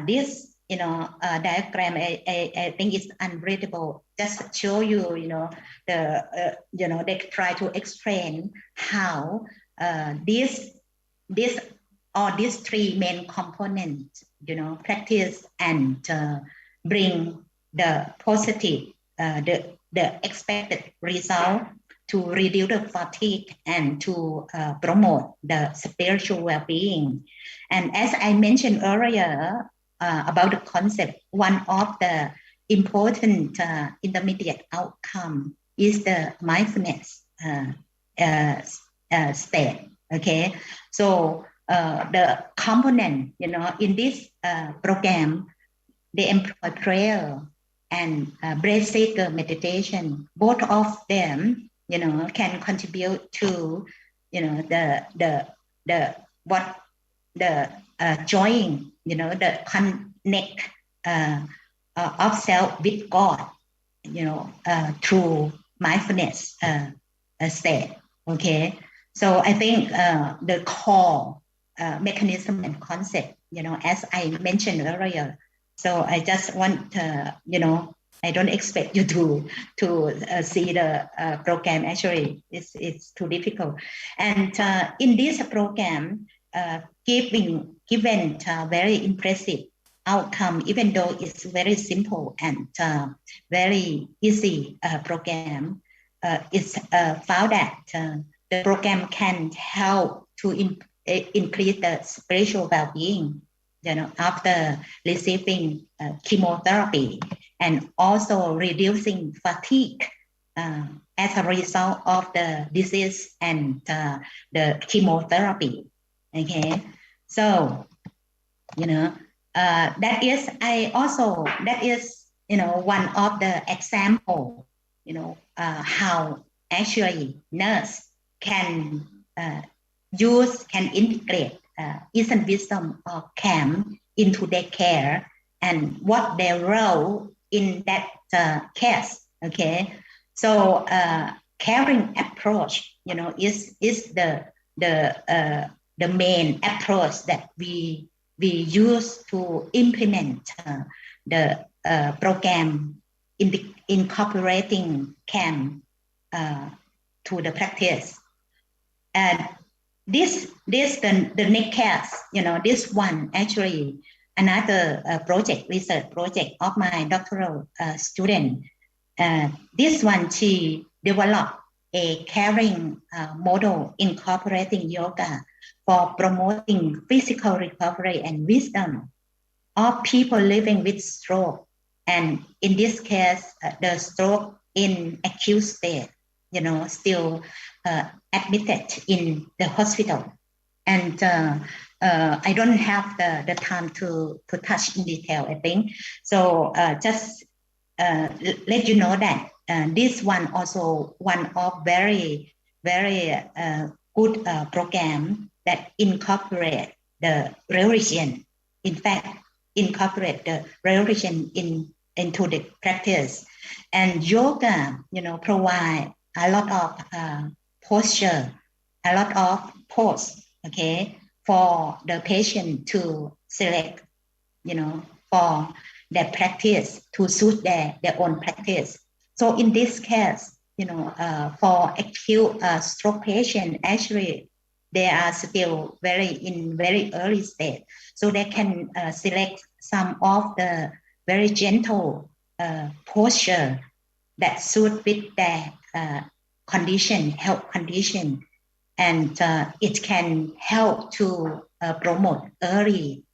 this, you know, diagram I think is unreadable. Just to show you, you know, you know, they try to explain how these three main components, you know, practice and bring the positive, the expected result to reduce the fatigue and to promote the spiritual well-being. And as I mentioned earlier about the concept, one of the important intermediate outcome is the mindfulness state. Okay, so the component, you know, in this program, they employ prayer and breath seeker meditation. Both of them, you know, can contribute to, you know, the joining, you know, the connect of self with God, you know, through mindfulness state. Okay, so I think the core mechanism and concept, you know, as I mentioned earlier. So I just want, you know, I don't expect you to see the program. Actually, it's too difficult. And in this program, given very impressive outcome, even though it's very simple and very easy program, it's found that the program can help to increase the spiritual well-being, you know, after receiving chemotherapy, and also reducing fatigue as a result of the disease and the chemotherapy. Okay, so, you know, that is you know, one of the example, you know, how actually nurse can can integrate Eastern wisdom or CAM into their care, and what their role in that case. Okay, so caring approach, is the main approach that we use to implement the program incorporating CAM to the practice. And the next case, this one actually another research project of my doctoral student. This one, she developed a caring model incorporating yoga for promoting physical recovery and wisdom of people living with stroke. And in this case, the stroke in acute state, still admitted in the hospital. And I don't have the time to touch in detail, I think. So just let you know that this one also one of very, very good program that incorporate the religion. In fact, incorporate the religion into the practice. And yoga, provide a lot of posture, a lot of pose, okay, for the patient to select, for their practice to suit their own practice. So in this case, for acute stroke patient, actually they are still very early stage. So they can select some of the very gentle posture that suit with their health condition. And it can help to promote early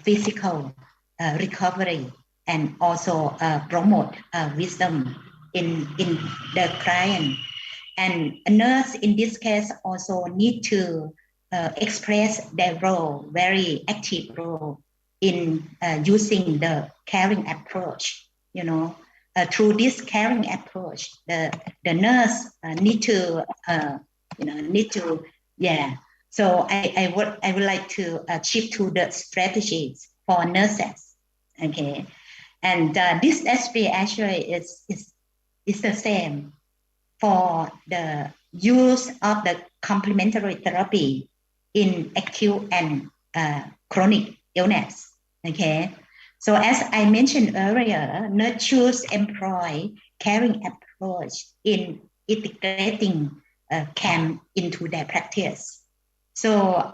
physical recovery and also promote wisdom in the client. And a nurse in this case also need to express their role, very active role in using the caring approach. Through this caring approach, the nurse need to So I would like to shift to the strategies for nurses. Okay, and this SB actually is the same for the use of the complementary therapy in acute and chronic illness. Okay, so as I mentioned earlier, nurses employ caring approach in integrating CAM into their practice. So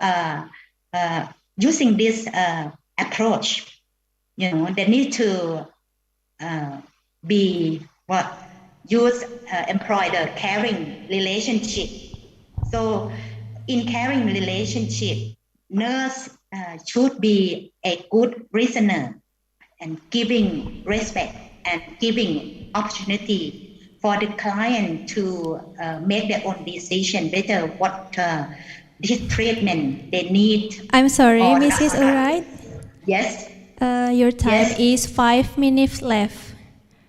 using this approach, they need to employ the caring relationship. So in caring relationship, nurse should be a good listener and giving respect and giving opportunity for the client to make their own decision whether what this treatment they need. I'm sorry, or Mrs. not. Alright. Yes. Your time Yes. is 5 minutes left.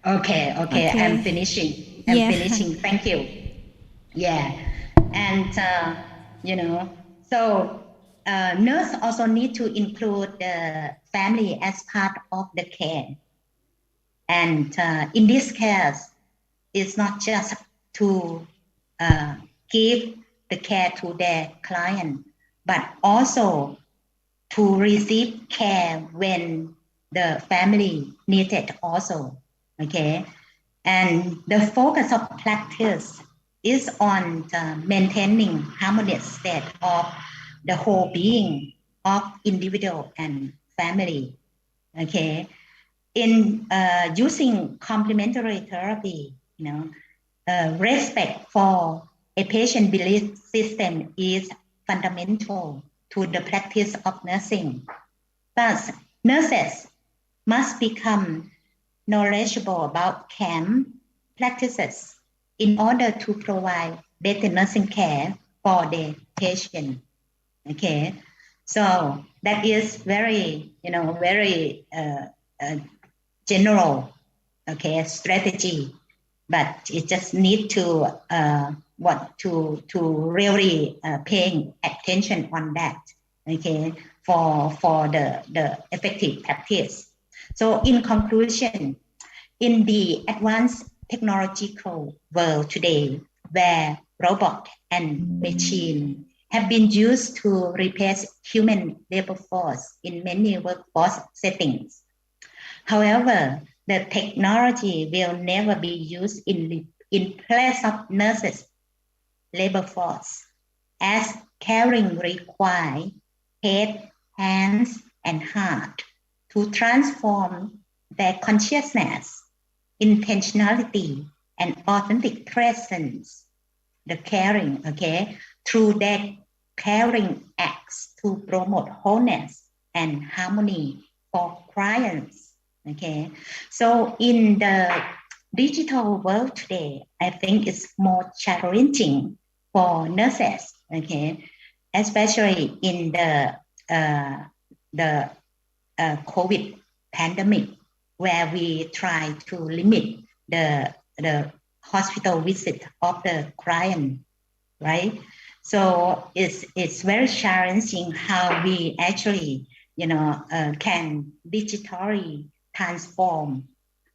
Okay. I'm finishing. Thank you. Yeah. And so nurse also need to include the family as part of the care. And in this case, it's not just to give the care to their client, but also to receive care when the family needs it also. Okay, and the focus of practice is on maintaining harmonious state of the whole being of individual and family. Okay, in using complementary therapy, respect for a patient belief system is fundamental to the practice of nursing. Thus, nurses must become knowledgeable about CAM practices in order to provide better nursing care for the patient. Okay, so that is very, very general, strategy, but it just need to really paying attention on that, okay, for the effective practice. So in conclusion, in the advanced technological world today, where robot and machine have been used to replace human labor force in many workforce settings. However, the technology will never be used in place of nurses' labor force, as caring requires head, hands, and heart to transform their consciousness, intentionality, and authentic presence. The caring, okay, through their caring acts to promote wholeness and harmony for clients. Okay, so in the digital world today, I think it's more challenging for nurses. Okay, especially in the COVID pandemic, where we try to limit the hospital visit of the client, right? So it's very challenging how we actually, can digitally transform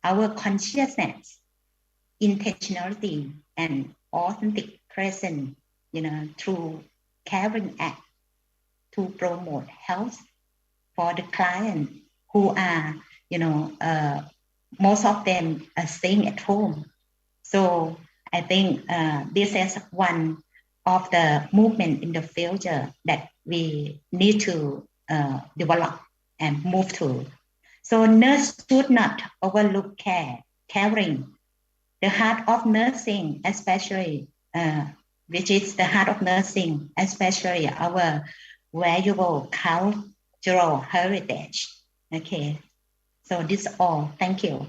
our consciousness, intentionality, and authentic presence, through caring act to promote health for the client who are, most of them are staying at home. So I think this is one of the movement in the future that we need to develop and move to. So nurse should not overlook caring. The heart of nursing, especially, which is the heart of nursing, especially our valuable cultural heritage. Okay, so this is all. Thank you.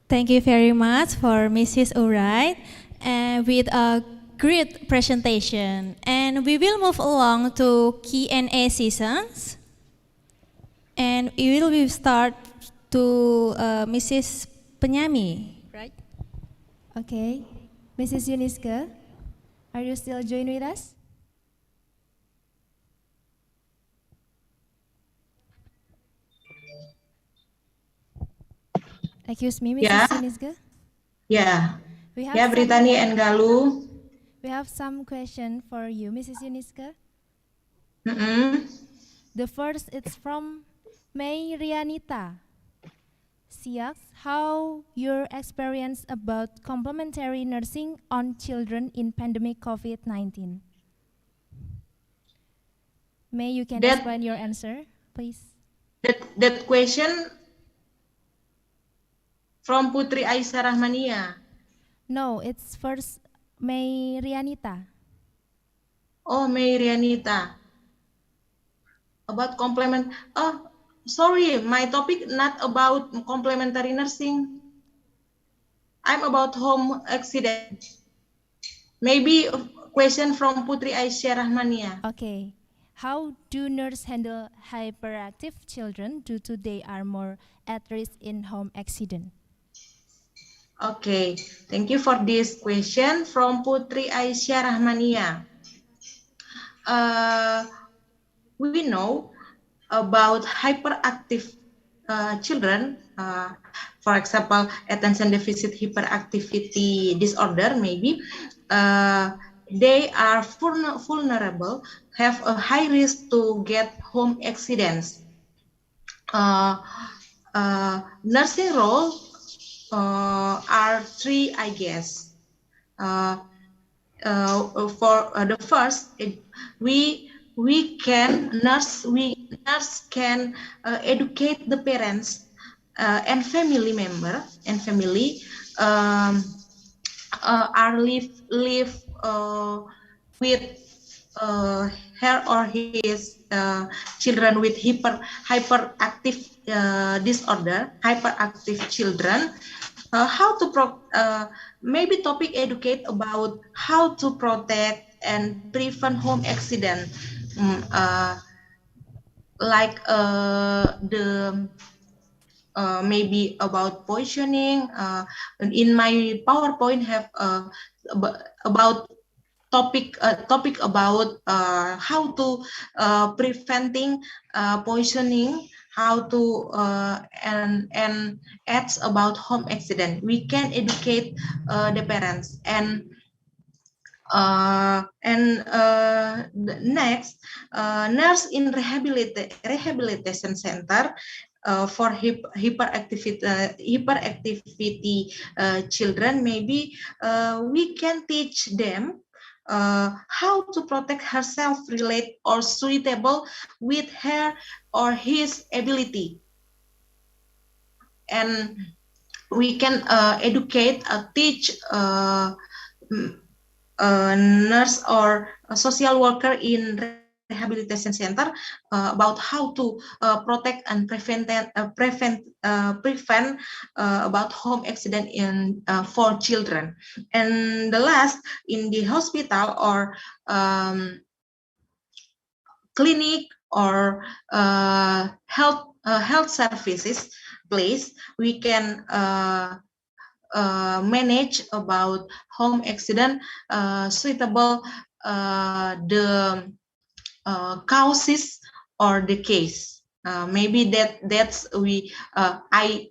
Thank you very much for Mrs. Alright, and with a great presentation. And we will move along to Q&A sessions. And we will start to Mrs. Penyami, right? Okay. Mrs. Yuniska, are you still joining with us? Excuse me, Mrs. Yeah. Yuniska? Yeah. We have Yeah, Brittany and Galuh. We have some question for you, Mrs. Yuniska. The first is from May Rianita. She asks how your experience about complementary nursing on children in pandemic COVID-19. May you can explain your answer, please. That question from Putri Aisyah Rahmania. No, it's first May Rianita. Oh, May Rianita. About complement. Oh, sorry, my topic not about complementary nursing. I'm about home accident. Maybe a question from Putri Aisyah Rahmania. Okay. How do nurses handle hyperactive children due to they are more at risk in home accident? Okay, thank you for this question from Putri Aisyah Rahmania. We know about hyperactive children, for example, attention deficit hyperactivity disorder, maybe they are vulnerable, have a high risk to get home accidents. Nursing role are three, I guess. For the first, we nurse can educate the parents and family member and family are live with her or his children with hyperactive disorder, hyperactive children. How to maybe topic educate about how to protect and prevent home accident, like the maybe about poisoning. In my PowerPoint have about topic about how to preventing poisoning, how to and acts about home accident. We can educate the parents next, nurse in rehabilitation center for hyperactivity children. Maybe we can teach them how to protect herself relate or suitable with her or his ability, and we can educate, teach nurse or a social worker in rehabilitation center about how to protect and prevent about home accident in for children. And the last, in the hospital or clinic or health services place, we can manage about home accident suitable the causes or the case. Maybe that's we I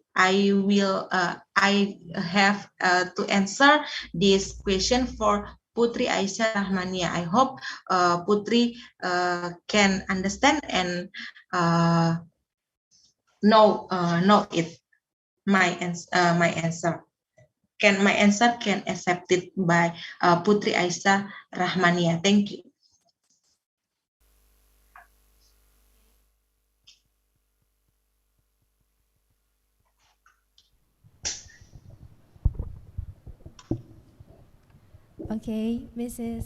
have to answer this question for Putri Aisyah Rahmania. I hope Putri can understand and know it my answer. My answer can accepted by Putri Aisyah Rahmania. Thank you. Okay, Mrs.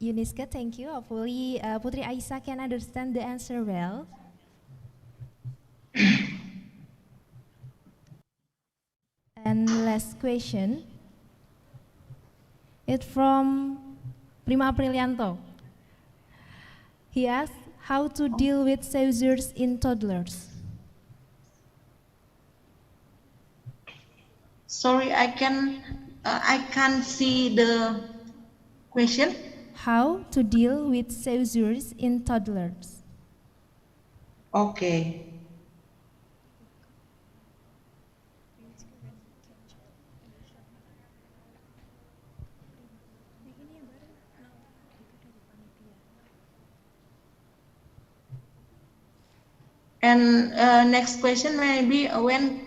Yuniska, thank you. Hopefully, Putri Aisyah can understand the answer well. And last question, it's from Prima Aprilianto. He asks how to deal with seizures in toddlers. Sorry, I can't see the question. How to deal with seizures in toddlers. Okay. And next question maybe when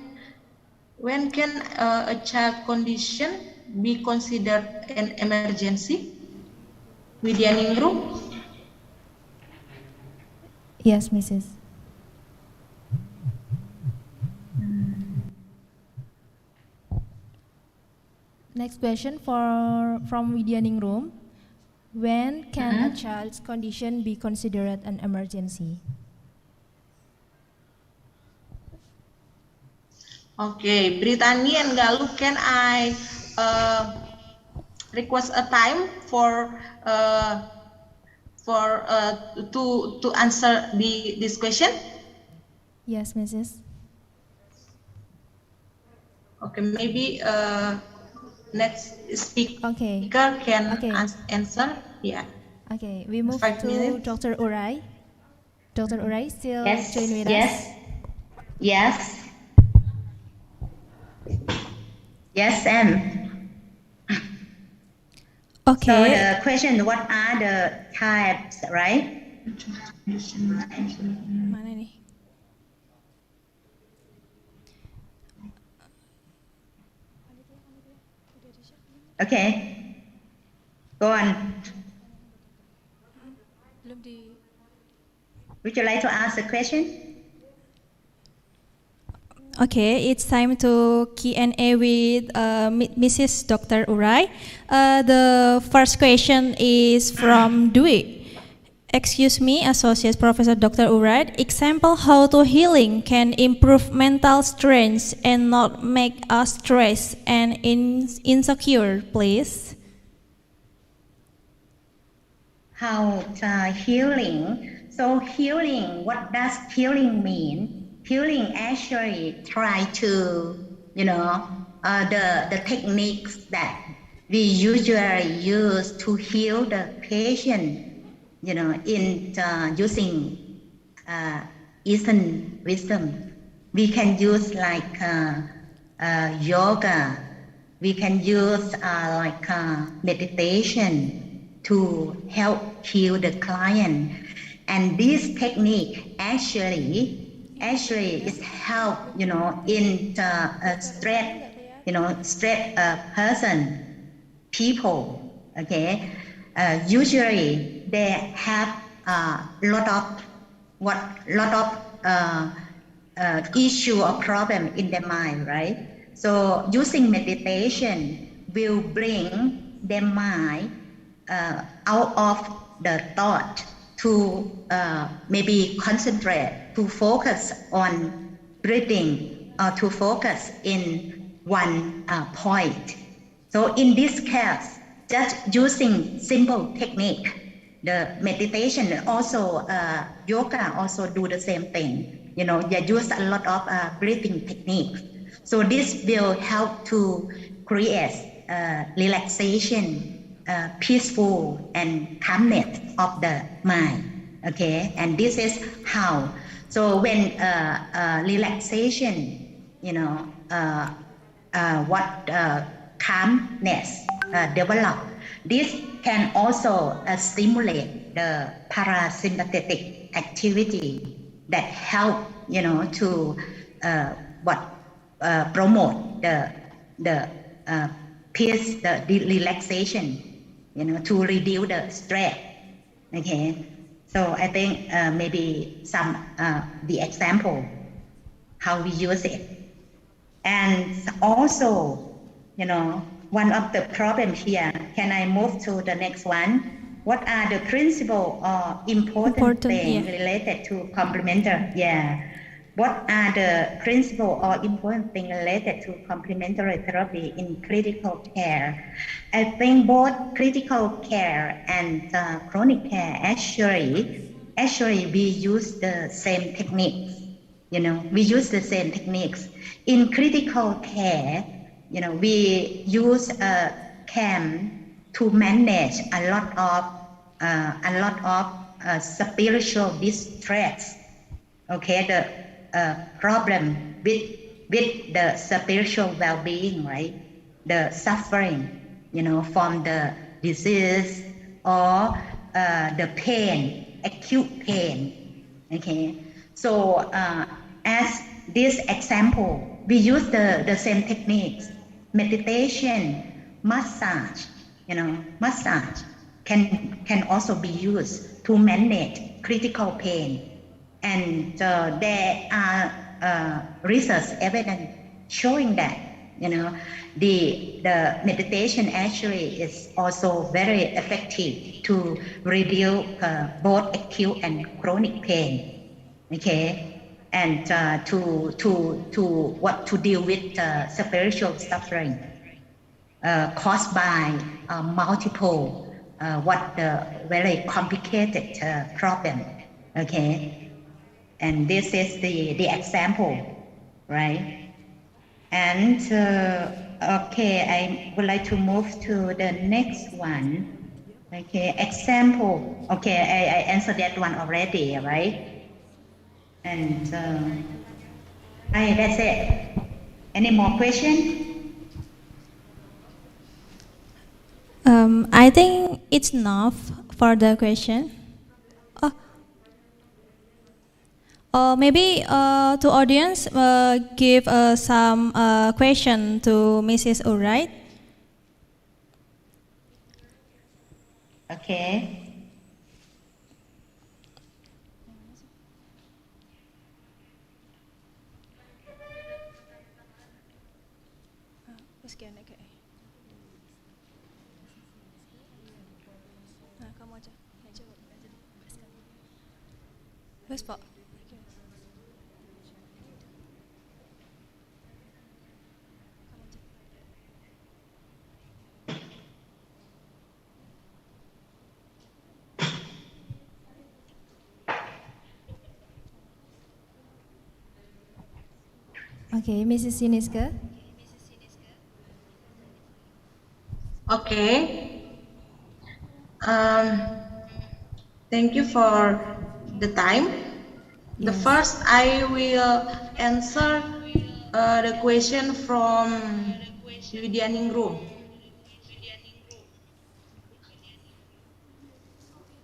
can a child condition be considered an emergency? Widyaningrum? Yes, Mrs. Next question from Widyaningrum. When can a child's condition be considered an emergency? Okay, Brittany and Galuh, can I request a time for to answer this question? Yes, Mrs. Okay, maybe next speaker can answer. Yeah. Okay, we move 5 to minutes. Dr. Urai. Dr. Urai still join with Yes. us? Yes. Yes, Sam. Okay. So the question, what are the types, right? Mana nih? Okay. Go on. Would you like to ask a question? Okay, it's time to Q&A with Mrs. Dr. Urai. The first question is from Dwi. Excuse me, Associate Professor Dr. Urai. Example how to healing can improve mental strength and not make us stressed and insecure, please. How healing. So healing, what does healing mean? Healing actually try to, the techniques that we usually use to heal the patient, in using Eastern wisdom. We can use like yoga. We can use meditation to help heal the client. And this technique actually is help, in stress, stress person, people, okay, usually they have a lot of issue or problem in their mind, right? So using meditation will bring their mind out of the thought to maybe concentrate, to focus on breathing, or to focus in one point. So in this case, just using simple technique, the meditation also, yoga also do the same thing. They use a lot of breathing techniques. So this will help to create relaxation, peaceful and calmness of the mind. Okay, and this is how. So when relaxation, what calmness develop, this can also stimulate the parasympathetic activity that help, to promote the peace, the relaxation, to reduce the stress. Okay, so I think maybe some the example how we use it. And also, one of the problems here, can I move to the next one? What are the principal or important things related to complementary? Yeah. What are the principal or important things related to complementary therapy in critical care? I think both critical care and chronic care actually we use the same techniques. We use the same techniques. In critical care, we use a CAM to manage a lot of spiritual distress. Okay, the problem with the spiritual well-being, right? The suffering, from the disease or the pain, acute pain. Okay, so as this example, we use the same techniques: meditation, massage. Massage can also be used to manage critical pain. And there are research evidence showing that the meditation actually is also very effective to reduce both acute and chronic pain. Okay, and to deal with spiritual suffering caused by multiple very complicated problem. Okay. And this is the example, right? And okay, I would like to move to the next one. Okay, example. Okay, I answered that one already, right? And that's it. Any more question? I think it's enough for the question. Maybe to audience, give some question to Mrs. Alright. Okay. Okay, Mrs. Yuniska. Okay. Um, Thank you for the time. The Yes. first, I will answer the question from Widyaningrum.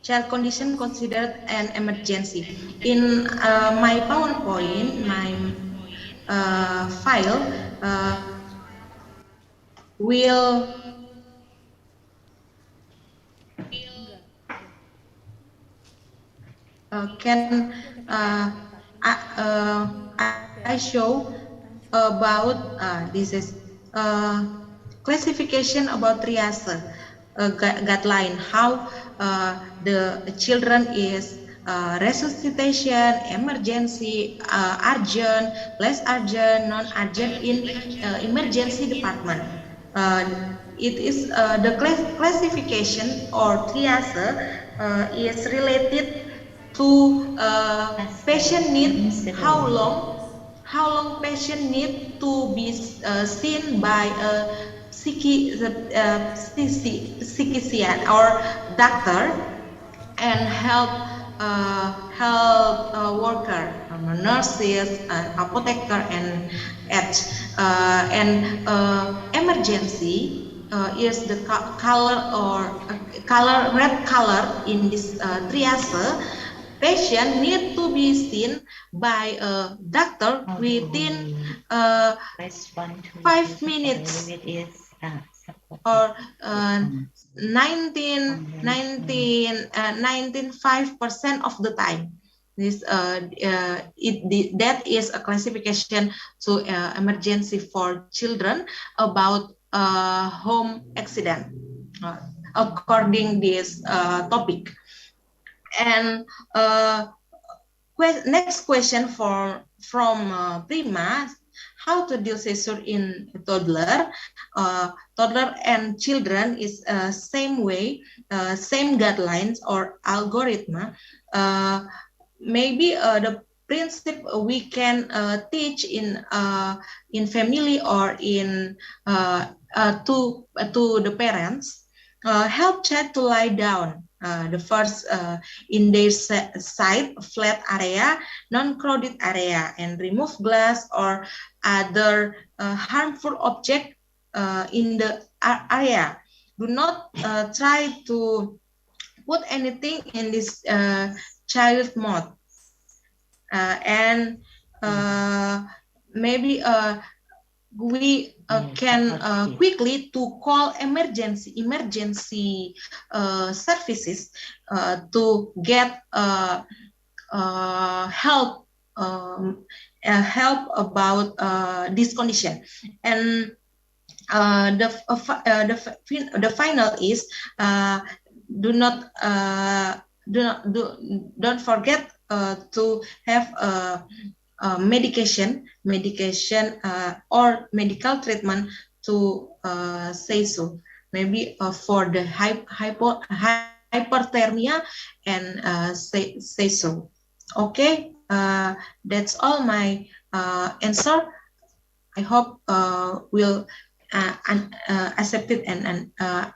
Child condition considered an emergency. In my PowerPoint, my file will can I show about this is classification about triage guideline, how the children is resuscitation, emergency, urgent, less urgent, non-urgent in emergency department. It is the classification or triage is related to patient need, how long patient need to be seen by a physician or doctor, and help worker, nurses, apotheker, and edge. Emergency is the color or color red color in this triage. Patient need to be seen by a doctor within 5 minutes or 95% of the time. That is a classification to emergency for children about home accident, according this topic. And next question from Prima: how to deal seizure in toddler? Toddler and children is same way, same guidelines or algorithm. Maybe the principle we can teach in family or in to the parents. Help child to lie down. The first in their side flat area, non-crowded area, and remove glass or other harmful object in the area. Do not try to put anything in this child mouth, and maybe we can quickly to call emergency services to get help about this condition. And the final is don't forget to have medication or medical treatment to say so. Maybe for the hyperthermia and say so. Okay, that's all my answer. I hope will accept it and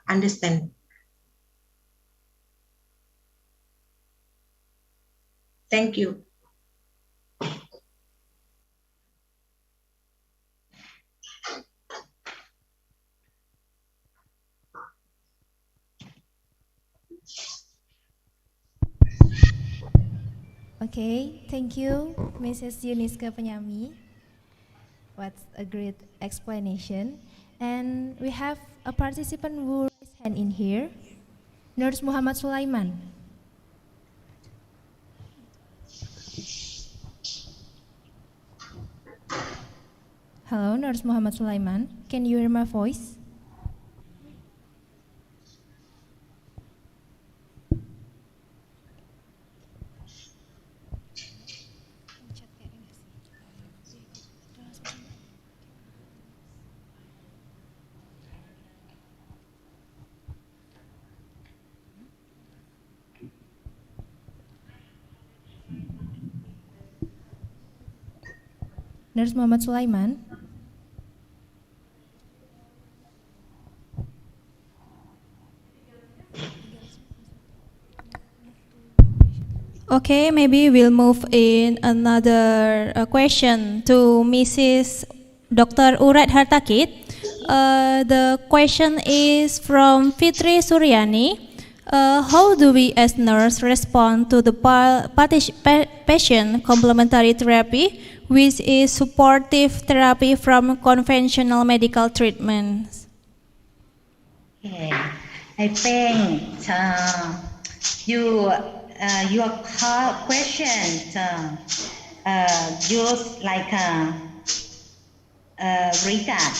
understand. Thank you. Okay, thank you, Mrs. Yuniska Penyami. What's a great explanation. And we have a participant who raised hand in here, Nurse Muhammad Sulaiman. Hello, Nurse Muhammad Sulaiman. Can you hear my voice? Nurse Muhammad Sulaiman. Okay, maybe we'll move in another question to Mrs. Dr. Urat Hartakit. The question is from Fitri Suryani. How do we as nurse respond to the patient complementary therapy, which is supportive therapy from conventional medical treatments? Okay, I think your question use like regard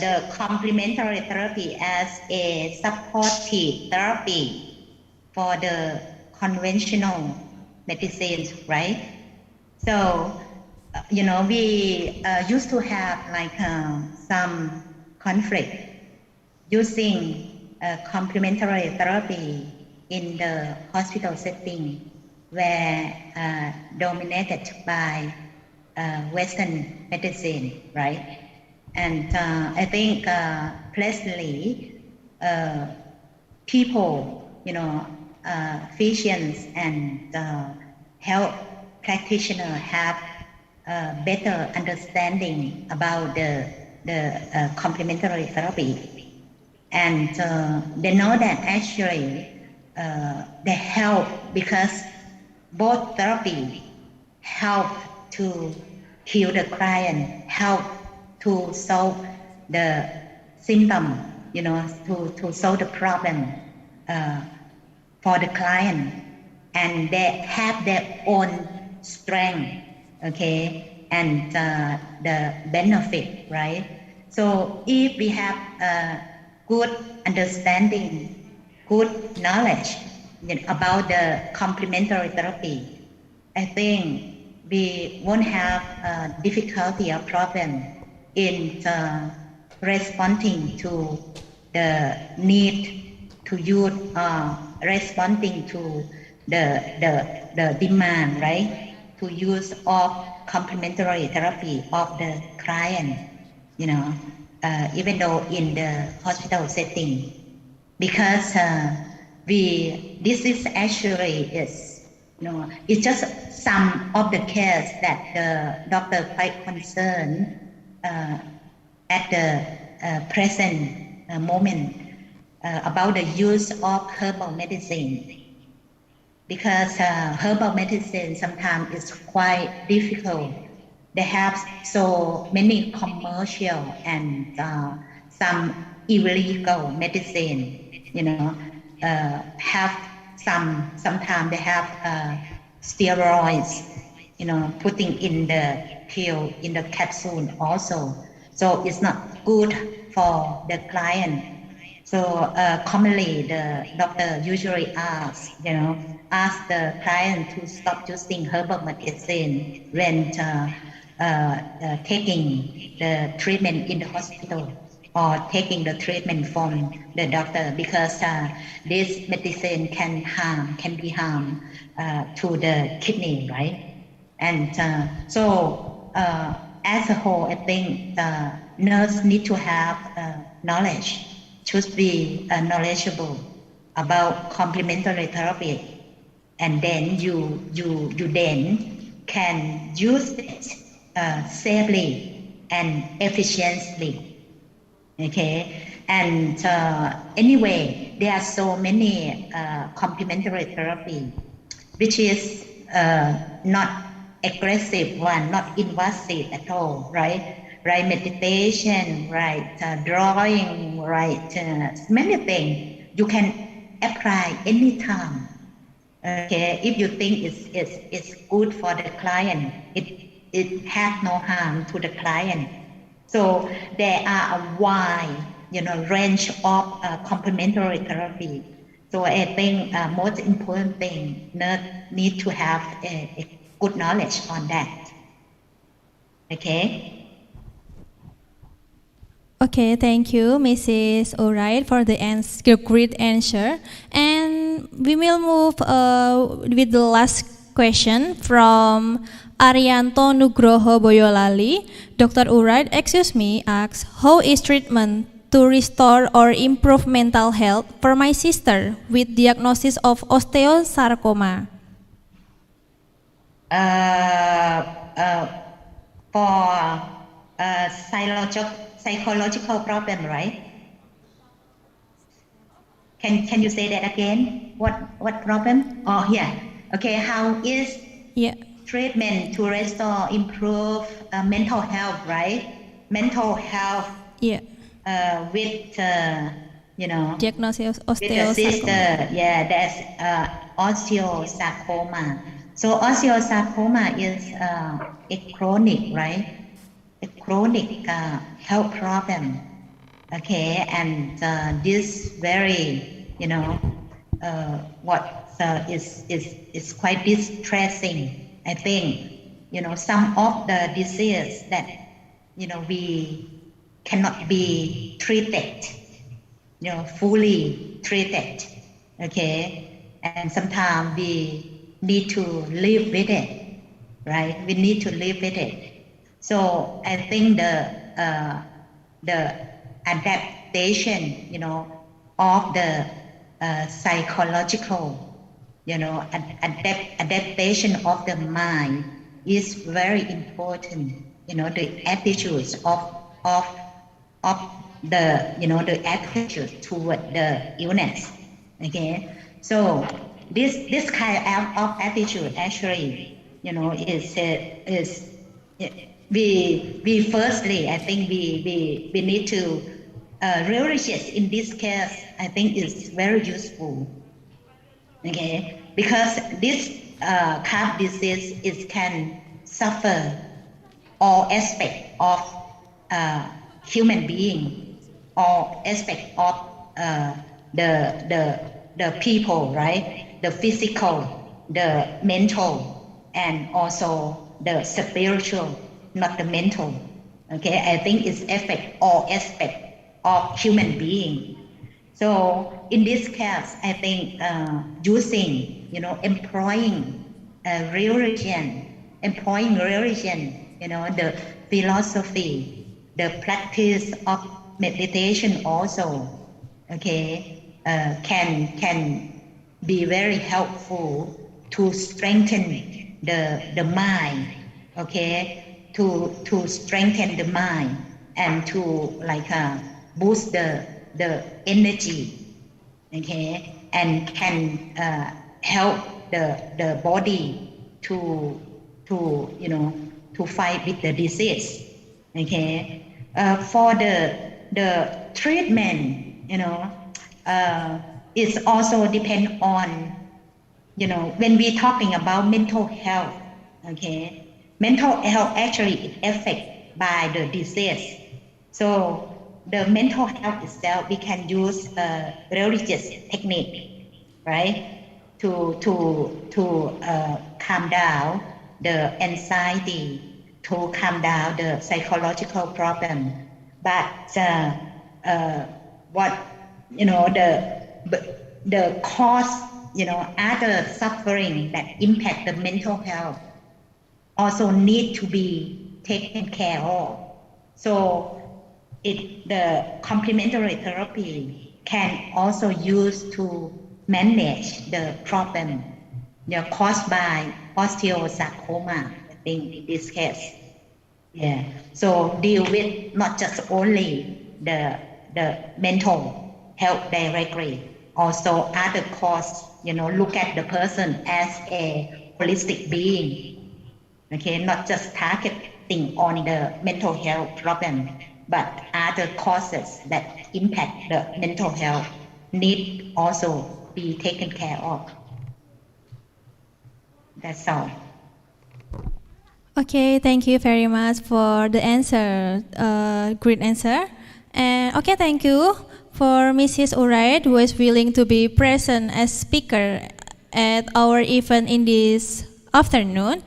the complementary therapy as a supportive therapy for the conventional medicines, right? So, we used to have like some conflict using complementary therapy in the hospital setting where dominated by Western medicine, right? And I think presently people, physicians and health practitioners have better understanding about the complementary therapy, and they know that actually they help because both therapy help to heal the client, help to solve the symptom, to solve the problem for the client, and they have their own strength, okay, and the benefit, right? So if we have good understanding, good knowledge about the complementary therapy, I think we won't have difficulty or problem in responding to the need to use, responding to the demand, right? To use of complementary therapy of the client, even though in the hospital setting, because this is actually it's just some of the case that the doctor quite concerned at the present moment about the use of herbal medicine, because herbal medicine sometimes is quite difficult. They have so many commercial and some illegal medicine, have sometimes they have steroids, putting in the pill, in the capsule also. So it's not good for the client. So commonly the doctor usually ask the client to stop using herbal medicine when taking the treatment in the hospital or taking the treatment from the doctor, because this medicine can be harm to the kidney, right? And so as a whole, I think the nurse need to have knowledge, should be knowledgeable about complementary therapy, and then you then can use it safely and efficiently. Okay, and anyway, there are so many complementary therapy, which is not aggressive one, not invasive at all, right? Right, meditation, right, drawing, right, many things you can apply anytime. Okay, if you think it's good for the client, it has no harm to the client. So there are a wide, range of complementary therapy. So I think most important thing, nurse need to have a good knowledge on that. Okay. Okay, thank you, Mrs. O'Reilly, for the great answer. And we will move with the last question from Arianto Nugroho Boyolali. Dr. O'Reilly, excuse me, asks, how is treatment to restore or improve mental health for my sister with diagnosis of osteosarcoma? for psychological problem, right? Can you say that again? What problem? Oh yeah. Okay. How is treatment to restore, improve mental health, right? Mental health. Yeah. With Diagnosis with the sister, osteosarcoma. yeah, that's osteosarcoma. So osteosarcoma is a chronic, right? A chronic health problem. Okay, and this very, what is quite distressing. I think, some of the disease that, we cannot be treated, fully treated. Okay, and sometimes we need to live with it, right? We need to live with it. So I think the adaptation, of the psychological, adaptation of the mind is very important. The attitudes of the the attitude toward the illness. Okay, so this kind of attitude actually, is we firstly, I think we need to religious in this case, I think is very useful. Okay, because this kind of disease is can suffer all aspect of human being, all aspect of the people, right? The physical, the mental, and also the spiritual, not the mental. Okay, I think it's affect all aspect of human being. So in this case, I think using, employing religion, the philosophy, the practice of meditation also, okay, can be very helpful to strengthen the mind, okay, to strengthen the mind and to like boost the energy, okay, and can help the body to to fight with the disease. Okay, for the treatment, it's also depend on, when we're talking about mental health. Okay, mental health actually is affected by the disease. So the mental health itself, we can use religious technique, right, to calm down the anxiety, to calm down the psychological problem. But what the cause, other suffering that impact the mental health also need to be taken care of. So the complementary therapy can also use to manage the problem, caused by osteosarcoma, I think in this case. Yeah. So deal with not just only the mental health directly, also other cause, look at the person as a holistic being. Okay, not just targeting on the mental health problem, but other causes that impact the mental health need also be taken care of. That's all. Okay, thank you very much for the answer. Great answer. And okay, thank you for Mrs. Urait, who is willing to be present as speaker at our event in this afternoon.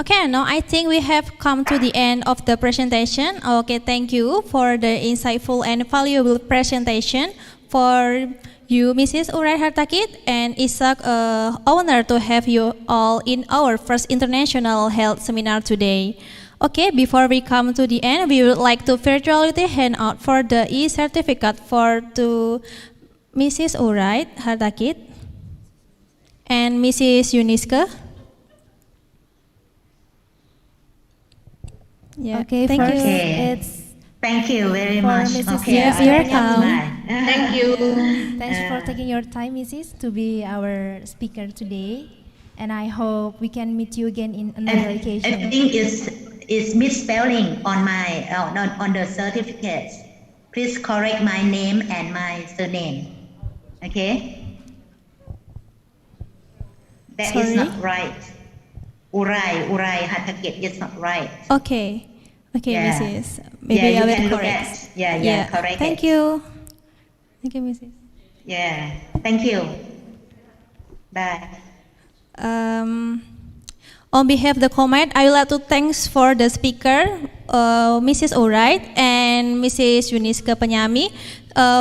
Okay, now I think we have come to the end of the presentation. Okay, thank you for the insightful and valuable presentation for you, Mrs. Urait Hartakit, and it's an honor to have you all in our first international health seminar today. Okay, before we come to the end, we would like to virtually hand out for the e-certificate to Mrs. Urait Hartakit and Mrs. Yuniska. Yeah. Okay, Thank first you. it's Thank you very for much. Mrs. Okay, Yes, I you're have to welcome. smile. Thank you. Thanks for taking your time, Mrs., to be our speaker today. And I hope we can meet you again in another I occasion. think it's misspelling on my on the certificate. Please correct my name and my surname. Okay, that is Sorry. not right. Urai Hatakit is not right. Okay. Okay, Yeah. Mrs. Yeah, Maybe I you will can look correct. at. Yeah, correct Thank it. you. Thank you, Mrs. Yeah, thank you. Bye. On behalf of the comment, I would like to thanks for the speaker, Mrs. O'Wright and Mrs. Yuniska Penyami,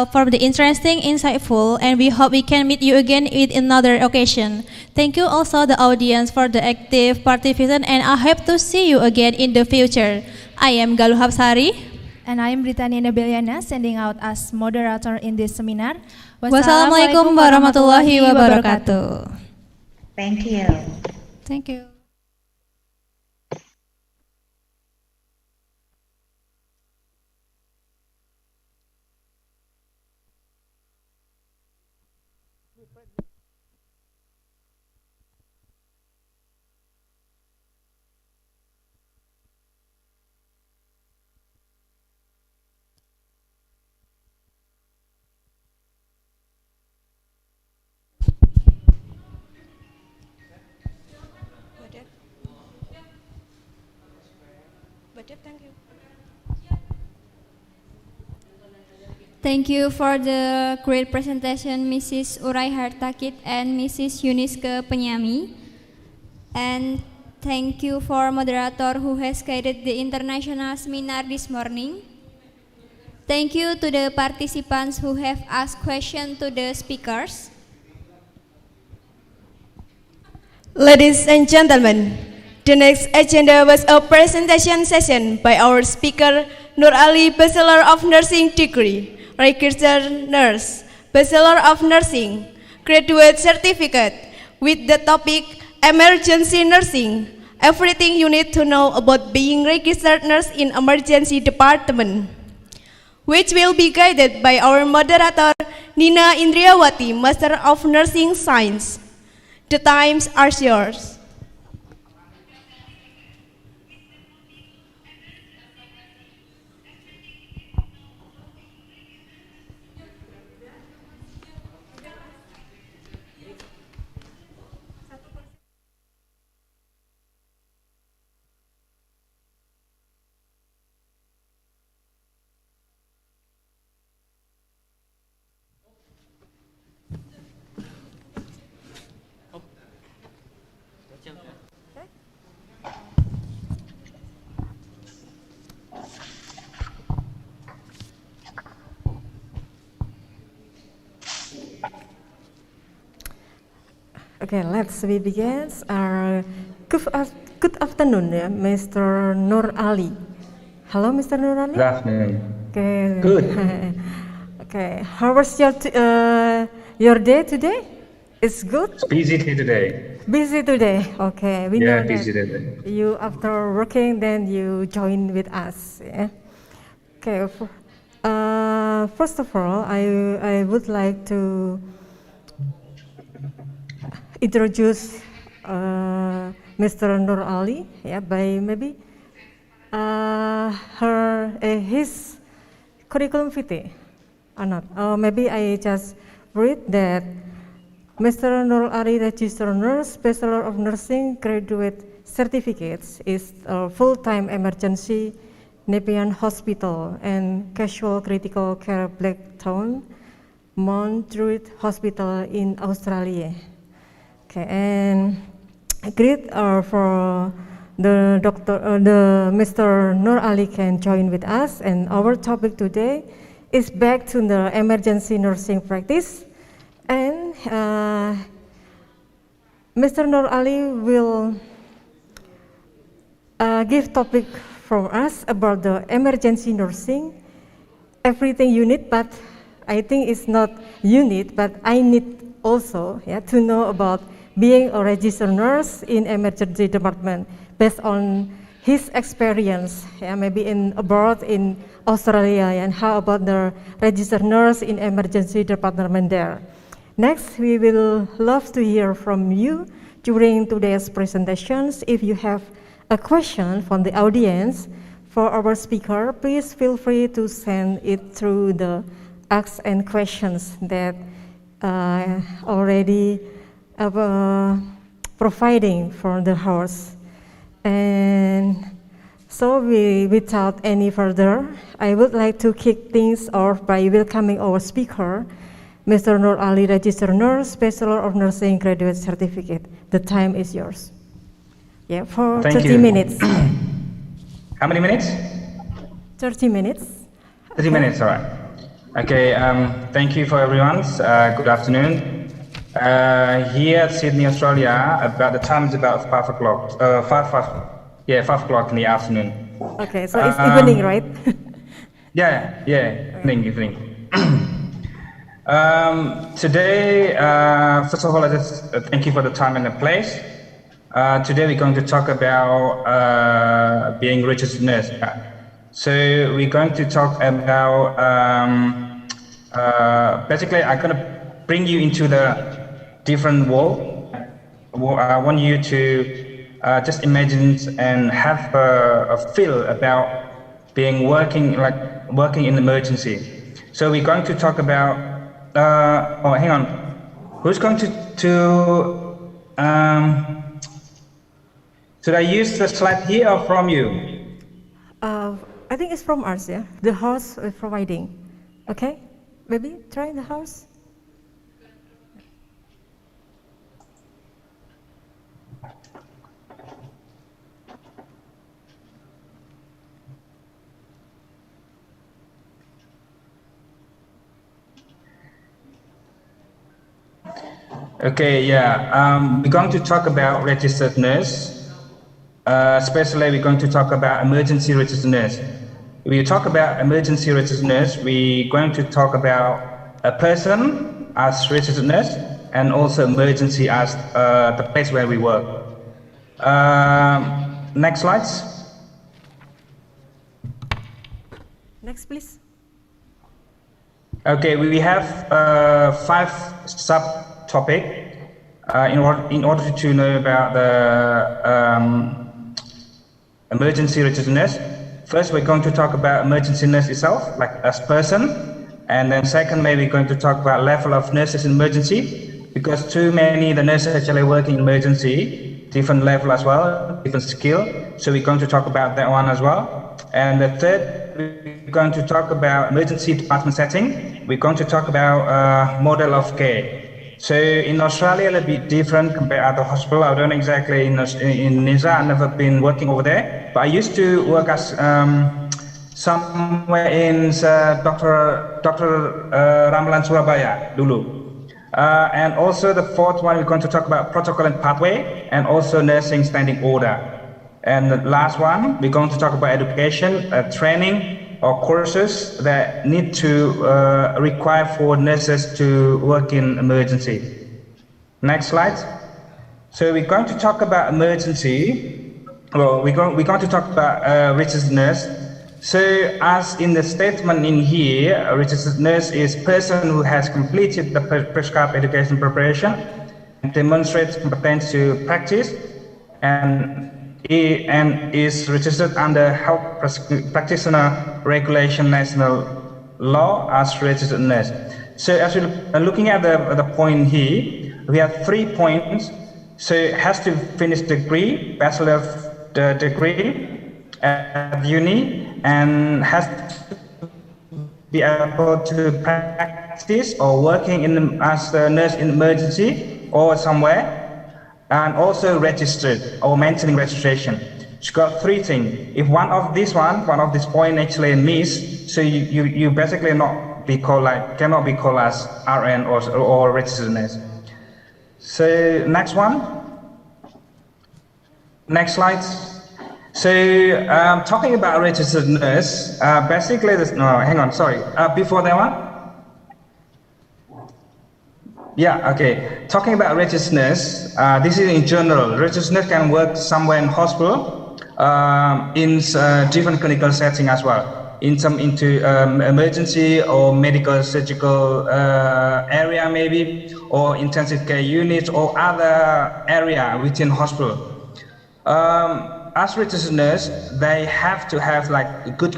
for the interesting, insightful, and we hope we can meet you again in another occasion. Thank you also the audience for the active participation, and I hope to see you again in the future. I am Galuh Hapsari. And I am Britania Nabiliana, sending out as moderator in this seminar. Wassalamualaikum warahmatullahi wabarakatuh. Thank you. Thank you. Thank you for the great presentation, Mrs. Urai Hartakit and Mrs. Yuniska Penyami. And thank you for moderator who has guided the international seminar this morning. Thank you to the participants who have asked questions to the speakers. Ladies and gentlemen, the next agenda was a presentation session by our speaker, Nur Ali, Bachelor of Nursing degree, registered nurse, Bachelor of Nursing, graduate certificate, with the topic Emergency Nursing, everything you need to know about being registered nurse in emergency department, which will be guided by our moderator, Nina Indriawati, Master of Nursing Science. The times are yours. Okay, let's begin. Good afternoon, Mr. Nur Ali. Hello, Mr. Nur Ali. Good afternoon. Okay. Good. Okay. How was your day today? It's good. It's busy today. Busy today. Okay. We know busy that today. you after working, then you join with us. Yeah. Okay. First of all, I would like to introduce Mr. Nur Ali, by maybe his curriculum vitae or not. Maybe I just read that Mr. Nur Ali, registered nurse, Bachelor of Nursing, graduate certificates, is a full-time emergency Nepean Hospital and casual critical care Blacktown Mount Druitt Hospital in Australia. Okay, and great for the Mr. Nur Ali can join with us, and our topic today is back to the emergency nursing practice, and Mr. Nur Ali will give topic from us about the emergency nursing, everything you need, but I think it's not you need, but I need also to know about being a registered nurse in emergency department based on his experience, maybe abroad in Australia, and how about the registered nurse in emergency department there. Next, we will love to hear from you during today's presentations. If you have a question from the audience for our speaker, please feel free to send it through the Ask and Questions that already providing for the host. And so without any further, I would like to kick things off by welcoming our speaker, Mr. Nur Ali, registered nurse, Bachelor of Nursing graduate certificate. The time is yours. Yeah, for Thank 30 you. minutes. How many minutes? 30 minutes. 30 minutes, all right. Okay, thank you for everyone. Good afternoon. Here at Sydney, Australia, about the time is about 5 o'clock. 5 o'clock in the afternoon. Okay, so it's evening, right? Yeah, evening. Today, first of all, I just thank you for the time and the place. Today we're going to talk about being registered nurse. So we're going to talk about, basically I'm going to bring you into the different world. I want you to just imagine and have a feel about being working in emergency. So we're going to talk about, hang on, who's going should I use the slide here or from you? I think it's from us, yeah? The host is providing. Okay? Maybe try the host. Okay, yeah. We're going to talk about registered nurse. Especially, we're going to talk about emergency registered nurse. When you talk about emergency registered nurse, we're going to talk about a person as registered nurse and also emergency as the place where we work. Next slides. Next, please. Okay, we have 5 subtopics in order to know about the emergency registered nurse. First, we're going to talk about emergency nurse itself, like as person, and then second, maybe we're going to talk about level of nurses in emergency, because too many the nurses actually working in emergency, different level as well, different skill. So we're going to talk about that one as well. And the third, we're going to talk about emergency department setting. We're going to talk about model of care. So in Australia, a little bit different compared to the hospital. I don't exactly in Nisa. I've never been working over there, but I used to work as somewhere in Dr. Ramalan Surabaya dulu. And also the fourth one, we're going to talk about protocol and pathway, and also nursing standing order. And the last one, we're going to talk about education, training, or courses that need to require for nurses to work in emergency. Next slide. So we're going to talk about emergency. Well, we're going to talk about registered nurse. So as in the statement in here, a registered nurse is person who has completed the prescribed education preparation and demonstrates competence to practice and is registered under Health Practitioner Regulation National Law as registered nurse. So as we're looking at the point here, we have 3 points. So it has to finish degree, bachelor of the degree at uni, and has to be able to practice or working as a nurse in emergency or somewhere, and also registered or maintaining registration. It's got 3 things. If one of this point actually miss, so you basically cannot be called as RN or registered nurse. So next one. Next slide. So talking about registered nurse, basically before that one. Yeah, okay. Talking about registered nurse, this is in general. Registered nurse can work somewhere in hospital in different clinical setting as well, in some into emergency or medical surgical area maybe, or intensive care unit or other area within hospital. As registered nurse, they have to have like good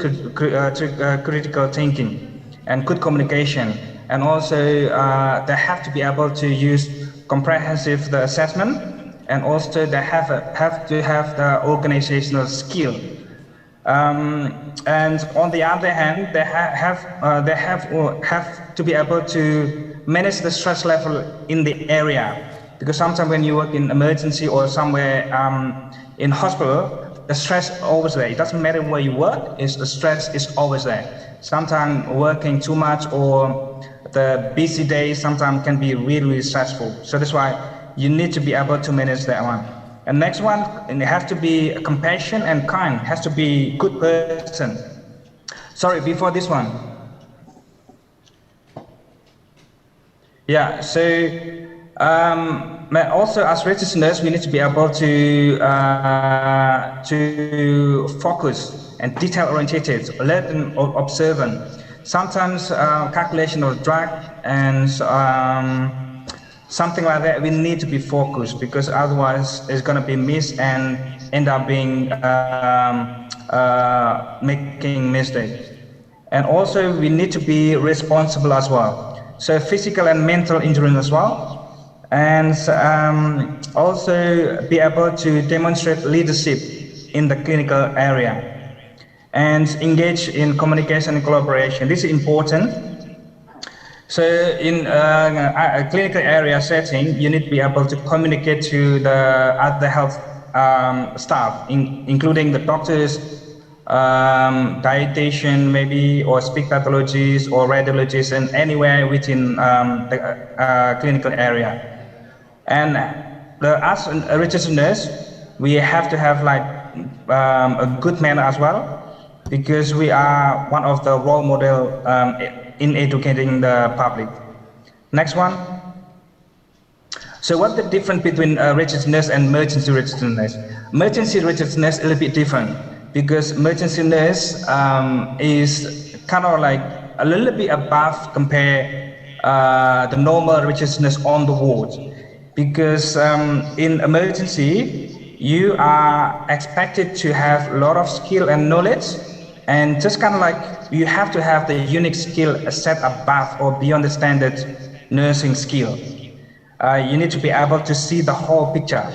critical thinking and good communication, and also they have to be able to use comprehensive the assessment, and also they have to have the organizational skill. And on the other hand, they have to be able to manage the stress level in the area, because sometimes when you work in emergency or somewhere in hospital, the stress is always there. It doesn't matter where you work, the stress is always there. Sometimes working too much or the busy days sometimes can be really, really stressful. So that's why you need to be able to manage that one. And next one, and it has to be compassion and kind, has to be good person. Sorry, before this one. Yeah, so also as registered nurse, we need to be able to focus and detail oriented, alert and observant. Sometimes calculation of drug and something like that, we need to be focused, because otherwise it's going to be missed and end up being making mistakes. And also we need to be responsible as well. So physical and mental injury as well. And also be able to demonstrate leadership in the clinical area and engage in communication and collaboration. This is important. So in a clinical area setting, you need to be able to communicate to the other health staff, including the doctors, dietitian maybe, or speech pathologists or radiologists, and anywhere within the clinical area. And as a registered nurse, we have to have like a good manner as well, because we are one of the role model in educating the public. Next one. So what's the difference between registered nurse and emergency registered nurse? Emergency registered nurse is a little bit different, because emergency nurse is kind of like a little bit above compare the normal registered nurse on the ward. Because in emergency, you are expected to have a lot of skill and knowledge, and just kind of like you have to have the unique skill set above or beyond the standard nursing skill. You need to be able to see the whole picture.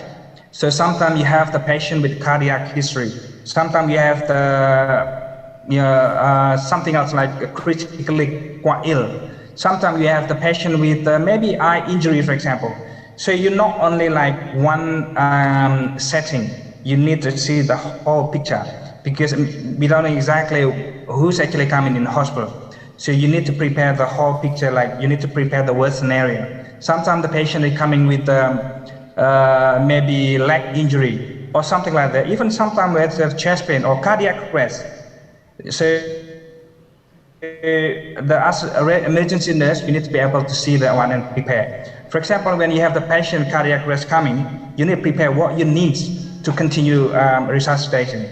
So sometimes you have the patient with cardiac history. Sometimes you have the something else like critically quite ill. Sometimes you have the patient with maybe eye injury, for example. So you're not only like one setting. You need to see the whole picture, because we don't know exactly who's actually coming in the hospital. So you need to prepare the whole picture, like you need to prepare the worst scenario. Sometimes the patient is coming with maybe leg injury or something like that. Even sometimes with chest pain or cardiac arrest. So as emergency nurse, you need to be able to see that one and prepare. For example, when you have the patient cardiac arrest coming, you need to prepare what you need to continue resuscitation.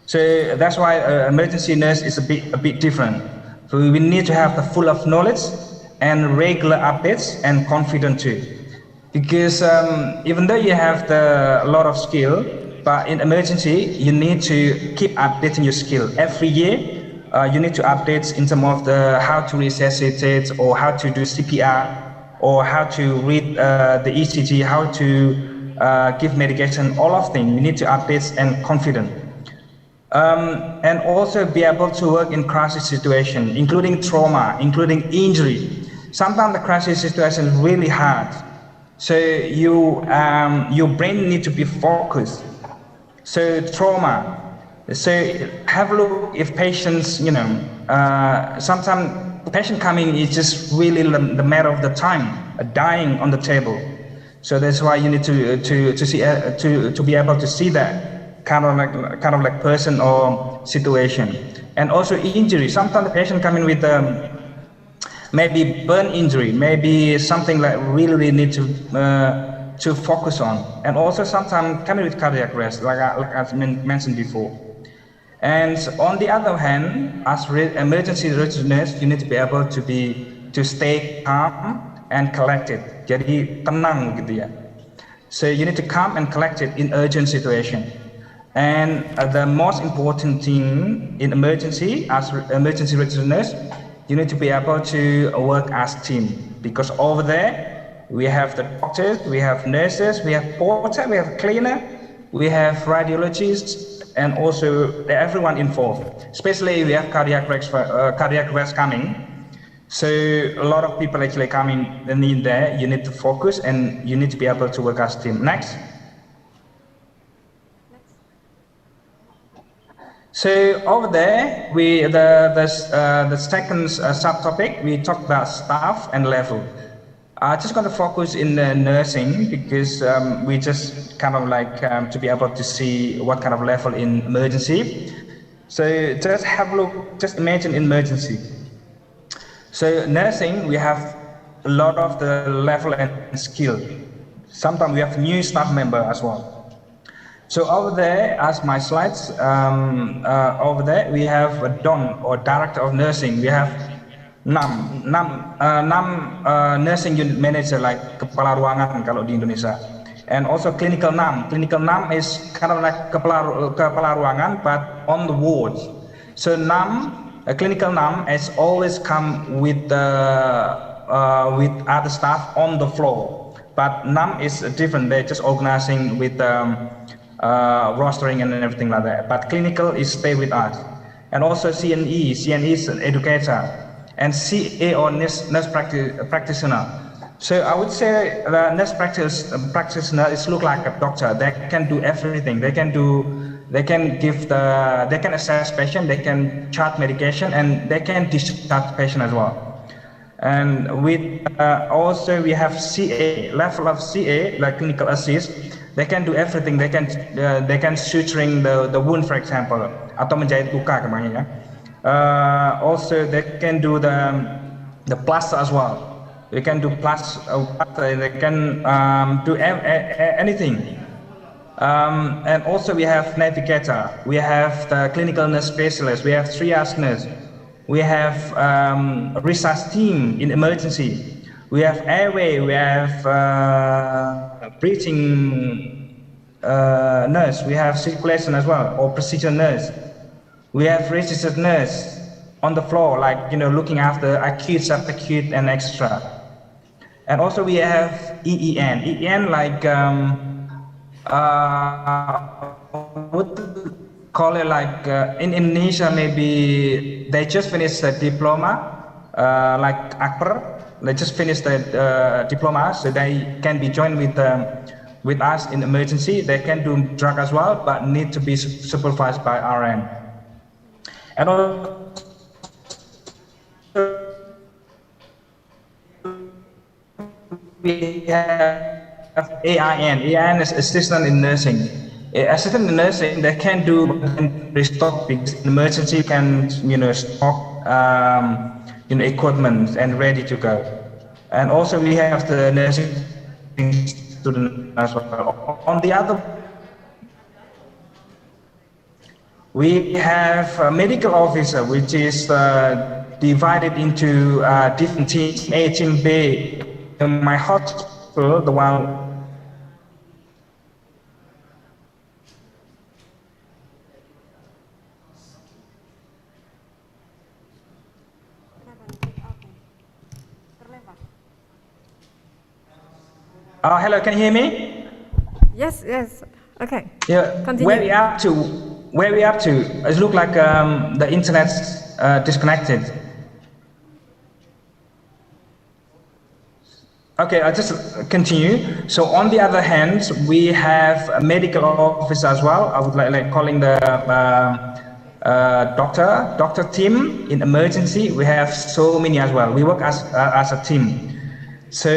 So that's why emergency nurse is a bit different. So we need to have the full of knowledge and regular updates and confident too. Because even though you have a lot of skill, but in emergency, you need to keep updating your skill. Every year, you need to update in terms of how to resuscitate, or how to do CPR, or how to read the ECG, how to give medication, all of things. You need to update and confident. And also be able to work in crisis situation, including trauma, including injury. Sometimes the crisis situation is really hard. So your brain needs to be focused. So trauma. So have a look if patients, sometimes patient coming is just really the matter of the time, dying on the table. So that's why you need to see to be able to see that kind of like person or situation. And also injury. Sometimes the patient coming with maybe burn injury, maybe something like really need to focus on, and also sometimes coming with cardiac arrest, like I mentioned before. And on the other hand, as emergency nurse, you need to be able to stay calm and collected. Jadi tenang gitu ya. So you need to calm and collected in urgent situation. And the most important thing in emergency, as emergency nurse, you need to be able to work as team, because over there we have the doctors, we have nurses, we have porter, we have cleaner, we have radiologists, and also everyone involved. Especially we have cardiac arrest coming. So a lot of people actually coming in there. You need to focus and you need to be able to work as team. Next. So over there, the second subtopic, we talk about staff and level. I just going to focus in the nursing because we just kind of like to be able to see what kind of level in emergency. So just have a look, just imagine emergency. So nursing, we have a lot of the level and skill. Sometimes we have new staff member as well. So over there, as my slides, over there we have a DON or Director of Nursing. We have NAM nursing unit manager, like kepala ruangan kalau di Indonesia. And also clinical NAM. Clinical NAM is kind of like kepala ruangan, but on the wards. So NAM, a clinical NAM, has always come with other staff on the floor. But NAM is different. They're just organizing with rostering and everything like that. But clinical is stay with us. And also CNE is an educator. And CA or nurse practitioner. So I would say the nurse practitioner is look like a doctor. They can do everything. They can assess patient, they can chart medication, and they can discharge patient as well. And with also we have CA, level of CA, like clinical assist. They can do everything. They can suturing the wound, for example, atau menjahit luka kemana ya. Also they can do the plaster as well. They can do plaster. They can do anything. And also we have navigator. We have the clinical nurse specialist. We have triage nurse. We have research team in emergency. We have airway. We have breathing nurse. We have circulation as well, or procedure nurse. We have registered nurse on the floor, like looking after acute, subacute, and extra. And also we have EEN. EEN like what call it, like in Indonesia maybe they just finished a diploma, like akper. They just finished the diploma, so they can be joined with us in emergency. They can do drug as well, but need to be supervised by RN. And also we have AIN. AIN is assistant in nursing. Assistant in nursing, they can do restock because in emergency can stock equipment and ready to go. And also we have the nursing student as well. On the other, we have a medical officer, which is divided into different teams. A, team B. In my hospital, the one. Hello, can you hear me? Yes, yes. Okay. Yeah. Continue. Where we up to? It looks like the internet's disconnected. Okay, I'll just continue. So on the other hand, we have a medical officer as well. I would like calling the doctor team in emergency. We have so many as well. We work as a team. So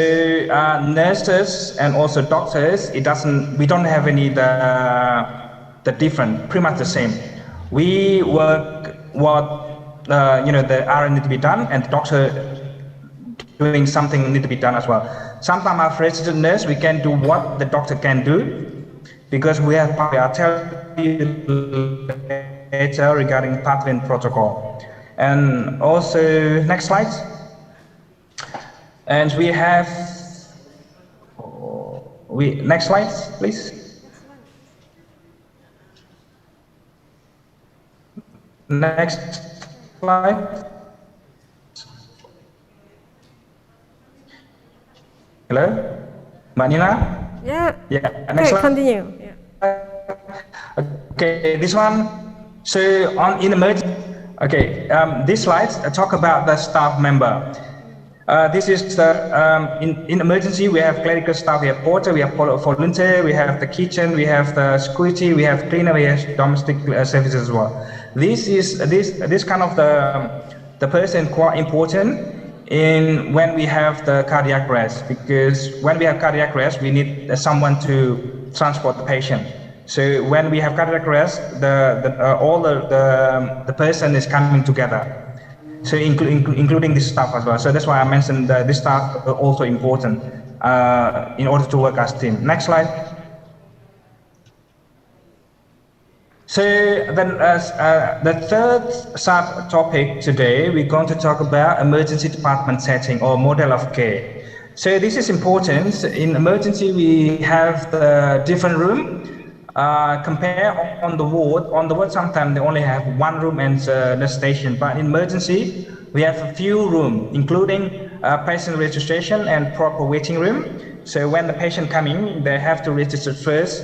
nurses and also doctors, we don't have any the different, pretty much the same. We work what the RN need to be done, and the doctor doing something need to be done as well. Sometimes as registered nurse, we can do what the doctor can do, because we have, I'll tell you later regarding pathway and protocol. And also, next slide. And we have, next slide, please. Next slide. Hello, Mbak Nina? Yeah. Yeah, next Okay, slide. continue. Yeah. Okay, this one. So in emergency, okay, this slide talk about the staff member. This is the, in emergency, we have clerical staff, we have porter, we have volunteer, we have the kitchen, we have the security, we have cleaner, we have domestic services as well. This kind of the person quite important in when we have the cardiac arrest, because when we have cardiac arrest, we need someone to transport the patient. So when we have cardiac arrest, all the person is coming together. So including this staff as well. So that's why I mentioned this staff also important in order to work as team. Next slide. So then the third subtopic today, we're going to talk about emergency department setting or model of care. So this is important. In emergency, we have the different room. Compare on the ward. On the ward, sometimes they only have one room and nurse station. But in emergency, we have a few rooms, including patient registration and proper waiting room. So when the patient coming, they have to register first,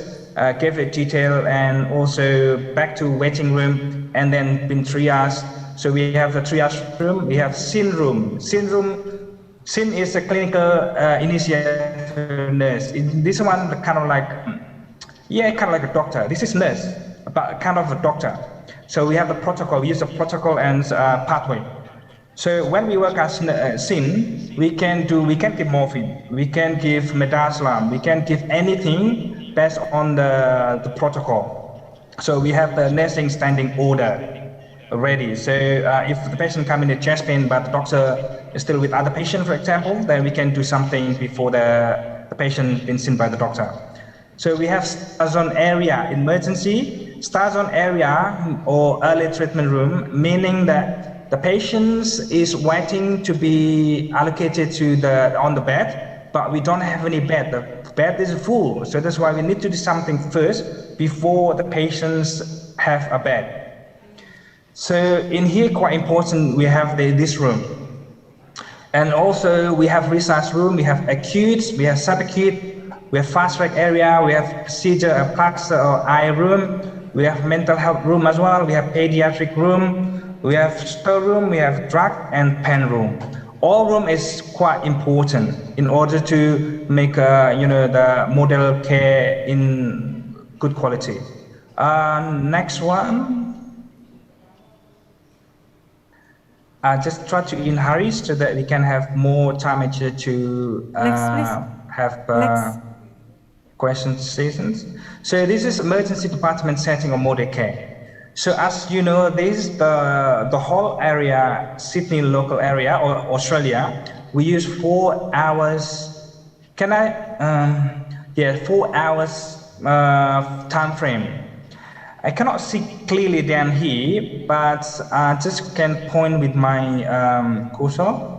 give a detail, and also back to waiting room, and then been triage. So we have the triage room. We have SIN room. SIN is a clinical initiator nurse. This one kind of like. Yeah, kind of like a doctor. This is nurse, but kind of a doctor. So we have the protocol. We use the protocol and pathway. So when we work as SIN, we can give morphine, we can give midazolam, we can give anything based on the protocol. So we have the nursing standing order ready. So if the patient comes in a chest pain, but the doctor is still with other patient, for example, then we can do something before the patient been seen by the doctor. So we have star zone area emergency, star zone area or early treatment room, meaning that the patient is waiting to be allocated to on the bed, but we don't have any bed. The bed is full, so that's why we need to do something first before the patients have a bed. So in here, quite important, we have this room. And also we have research room, we have acute, we have subacute, we have fast track area, we have procedure, plaster or eye room, we have mental health room as well, we have pediatric room, we have store room, we have drug and pen room. All room is quite important in order to make the model care in good quality. Next one. Just try to in hurry so that we can have more time actually to have question sessions. So this is emergency department setting or model care. So as you know, this is the whole area, Sydney local area or Australia. We use 4 hours. 4 hours time frame. I cannot see clearly down here, but I just can point with my cursor.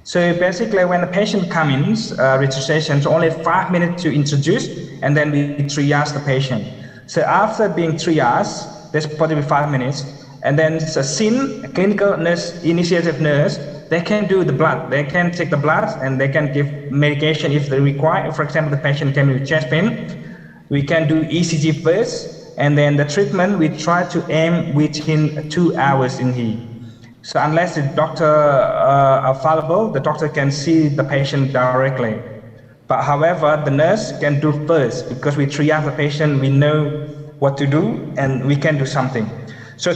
So basically, when the patient comes in, registration is only 5 minutes to introduce, and then we triage the patient. So after being triaged, there's probably 5 minutes, and then a SIN, a clinical nurse, initiative nurse, they can do the blood. They can take the blood, and they can give medication if they require. For example, the patient came with chest pain, we can do ECG first, and then the treatment, we try to aim within 2 hours in here. So unless the doctor are available, the doctor can see the patient directly. But however, the nurse can do first, because we triage the patient, we know what to do, and we can do something. So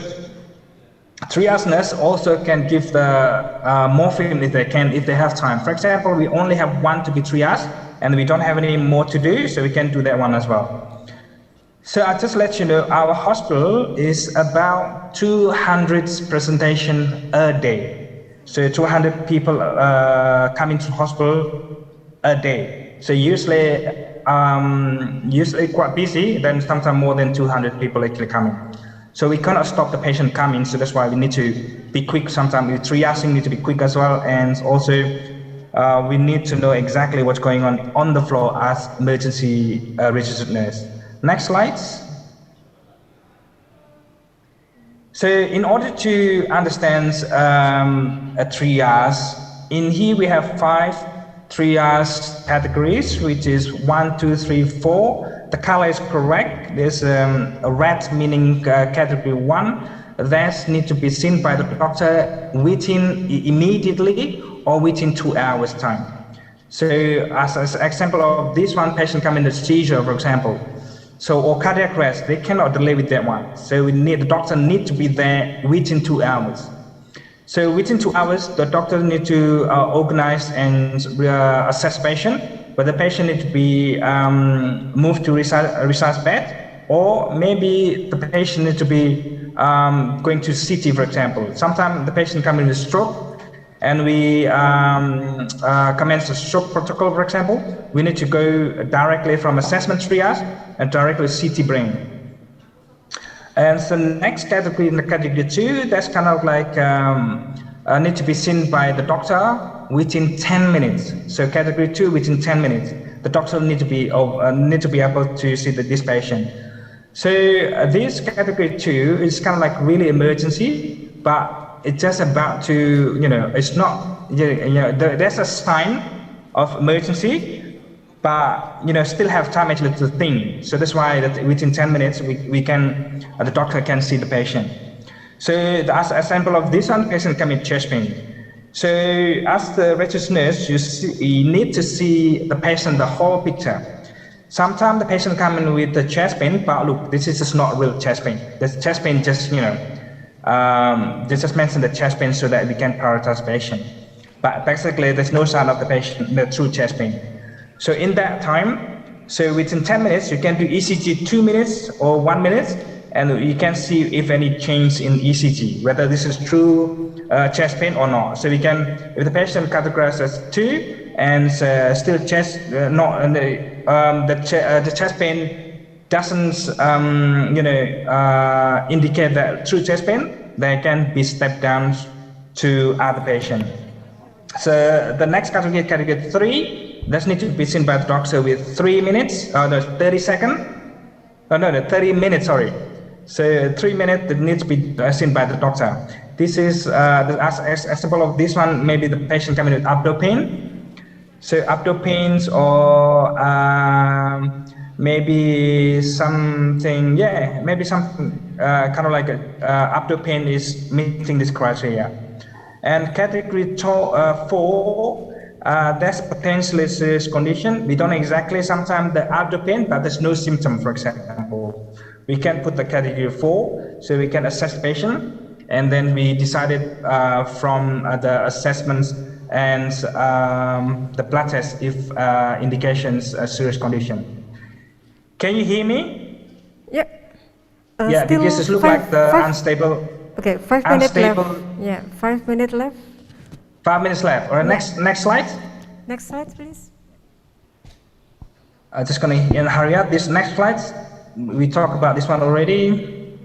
triage nurse also can give the morphine if they have time. For example, we only have one to be triaged, and we don't have any more to do, so we can do that one as well. So I just let you know, our hospital is about 200 presentation a day. So 200 people come into hospital a day. So usually quite busy, then sometimes more than 200 people actually coming. So we cannot stop the patient coming, so that's why we need to be quick. Sometimes with triaging need to be quick as well, and also we need to know exactly what's going on the floor as emergency registered nurse. Next slide. So in order to understand a triage, in here we have 5 triage categories, which is 1, 2, 3, 4. The color is correct. There's a red meaning category 1. That needs to be seen by the doctor within immediately or within 2 hours time. So as an example of this one, patient come in with seizure, for example. So, or cardiac arrest, they cannot delay with that one. So the doctor need to be there within 2 hours. So within 2 hours, the doctor need to organize and assess patient, but the patient need to be moved to resuscitation bed, or maybe the patient need to be going to CT, for example. Sometimes the patient come in with stroke, and we commence a stroke protocol, for example. We need to go directly from assessment triage and directly CT brain. And so next category, in the category 2, that's kind of like need to be seen by the doctor within 10 minutes. So category 2, within 10 minutes, the doctor need to be able to see this patient. So this category 2 is kind of like really emergency, but it's just about to, it's not, there's a sign of emergency, but, still have time actually to think. So that's why that within 10 minutes, the doctor can see the patient. So as an example of this one, patient come with chest pain. So as the registered nurse, you need to see the patient, the whole picture. Sometimes the patient come in with the chest pain, but look, this is just not real chest pain. This chest pain just, they just mention the chest pain so that we can prioritize patient. But basically, there's no sign of the patient, the true chest pain. So in that time, so within 10 minutes, you can do ECG 2 minutes or 1 minute, and you can see if any change in ECG, whether this is true chest pain or not. So we can, if the patient categorized as 2 and still chest, the chest pain doesn't, indicate that true chest pain, they can be stepped down to other patient. So the next category, category 3, that needs to be seen by the doctor with 3 minutes, 30 seconds. Oh no, 30 minutes, sorry. So 3 minutes that needs to be seen by the doctor. This is, as example of this one, maybe the patient coming with abdo pain. So abdo pains or maybe something, maybe something kind of like abdo pain is meeting this criteria. And category 4, that's potentially serious condition. We don't exactly sometimes the abdo pain, but there's no symptom, for example. We can put the category 4, so we can assess patient, and then we decided from the assessments and the blood test if indications a serious condition. Can you hear me? Yeah. Yeah, because it looks like the unstable. Okay, 5 minutes left. Yeah, 5 minutes left. 5 minutes left. All right, next slide. Next slide, please. Just gonna hurry up. This next slide, we talked about this one already.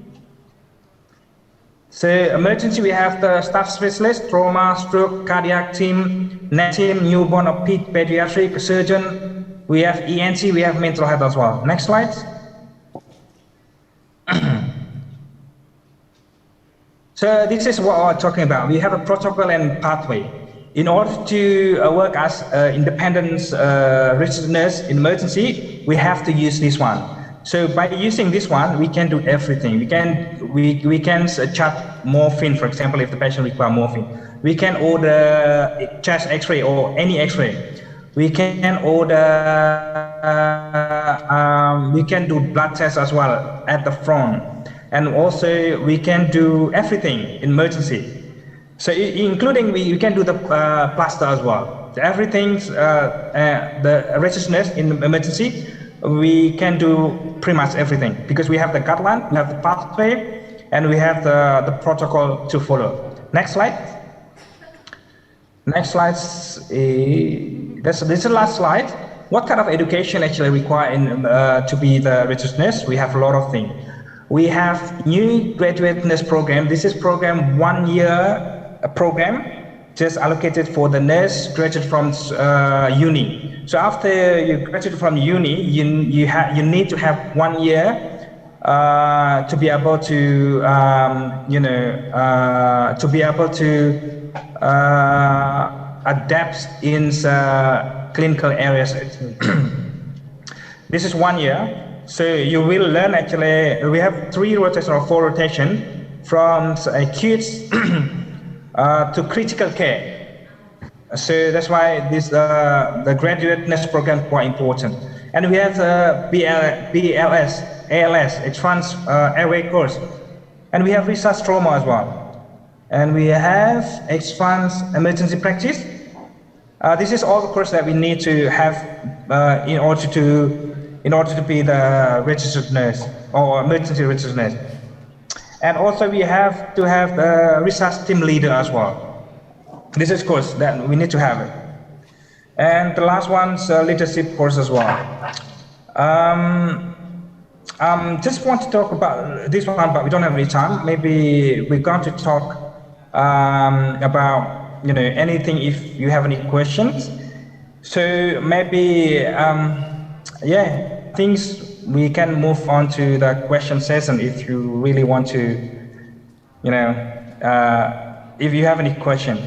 So emergency, we have the staff specialist, trauma, stroke, cardiac team, net team, newborn or pediatric surgeon. We have ENT, we have mental health as well. Next slide. So this is what we're talking about. We have a protocol and pathway. In order to work as independent registered nurse in emergency, we have to use this one. So by using this one, we can do everything. We can chart morphine, for example, if the patient requires morphine. We can order chest X-ray or any X-ray. We can order, we can do blood tests as well at the front. And also we can do everything in emergency. So including we can do the plaster as well. So everything, the registered nurse in emergency, we can do pretty much everything because we have the guideline, we have the pathway, and we have the protocol to follow. Next slide. Next slide. This is the last slide. What kind of education actually required to be the registered nurse? We have a lot of things. We have new graduate nurse program. This is program 1 year program, just allocated for the nurse graduate from uni. So after you graduate from uni, you need to have 1 year to be able to to be able to adapt in clinical areas. This is 1 year. So you will learn actually, we have 3 rotation or 4 rotation from acute to critical care. So that's why this the graduate nurse program is quite important. And we have BLS, ALS, advanced airway course. And we have research trauma as well. And we have advanced emergency practice. This is all the course that we need to have in order to be the registered nurse or emergency registered nurse. And also we have to have the research team leader as well. This is course that we need to have it. And the last one's leadership course as well. Just want to talk about this one, but we don't have any time. Maybe we're going to talk about anything if you have any questions. So maybe things we can move on to the question session if you really want to, if you have any question.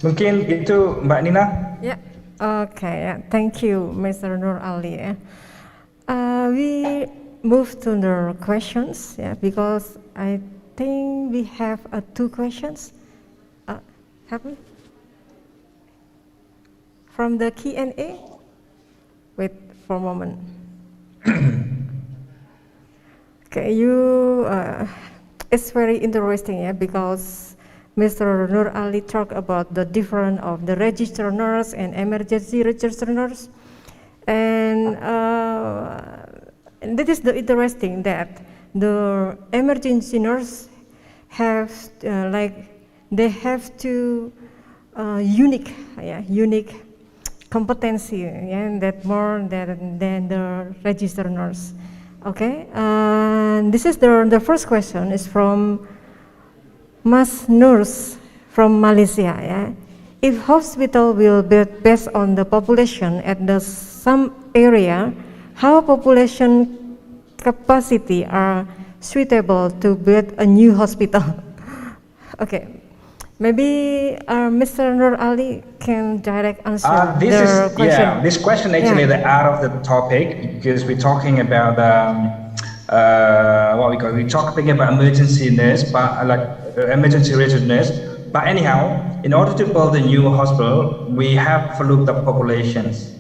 Mungkin itu Mbak Nina. Yeah. Okay. Thank you, Mr. Nur Ali. We move to the questions, because I think we have 2 questions. Have we? From the Q&A? Wait for a moment. Okay, it's very interesting, because Mr. Nur Ali talked about the difference of the registered nurse and emergency registered nurse. And that is the interesting that the emergency nurse have they have to unique competency, that more than the registered nurse. Okay, this is the first question is from Mas Nurs from Malaysia. If hospital will be based on the population at some area, how population capacity are suitable to build a new hospital? Okay, maybe Mr. Nur Ali can direct answer the question. Yeah, this question actually is out of the topic because we're talking about we're talking about emergency nurse, but emergency registered nurse. But anyhow, in order to build a new hospital, we have to look at the populations.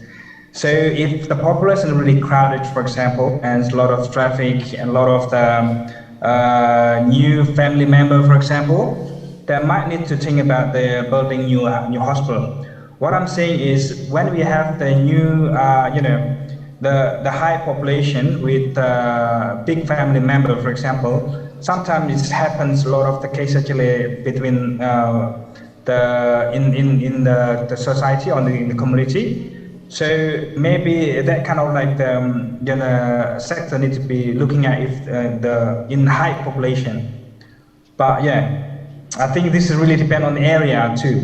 So if the population is really crowded, for example, and a lot of traffic and a lot of the new family member, for example, they might need to think about the building new hospital. What I'm saying is when we have the new, the high population with big family member, for example, sometimes it happens a lot of the case actually between in the society or in the community. So maybe that kind of the sector needs to be looking at if in high population. But yeah, I think this is really depend on the area too.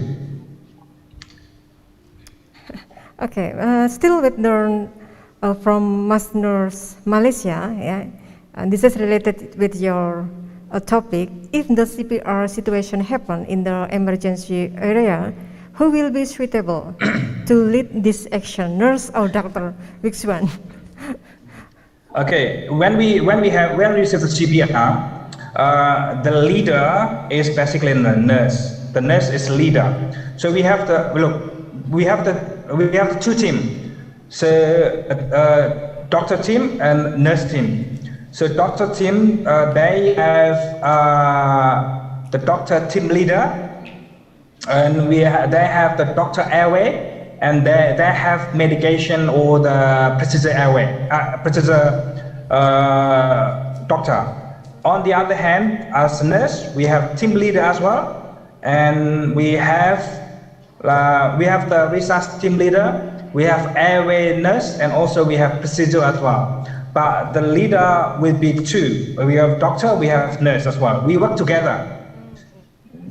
Okay, still with the from Mas Nurs Malaysia, and this is related with your topic. If the CPR situation happen in the emergency area, who will be suitable to lead this action, nurse or doctor? Which one? Okay, when we receive the CPR, the leader is basically the nurse. The nurse is leader. So we have the 2 teams. So doctor team and nurse team. So doctor team, they have the doctor team leader, and they have the doctor airway, and they have medication or the procedure airway, doctor. On the other hand, as a nurse, we have team leader as well, and we have We have the research team leader, we have airway nurse, and also we have procedure as well. But the leader will be two. We have doctor, we have nurse as well. We work together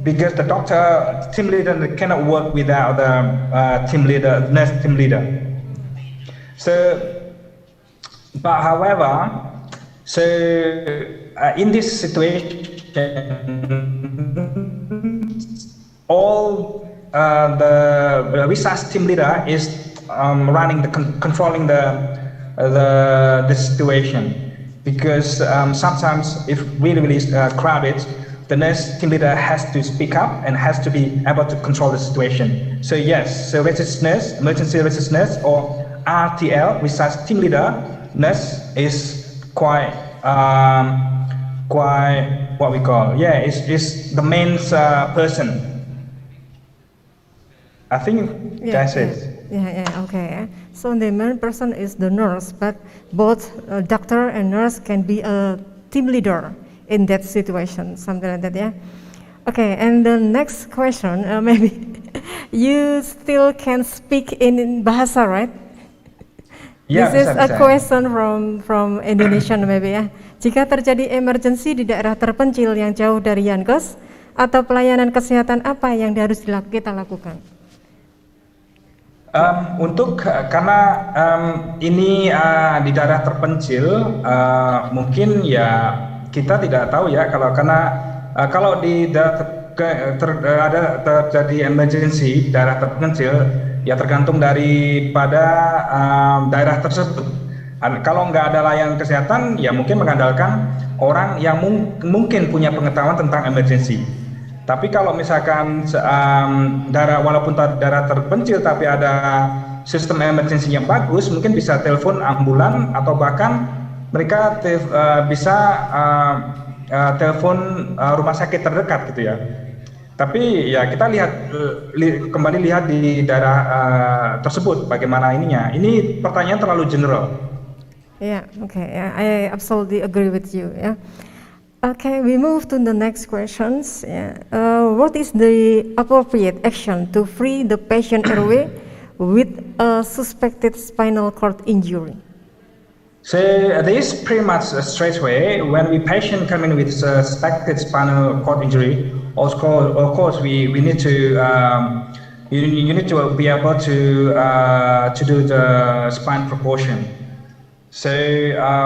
because the doctor, team leader cannot work without the team leader, nurse team leader. So, but however, so in this situation, all the research team leader is running controlling the situation, because sometimes if really crowded, the nurse team leader has to speak up and has to be able to control the situation. So yes, so research nurse, emergency research nurse, or RTL, research team leader, nurse is quite what we call, is the main person. I think that's it. Okay. So the main person is the nurse, but both doctor and nurse can be a team leader in that situation, something like that, yeah? Okay, and the next question, maybe you still can speak in Bahasa, right? This is a question from Indonesian maybe ya. Jika terjadi emergency di daerah terpencil yang jauh dari Yankes, atau pelayanan kesehatan apa yang harus kita lakukan? Karena ini di daerah terpencil, mungkin ya kita tidak tahu ya, kalau di daerah terjadi emergency daerah terpencil, ya tergantung daripada daerah tersebut. Kalau nggak ada layanan kesehatan, ya mungkin mengandalkan orang yang mungkin punya pengetahuan tentang emergency. Tapi kalau misalkan walaupun daerah terpencil tapi ada sistem emergency yang bagus, mungkin bisa telepon ambulan atau bahkan mereka bisa telepon rumah sakit terdekat gitu ya. Tapi ya kita kembali lihat di daerah tersebut bagaimana ininya. Ini pertanyaan terlalu general. I absolutely agree with you. Okay, we move to the next questions. What is the appropriate action to free the patient airway with a suspected spinal cord injury? So this is pretty much a straight way. When we patient come in with suspected spinal cord injury, of course we need to you need to be able to do the spine proportion. So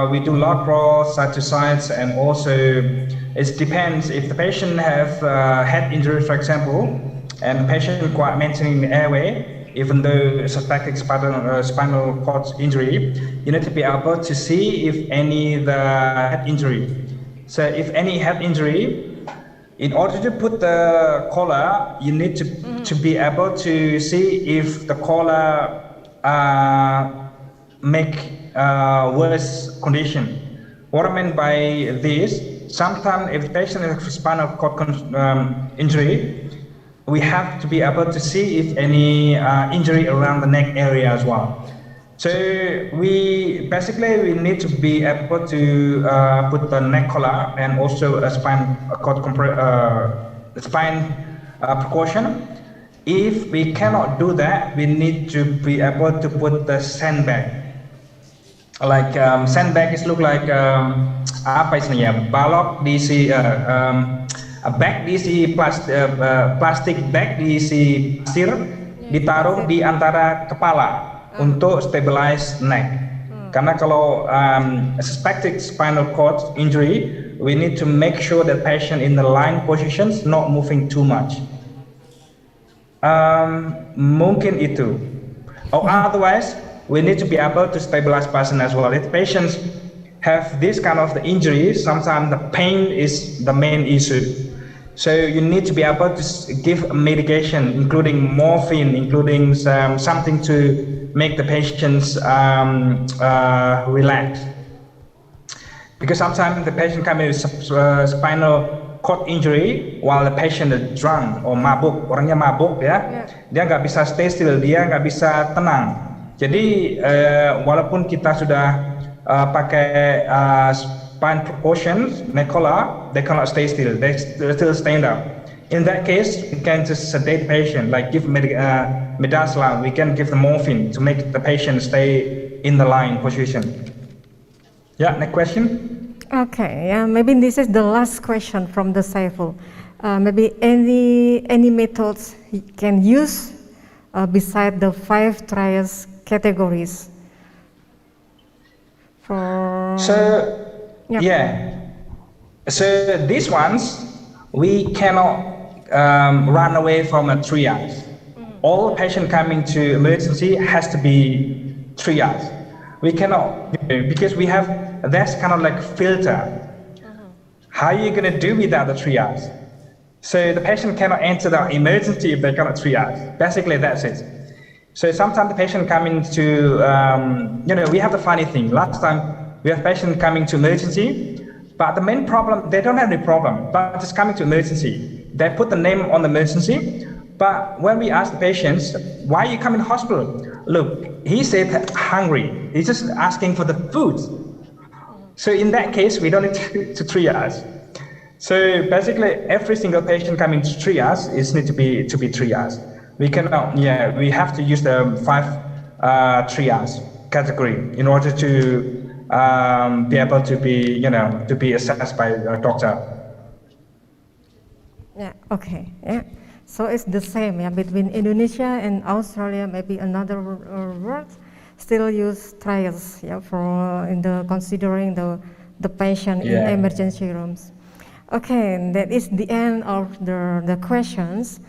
we do lateral side to sides, and also it depends if the patient have head injury, for example, and the patient require maintaining the airway, even though suspected spinal cord injury, you need to be able to see if any the head injury. So if any head injury, in order to put the collar, you need to be able to see if the collar make worse condition. What I mean by this, sometimes if the patient has spinal cord injury, we have to be able to see if any injury around the neck area as well. So we need to be able to put the neck collar and also a spine cord precaution. If we cannot do that, we need to be able to put the sandbag. Like sandbag is look like apa istilahnya, balok diisi bag diisi plastik bag diisi pasir, ditaruh di antara kepala untuk stabilize neck. Karena kalau suspected spinal cord injury, we need to make sure that patient in the lying positions not moving too much. Mungkin itu. Or otherwise, we need to be able to stabilize patient as well. If patients have this kind of the injury, sometimes the pain is the main issue. So you need to be able to give medication, including morphine, including something to make the patients relax. Because sometimes the patient comes with spinal cord injury while the patient is drunk or mabuk, orangnya mabuk ya, dia nggak bisa stay still, dia nggak bisa tenang. Jadi walaupun kita sudah pakai spine precautions, neck collar, they cannot stay still, they still stand up. In that case, we can just sedate the patient, like give midazolam. We can give the morphine to make the patient stay in the lying position. Yeah, next question. Okay, yeah, maybe this is the last question from the Saiful. Maybe any methods you can use beside the 5 trials categories for. So these ones we cannot run away from a triage. All patient coming to emergency has to be triage. We cannot, because we have that's kind of like filter. How are you going to do without the triage? So the patient cannot enter the emergency if they cannot triage. Basically, that's it. So sometimes the patient coming to, we have the funny thing. Last time we have patient coming to emergency, but the main problem, they don't have any problem, but it's coming to emergency. They put the name on the emergency, but when we ask the patients, why are you coming to hospital? Look, he said hungry. He's just asking for the food. So in that case, we don't need to triage. So basically, every single patient coming to triage is need to be triaged. We cannot, we have to use the 5 triage category in order to be able to be, to be assessed by a doctor. Yeah. Okay. Yeah. So it's the same, between Indonesia and Australia. Maybe another word still use trials, for considering the patient in emergency rooms. Okay, and that is the end of the questions,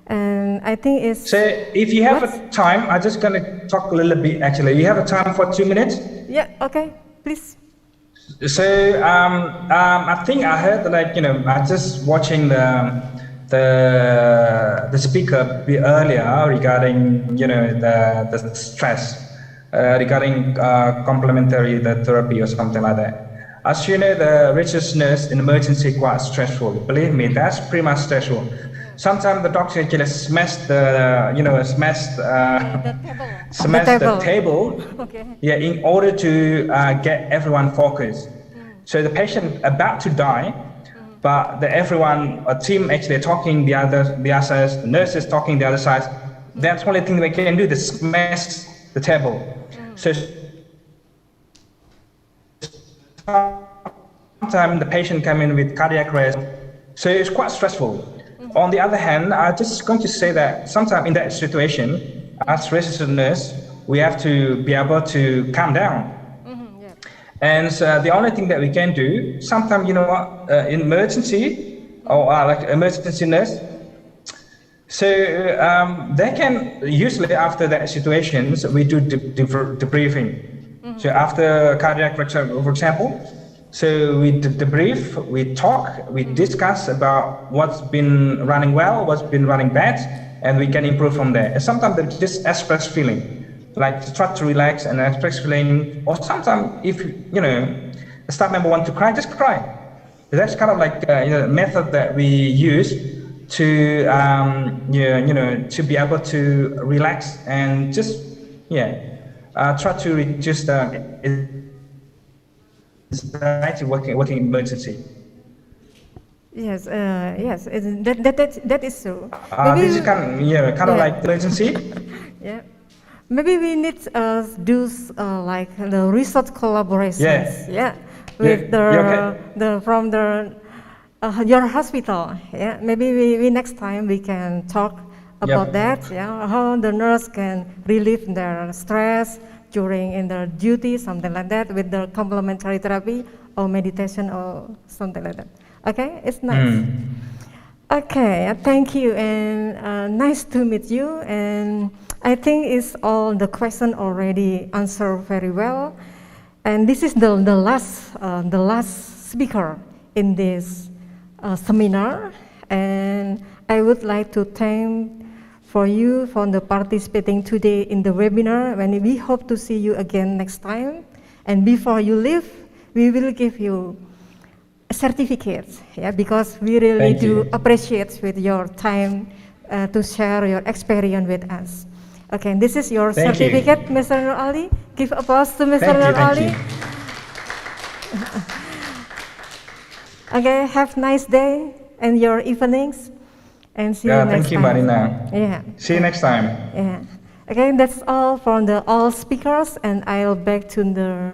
and I think it's. So if you have a time, I'm just gonna talk a little bit. Actually, you have a time for 2 minutes. Yeah. Okay. Please. So I think I heard I just watching the speaker earlier regarding the stress regarding complementary therapy or something like that. As you know, the restlessness in emergency is quite stressful. Believe me, that's pretty much stressful. Sometimes the doctor actually smash the table, in order to get everyone focused. So the patient about to die, but a team actually talking the other side, the nurses talking the other side. That's the only thing they can do, they smash the table. So sometimes the patient come in with cardiac arrest, so it's quite stressful. On the other hand, I'm just going to say that sometimes in that situation, as registered nurse, we have to be able to calm down. And the only thing that we can do, sometimes, in emergency, or like emergency nurse, so they can, usually after that situations, we do debriefing. So after cardiac fracture, for example, so we debrief, we talk, we discuss about what's been running well, what's been running bad, and we can improve from there. And sometimes they just express feeling, like to try to relax and express feeling, or sometimes if, a staff member want to cry, just cry. That's kind of like a method that we use to, to be able to relax and just, try to reduce the anxiety working emergency. Yes, that is so. This is kind of like emergency. Yeah. Maybe we need to do like the research collaborations. With from your hospital. Yeah. Maybe we next time we can talk about that. Yeah. How the nurse can relieve their stress during in their duty, something like that, with the complementary therapy or meditation or something like that. Okay, it's nice. Okay, thank you, and nice to meet you. And I think it's all the question already answered very well. And this is the last speaker in this seminar. And I would like to thank for you for the participating today in the webinar. And we hope to see you again next time. And before you leave, we will give you a certificate, because we really do appreciate with your time to share your experience with us. Okay, this is your certificate, Mr. Nur Ali. Give applause to Mr. Nur Ali. Okay, have a nice day and your evenings. And see you next thank you, time. Marina. Yeah. See you next time. Yeah. Okay, that's all from the all speakers, and I'll back to the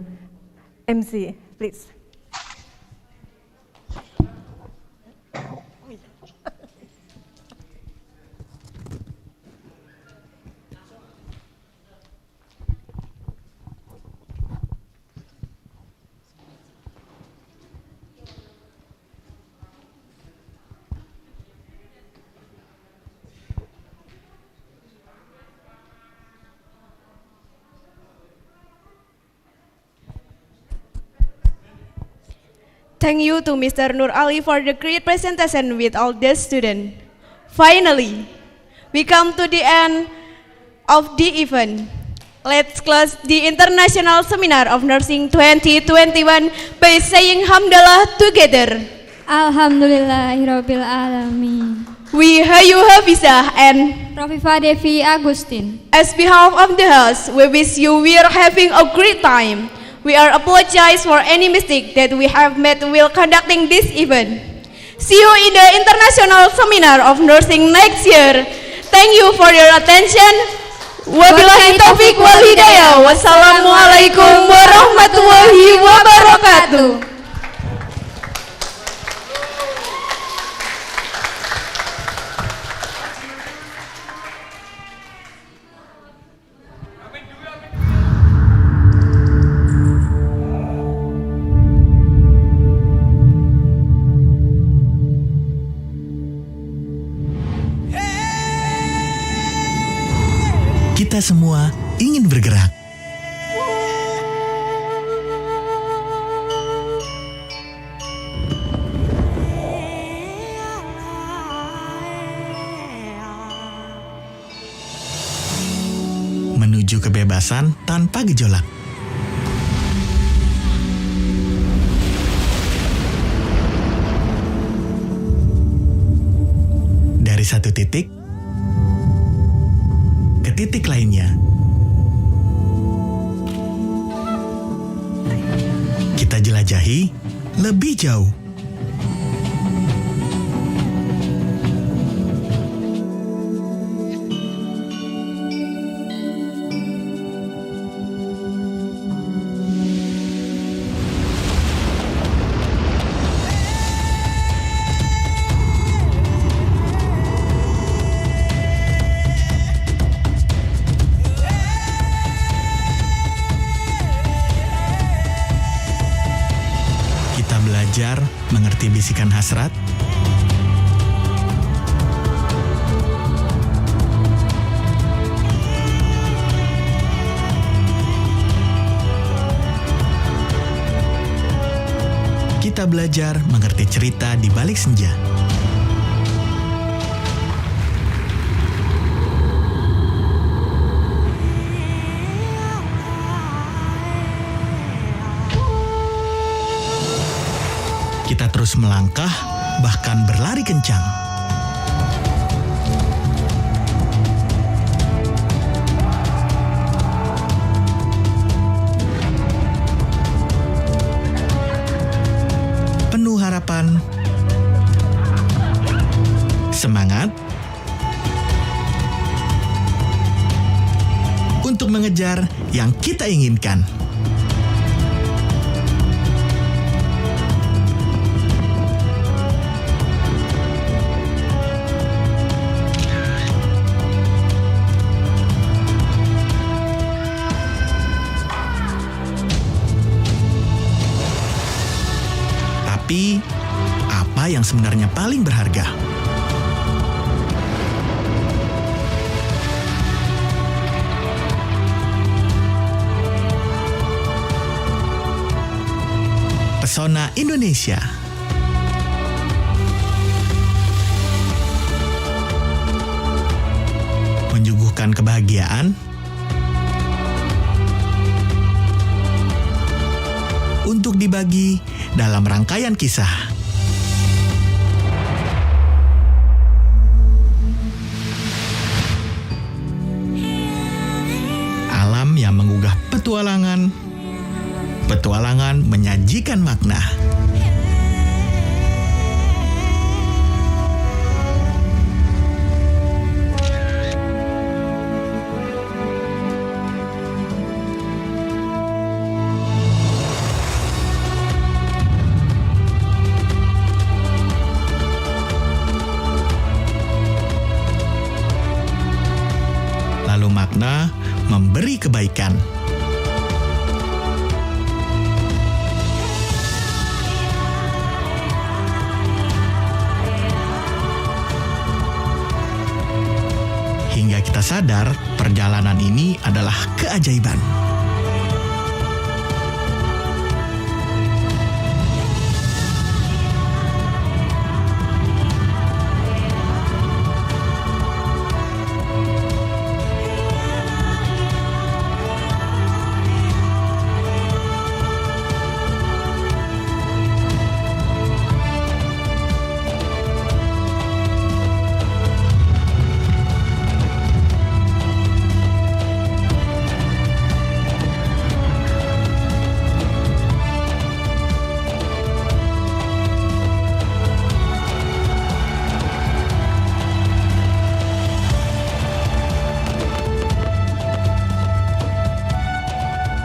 MC, please. Thank you to Mr. Nur Ali for the great presentation with all the students. Finally, we come to the end of the event. Let's close the International Seminar of Nursing 2021 by saying Hamdalah together. Alhamdulillahirabbil alamin. We Hallo Healthies and Rofifa Devi Agustin. As behalf of the house, we wish you we are having a great time. We are apologize for any mistake that we have made while conducting this event. See you in the International Seminar of Nursing next year. Thank you for your attention. Wabillahi taufiq wal hidayah. Wassalamualaikum warahmatullahi wabarakatuh. Kita semua ingin bergerak. Menuju kebebasan tanpa gejolak. Dari satu titik ke titik lainnya. Kita jelajahi lebih jauh. Belajar mengerti bisikan hasrat, kita belajar mengerti cerita di balik senja. Kita terus melangkah, bahkan berlari kencang. Penuh harapan, semangat, untuk mengejar yang kita inginkan. Tapi, apa yang sebenarnya paling berharga? Pesona Indonesia. Menyuguhkan kebahagiaan, untuk dibagi dalam rangkaian kisah. Alam yang menggugah petualangan, petualangan menyajikan makna. penuh makna, memberi kebaikan. Hingga kita sadar, perjalanan ini adalah keajaiban.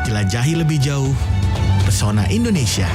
Jelajahi lebih jauh pesona Indonesia.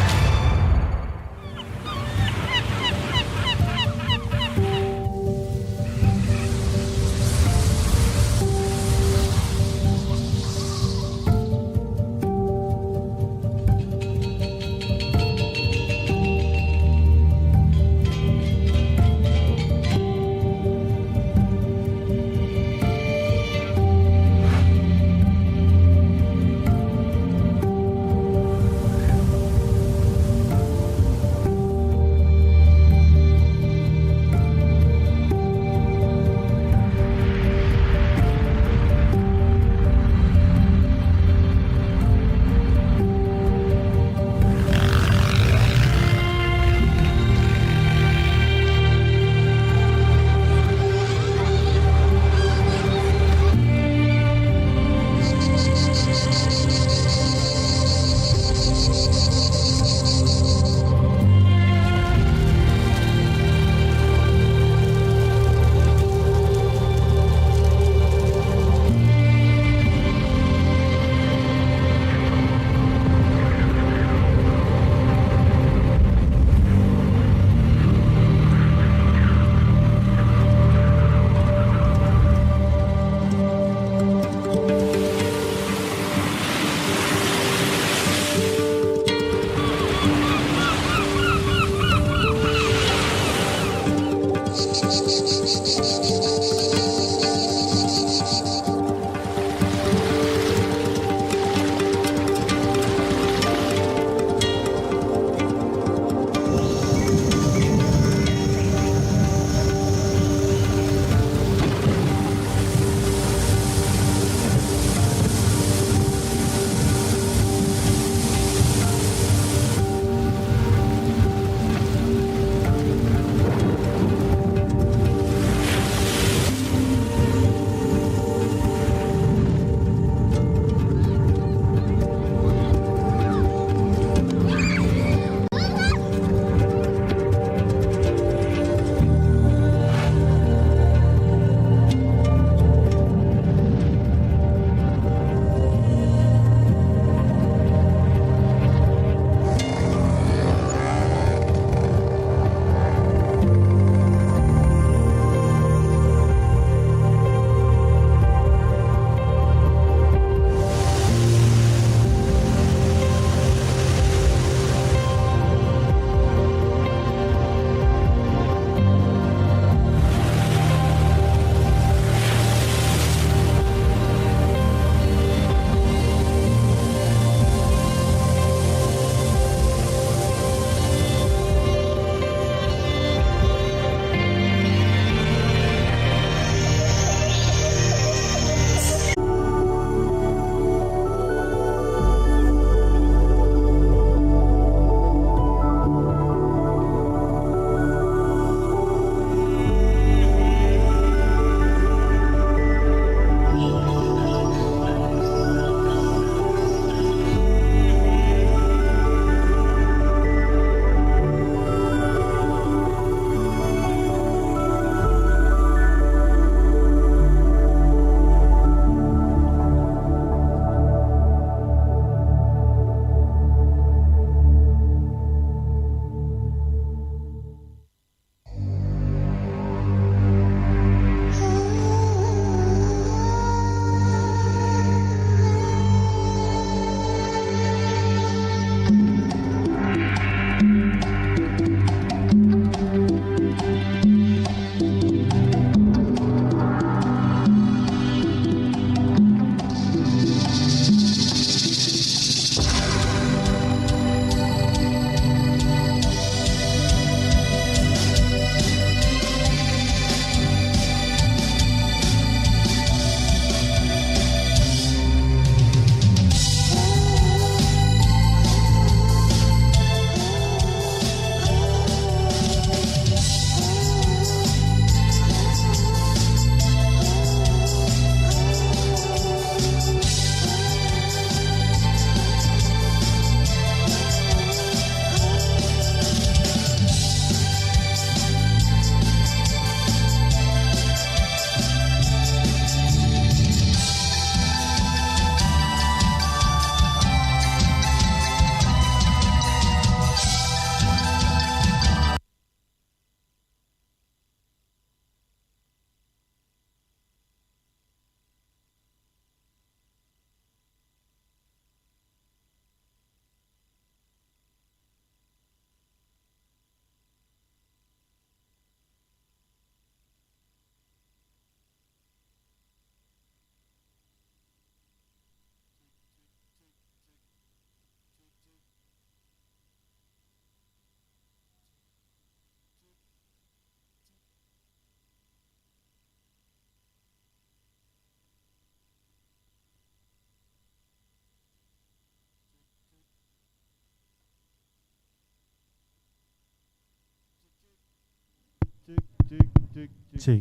Cek.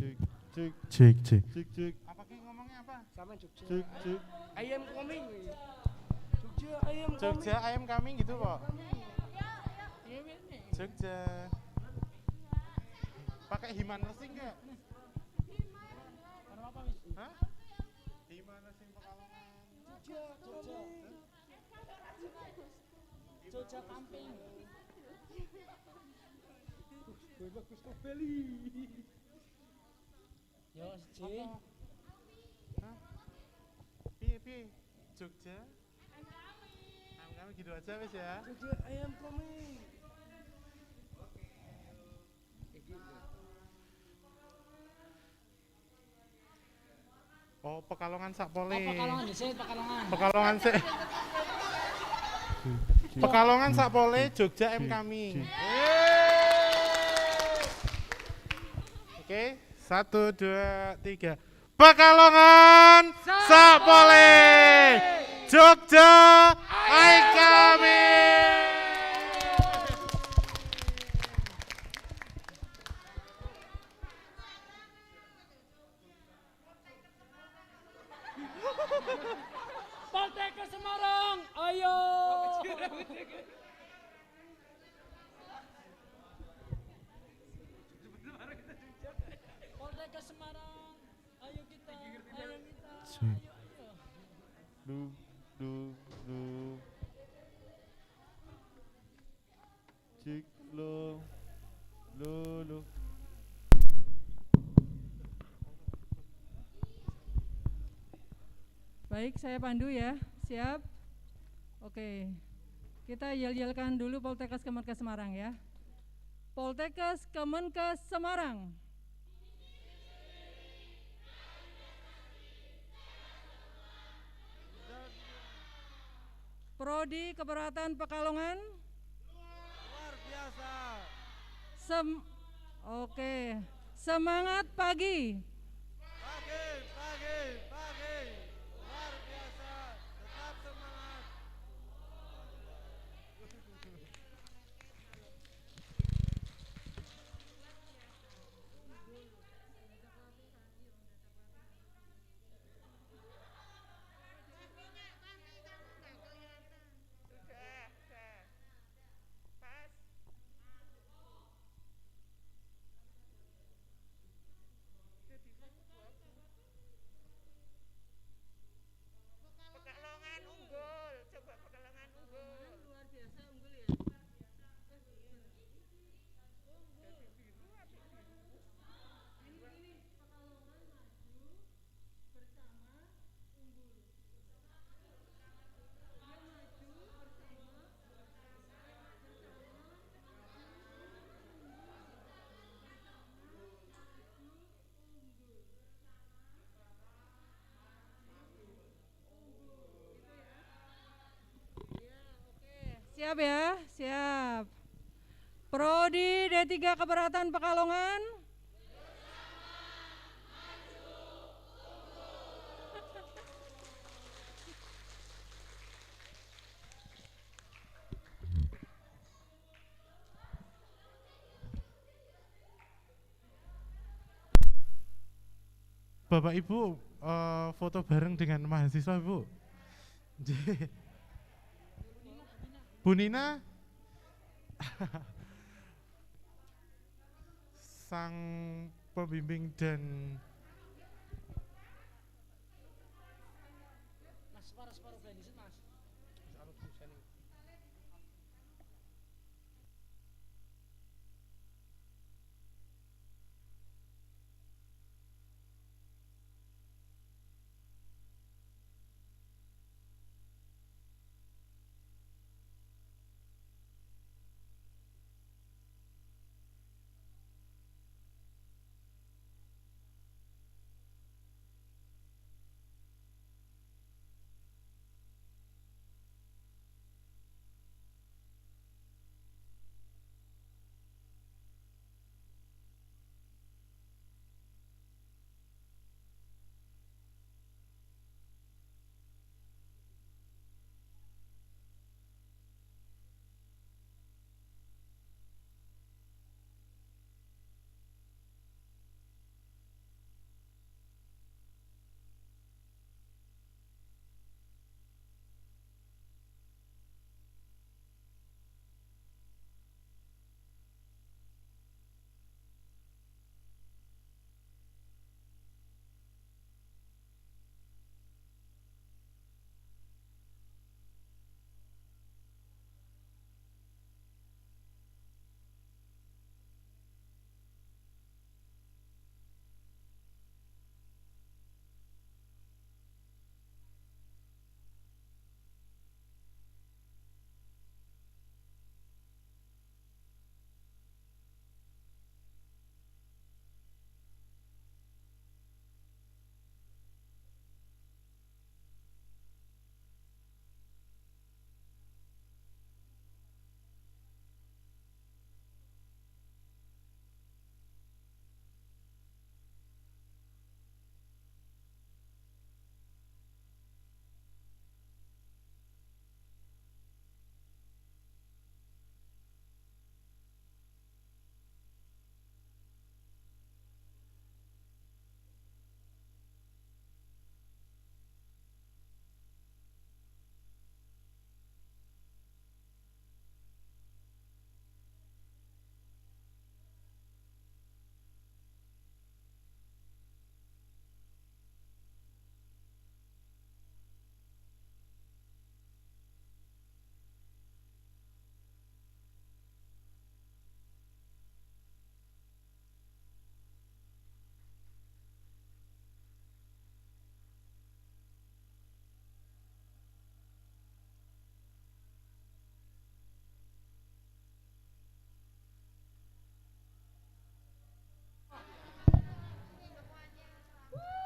Apa ki ngomongnya apa? Sama Jogja. Cek. Ayam coming. Jogja ayam kambing gitu kok. Jogja. Pakai himan resing enggak? Hah? Himan resing Pekalongan. Jogja camping. Bagus kobeli. Yo, Ci. Hah? Piye? Jogja? Ayam kami gitu aja wis ya. Jogja ayam kami. Oh, Pekalongan sakpole. Oh, Pekalongan sih, Pekalongan. Pekalongan sih. Pekalongan sakpole, Jogja ayam kami. Oke, 1, 2, 3. Pekalongan sakpole, Jogja ayam kami. Poltek ke Semarang, ayo. Poltek ke Semarang, ayo kita. Cik lo. Baik, saya pandu ya. Siap? Oke. Kita yel-yelkan dulu Poltekkes Kemenkes Semarang ya. Poltekkes Kemenkes Semarang. Prodi Keberatan Pekalongan. Luar biasa. Oke. Semangat pagi. Pagi. Luar biasa. Tetap semangat. Siap ya, siap. Prodi D3 Keberatan Pekalongan. Bapak Ibu foto bareng dengan mahasiswa Bu. Bu Nina sang pembimbing dan Mas, separuh blendis, Mas.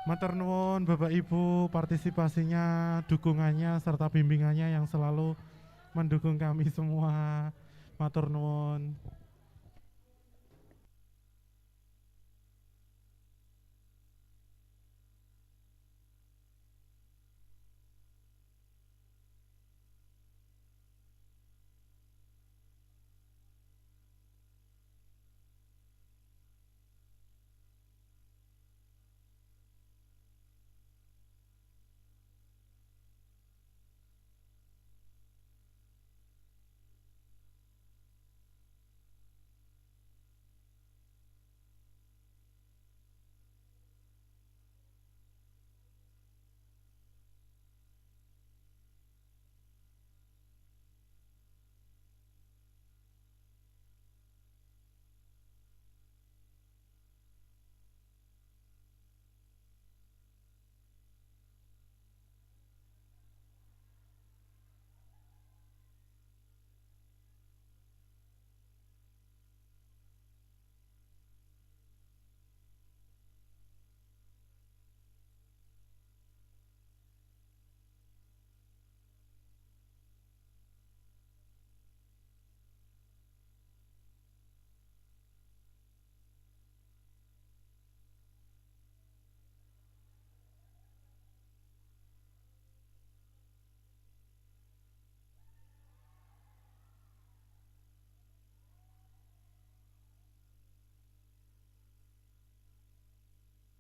Matur nuwun Bapak Ibu partisipasinya, dukungannya serta bimbingannya yang selalu mendukung kami semua. Matur nuwun.